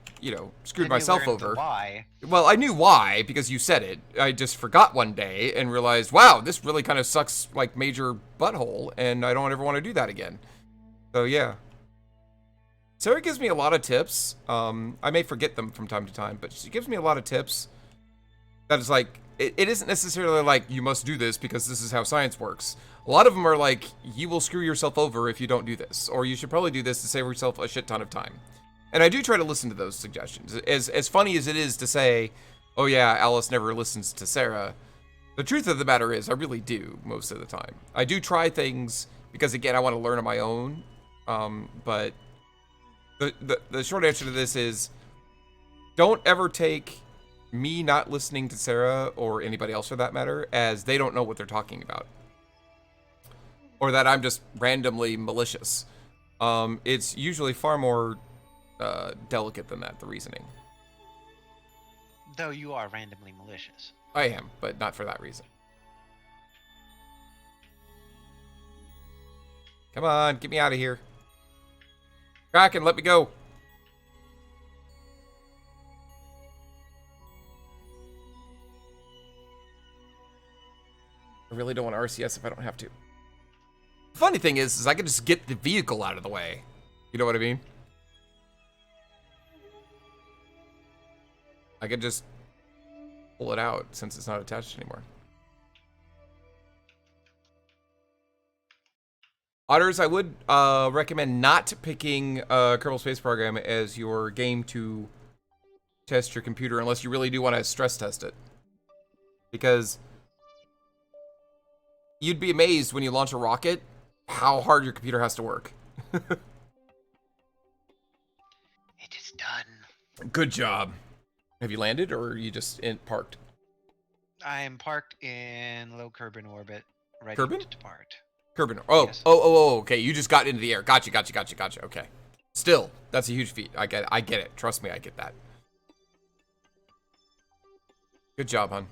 A: screwed myself over.
C: Why?
A: Well, I knew why because you said it. I just forgot one day and realized, wow, this really kind of sucks like major butthole, and I don't ever want to do that again. So yeah. Sarah gives me a lot of tips. I may forget them from time to time, but she gives me a lot of tips that is like, it isn't necessarily like, you must do this because this is how science works. A lot of them are like, you will screw yourself over if you don't do this, or you should probably do this to save yourself a shit ton of time. And I do try to listen to those suggestions. As funny as it is to say, oh yeah, Alyce never listens to Sarah, the truth of the matter is I really do most of the time. I do try things because, again, I want to learn on my own, but the short answer to this is, don't ever take me not listening to Sarah, or anybody else for that matter, as they don't know what they're talking about, or that I'm just randomly malicious. It's usually far more delicate than that, the reasoning.
C: Though you are randomly malicious.
A: I am, but not for that reason. Come on, get me out of here. Kraken, let me go. I really don't want RCS if I don't have to. The funny thing is I can just get the vehicle out of the way. You know what I mean? I could just pull it out since it's not attached anymore. Otters, I would recommend not picking Kerbal Space Program as your game to test your computer unless you really do want to stress test it. Because you'd be amazed when you launch a rocket how hard your computer has to work.
C: It is done.
A: Good job. Have you landed, or are you just parked?
C: I am parked in low Kerbal orbit, ready
A: Kerbal?
C: to depart.
A: Kerbal. Oh,
C: Yes.
A: oh, okay. You just got into the air. Gotcha. Okay. Still, that's a huge feat. I get it. Trust me, I get that. Good job, hon.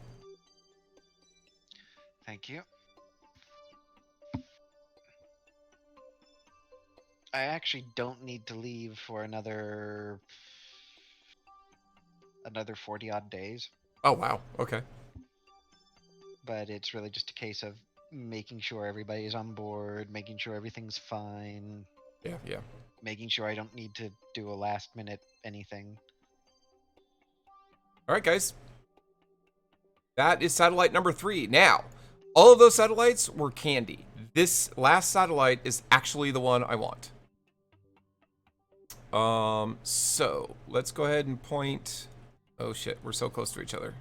C: Thank you. I actually don't need to leave for another 40 odd days,
A: Oh, wow. Okay.
C: but it's really just a case of making sure everybody's on board, making sure everything's fine,
A: Yeah.
C: making sure I don't need to do a last minute anything.
A: All right, guys. That is satellite number 3. Now, all of those satellites were candy. This last satellite is actually the one I want. So let's go ahead and point. Oh shit, we're so close to each other.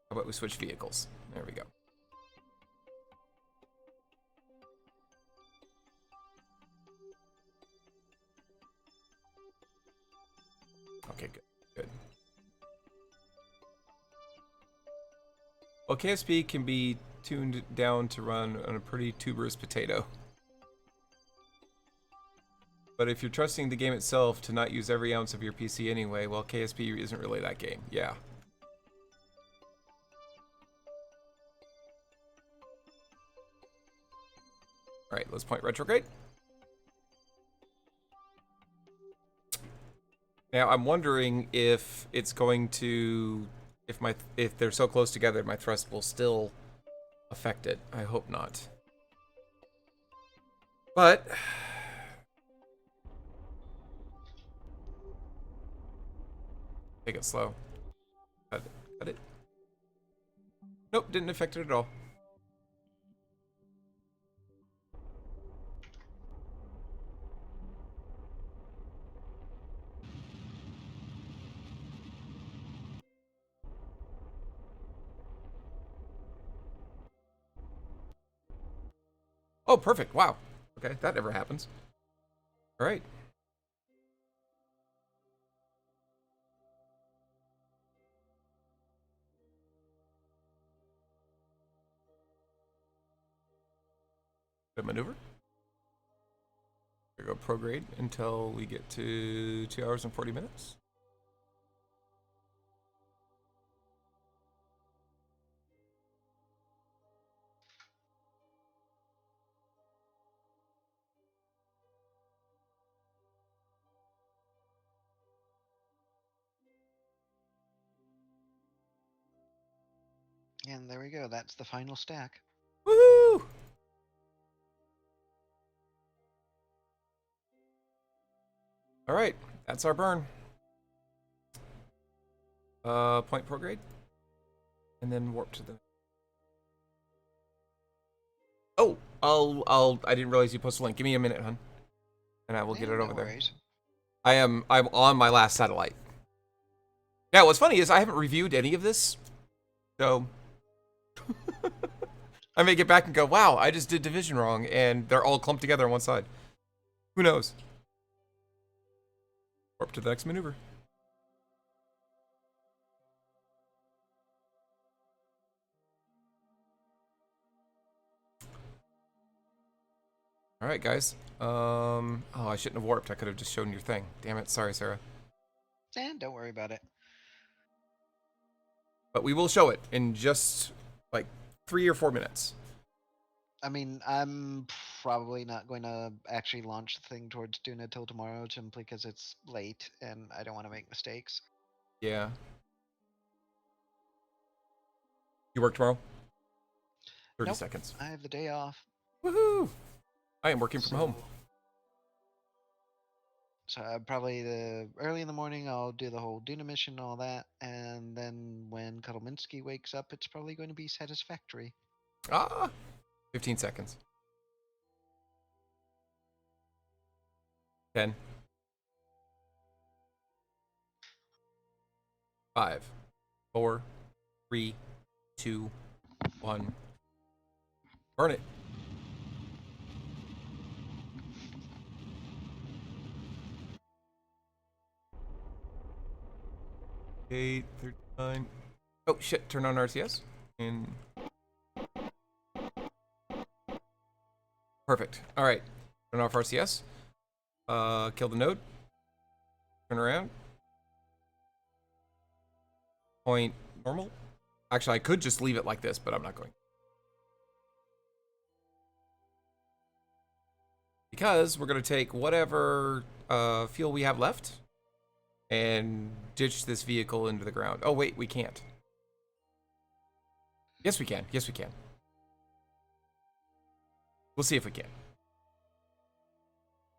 A: How about we switch vehicles? There we go. Okay, good. Good. Well, KSP can be tuned down to run on a pretty tuberous potato. But if you're trusting the game itself to not use every ounce of your PC anyway, well, KSP isn't really that game. Yeah. Alright, let's point retrograde. Now, I'm wondering if it's going to... If they're so close together, my thrust will still affect it. I hope not. But... Take it slow. Cut it. Cut it. Nope, didn't affect it at all. Oh, perfect. Wow. Okay, that never happens. All right. Good maneuver. We go prograde until we get to 2 hours and 40 minutes.
C: And there we go. That's the final stack.
A: Woohoo! All right, that's our burn. Point prograde, and then warp to the. Oh, I didn't realize you posted a link. Give me a minute, hun, and I will get it
C: No
A: over there.
C: worries.
A: I'm on my last satellite. Yeah, what's funny is I haven't reviewed any of this, so I may get back and go, wow, I just did division wrong, and they're all clumped together on one side. Who knows? Warp to the next maneuver. All right, guys. Oh, I shouldn't have warped. I could have just shown your thing. Damn it. Sorry, Sarah.
C: And don't worry about it.
A: But we will show it in just like 3 or 4 minutes.
C: I mean, I'm probably not going to actually launch the thing towards DUNA till tomorrow simply because it's late and I don't want to make mistakes.
A: Yeah. You work tomorrow? 30
C: Nope.
A: seconds.
C: I have the day off.
A: Woohoo! I am working from home.
C: So probably early in the morning I'll do the whole DUNA mission and all that, and then when Kudelminski wakes up, it's probably going to be satisfactory.
A: Ah! 15 seconds. 10. 5. 4. 3. 2. 1. Burn it. 8:39. Oh shit! Turn on RCS. And perfect. All right. Turn off RCS. Kill the node. Turn around. Point normal. Actually, I could just leave it like this, but I'm not going. Because we're going to take whatever fuel we have left and ditch this vehicle into the ground. Oh, wait, we can't. Yes, we can. Yes, we can. We'll see if we can.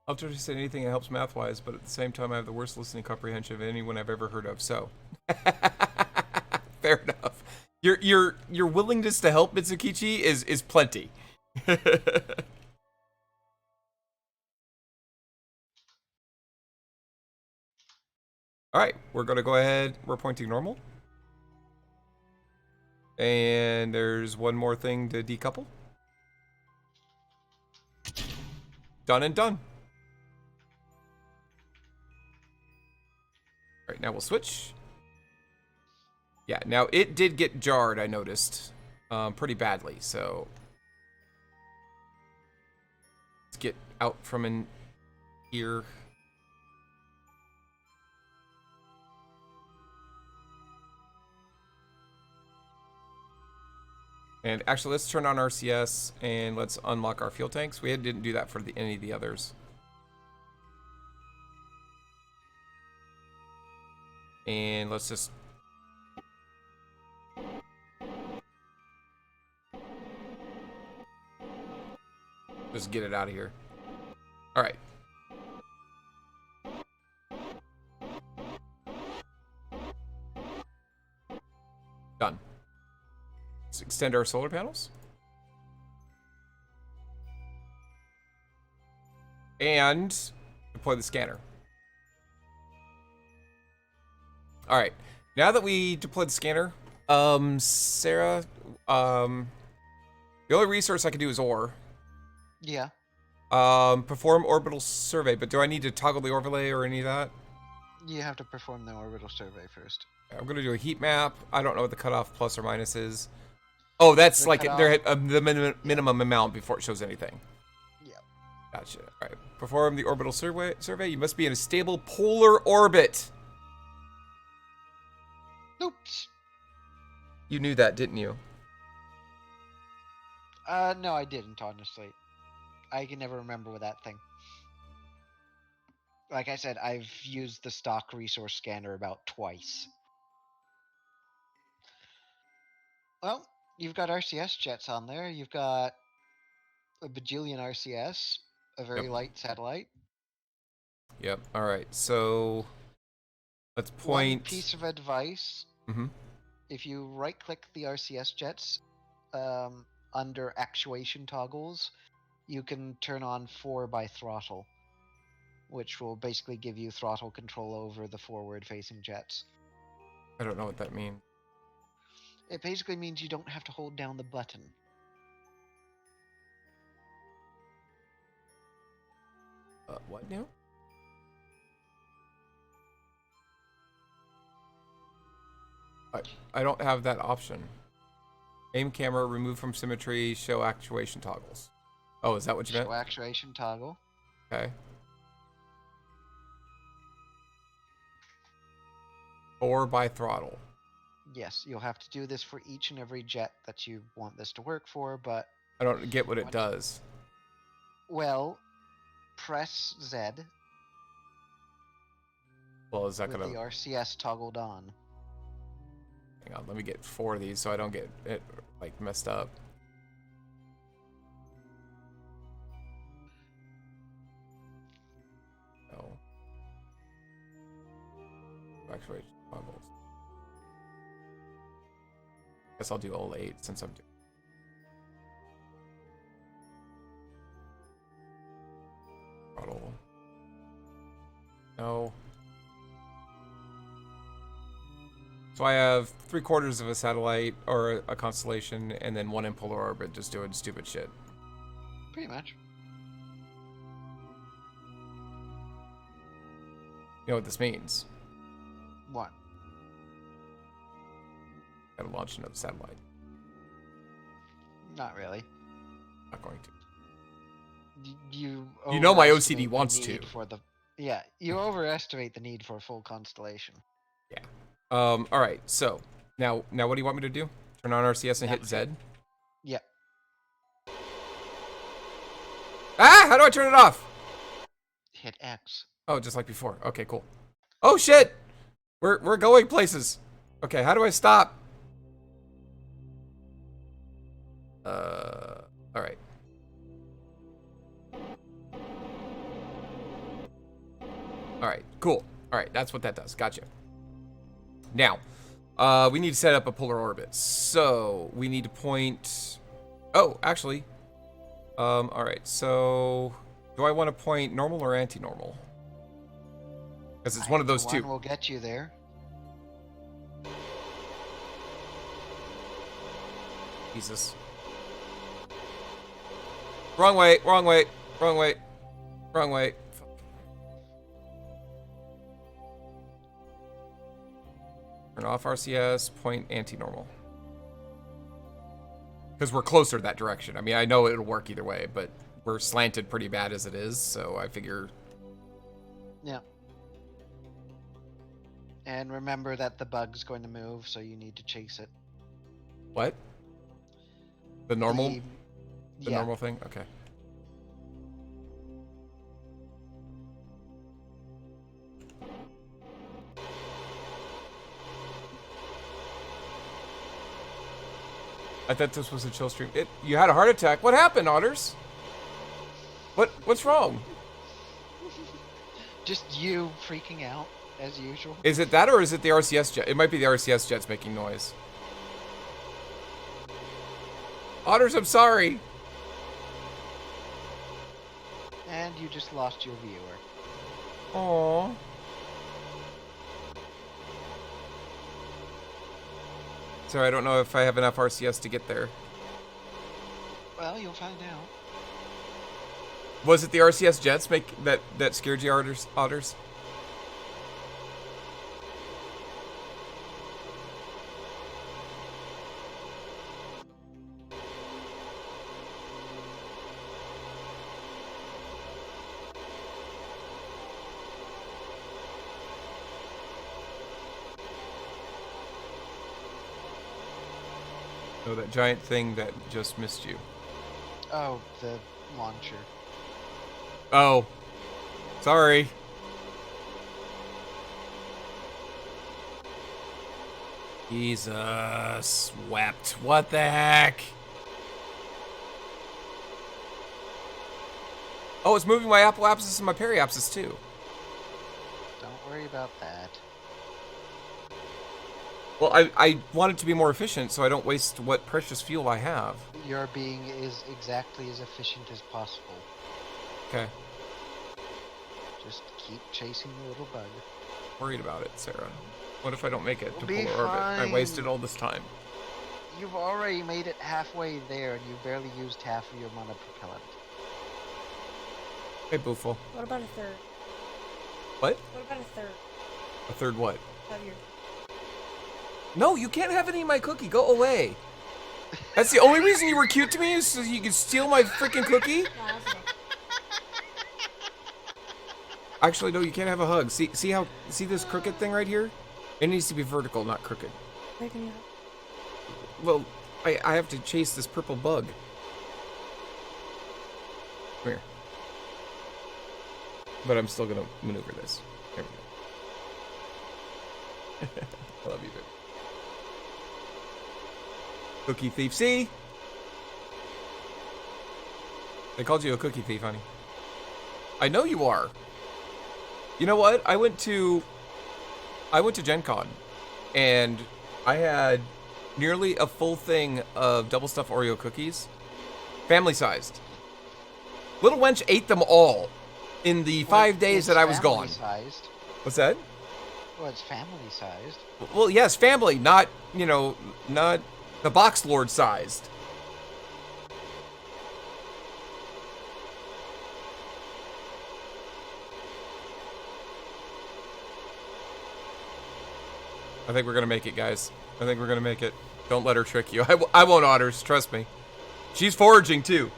A: I'll try to say anything that helps math-wise, but at the same time, I have the worst listening comprehension of anyone I've ever heard of, so. Fair enough. Your willingness to help, Mitsukichi, is plenty. All right, we're going to go ahead. We're pointing normal. And there's one more thing to decouple. Done and done. All right, now we'll switch. Yeah, now it did get jarred, I noticed, pretty badly. So let's get out from in here. And actually, let's turn on RCS and let's unlock our fuel tanks. We didn't do that for any of the others. And let's just... just get it out of here. All right. Done. Let's extend our solar panels. And deploy the scanner. All right. Now that we deployed the scanner, Sarah, the only resource I can do is ore.
C: Yeah.
A: Perform orbital survey, but do I need to toggle the overlay or any of that?
C: You have to perform the orbital survey first.
A: I'm gonna do a heat map. I don't know what the cutoff plus or minus is. Oh, that's like they're at the minimum amount before it shows anything.
C: Yeah.
A: Gotcha. All right. Perform the orbital survey. You must be in a stable polar orbit.
C: Oops.
A: You knew that, didn't you?
C: No, I didn't, honestly. I can never remember with that thing. Like I said, I've used the stock resource scanner about twice. Well, you've got RCS jets on there. You've got a bajillion RCS, a very light satellite.
A: Yep. All right. So let's point.
C: One piece of advice.
A: Mm-hmm.
C: If you right-click the RCS jets under actuation toggles, you can turn on 4x throttle, which will basically give you throttle control over the forward-facing jets.
A: I don't know what that means.
C: It basically means you don't have to hold down the button.
A: What now? I don't have that option. Aim camera, remove from symmetry, show actuation toggles. Oh, is that what you meant?
C: Show actuation toggle.
A: Okay. 4x throttle.
C: Yes, you'll have to do this for each and every jet that you want this to work for, but...
A: I don't get what it does.
C: Well, press Z.
A: Well, is that
C: with
A: gonna...
C: the RCS toggled on.
A: Hang on, let me get 4 of these so I don't get it, like, messed up. No. Actuation toggles. Guess I'll do all 8 since I'm doing. Throttle. No. So I have 3/4 of a satellite or a constellation, and then 1 in polar orbit, just doing stupid shit.
C: Pretty much.
A: You know what this means?
C: What?
A: Gotta launch another satellite.
C: Not really.
A: Not going to.
C: You
A: know my
C: overestimate
A: OCD
C: the
A: wants
C: need
A: to.
C: for the... Yeah, you overestimate the need for a full constellation.
A: Yeah. All right. So now what do you want me to do? Turn on RCS and hit Z.
C: Yep.
A: Ah! How do I turn it off?
C: Hit X.
A: Oh, just like before. Okay, cool. Oh shit! We're going places. Okay, how do I stop? All right. All right, cool. All right, that's what that does. Gotcha. Now, we need to set up a polar orbit. So we need to point. Oh, actually. All right. So, do I want to point normal or anti-normal? Because it's one of those two.
C: One will get you there.
A: Jesus. Wrong way, wrong way, wrong way, wrong way. Fuck. Turn off RCS, point anti-normal. Because we're closer that direction. I mean, I know it'll work either way, but we're slanted pretty bad as it is, so I figure...
C: Yeah. And remember that the bug's going to move, so you need to chase it.
A: What? The normal? The
C: yeah.
A: normal thing? Okay. I thought this was a chill stream. You had a heart attack. What happened, Otters? What's wrong?
C: Just you freaking out, as usual.
A: Is it that or is it the RCS jet? It might be the RCS jets making noise. Otters, I'm sorry.
C: And you just lost your viewer.
A: Aww. Sorry, I don't know if I have enough RCS to get there.
C: Well, you'll find out.
A: Was it the RCS jets that scared you, Otters? Oh, that giant thing that just missed you.
C: Oh, the launcher.
A: Oh. Sorry. Jesus wept. What the heck? Oh, it's moving my apoapsis and my periapsis too.
C: Don't worry about that.
A: Well, I want it to be more efficient so I don't waste what precious fuel I have.
C: Your being is exactly as efficient as possible.
A: Okay.
C: Just keep chasing the little bug.
A: Worried about it, Sarah. What if I don't make it to
C: Be
A: polar orbit? I
C: fine.
A: wasted all this time.
C: You've already made it halfway there and you barely used half of your monopropellant.
A: Hey, Booful.
B: What about a third?
A: What?
B: What about a third
A: A third what?
B: of your...
A: No, you can't have any of my cookie. Go away. That's the only reason you were cute to me is so you could steal my freaking cookie?
B: No, that's enough.
A: Actually, no, you can't have a hug. See this crooked thing right here? It needs to be vertical, not crooked.
B: Waking me up.
A: Well, I have to chase this purple bug. Come here. But I'm still gonna maneuver this. There we go. I love you, babe. Cookie thief. See? They called you a cookie thief, honey. I know you are. You know what? I went to Gen Con, and I had nearly a full thing of double stuffed Oreo cookies, family sized. Little wench ate them all in the 5 days that I was gone.
C: Sized.
A: What's that?
C: Well, it's family sized.
A: Well, yes, family, not, not the box lord sized. I think we're gonna make it, guys. I think we're gonna make it. Don't let her trick you. I won't, Otters. Trust me. She's foraging too.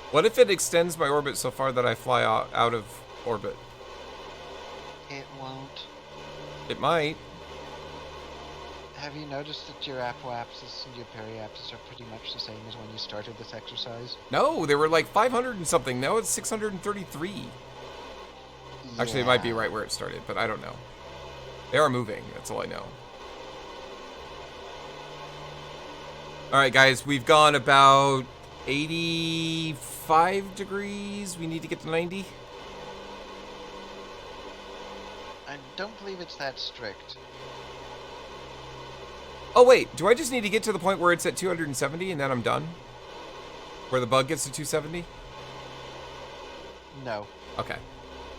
A: What if it extends my orbit so far that I fly out of orbit?
C: It won't.
A: It might.
C: Have you noticed that your apoapsis and your periapsis are pretty much the same as when you started this exercise?
A: No, they were like 500 and something. Now it's 633. Actually, it might be right where it started, but I don't know. They are moving. That's all I know. All right, guys, we've gone about 85 degrees. We need to get to 90.
C: I don't believe it's that strict.
A: Oh, wait. Do I just need to get to the point where it's at 270 and then I'm done? Where the bug gets to 270?
C: No.
A: Okay.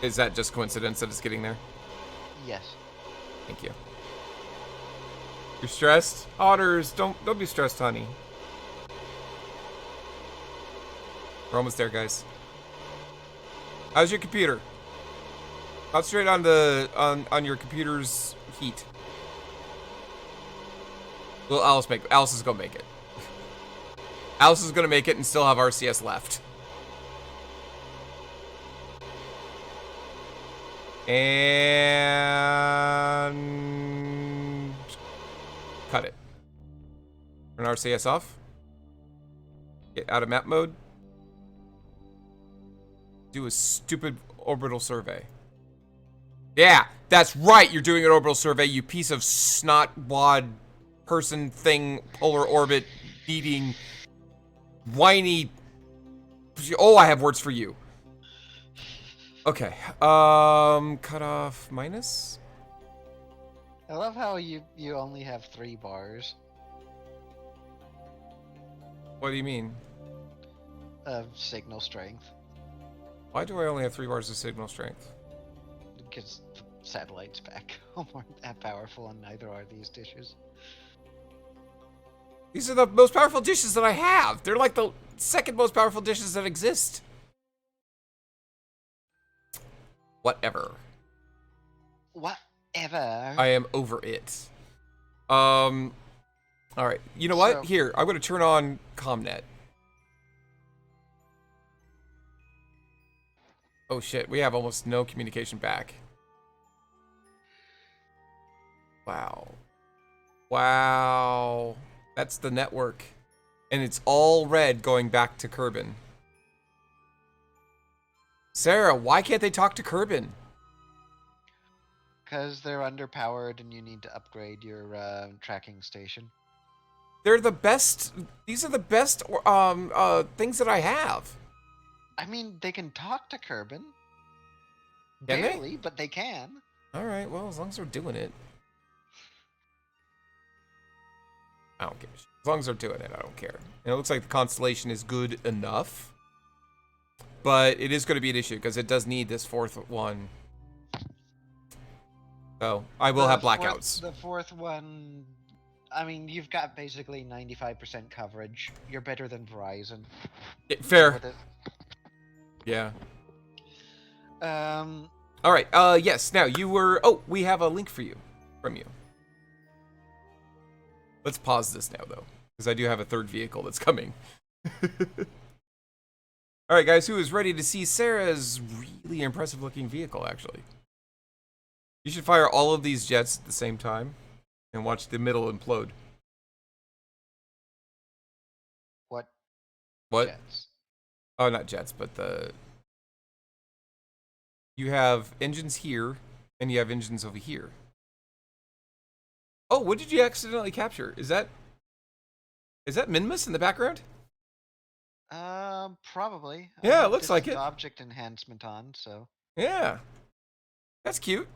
A: Is that just coincidence that it's getting there?
C: Yes.
A: Thank you. You're stressed? Otters, don't be stressed, honey. We're almost there, guys. How's your computer? Concentrate on the on your computer's heat. Well, Alyce is gonna make it. Alyce is gonna make it and still have RCS left. And cut it. Turn RCS off. Get out of map mode. Do a stupid orbital survey. Yeah, that's right. You're doing an orbital survey, you piece of snot wad person thing, polar orbit beating whiny. Oh, I have words for you. Okay. Cut off minus.
C: I love how you only have 3 bars
A: What do you mean?
C: of signal strength
A: Why do I only have 3 bars of signal strength?
C: because the satellite's back home aren't that powerful, and neither are these dishes.
A: These are the most powerful dishes that I have. They're like the second most powerful dishes that exist. Whatever.
C: Whatever.
A: I am over it. All right. You know what?
C: So-
A: Here, I'm going to turn on ComNet. Oh shit, we have almost no communication back. Wow. Wow. That's the network. And it's all red going back to Kerbin. Sarah, why can't they talk to Kerbin?
C: Because they're underpowered and you need to upgrade your tracking station.
A: They're the best. These are the best things that I have.
C: I mean, they can talk to Kerbin.
A: Can they?
C: Barely, but they can.
A: All right. Well, as long as they're doing it, I don't give a shit. As long as they're doing it, I don't care. And it looks like the constellation is good enough, but it is going to be an issue because it does need this 4th one. So I will have blackouts.
C: The 4th one, I mean, you've got basically 95% coverage. You're better than Verizon.
A: Fair.
C: With it.
A: Yeah.
C: Um,
A: All right. Yes. Now you were. Oh, we have a link for you, from you. Let's pause this now, though, because I do have a 3rd vehicle that's coming. All right, guys. Who is ready to see Sarah's really impressive-looking vehicle? Actually, you should fire all of these jets at the same time and watch the middle implode.
C: what?
A: What?
C: Jets?
A: Oh, not jets, but the. You have engines here, and you have engines over here. Oh, what did you accidentally capture? Is that Minmus in the background?
C: Probably.
A: Yeah,
C: I
A: it looks
C: this
A: like
C: is
A: it.
C: Object enhancement on, so.
A: Yeah. That's cute.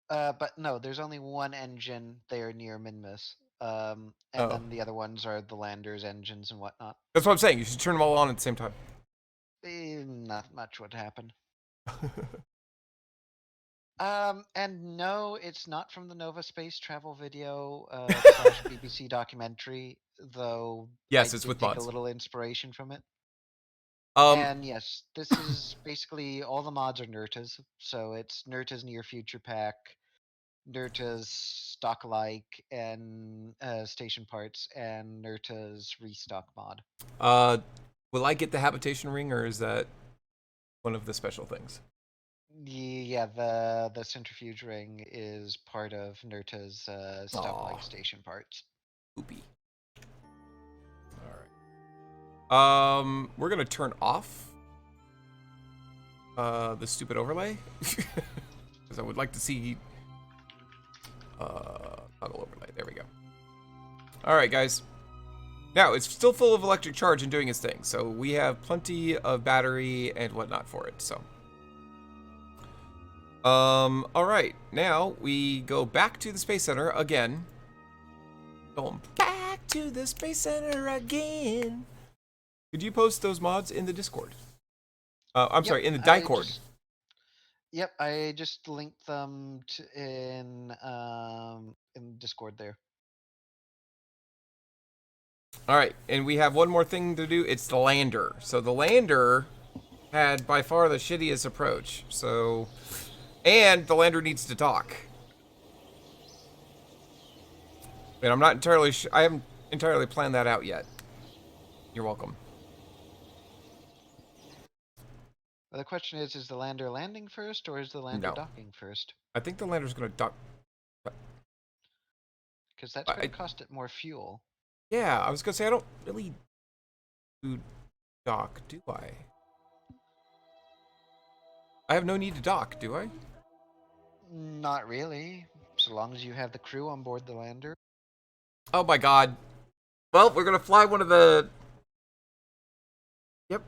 C: But no, there's only one engine there near Minmus. And
A: Oh.
C: then the other ones are the landers, engines, and whatnot.
A: That's what I'm saying. You should turn them all on at the same time.
C: Not much would happen. And no, it's not from the Nova space travel video slash BBC documentary, though.
A: Yes,
C: I
A: it's
C: did
A: with
C: take
A: mods.
C: a little inspiration from it.
A: Um,
C: And yes, this is basically all the mods are Nurta's. So it's Nurta's Near Future Pack, Nurta's Stock Like, and Station Parts, and Nurta's Restock mod.
A: will I get the habitation ring, or is that one of the special things?
C: Yeah, the centrifuge ring is part of Nurta's Stock
A: Aw.
C: Like Station Parts.
A: Oopie. All right. We're gonna turn off the stupid overlay because I would like to see toggle overlay. There we go. All right, guys. Now it's still full of electric charge and doing its thing, so we have plenty of battery and whatnot for it. So, all right. Now we go back to the Space Center again. Going back to the Space Center again. Could you post those mods in the Discord? I'm
C: Yep,
A: sorry, in the
C: I
A: Discord.
C: Yep, I just linked them in Discord there.
A: All right, and we have one more thing to do. It's the lander. So the lander had by far the shittiest approach. So, and the lander needs to dock. And I'm not entirely I haven't entirely planned that out yet. You're welcome.
C: Well, the question is the lander landing first or is the lander
A: No.
C: docking first?
A: I think the lander's gonna dock.
C: Because that's going to cost it more fuel.
A: Yeah, I was gonna say I don't really do dock, do I? I have no need to dock, do I?
C: Not really, so long as you have the crew on board the lander.
A: Oh my god. Well, we're gonna fly one of the... Yep.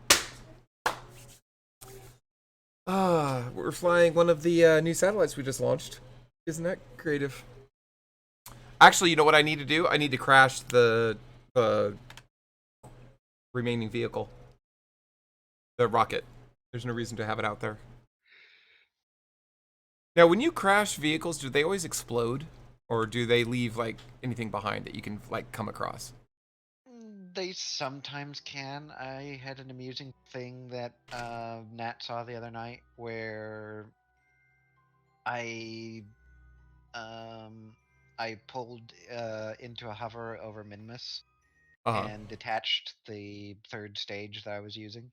A: We're flying one of the new satellites we just launched. Isn't that creative? Actually, you know what I need to do? I need to crash the remaining vehicle. The rocket. There's no reason to have it out there. Now, when you crash vehicles, do they always explode? Or do they leave, like, anything behind that you can, like, come across?
C: They sometimes can. I had an amusing thing that Nat saw the other night where I pulled into a hover over Minmus and detached the third stage that I was using.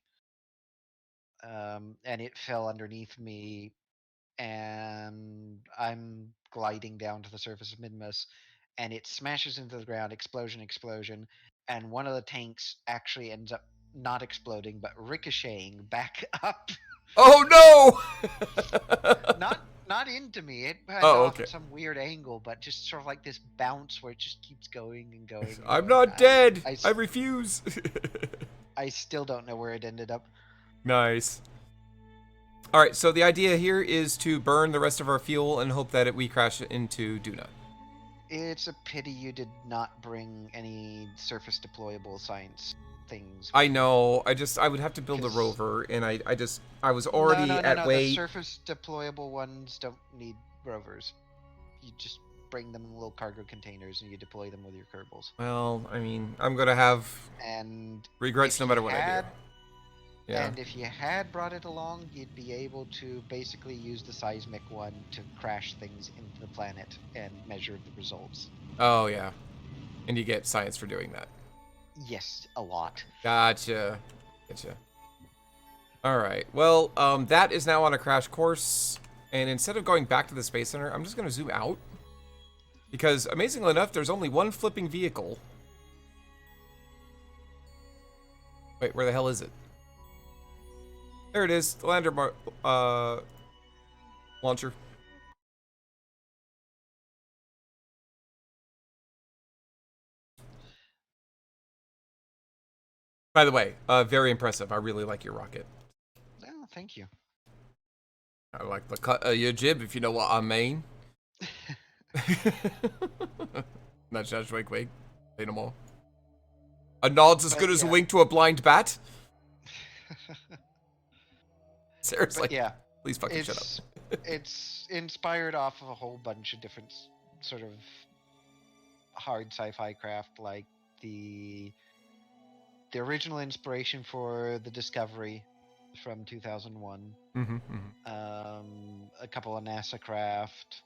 C: And it fell underneath me, and I'm gliding down to the surface of Minmus, and it smashes into the ground, explosion, and one of the tanks actually ends up not exploding, but ricocheting back up.
A: Oh no!
C: Not into me. It went
A: Oh,
C: off
A: okay.
C: at some weird angle, but just sort of like this bounce where it just keeps going and going. And
A: I'm
C: going.
A: not dead!
C: I
A: I refuse!
C: I still don't know where it ended up.
A: Nice. Alright, so the idea here is to burn the rest of our fuel and hope that we crash into DUNA.
C: It's a pity you did not bring any surface deployable science things.
A: I know. I would have to build a rover, and I was already
C: no,
A: at weight.
C: The surface deployable ones don't need rovers. You just bring them in little cargo containers and you deploy them with your Kerbals.
A: Well, I mean, I'm gonna have regrets no matter what I do. Yeah.
C: And if you had brought it along, you'd be able to basically use the seismic one to crash things into the planet and measure the results.
A: Oh, yeah. And you get science for doing that.
C: Yes, a lot.
A: Gotcha. Alright, well, that is now on a crash course, and instead of going back to the Space Center, I'm just gonna zoom out. Because, amazingly enough, there's only one flipping vehicle. Wait, where the hell is it? There it is, the lander launcher. By the way, very impressive. I really like your rocket.
C: Oh, thank you.
A: I like the cut of your jib, if you know what I mean. Nudge, nudge, wink, wink. Say no more. A nod's as good as a wink to a blind bat. Seriously.
C: But yeah.
A: Please fucking shut up.
C: It's inspired off of a whole bunch of different sort of hard sci-fi craft, like the original inspiration for the Discovery from 2001. A couple of NASA craft.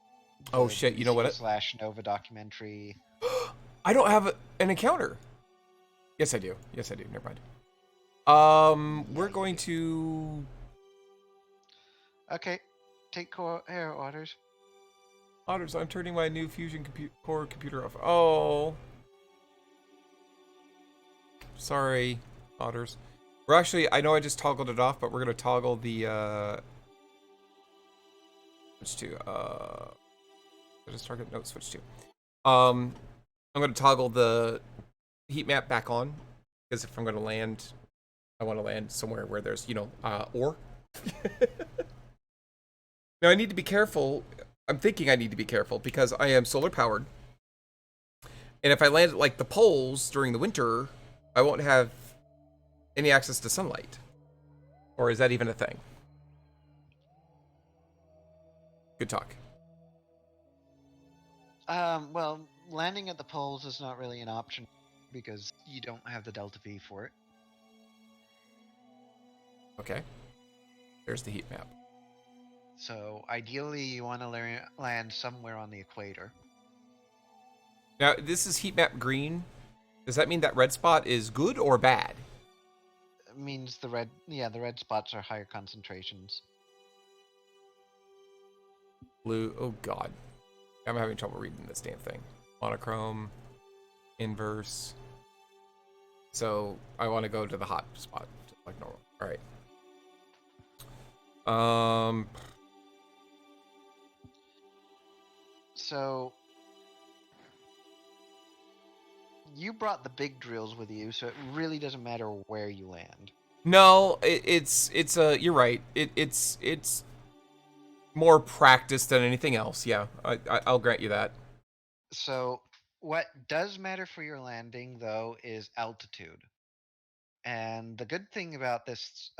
A: Oh shit! You know what?
C: / Nova documentary.
A: I don't have an encounter. Yes, I do. Yes, I do. Never mind. We're going to.
C: Okay, take air orders.
A: Otters, I'm turning my new fusion core computer off. Oh. Sorry, Otters. We're actually, I know I just toggled it off, but we're going to toggle the, switch to, just target, no, switch to. I'm going to toggle the heat map back on, because if I'm going to land, I want to land somewhere where there's, you know, ore. Now, I need to be careful. I'm thinking I need to be careful because I am solar powered. And if I land at, like, the poles during the winter, I won't have any access to sunlight? Or is that even a thing? Good talk.
C: Well, landing at the poles is not really an option because you don't have the delta V for it.
A: Okay. There's the heat map.
C: So ideally, you want to land somewhere on the equator.
A: Now, this is heat map green. Does that mean that red spot is good or bad?
C: It means the red spots are higher concentrations.
A: Blue. Oh, God. I'm having trouble reading this damn thing. Monochrome. Inverse. So, I want to go to the hot spot, just like normal. All right.
C: So you brought the big drills with you, so it really doesn't matter where you land.
A: No, it's you're right. It's more practice than anything else. Yeah, I'll grant you that.
C: So what does matter for your landing, though, is altitude. And the good thing about this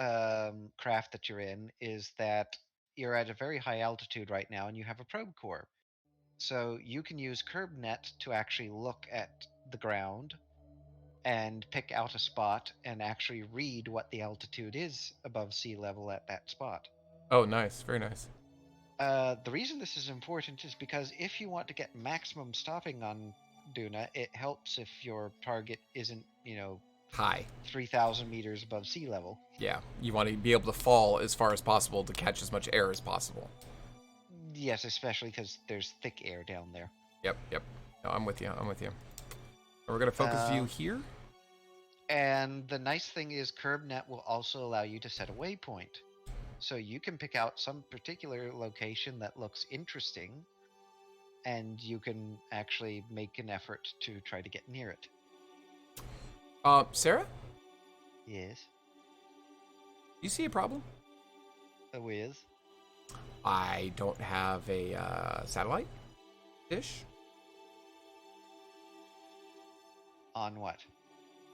C: craft that you're in is that you're at a very high altitude right now, and you have a probe core. So you can use KerbNet to actually look at the ground and pick out a spot and actually read what the altitude is above sea level at that spot.
A: Oh, nice, very nice.
C: The reason this is important is because if you want to get maximum stopping on DUNA, it helps if your target isn't,
A: High.
C: 3,000 meters above sea level.
A: Yeah, you want to be able to fall as far as possible to catch as much air as possible.
C: Yes, especially because there's thick air down there.
A: Yep. No, I'm with you. We're gonna focus view here.
C: And the nice thing is KerbNet will also allow you to set a waypoint. So you can pick out some particular location that looks interesting, and you can actually make an effort to try to get near it.
A: Sarah?
C: Yes?
A: You see a problem?
C: With?
A: I don't have a satellite dish.
C: On what?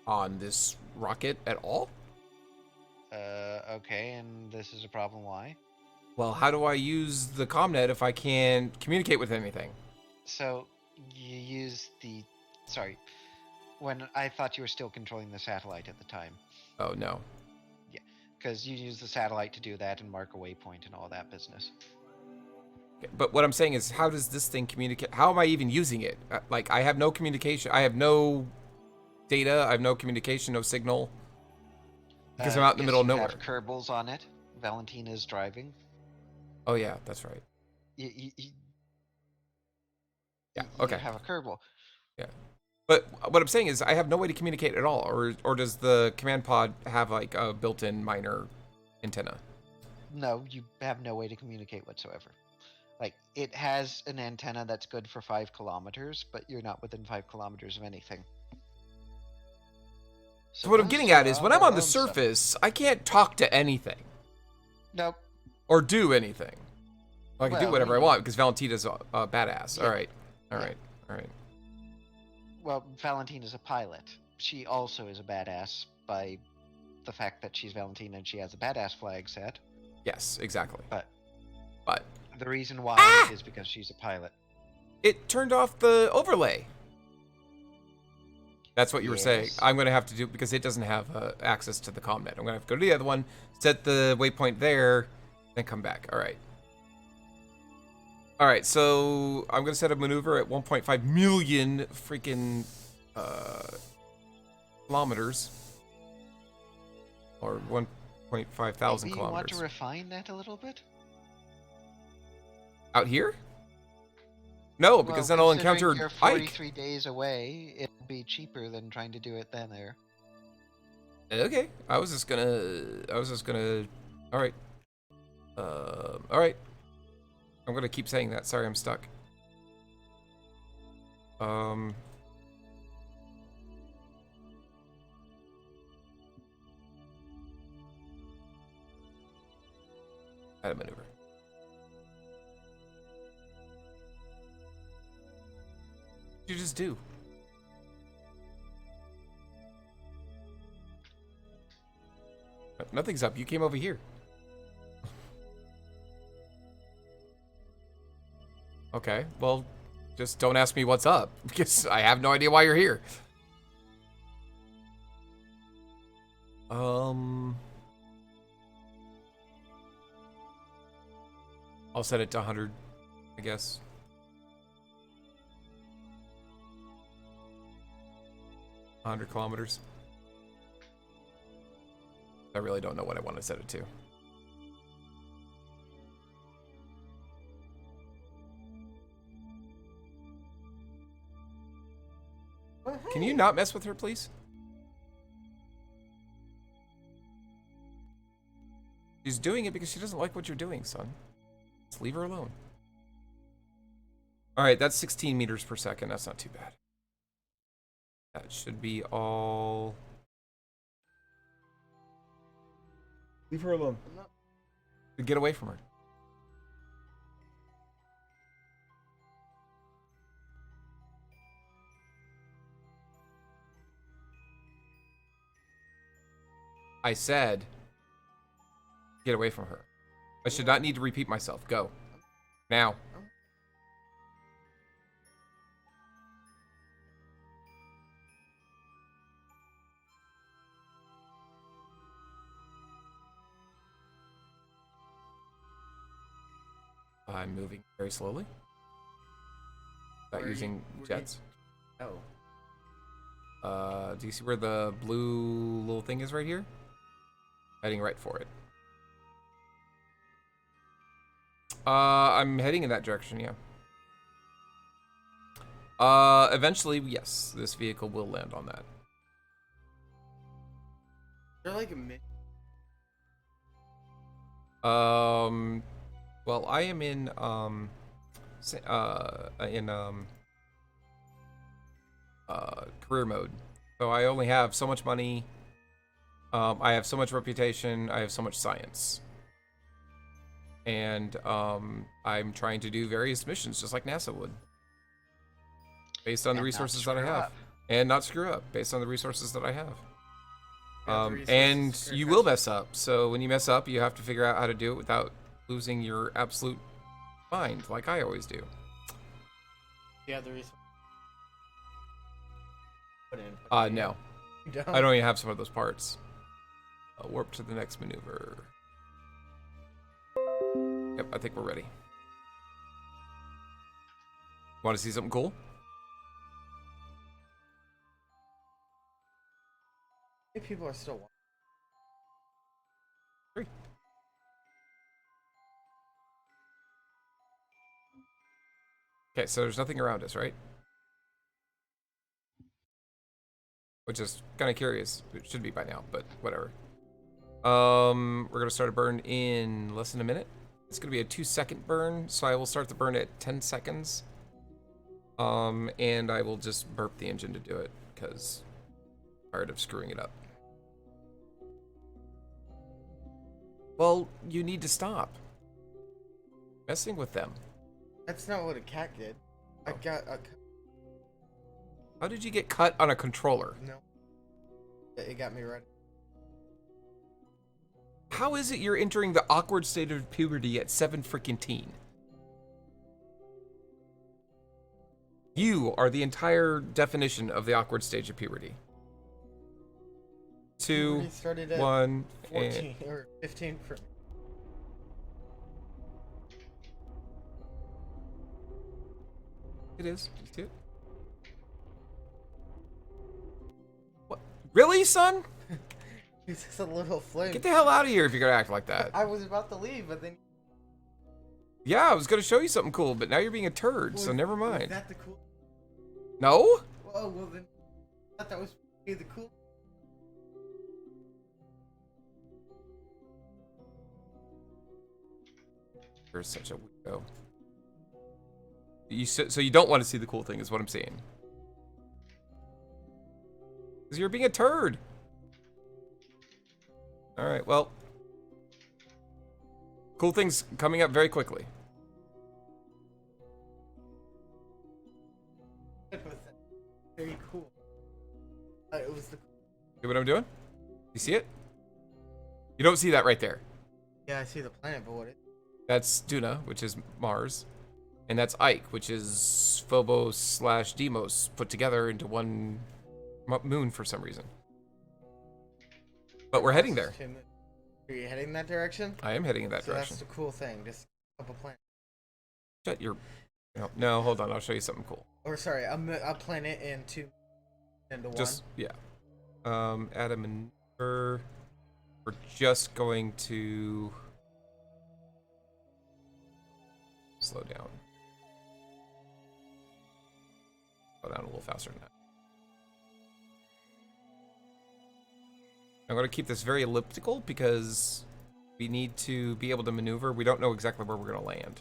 A: On this rocket at all?
C: Okay, and this is a problem why?
A: Well, how do I use the comnet if I can't communicate with anything?
C: So, you use the... Sorry. When I thought you were still controlling the satellite at the time.
A: Oh, no.
C: Yeah, because you use the satellite to do that and mark a waypoint and all that business.
A: But what I'm saying is, how does this thing communicate? How am I even using it? Like, I have no communication. I have no data. I have no communication, no signal. Because I'm out in the middle of nowhere.
C: You have Kerbals on it. Valentina's driving.
A: Oh, yeah, that's right.
C: You
A: Okay.
C: have a Kerbal.
A: Yeah. But what I'm saying is, I have no way to communicate at all. Or does the command pod have, like, a built-in minor antenna?
C: No, you have no way to communicate whatsoever. Like, it has an antenna that's good for 5 kilometers, but you're not within 5 kilometers of anything.
A: So what I'm getting at is, when I'm on the surface, I can't talk to anything.
C: Nope.
A: Or do anything. Well, I can do whatever I want, because Valentina's a badass.
C: Yeah.
A: All right.
C: Well, Valentina's a pilot. She also is a badass by the fact that she's Valentina and she has a badass flag set.
A: Yes, exactly.
C: But the reason why is because she's a pilot.
A: It turned off the overlay. That's what you were saying. I'm going to have to do, because it doesn't have access to the comnet. I'm going to have to go to the other one, set the waypoint there, then come back. All right, so I'm going to set a maneuver at 1.5 million freaking kilometers. Or 1.5 thousand
C: Maybe
A: kilometers.
C: you want to refine that a little bit?
A: Out here? No, because then I'll encounter
C: you're
A: Ike.
C: 43 days away, it'd be cheaper than trying to do it then there.
A: Okay, I was just gonna. All right. All right. I'm gonna keep saying that. Sorry, I'm stuck. Add a maneuver. What did you just do? Nothing's up. You came over here. Okay, well, just don't ask me what's up, because I have no idea why you're here. I'll set it to 100, I guess. $100 kilometers. I really don't know what I want to set it to. Can you not mess with her, please? She's doing it because she doesn't like what you're doing, son. Just leave her alone. All right, that's 16 meters per second. That's not too bad. That should be all. Leave her alone. Get away from her. I said, get away from her. I should not need to repeat myself. Go. Now. I'm moving very slowly. Without using jets.
D: Oh.
A: Do you see where the blue little thing is right here? Heading right for it. I'm heading in that direction, yeah. Eventually, yes, this vehicle will land on that.
D: They're like a mix.
A: Well, I am in career mode, so I only have so much money. I have so much reputation. I have so much science, and I'm trying to do various missions just like NASA would, based on the resources that I have, and not screw up based on the resources that I have. And you will mess up. So when you mess up, you have to figure out how to do it without losing your absolute mind, like I always do.
D: Yeah, the reason.
A: No. I don't even have some of those parts. Warp to the next maneuver. Yep, I think we're ready. Want to see something cool?
D: How many people are still watching?
A: 3. Okay, so there's nothing around us, right? Which is kind of curious. It should be by now, but whatever. We're gonna start a burn in less than a minute. It's gonna be a 2-second burn, so I will start the burn at 10 seconds. And I will just burp the engine to do it, because I'm tired of screwing it up. Well, you need to stop messing with them.
D: That's not what a cat did. I got a.
A: How did you get cut on a controller?
D: No. It got me ready.
A: How is it you're entering the awkward state of puberty at 7 freaking teen? You are the entire definition of the awkward stage of puberty. 2, 1,
D: 14 or 15 for me.
A: It is. You see it? What? Really, son?
D: He's just a little flame.
A: Get the hell out of here if you're gonna act like that.
D: I was about to leave, but then.
A: Yeah, I was gonna show you something cool, but now you're being a turd, so never mind.
D: Was that the cool?
A: No?
D: Oh, well then. I thought that was be the cool.
A: You're such a weirdo. So you don't want to see the cool thing, is what I'm saying. Because you're being a turd. All right, well. Cool things coming up very quickly.
D: It was very cool. It was the.
A: See what I'm doing? You see it? You don't see that right there.
D: Yeah, I see the planet, but what is
A: That's DUNA, which is Mars. And that's Ike, which is Phobos slash Deimos put together into one moon for some reason. But we're heading there.
D: Are you heading that direction?
A: I am heading in that
D: So
A: direction.
D: that's the cool thing. Just up a planet.
A: Shut your... No, hold on. I'll show you something cool.
D: Or sorry, a planet into one.
A: Just, yeah. Add a maneuver. We're just going to... slow down. Slow down a little faster than that. I'm going to keep this very elliptical because we need to be able to maneuver. We don't know exactly where we're going to land.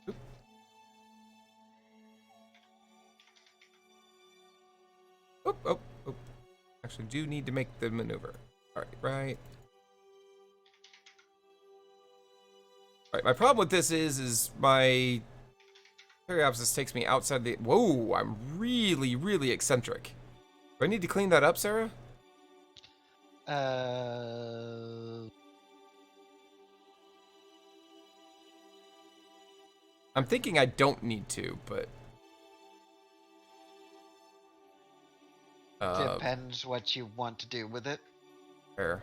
A: Oop. Oop, oop, oop. Actually, do need to make the maneuver. All right. Alright, my problem with this is my periapsis takes me outside the... Whoa, I'm really, really eccentric. Do I need to clean that up, Sarah? I'm thinking I don't need to, but...
C: Depends what you want to do with it.
A: Fair.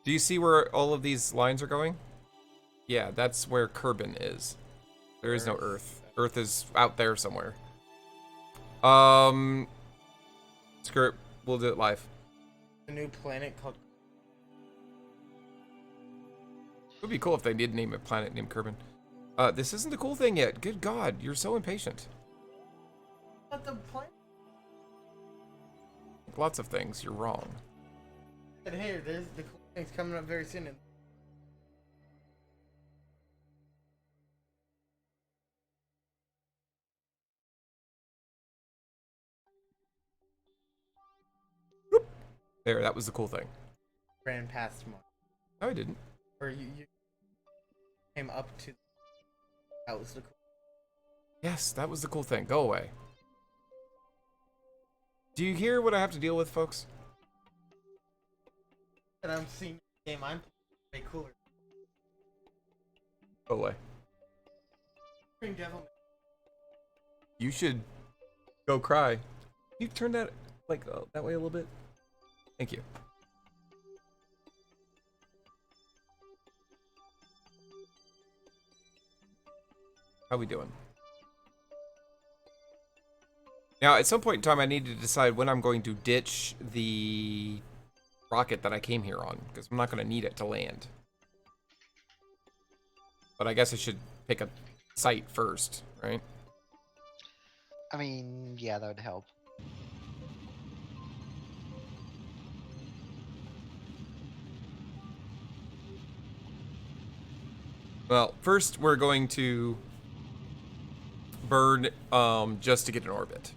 A: Do you see where all of these lines are going? Yeah, that's where Kerbal is. There is no Earth. Earth is out there somewhere. Screw it. We'll do it live.
D: A new planet called.
A: It would be cool if they did name a planet named Kerbal. This isn't the cool thing yet. Good God, you're so impatient.
D: What the planet?
A: Lots of things, you're wrong.
D: And here, there's the cool things coming up very soon.
A: There, that was the cool thing.
D: Ran past Mars.
A: No, I didn't.
D: Or you came up to. That was the cool.
A: Yes, that was the cool thing. Go away. Do you hear what I have to deal with, folks?
D: And I'm seeing the game I'm playing way cooler.
A: Go away.
D: Green Devil.
A: You should go cry. Can you turn that like that way a little bit? Thank you. How we doing? Now, at some point in time, I need to decide when I'm going to ditch the rocket that I came here on, because I'm not going to need it to land. But I guess I should pick a site first, right?
C: I mean, yeah, that would help.
A: Well, first we're going to burn just to get an orbit.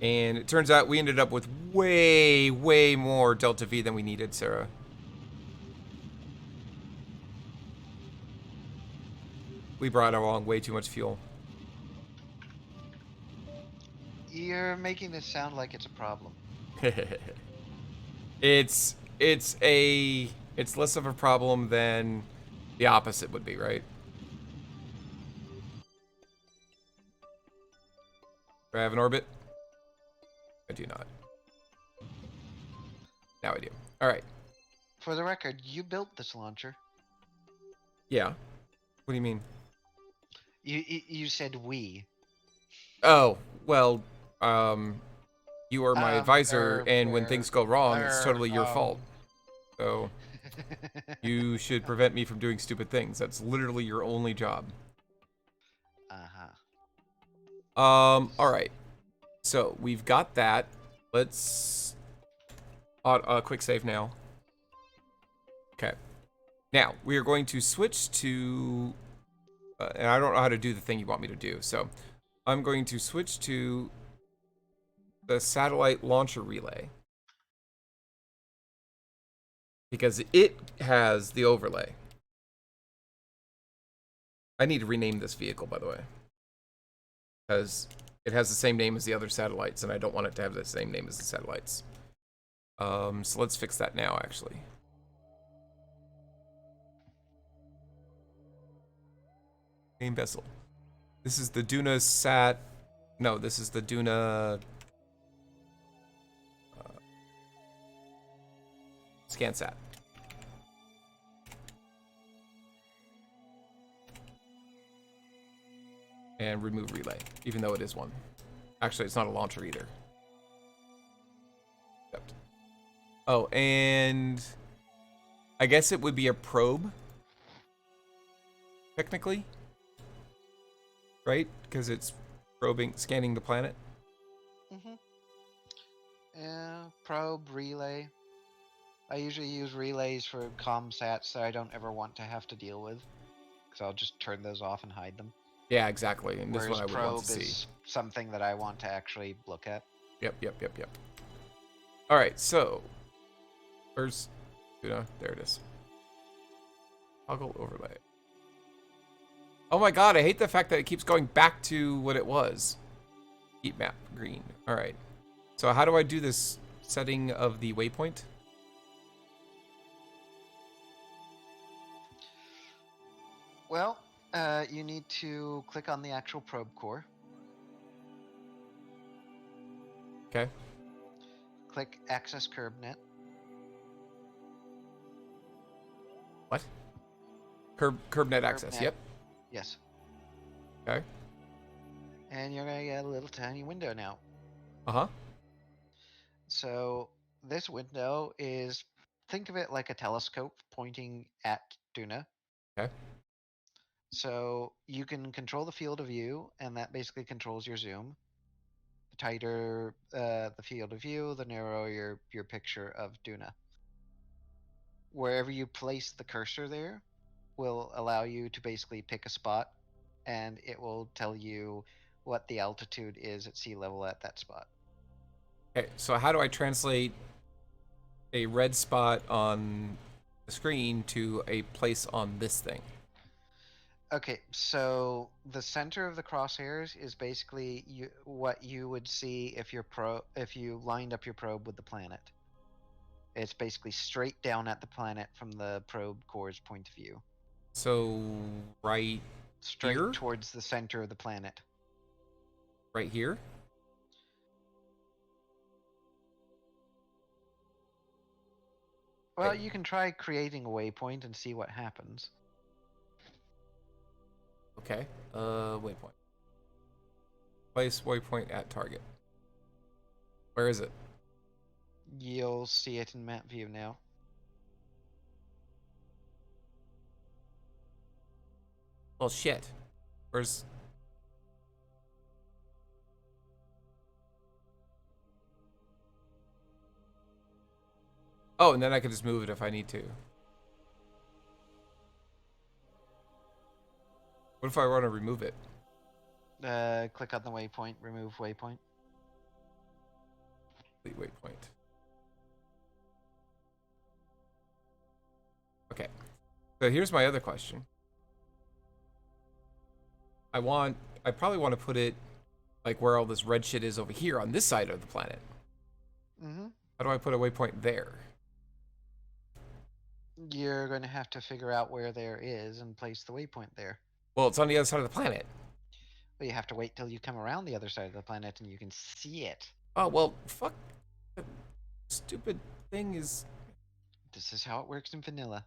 A: And it turns out we ended up with way, way more Delta V than we needed, Sarah. We brought along way too much fuel.
C: You're making this sound like it's a problem.
A: It's less of a problem than the opposite would be, right? Do I have an orbit? I do not. Now I do. All right.
C: For the record, you built this launcher.
A: Yeah. What do you mean?
C: You said we.
A: Oh, well, you are my advisor, and when
C: er,
A: things go wrong, it's totally your fault. So, you should prevent me from doing stupid things. That's literally your only job.
C: Uh-huh.
A: Alright. So, we've got that. Let's... quick save now. Okay. Now, we are going to switch to... and I don't know how to do the thing you want me to do, so... I'm going to switch to the satellite launcher relay. Because it has the overlay. I need to rename this vehicle, by the way. Because it has the same name as the other satellites, and I don't want it to have the same name as the satellites. So let's fix that now, actually. Main vessel. This is the DUNA sat. No, this is the DUNA ScanSat. And remove relay, even though it is one. Actually, it's not a launcher either. Except. Oh, and I guess it would be a probe, technically, right? Because it's scanning the planet.
C: Probe, relay. I usually use relays for comsats that I don't ever want to have to deal with, because I'll just turn those off and hide them.
A: Yeah, exactly. And this
C: Whereas
A: one I would
C: probe
A: want to see.
C: is something that I want to actually look at.
A: Yep. All right, so where's There it is. Toggle overlay. Oh my god, I hate the fact that it keeps going back to what it was. Heat map, green. All right. So how do I do this setting of the waypoint?
C: Well, you need to click on the actual probe core.
A: Okay.
C: Click Access KerbNet.
A: What? KerbNet access.
C: KerbNet.
A: Yep.
C: Yes.
A: Okay.
C: And you're going to get a little tiny window now.
A: Uh-huh.
C: So this window is, think of it like a telescope pointing at DUNA.
A: Okay.
C: So you can control the field of view, and that basically controls your zoom. The tighter the field of view, the narrower your picture of DUNA. Wherever you place the cursor there will allow you to basically pick a spot, and it will tell you what the altitude is at sea level at that spot.
A: Okay, so how do I translate a red spot on the screen to a place on this thing?
C: Okay, so the center of the crosshairs is basically what you would see if you lined up your probe with the planet. It's basically straight down at the planet from the probe core's point of view.
A: So right
C: Straight
A: here?
C: towards the center of the planet.
A: Right here?
C: Well,
A: Okay.
C: you can try creating a waypoint and see what happens.
A: Okay. Waypoint. Place waypoint at target. Where is it?
C: You'll see it in map view now.
A: Well, shit. Where's... Oh, and then I can just move it if I need to. What if I want to remove it?
C: Click on the waypoint, remove waypoint.
A: Delete waypoint. Okay. So here's my other question. I probably want to put it like where all this red shit is over here on this side of the planet.
C: Mm-hmm.
A: How do I put a waypoint there?
C: You're going to have to figure out where there is and place the waypoint there.
A: Well, it's on the other side of the planet.
C: But you have to wait till you come around the other side of the planet and you can see it.
A: Oh, well, fuck. That stupid thing is...
C: This is how it works in vanilla.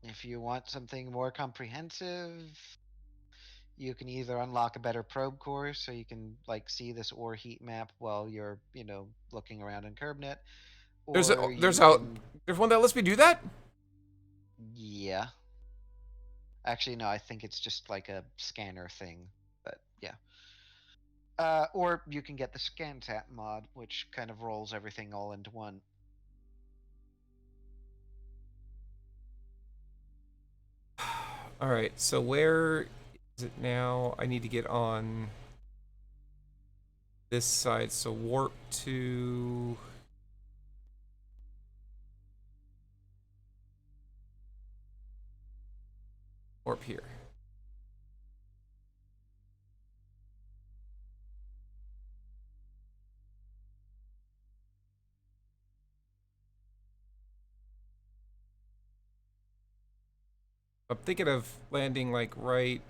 C: If you want something more comprehensive, you can either unlock a better probe core so you can like see this ore heat map while you're, looking around in KerbNet.
A: There's
C: Or
A: there's
C: can...
A: there's one that lets me do that?
C: Yeah. Actually, no, I think it's just like a scanner thing, but yeah. Or you can get the ScanSat mod, which kind of rolls everything all into one.
A: All right, so where is it now? I need to get on this side, so warp to... Warp here. I'm thinking of landing like right.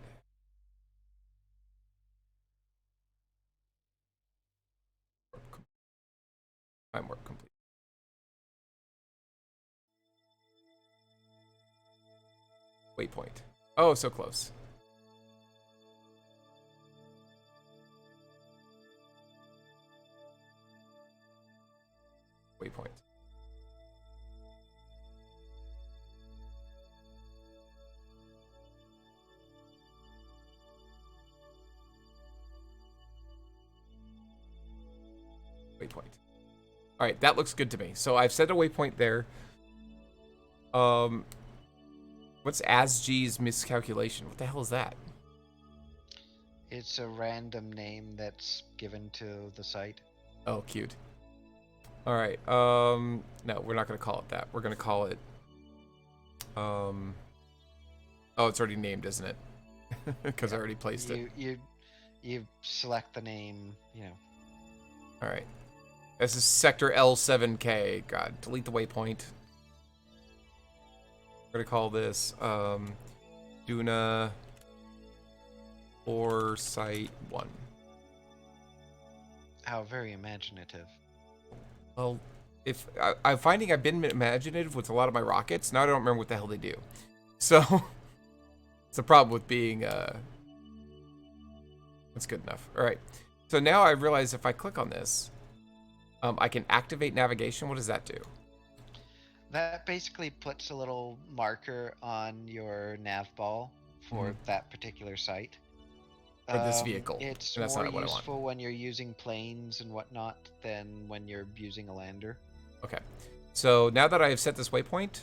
A: Time warp complete. Waypoint. Oh, so close. Waypoint. Waypoint. All right, that looks good to me. So I've set a waypoint there. What's ASG's miscalculation? What the hell is that?
C: It's a random name that's given to the site.
A: Oh, cute. All right. No, we're not gonna call it that. We're gonna call it. Oh, it's already named, isn't it? Because I already placed it.
C: You select the name. You know.
A: All right. This is Sector L7K. God, delete the waypoint. We're gonna call this DUNA or Site 1.
C: How very imaginative.
A: Well, if I'm finding I've been imaginative with a lot of my rockets. Now I don't remember what the hell they do. So it's a problem with being that's good enough. All right. So now I realize if I click on this, I can activate navigation. What does that do?
C: That basically puts a little marker on your nav ball for that particular site.
A: For this vehicle.
C: It's
A: and that's
C: more
A: not what I want.
C: useful when you're using planes and whatnot than when you're using a lander.
A: Okay. So now that I have set this waypoint,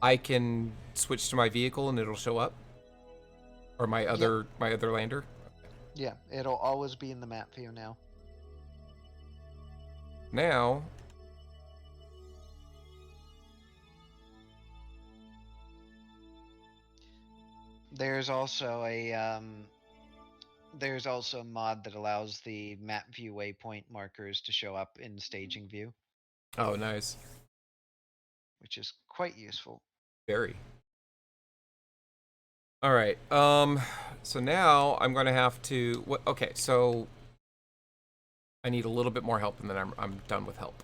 A: I can switch to my vehicle and it'll show up, or my other lander.
C: Yeah, it'll always be in the map view now.
A: Now,
C: there's also a mod that allows the map view waypoint markers to show up in staging view,
A: oh, nice.
C: which is quite useful.
A: Very. All right. So now I'm going to have to. Okay. So I need a little bit more help, and then I'm done with help.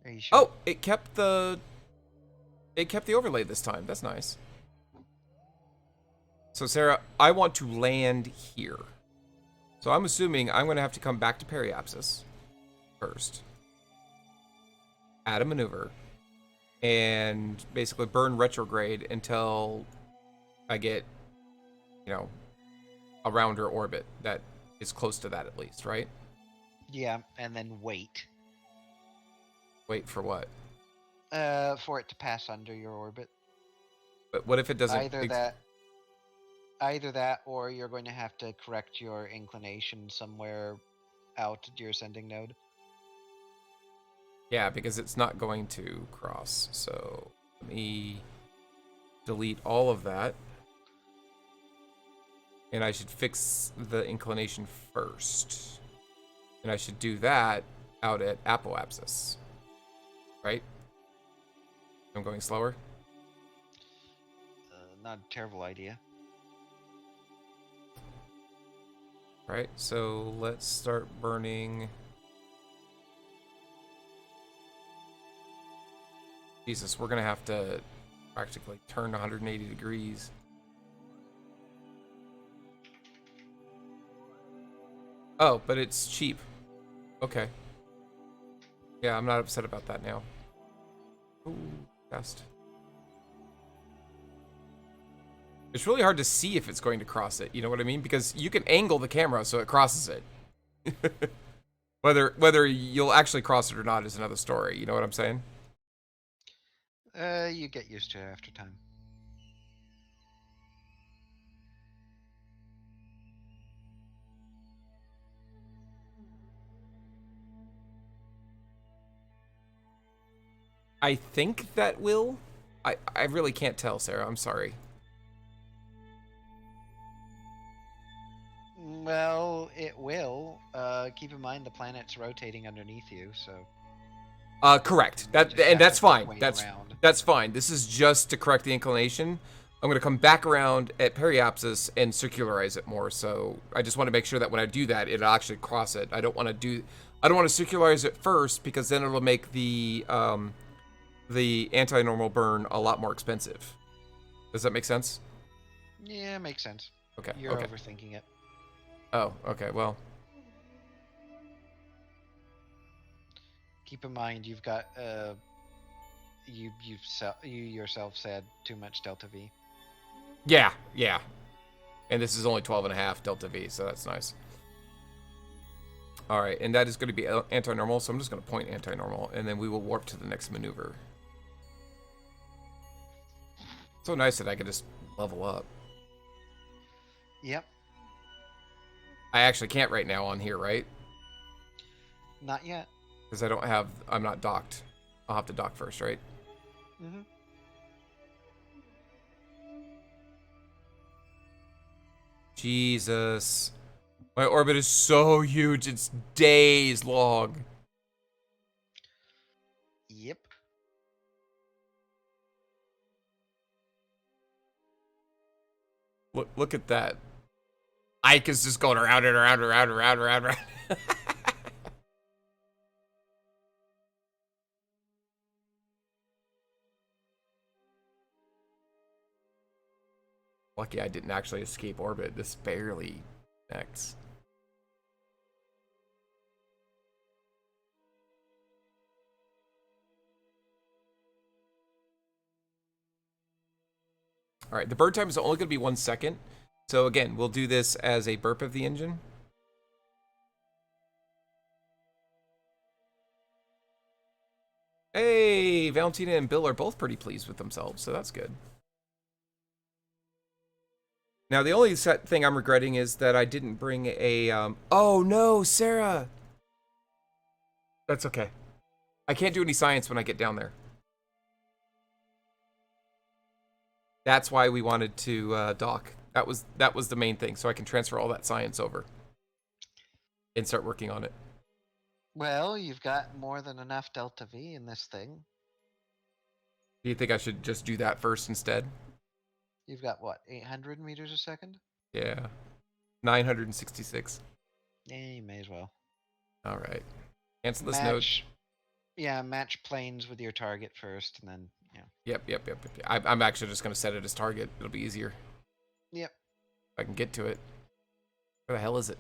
C: Are you sure?
A: Oh, it kept the overlay this time. That's nice. So Sarah, I want to land here. So I'm assuming I'm going to have to come back to periapsis first, add a maneuver, and basically burn retrograde until I get, a rounder orbit that is close to that at least, right?
C: Yeah, and then wait.
A: Wait for what?
C: For it to pass under your orbit.
A: But what if it doesn't?
C: Either that, or you're going to have to correct your inclination somewhere out to your ascending node.
A: Yeah, because it's not going to cross. So let me delete all of that. And I should fix the inclination first. And I should do that out at apoapsis. Right? I'm going slower?
C: Not a terrible idea.
A: Right, so let's start burning. Jesus, we're gonna have to practically turn 180 degrees. Oh, but it's cheap. Okay. Yeah, I'm not upset about that now. Ooh, fast. It's really hard to see if it's going to cross it, you know what I mean? Because you can angle the camera so it crosses it. Whether you'll actually cross it or not is another story, you know what I'm saying?
C: You get used to it after time.
A: I think that will. I really can't tell, Sarah. I'm sorry.
C: Well, it will. Keep in mind the planet's rotating underneath you, so.
A: Correct.
C: You just have
A: That's
C: to
A: fine.
C: wait
A: That's
C: around.
A: That's fine. This is just to correct the inclination. I'm going to come back around at periapsis and circularize it more. So I just want to make sure that when I do that, it'll actually cross it. I don't want to circularize it first because then it'll make the anti-normal burn a lot more expensive. Does that make sense?
C: Yeah, makes sense.
A: Okay.
C: You're
A: okay.
C: overthinking it.
A: Oh, okay. Well,
C: Keep in mind, you've got you yourself said too much delta V.
A: yeah. And this is only 12.5 delta V, so that's nice. All right, and that is going to be anti-normal, so I'm just going to point anti-normal, and then we will warp to the next maneuver. So nice that I can just level up.
C: Yep.
A: I actually can't right now on here, right?
C: Not yet.
A: Because I'm not docked. I'll have to dock first, right?
C: Mm-hmm.
A: Jesus. My orbit is so huge, it's days long.
C: Yep.
A: Look at that. Ike is just going around and around and around and around and around. And around. Lucky I didn't actually escape orbit. This barely connects. All right, the burn time is only going to be 1 second. So again, we'll do this as a burp of the engine. Hey, Valentina and Bill are both pretty pleased with themselves, so that's good. Now, the only thing I'm regretting is that I didn't bring a, oh no, Sarah! That's okay. I can't do any science when I get down there. That's why we wanted to dock. That was the main thing, so I can transfer all that science over and start working on it.
C: Well, you've got more than enough delta V in this thing.
A: Do you think I should just do that first instead?
C: You've got what, 800 meters a second?
A: Yeah. 966.
C: Yeah, you may as well.
A: All right. Cancel this note.
C: Yeah, match planes with your target first, and then, yeah.
A: Yep. I'm actually just going to set it as target. It'll be easier.
C: Yep.
A: If I can get to it. Where the hell is it?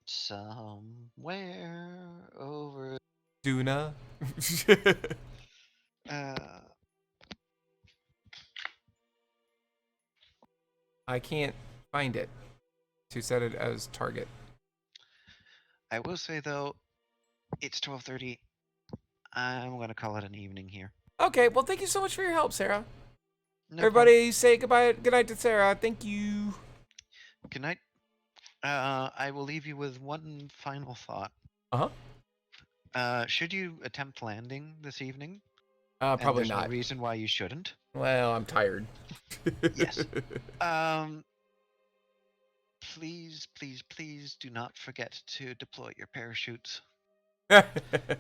C: Somewhere over...
A: DUNA. I can't find it to set it as target.
C: I will say, though, it's 12:30. I'm going to call it an evening here.
A: Okay, well, thank you so much for your help, Sarah.
C: No
A: Everybody say goodbye. Good night to Sarah. Thank you.
C: Good night. I will leave you with one final thought. Should you attempt landing this evening?
A: Probably
C: there's
A: not.
C: No reason why you shouldn't.
A: Well, I'm tired.
C: Yes. Please do not forget to deploy your parachutes.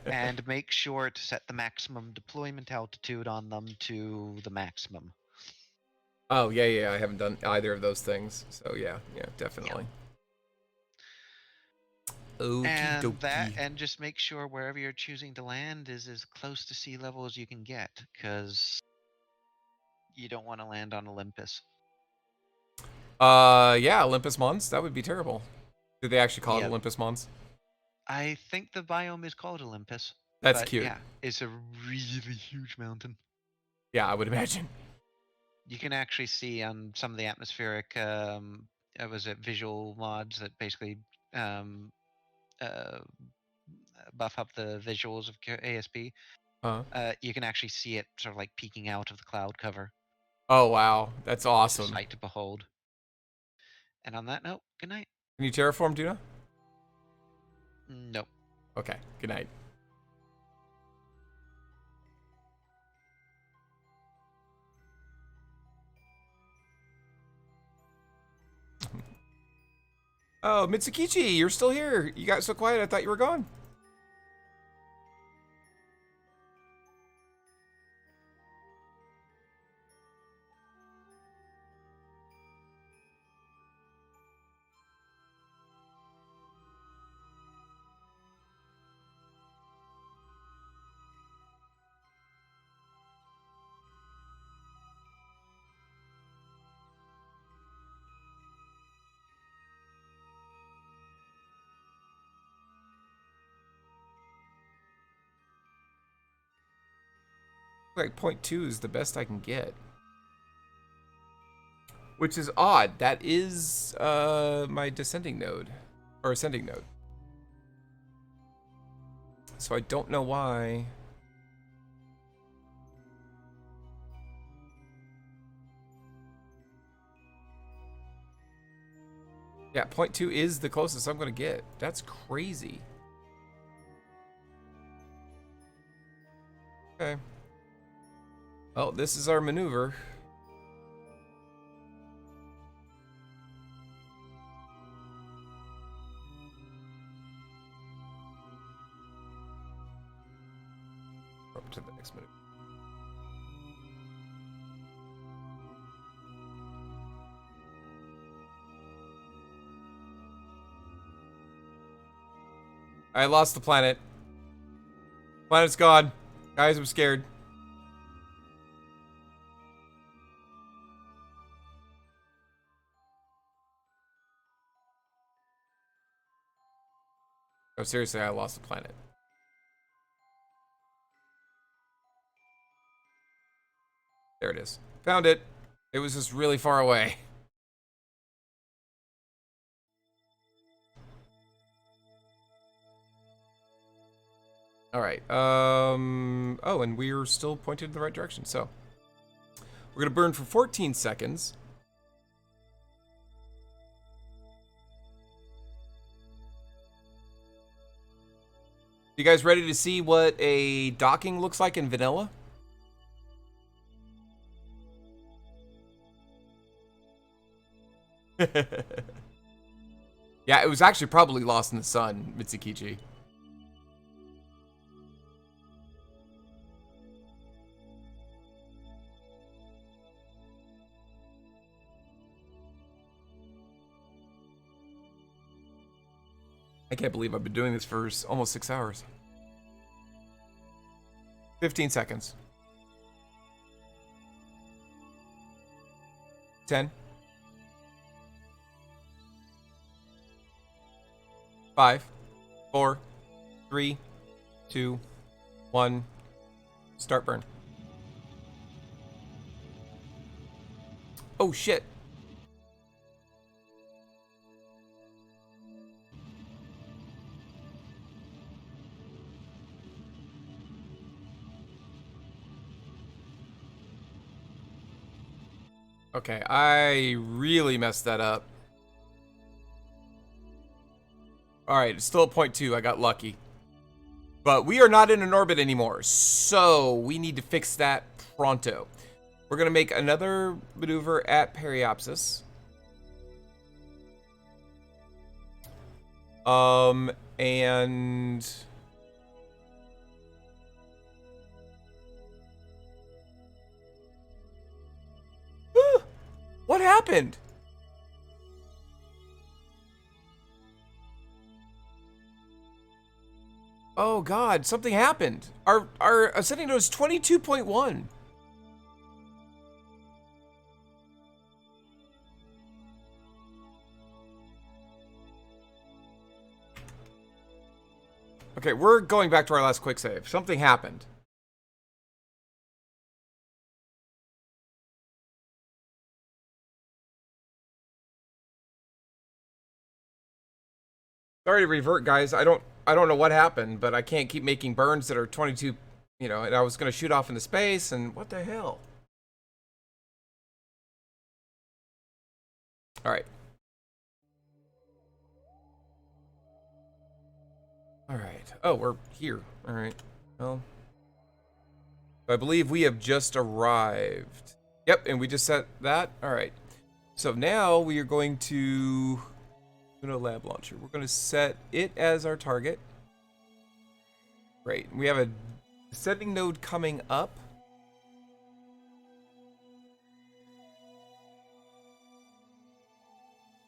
C: And make sure to set the maximum deployment altitude on them to the maximum.
A: Oh, yeah. I haven't done either of those things. So, yeah, definitely.
C: Yep. And just make sure wherever you're choosing to land is as close to sea level as you can get, because you don't want to land on Olympus.
A: Yeah, Olympus Mons. That would be terrible. Do they actually call it Olympus Mons?
C: I think the biome is called Olympus.
A: That's cute.
C: Yeah, it's a really huge mountain.
A: Yeah, I would imagine.
C: You can actually see on some of the atmospheric, visual mods that basically buff up the visuals of KSP. You can actually see it sort of like peeking out of the cloud cover.
A: Oh, wow. That's awesome.
C: Sight to behold. And on that note, good night.
A: Can you terraform, DUNA?
C: Nope.
A: Okay, good night. Oh, Mitsukichi, you're still here. You got so quiet, I thought you were gone. Like 0.2 is the best I can get. Which is odd. That is my descending node. Or ascending node. So I don't know why. Yeah, 0.2 is the closest I'm going to get. That's crazy. Okay. Well, this is our maneuver. Up to the next minute. I lost the planet. Planet's gone. Guys, I'm scared. Oh, seriously, I lost the planet. There it is. Found it. It was just really far away. Alright, oh, and we're still pointed in the right direction, so. We're gonna burn for 14 seconds. You guys ready to see what a docking looks like in vanilla? Yeah, it was actually probably lost in the sun, Mitsukichi. I can't believe I've been doing this for almost 6 hours. 15 seconds. 10. 5, 4, 3, 2, 1. Start burn. Oh shit. Okay, I really messed that up. Alright, it's still at 0.2. I got lucky. But we are not in an orbit anymore, so we need to fix that pronto. We're going to make another maneuver at Periapsis. And... What happened? Oh god, something happened. Our ascending node is 22.1. Okay, we're going back to our last quick save. Something happened. Sorry to revert, guys. I don't know what happened, but I can't keep making burns that are 22, you know, and I was going to shoot off into space, and what the hell? All right. All right. Oh, we're here. All right. Well, I believe we have just arrived. Yep, and we just set that. All right. So now we are going to DUNA lab launcher. We're going to set it as our target. Great. We have a descending node coming up.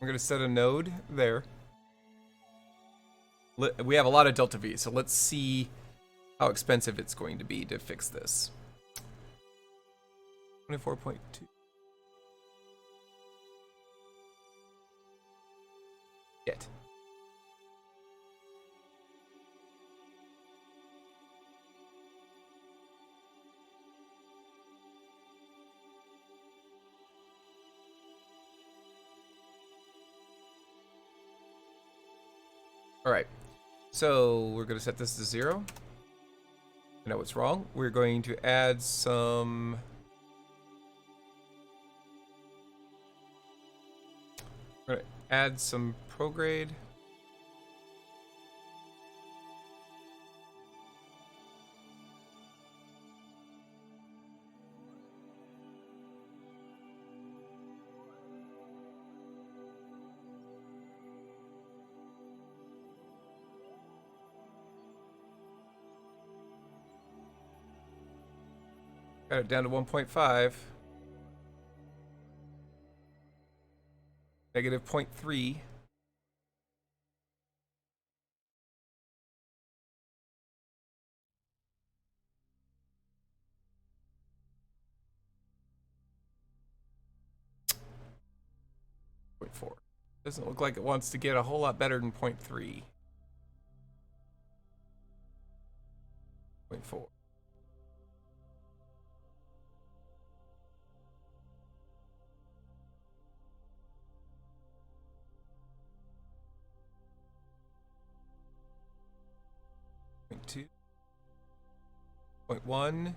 A: We're going to set a node there. We have a lot of delta V, so let's see how expensive it's going to be to fix this. 24.2. Yet. All right. So we're going to set this to 0. I know what's wrong. We're going to add some... We're going to add some prograde. Got it down to 1.5. Negative 0.3. .4. Doesn't look like it wants to get a whole lot better than 0.3. 0.4. Point 2. 0.1.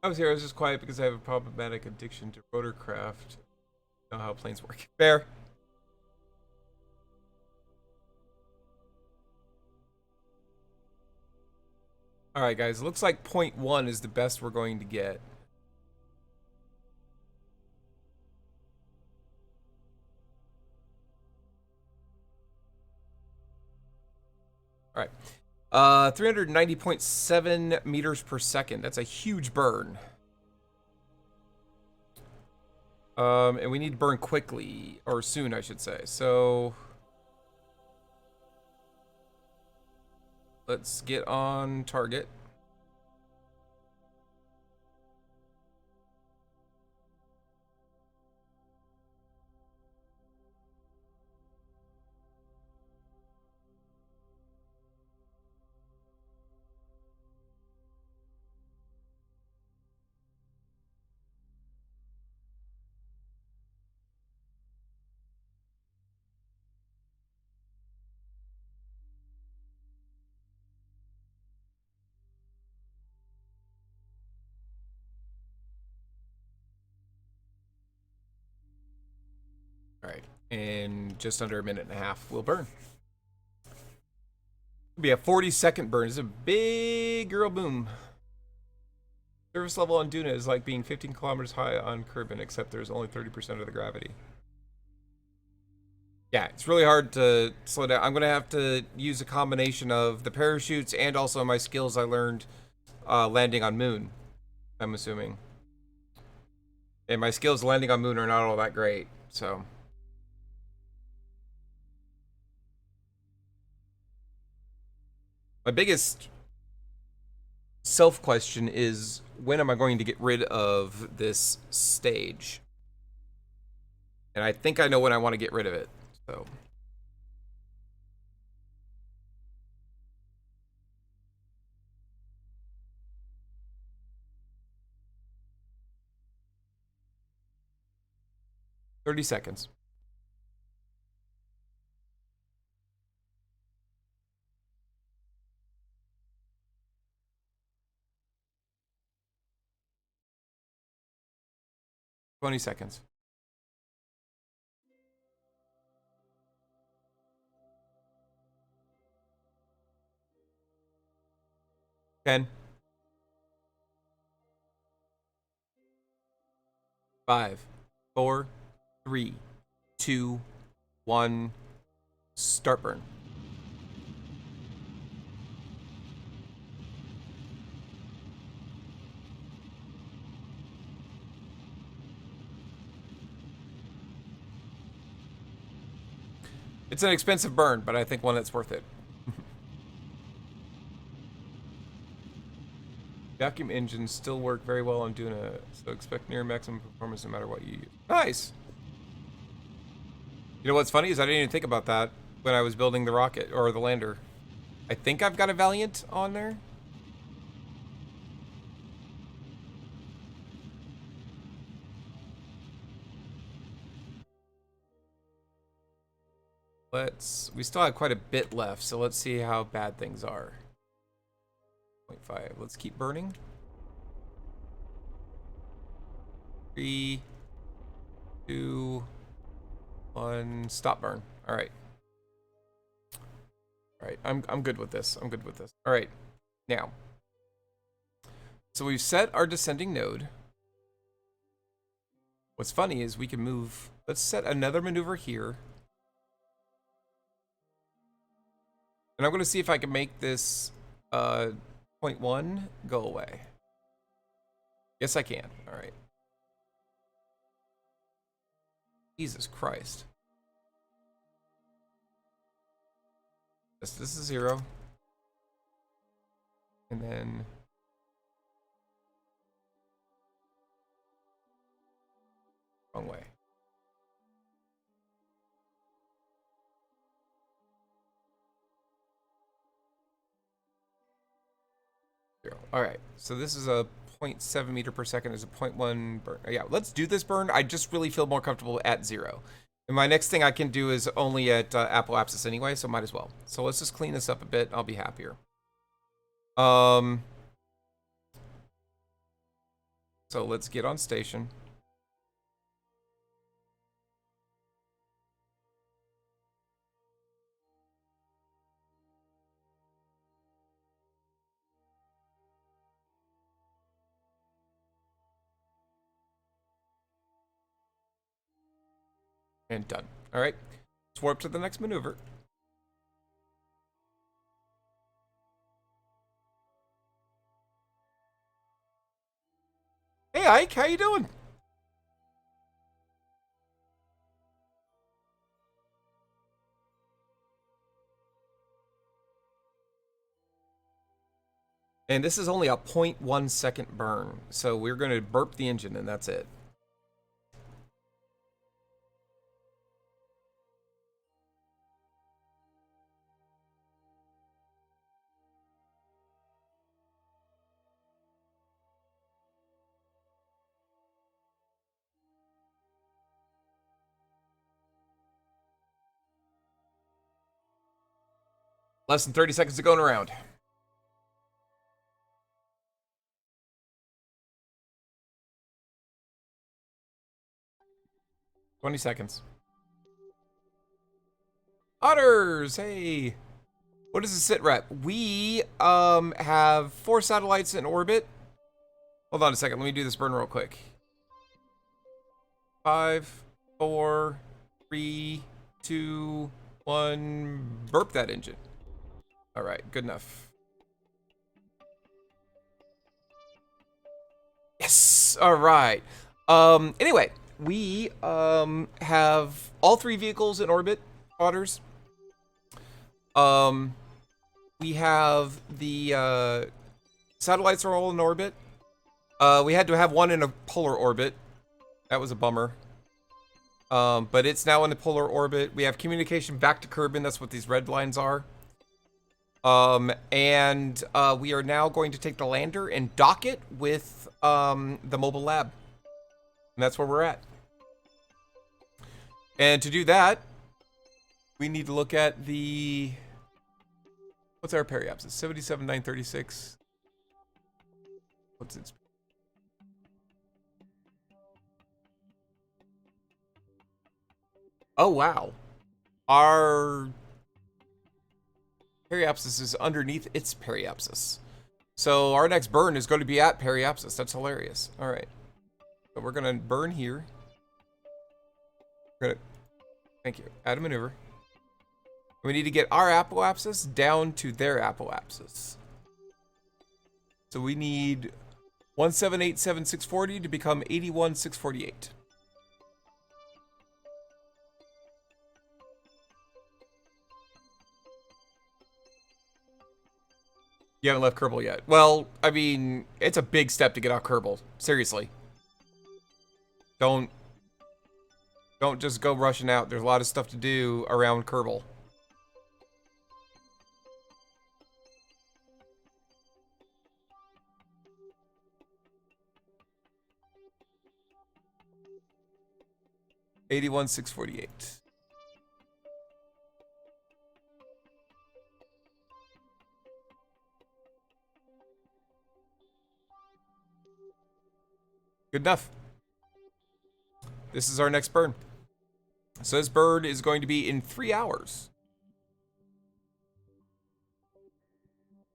A: I was here. I was just quiet because I have a problematic addiction to rotorcraft. Know how planes work. Fair. All right, guys. Looks like 0.1 is the best we're going to get. All right. 390.7 meters per second. That's a huge burn. And we need to burn quickly, or soon, I should say. So let's get on target. All right, and just under a minute and a half, we'll burn. It'll be a 40-second burn. It's a big girl boom. Surface level on DUNA is like being 15 kilometers high on Kerbal, except there's only 30% of the gravity. Yeah, it's really hard to slow down. I'm going to have to use a combination of the parachutes and also my skills I learned landing on Moon, I'm assuming. And my skills landing on Moon are not all that great, so... My biggest self-question is, when am I going to get rid of this stage? And I think I know when I want to get rid of it, so... "30 seconds. "20 seconds. 10. 5, 4, 3, 2, 1. Start burn. It's an expensive burn, but I think one that's worth it. Vacuum engines still work very well on DUNA, so expect near maximum performance no matter what you use. Nice! You know what's funny is I didn't even think about that when I was building the rocket, or the lander. I think I've got a Valiant on there. We still have quite a bit left, so let's see how bad things are. 0.5, let's keep burning. 3, 2, 1, stop burn. All right. All right, I'm good with this. I'm good with this. All right, now. So we've set our descending node. What's funny is we can move. Let's set another maneuver here. And I'm going to see if I can make this 0.1 go away. Yes, I can. All right. Jesus Christ. This is 0. And then... wrong way. 0. All right, so this is a 0.7 meter per second. Is a 0.1 burn. Yeah, let's do this burn. I just really feel more comfortable at 0. And my next thing I can do is only at apoapsis anyway, so might as well. So let's just clean this up a bit. I'll be happier. So let's get on station. And done. All right, let's warp to the next maneuver. Hey Ike, how you doing? And this is only a 0.1 second burn, so we're going to burp the engine and that's it. Less than 30 seconds to going around. $20 seconds. Otters, hey. What is the sit rep? We have 4 satellites in orbit. Hold on a second, let me do this burn real quick. 5, 4, 3, 2, 1. Burp that engine. All right, good enough. Yes, all right. Anyway, we have all 3 vehicles in orbit, Otters. We have the satellites are all in orbit. We had to have one in a polar orbit. That was a bummer. But it's now in the polar orbit. We have communication back to Kerbal. That's what these red lines are. And we are now going to take the lander and dock it with the mobile lab. And that's where we're at. And to do that, we need to look at the... what's our periapsis? 77,936. What's its... oh, wow. Our periapsis is underneath its periapsis. So our next burn is going to be at periapsis. That's hilarious. All right. So we're going to burn here. Good. Thank you. Add a maneuver. We need to get our apoapsis down to their apoapsis. So we need 178,640 to become 81,648. You haven't left Kerbal yet. Well, I mean, it's a big step to get out Kerbal. Seriously. Don't just go rushing out. There's a lot of stuff to do around Kerbal. $81,648. Good enough. This is our next burn. So this burn is going to be in 3 hours.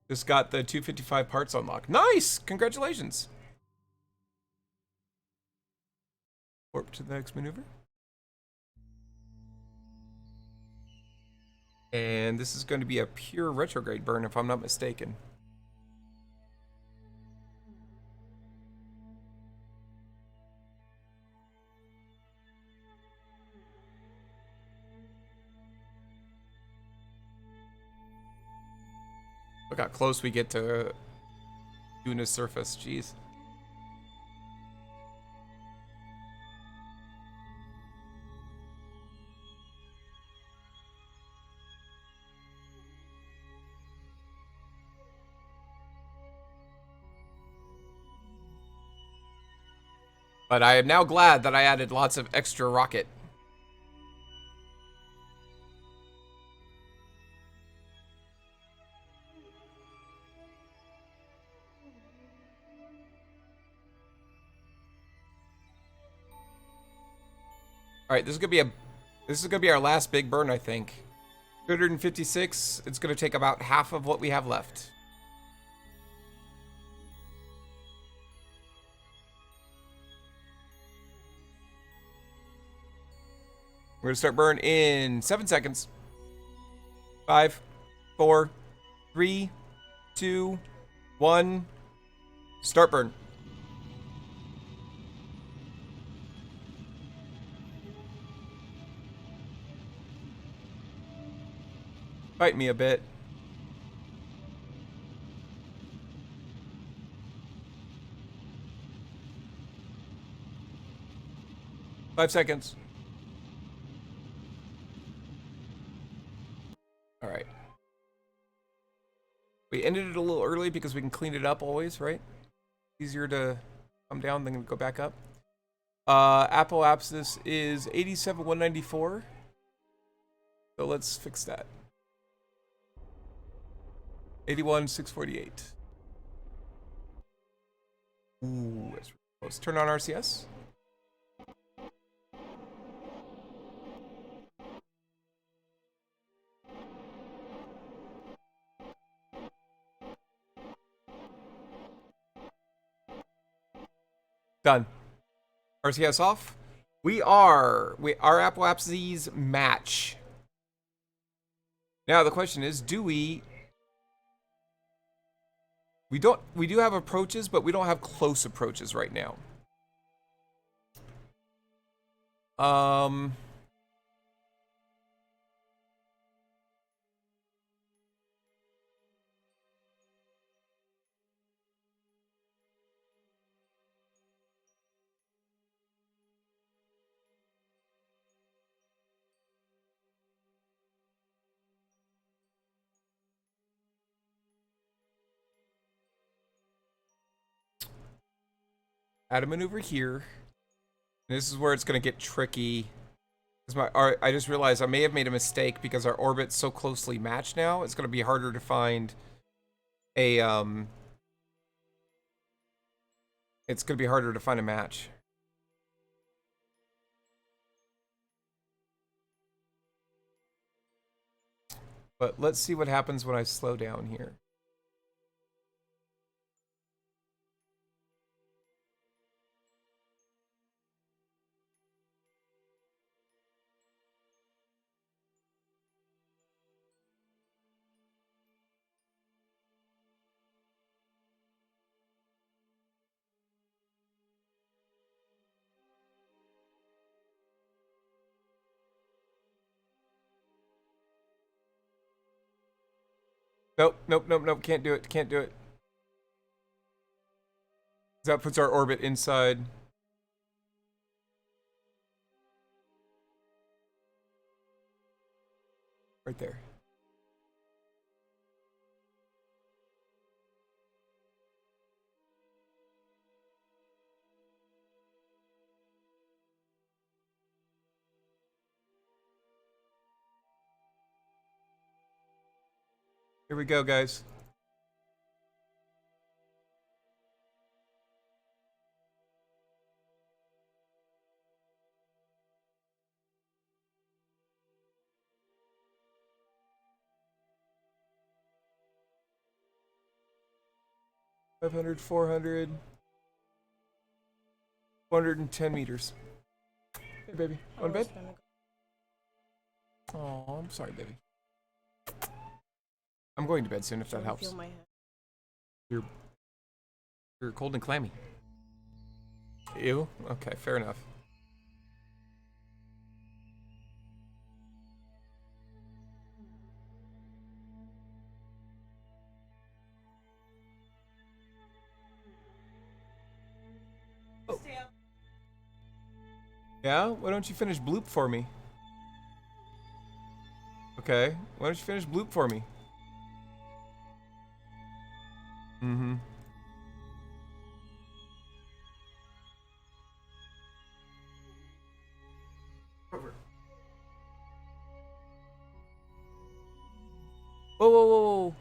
A: Just got the 255 parts unlocked. Nice! Congratulations. Warp to the next maneuver. And this is going to be a pure retrograde burn, if I'm not mistaken. Look how close we get to DUNA's surface. Jeez. But I am now glad that I added lots of extra rocket. All right, this is gonna be our last big burn, I think. 256. It's gonna take about half of what we have left. We're gonna start burn in 7 seconds. 5, 4, 3, 2, 1. Start burn. Fight me a bit. Five seconds. All right. We ended it a little early because we can clean it up always, right? Easier to come down than go back up. Apoapsis is 87,194. So let's fix that. 81,648. Ooh, let's turn on RCS. Done. RCS off. Our apoapses match. Now the question is, do we do have approaches, but we don't have close approaches right now. Add a maneuver here. This is where it's going to get tricky. I just realized I may have made a mistake because our orbit's so closely matched now. It's going to be harder to find a it's going to be harder to find a match. But let's see what happens when I slow down here. Nope, nope, nope, nope. Can't do it. Can't do it. That puts our orbit inside. Right there. Here we go, guys. $500, 400, 410 meters. Hey, baby. Want to bed? Oh, I'm sorry, baby. I'm going to bed soon if that helps.
E: Feel my head.
A: You're cold and clammy. Ew. Okay, fair enough. Oh. Yeah? Why don't you finish bloop for me? Okay. Why don't you finish bloop for me? Mm-hmm. Whoa, whoa, whoa, whoa.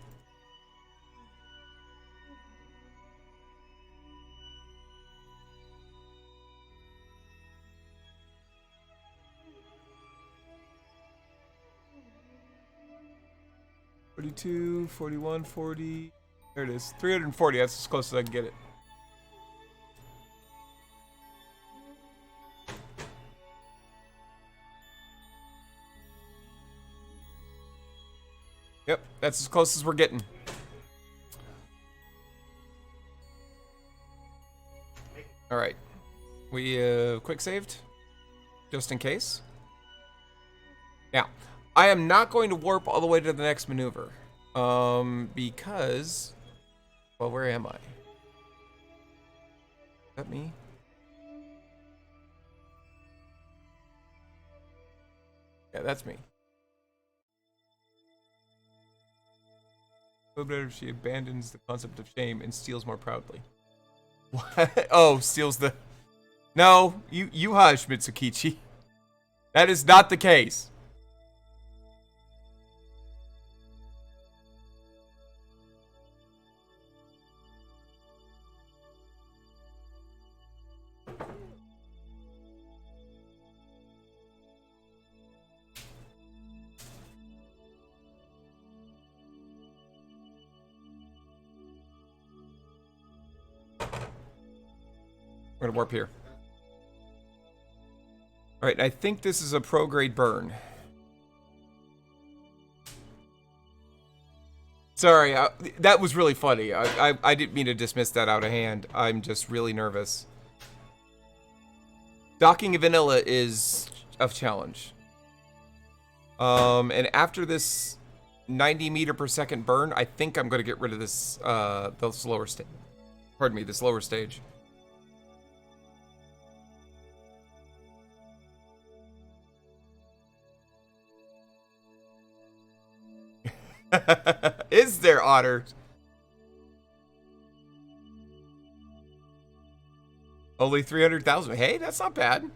A: $42, $41, $40. There it is. $340. That's as close as I can get it. Yep, that's as close as we're getting. All right. We quick saved just in case. Now, I am not going to warp all the way to the next maneuver. Because, well, where am I? Is that me? Yeah, that's me. So better if she abandons the concept of shame and steals more proudly. What? Oh, steals the... No, you hush, Mitsukichi. That is not the case. We're gonna warp here. Alright, I think this is a pro-grade burn. Sorry, that was really funny. I didn't mean to dismiss that out of hand. I'm just really nervous. Docking a vanilla is a challenge. And after this 90 meter per second burn, I think I'm gonna get rid of this, the slower stage. Pardon me, this lower stage. Is there, Otter? Only 300,000. Hey, that's not bad.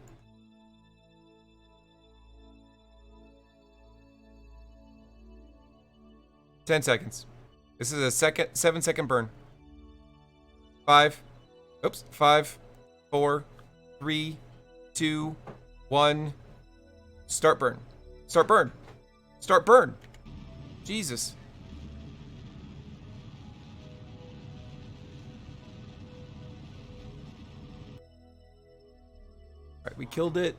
A: Ten seconds. This is a 7-second burn. 5. Oops. 5, 4, 3, 2, 1. Start burn. Start burn. Start burn. Jesus. Alright, we killed it.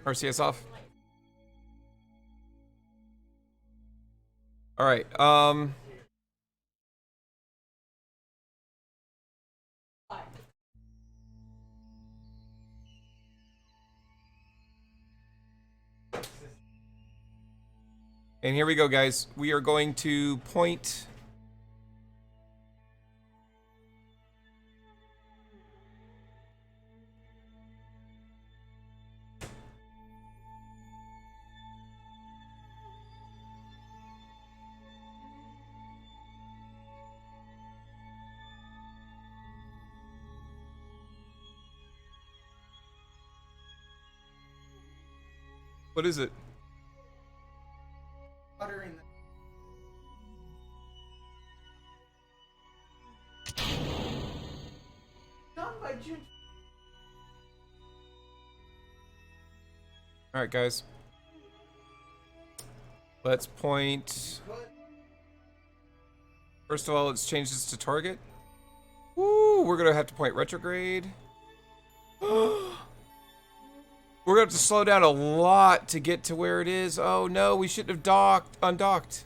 A: RCS off. All right. And here we go, guys. We are going to point. What is it?
D: Uttering the... Done by June.
A: All right, guys. Let's point. First of all, let's change this to target. Woo! We're gonna have to point retrograde. We're gonna have to slow down a lot to get to where it is. Oh no, we shouldn't have undocked.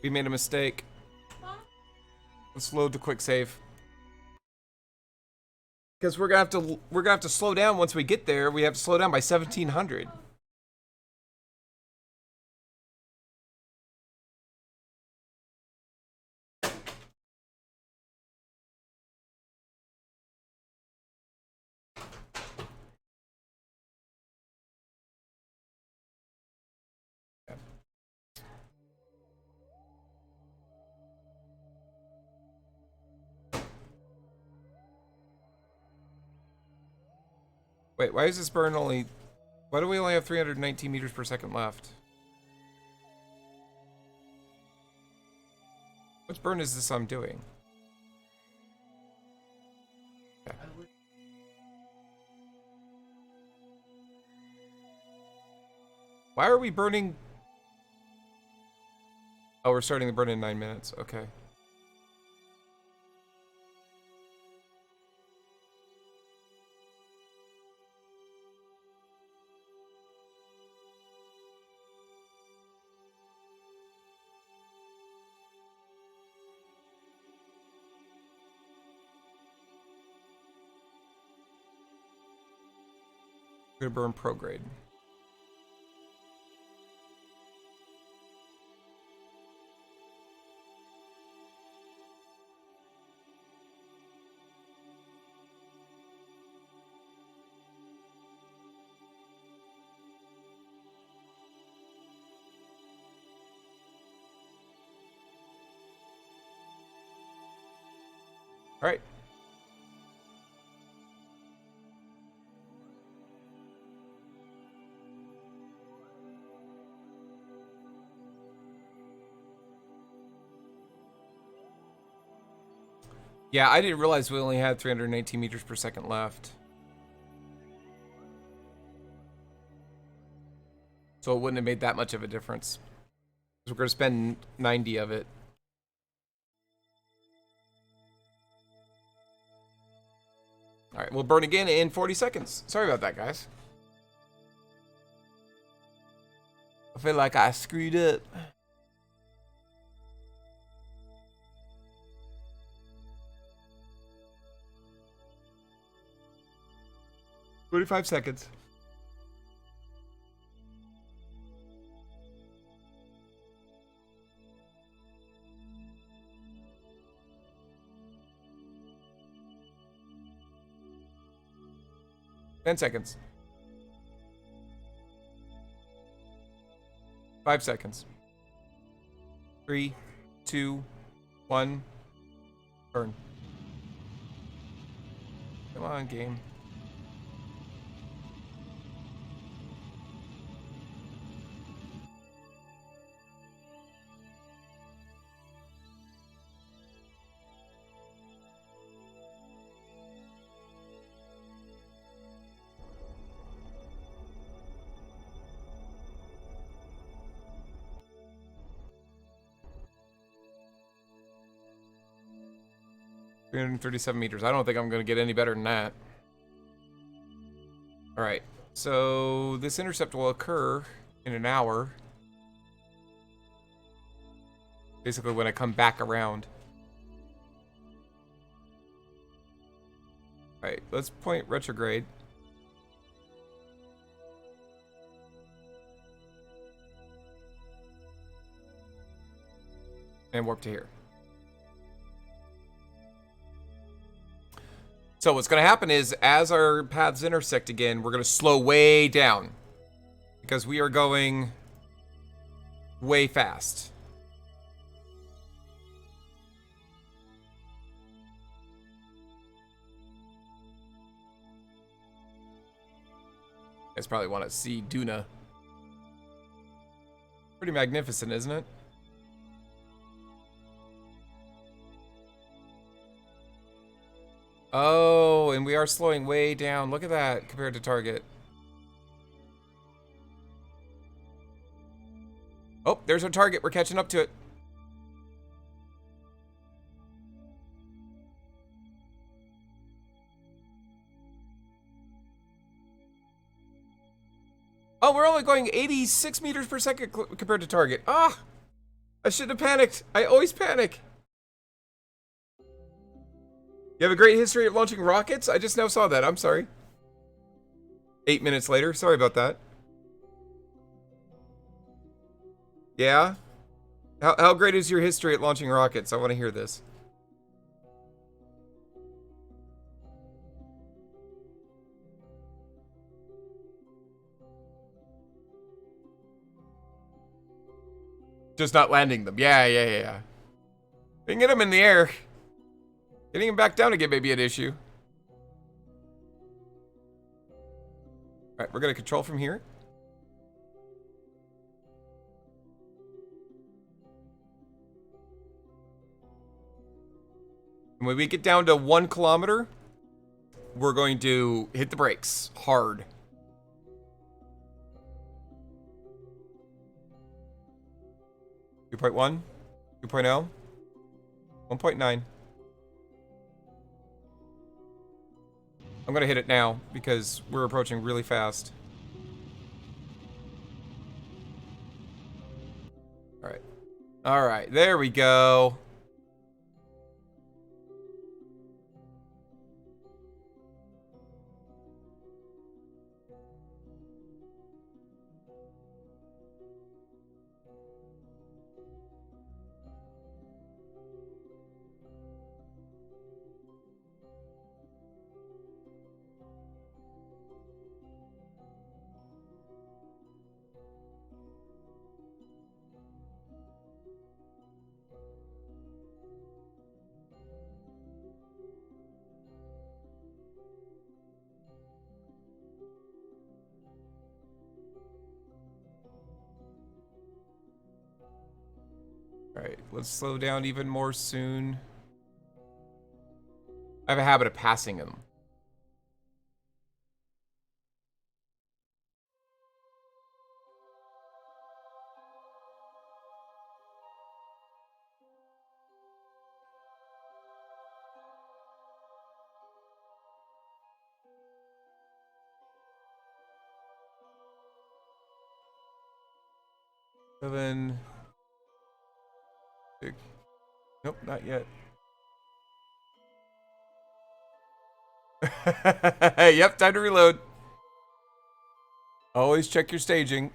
A: We made a mistake. Let's load the quick save. Because we're gonna have to slow down once we get there. We have to slow down by 1700. Wait, why is this burn only... Why do we only have 319 meters per second left? Which burn is this I'm doing? Okay. Why are we burning... Oh, we're starting the burn in 9 minutes. Okay. We're gonna burn prograde. All right. Yeah, I didn't realize we only had 319 meters per second left. So it wouldn't have made that much of a difference. Because we're going to spend 90 of it. Alright, we'll burn again in 40 seconds. Sorry about that, guys. I feel like I screwed up. "25 seconds. "10 seconds. 5 seconds. 3, 2, 1. Burn. Come on, game. 337 meters. I don't think I'm going to get any better than that. Alright, so this intercept will occur in an hour. Basically when I come back around. Alright, let's point retrograde. And warp to here. So what's going to happen is, as our paths intersect again, we're going to slow way down. Because we are going way fast. You guys probably want to see DUNA. Pretty magnificent, isn't it? Oh, and we are slowing way down. Look at that compared to target. Oh, there's our target. We're catching up to it. Oh, we're only going 86 meters per second compared to target. Ah! I shouldn't have panicked. I always panic. You have a great history of launching rockets? I just now saw that. I'm sorry. 8 minutes later. Sorry about that. Yeah? How great is your history at launching rockets? I want to hear this. Just not landing them. Yeah. We can get them in the air. Getting them back down again may be an issue. Alright, we're going to control from here. And when we get down to 1 kilometer, we're going to hit the brakes hard. Two 2.1, 2.0, 1.9. I'm gonna hit it now because we're approaching really fast. All right, there we go. Alright, let's slow down even more soon. I have a habit of passing them. Seven. Six. Nope, not yet. Yep, time to reload. Always check your staging.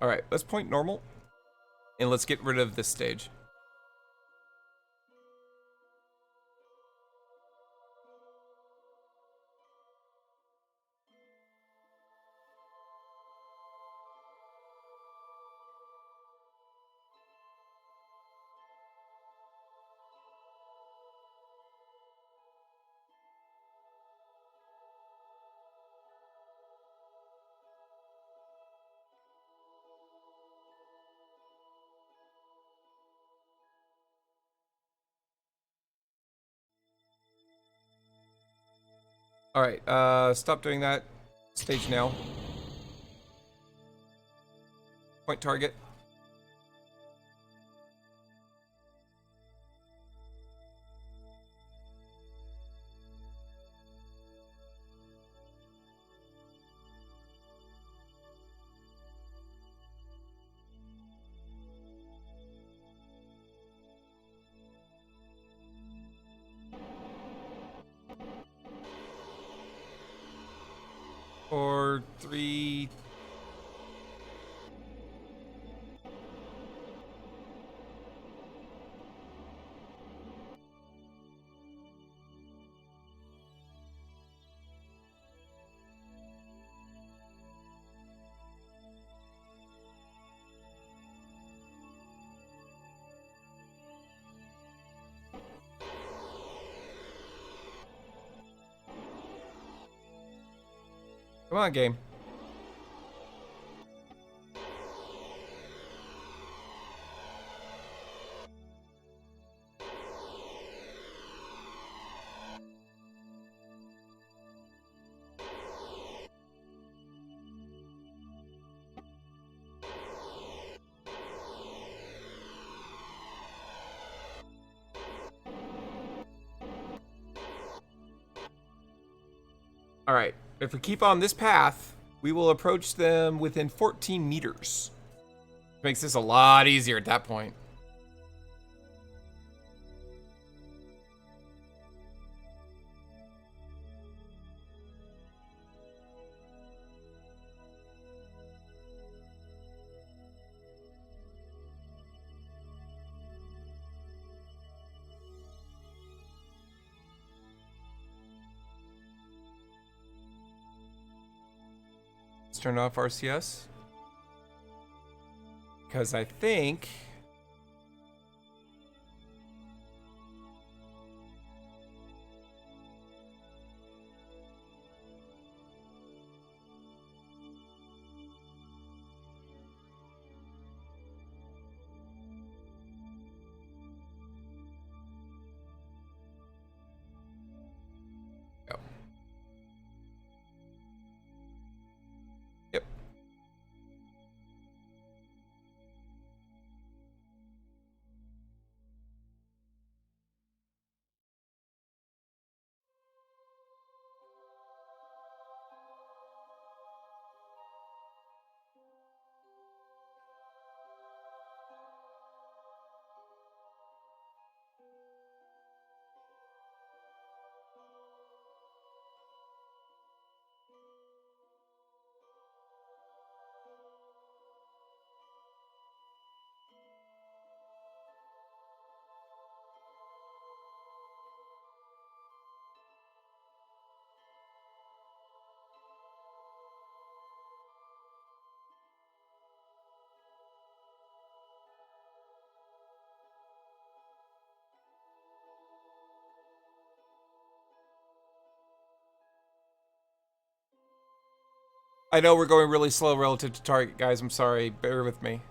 A: Alright, let's point normal. And let's get rid of this stage. All right, stop doing that. Stage now. Point target. Or 3. Come on, game. All right. If we keep on this path, we will approach them within 14 meters. Makes this a lot easier at that point. Let's turn off RCS. Because I think... Go. Yep. I know we're going really slow relative to target, guys. I'm sorry. Bear with me.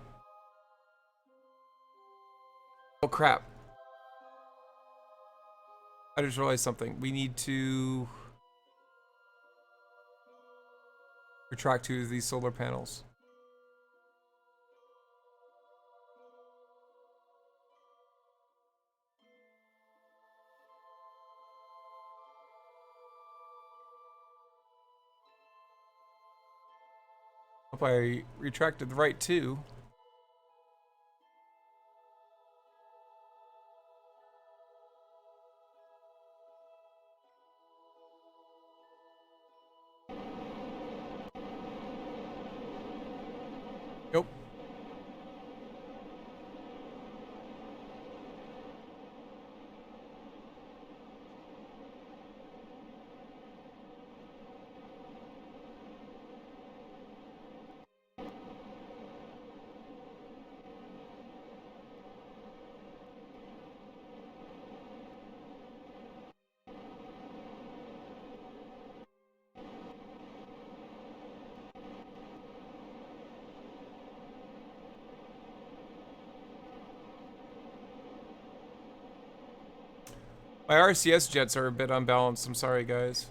A: Oh, crap. I just realized something. We need to retract 2 of these solar panels. Hope I retracted the right 2. Nope. My RCS jets are a bit unbalanced. I'm sorry, guys.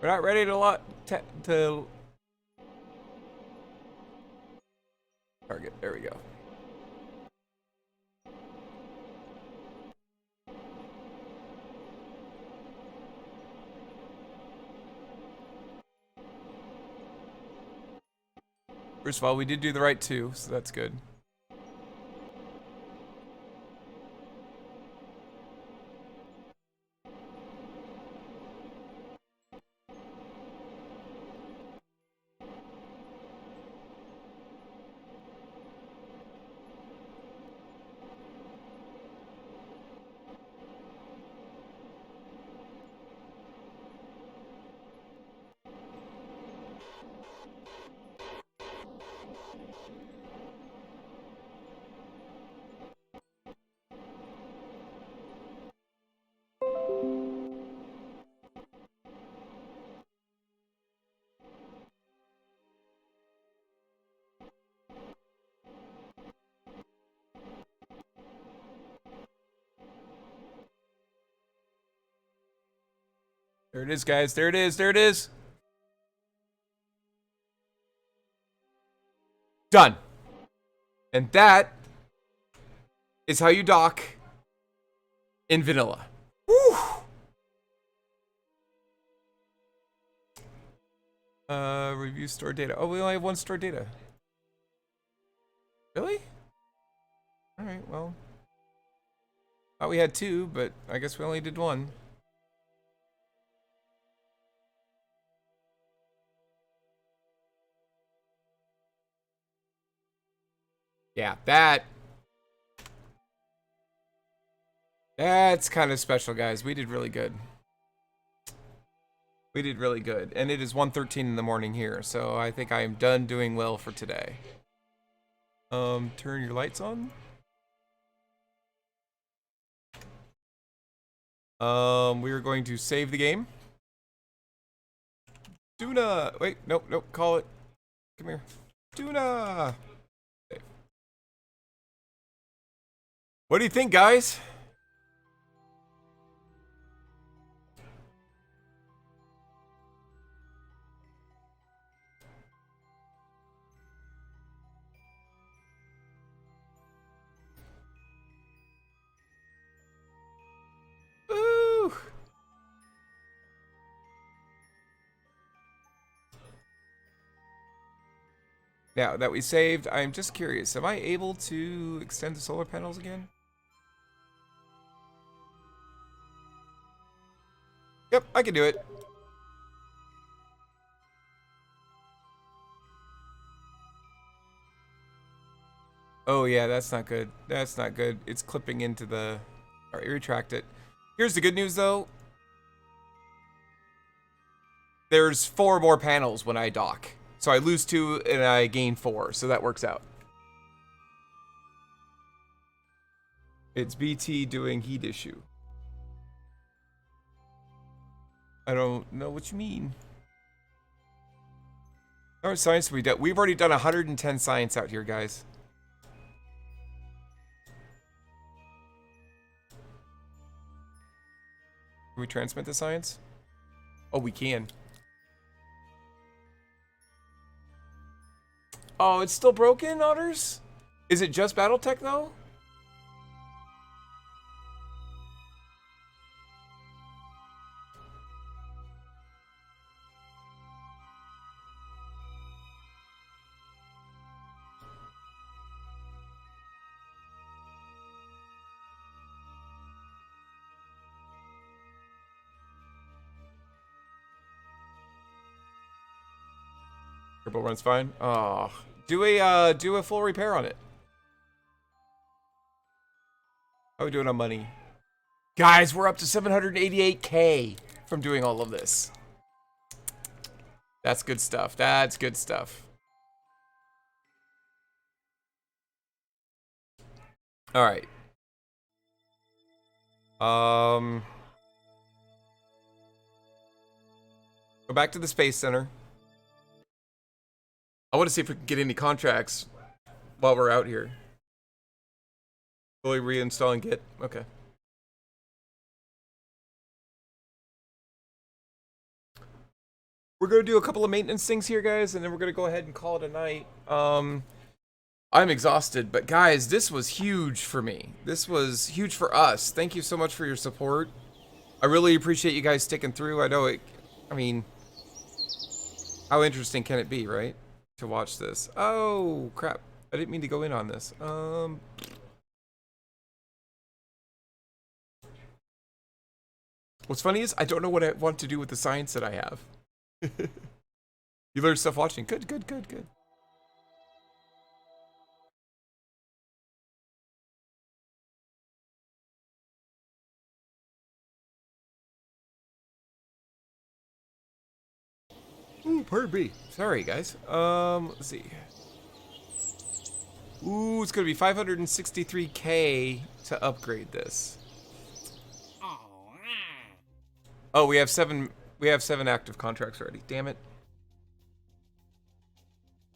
A: We're not ready to target. There we go. First of all, we did do the right two, so that's good. There it is, guys. There it is. There it is. Done. And that is how you dock in vanilla. Woo! Review store data. Oh, we only have one store data. Really? Alright, well. Thought we had two, but I guess we only did one. Yeah, that's kind of special, guys. We did really good. We did really good. And it is 1:13 in the morning here, so I think I am done doing well for today. Turn your lights on. We are going to save the game. DUNA! Wait, nope, call it. Come here. DUNA! Save. What do you think, guys? Ooh! Now that we saved, I'm just curious. Am I able to extend the solar panels again? Yep, I can do it. Oh yeah, that's not good. That's not good. It's clipping into the... Alright, retract it. Here's the good news though. There's 4 more panels when I dock. So I lose 2 and I gain 4, so that works out. It's BT doing heat issue. I don't know what you mean. How much science have we done? We've already done 110 science out here, guys. Can we transmit the science? Oh, we can. Oh, it's still broken, Otters? Is it just Battletech, though? Kerbal runs fine. Oh, do a full repair on it. How are we doing on money? Guys, we're up to 788K from doing all of this. That's good stuff. That's good stuff. All right. Go back to the Space Center. I want to see if we can get any contracts while we're out here. Fully reinstalling Git. Okay. We're gonna do a couple of maintenance things here, guys, and then we're gonna go ahead and call it a night. I'm exhausted, but guys, this was huge for me. This was huge for us. Thank you so much for your support. I really appreciate you guys sticking through. I know it, I mean, how interesting can it be, right? To watch this. Oh, crap. I didn't mean to go in on this. What's funny is I don't know what I want to do with the science that I have. You learn stuff watching. Good, good, good, good. Ooh, pardon me. Sorry, guys. Let's see. Ooh, it's gonna be 563K to upgrade this. Oh, we have seven active contracts already. Damn it.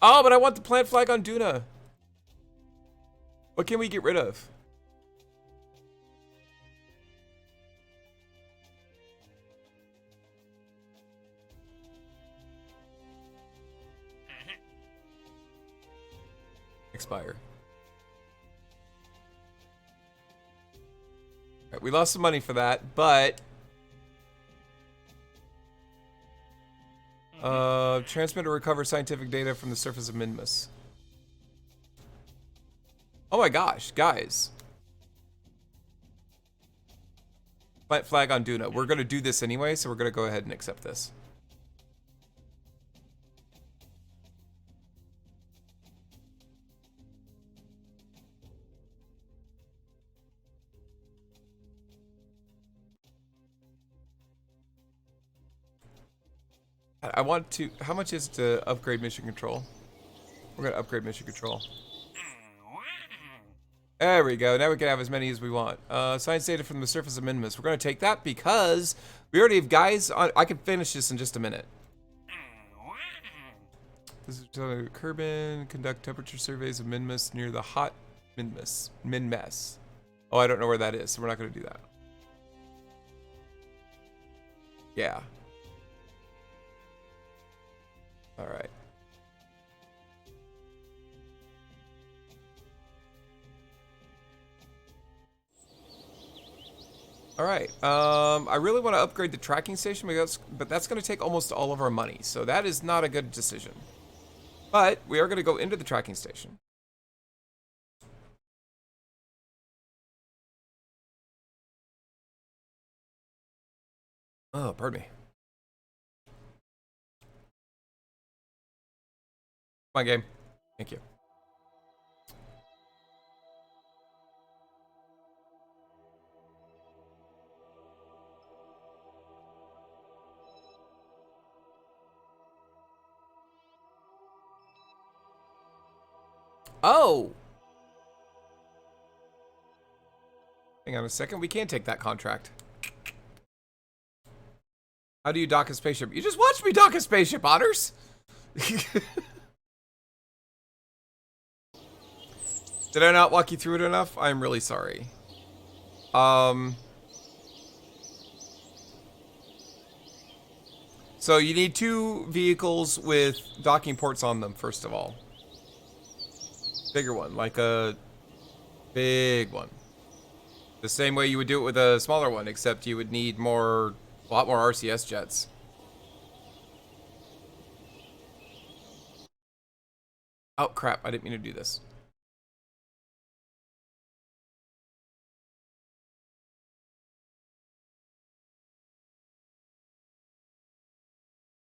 A: Oh, but I want the plant flag on DUNA. What can we get rid of? Expire. Right, we lost some money for that, but transmit or recover scientific data from the surface of Minmus. Oh my gosh, guys. Plant flag on DUNA. We're gonna do this anyway, so we're gonna go ahead and accept this. I want to. How much is it to upgrade mission control? We're gonna upgrade mission control. There we go. Now we can have as many as we want. Science data from the surface of Minmus. We're gonna take that because we already have guys on. I can finish this in just a minute. This is Kerbal. Conduct temperature surveys of Minmus near the hot Minmess. Oh, I don't know where that is, so we're not gonna do that. Yeah. All right. All right. I really want to upgrade the tracking station, but that's going to take almost all of our money, so that is not a good decision. But we are going to go into the tracking station. Oh, pardon me. Come on, game. Thank you. Oh! Hang on a second. We can't take that contract. How do you dock a spaceship? You just watched me dock a spaceship, Otters! Did I not walk you through it enough? I'm really sorry. So you need 2 vehicles with docking ports on them, first of all. Bigger one, like a big one. The same way you would do it with a smaller one, except you would need a lot more RCS jets. Oh crap, I didn't mean to do this.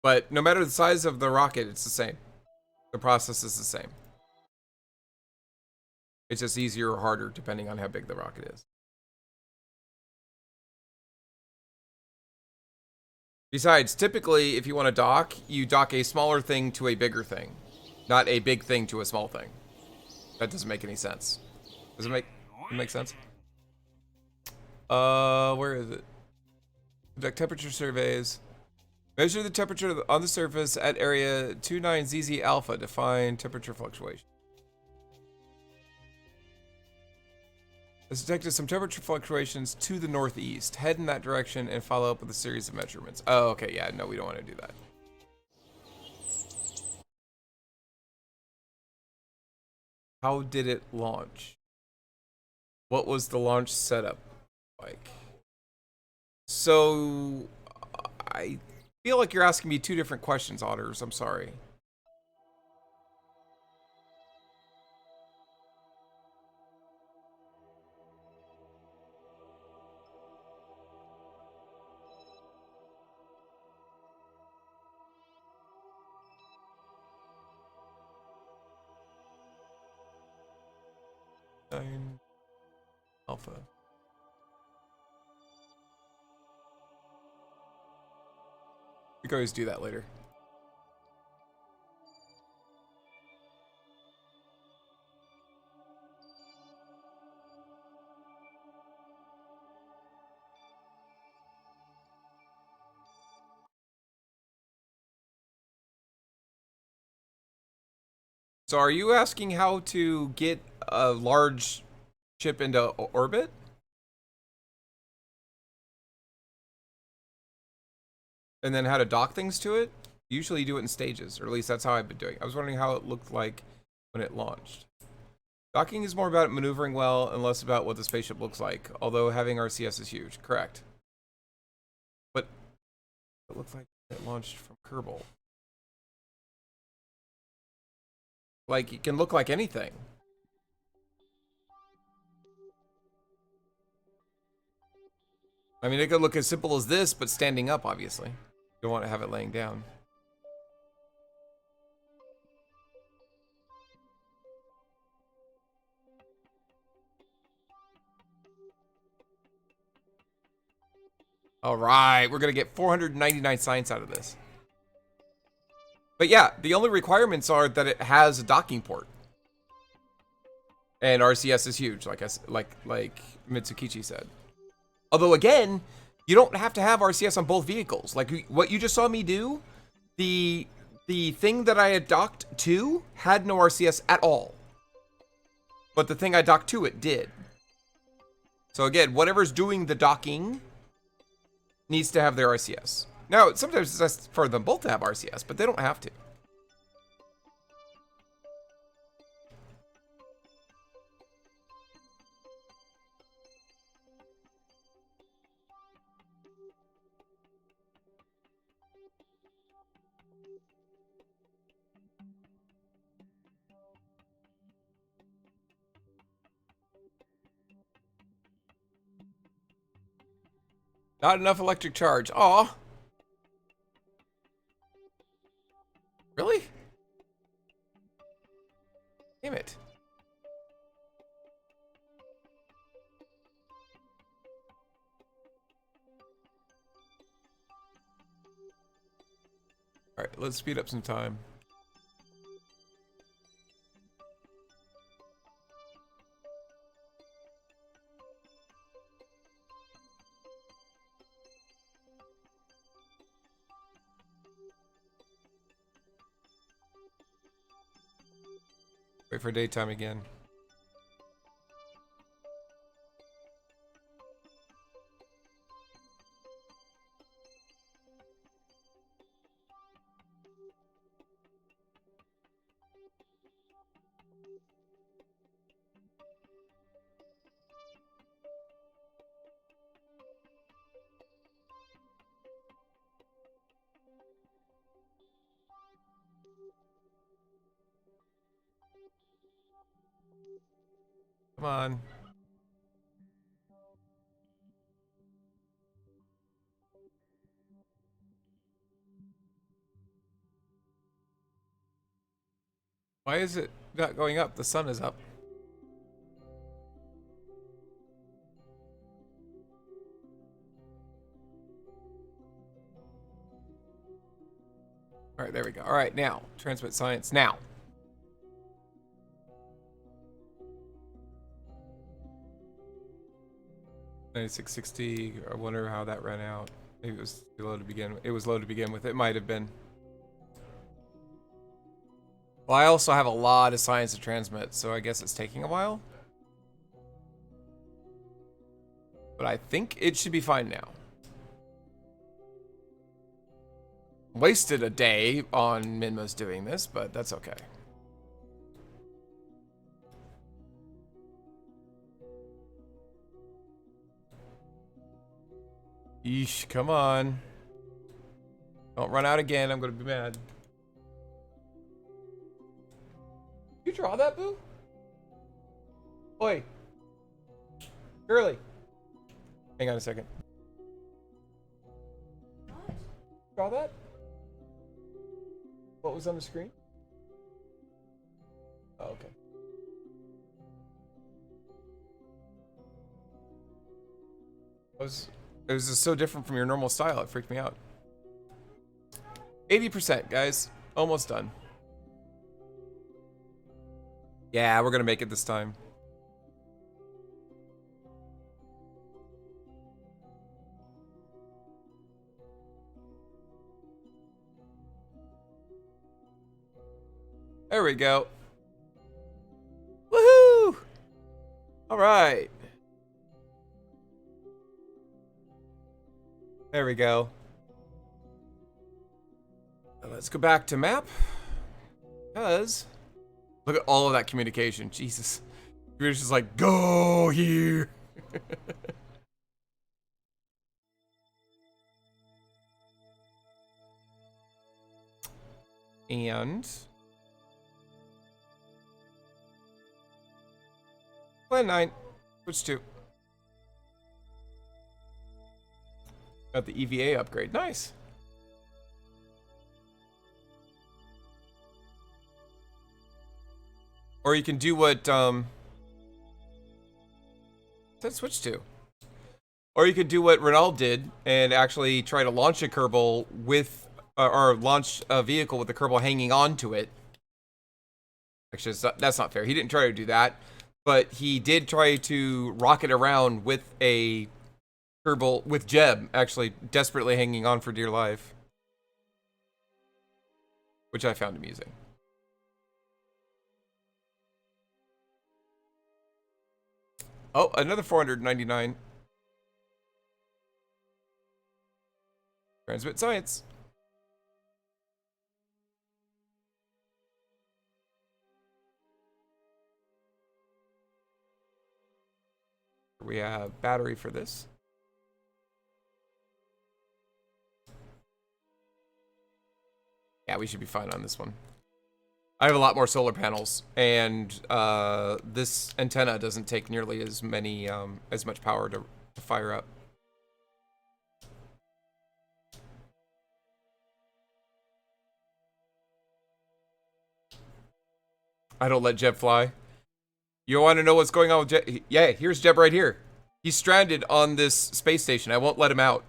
A: But no matter the size of the rocket, it's the same. The process is the same. It's just easier or harder depending on how big the rocket is. Besides, typically, if you want to dock, you dock a smaller thing to a bigger thing. Not a big thing to a small thing. That doesn't make any sense. Does it make sense? Where is it? Conduct temperature surveys. Measure the temperature on the surface at area 29ZZ alpha to find temperature fluctuation. Has detected some temperature fluctuations to the northeast. Head in that direction and follow up with a series of measurements. Oh, okay, yeah, no, we don't want to do that. How did it launch? What was the launch setup like? So, I feel like you're asking me two different questions, Otters. I'm sorry. Alpha. We can always do that later. So are you asking how to get a large chip into orbit? And then how to dock things to it? Usually you do it in stages, or at least that's how I've been doing. I was wondering how it looked like when it launched. Docking is more about maneuvering well and less about what the spaceship looks like, although having RCS is huge. Correct. But it looked like it launched from Kerbal. Like, it can look like anything. I mean, it could look as simple as this, but standing up, obviously. You don't want to have it laying down. All right, we're going to get 499 science out of this. But yeah, the only requirements are that it has a docking port. And RCS is huge, like Mitsukichi said. Although again, you don't have to have RCS on both vehicles. Like what you just saw me do, the thing that I had docked to had no RCS at all. But the thing I docked to it did. So again, whatever's doing the docking needs to have their RCS. Now, sometimes it's best for them both to have RCS, but they don't have to. Not enough electric charge. Aw. Really? Damn it. Alright, let's speed up some time. Wait for daytime again. Come on. Why is it not going up? The sun is up. Alright, there we go. Alright, now. Transmit science now. $96.60. I wonder how that ran out. Maybe it was too low to begin with. It was low to begin with. It might have been. Well, I also have a lot of science to transmit, so I guess it's taking a while. But I think it should be fine now. Wasted a day on Minma's doing this, but that's okay. Yeesh, come on. Don't run out again, I'm gonna be mad. You draw that, Boo? Oi. Girly. Hang on a second.
B: What?
A: Draw that? What was on the screen? Oh, okay. It was just so different from your normal style, it freaked me out. 80%, guys. Almost done. Yeah, we're gonna make it this time. There we go. Woohoo! All right. There we go. Let's go back to map. Because look at all of that communication. Jesus. You're just like, go here. And plan 9. Switch 2. Got the EVA upgrade. Nice. Or you can do what let's switch to. Or you could do what Renald did and actually try to launch a Kerbal with or launch a vehicle with the Kerbal hanging on to it. Actually, that's not fair. He didn't try to do that, but he did try to rocket around with a Kerbal with Jeb actually desperately hanging on for dear life, which I found amusing. Oh, another 499. Transmit science. We have battery for this. Yeah, we should be fine on this one. I have a lot more solar panels, and this antenna doesn't take nearly as many, as much power to fire up. I don't let Jeb fly. You want to know what's going on with Jeb? Yeah, here's Jeb right here. He's stranded on this space station. I won't let him out.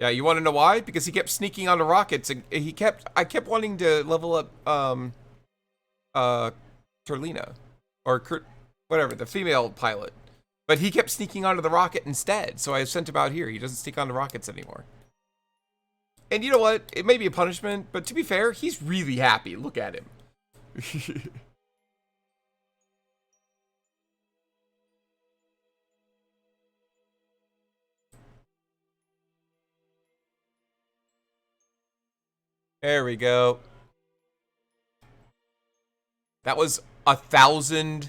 A: Yeah, you want to know why? Because he kept sneaking onto rockets, and I kept wanting to level up, Turlina, or whatever, the female pilot. But he kept sneaking onto the rocket instead, so I sent him out here. He doesn't sneak onto rockets anymore. And you know what? It may be a punishment, but to be fair, he's really happy. Look at him. There we go. That was 1,000.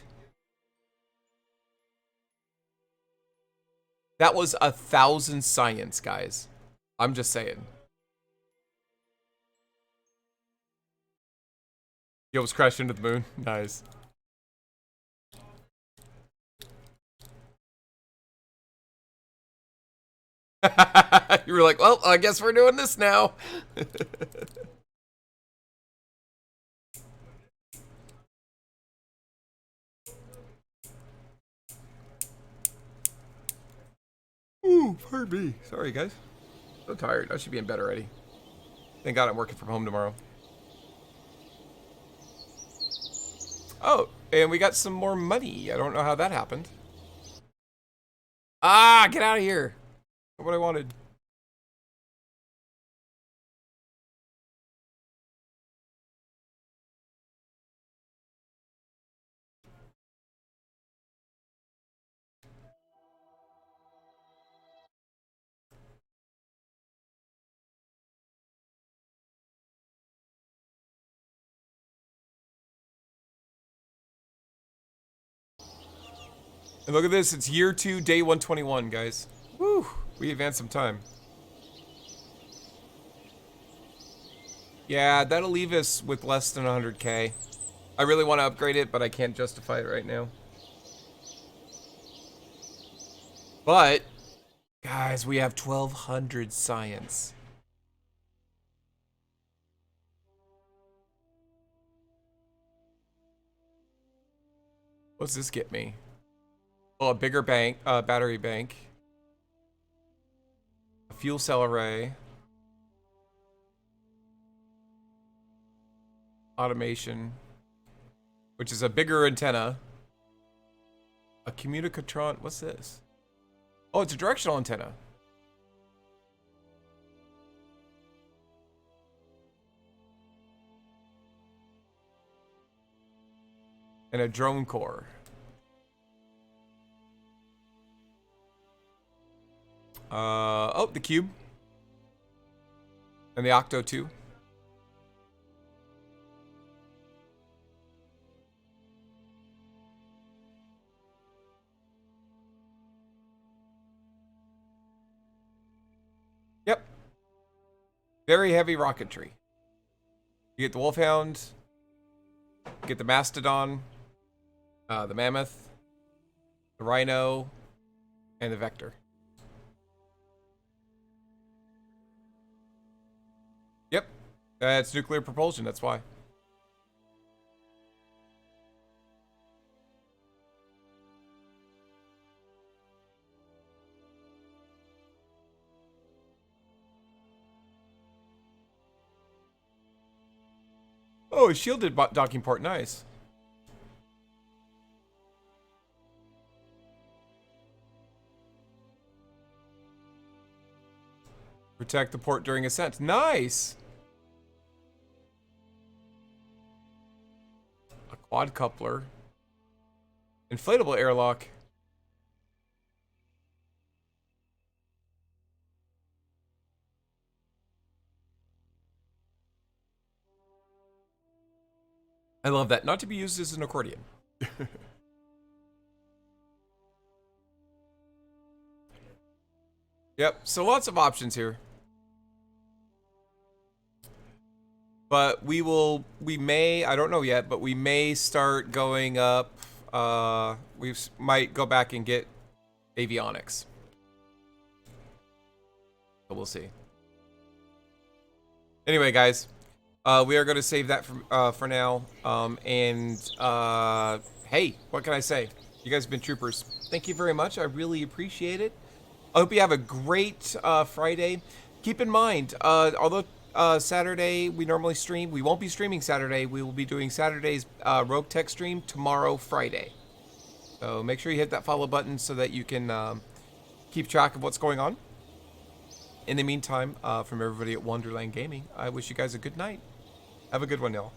A: That was 1,000 science, guys. I'm just saying. Yo, was crashed into the moon. Nice. You were like, well, I guess we're doing this now. Ooh, pardon me. Sorry, guys. So tired. I should be in bed already. Thank God I'm working from home tomorrow. Oh, and we got some more money. I don't know how that happened. Ah, get out of here. Not what I wanted. And look at this, it's year 2, day 121, guys. Woo, we advanced some time. Yeah, that'll leave us with less than 100k. I really want to upgrade it, but I can't justify it right now. But, guys, we have 1200 science. What's this get me? Oh, a bigger bank, battery bank. A fuel cell array. Automation. Which is a bigger antenna. A communicatron. What's this? Oh, it's a directional antenna. And a drone core. Oh, the cube. And the Octo 2. Yep. Very heavy rocketry. You get the Wolfhound. You get the Mastodon. The Mammoth. The Rhino. And the Vector. Yep. It's nuclear propulsion, that's why. Oh, a shielded docking port, nice. Protect the port during ascent, nice. A quad coupler. Inflatable airlock. I love that. Not to be used as an accordion. Yep, so lots of options here. But we may, I don't know yet, but we may start going up, we might go back and get avionics. But we'll see. Anyway, guys, we are going to save that for now. Hey, what can I say? You guys have been troopers. Thank you very much. I really appreciate it. I hope you have a great Friday. Keep in mind, although Saturday we normally stream, we won't be streaming Saturday. We will be doing Saturday's Rogue Tech stream tomorrow, Friday. So make sure you hit that follow button so that you can keep track of what's going on. In the meantime, from everybody at Wonderland Gaming, I wish you guys a good night. Have a good one, y'all.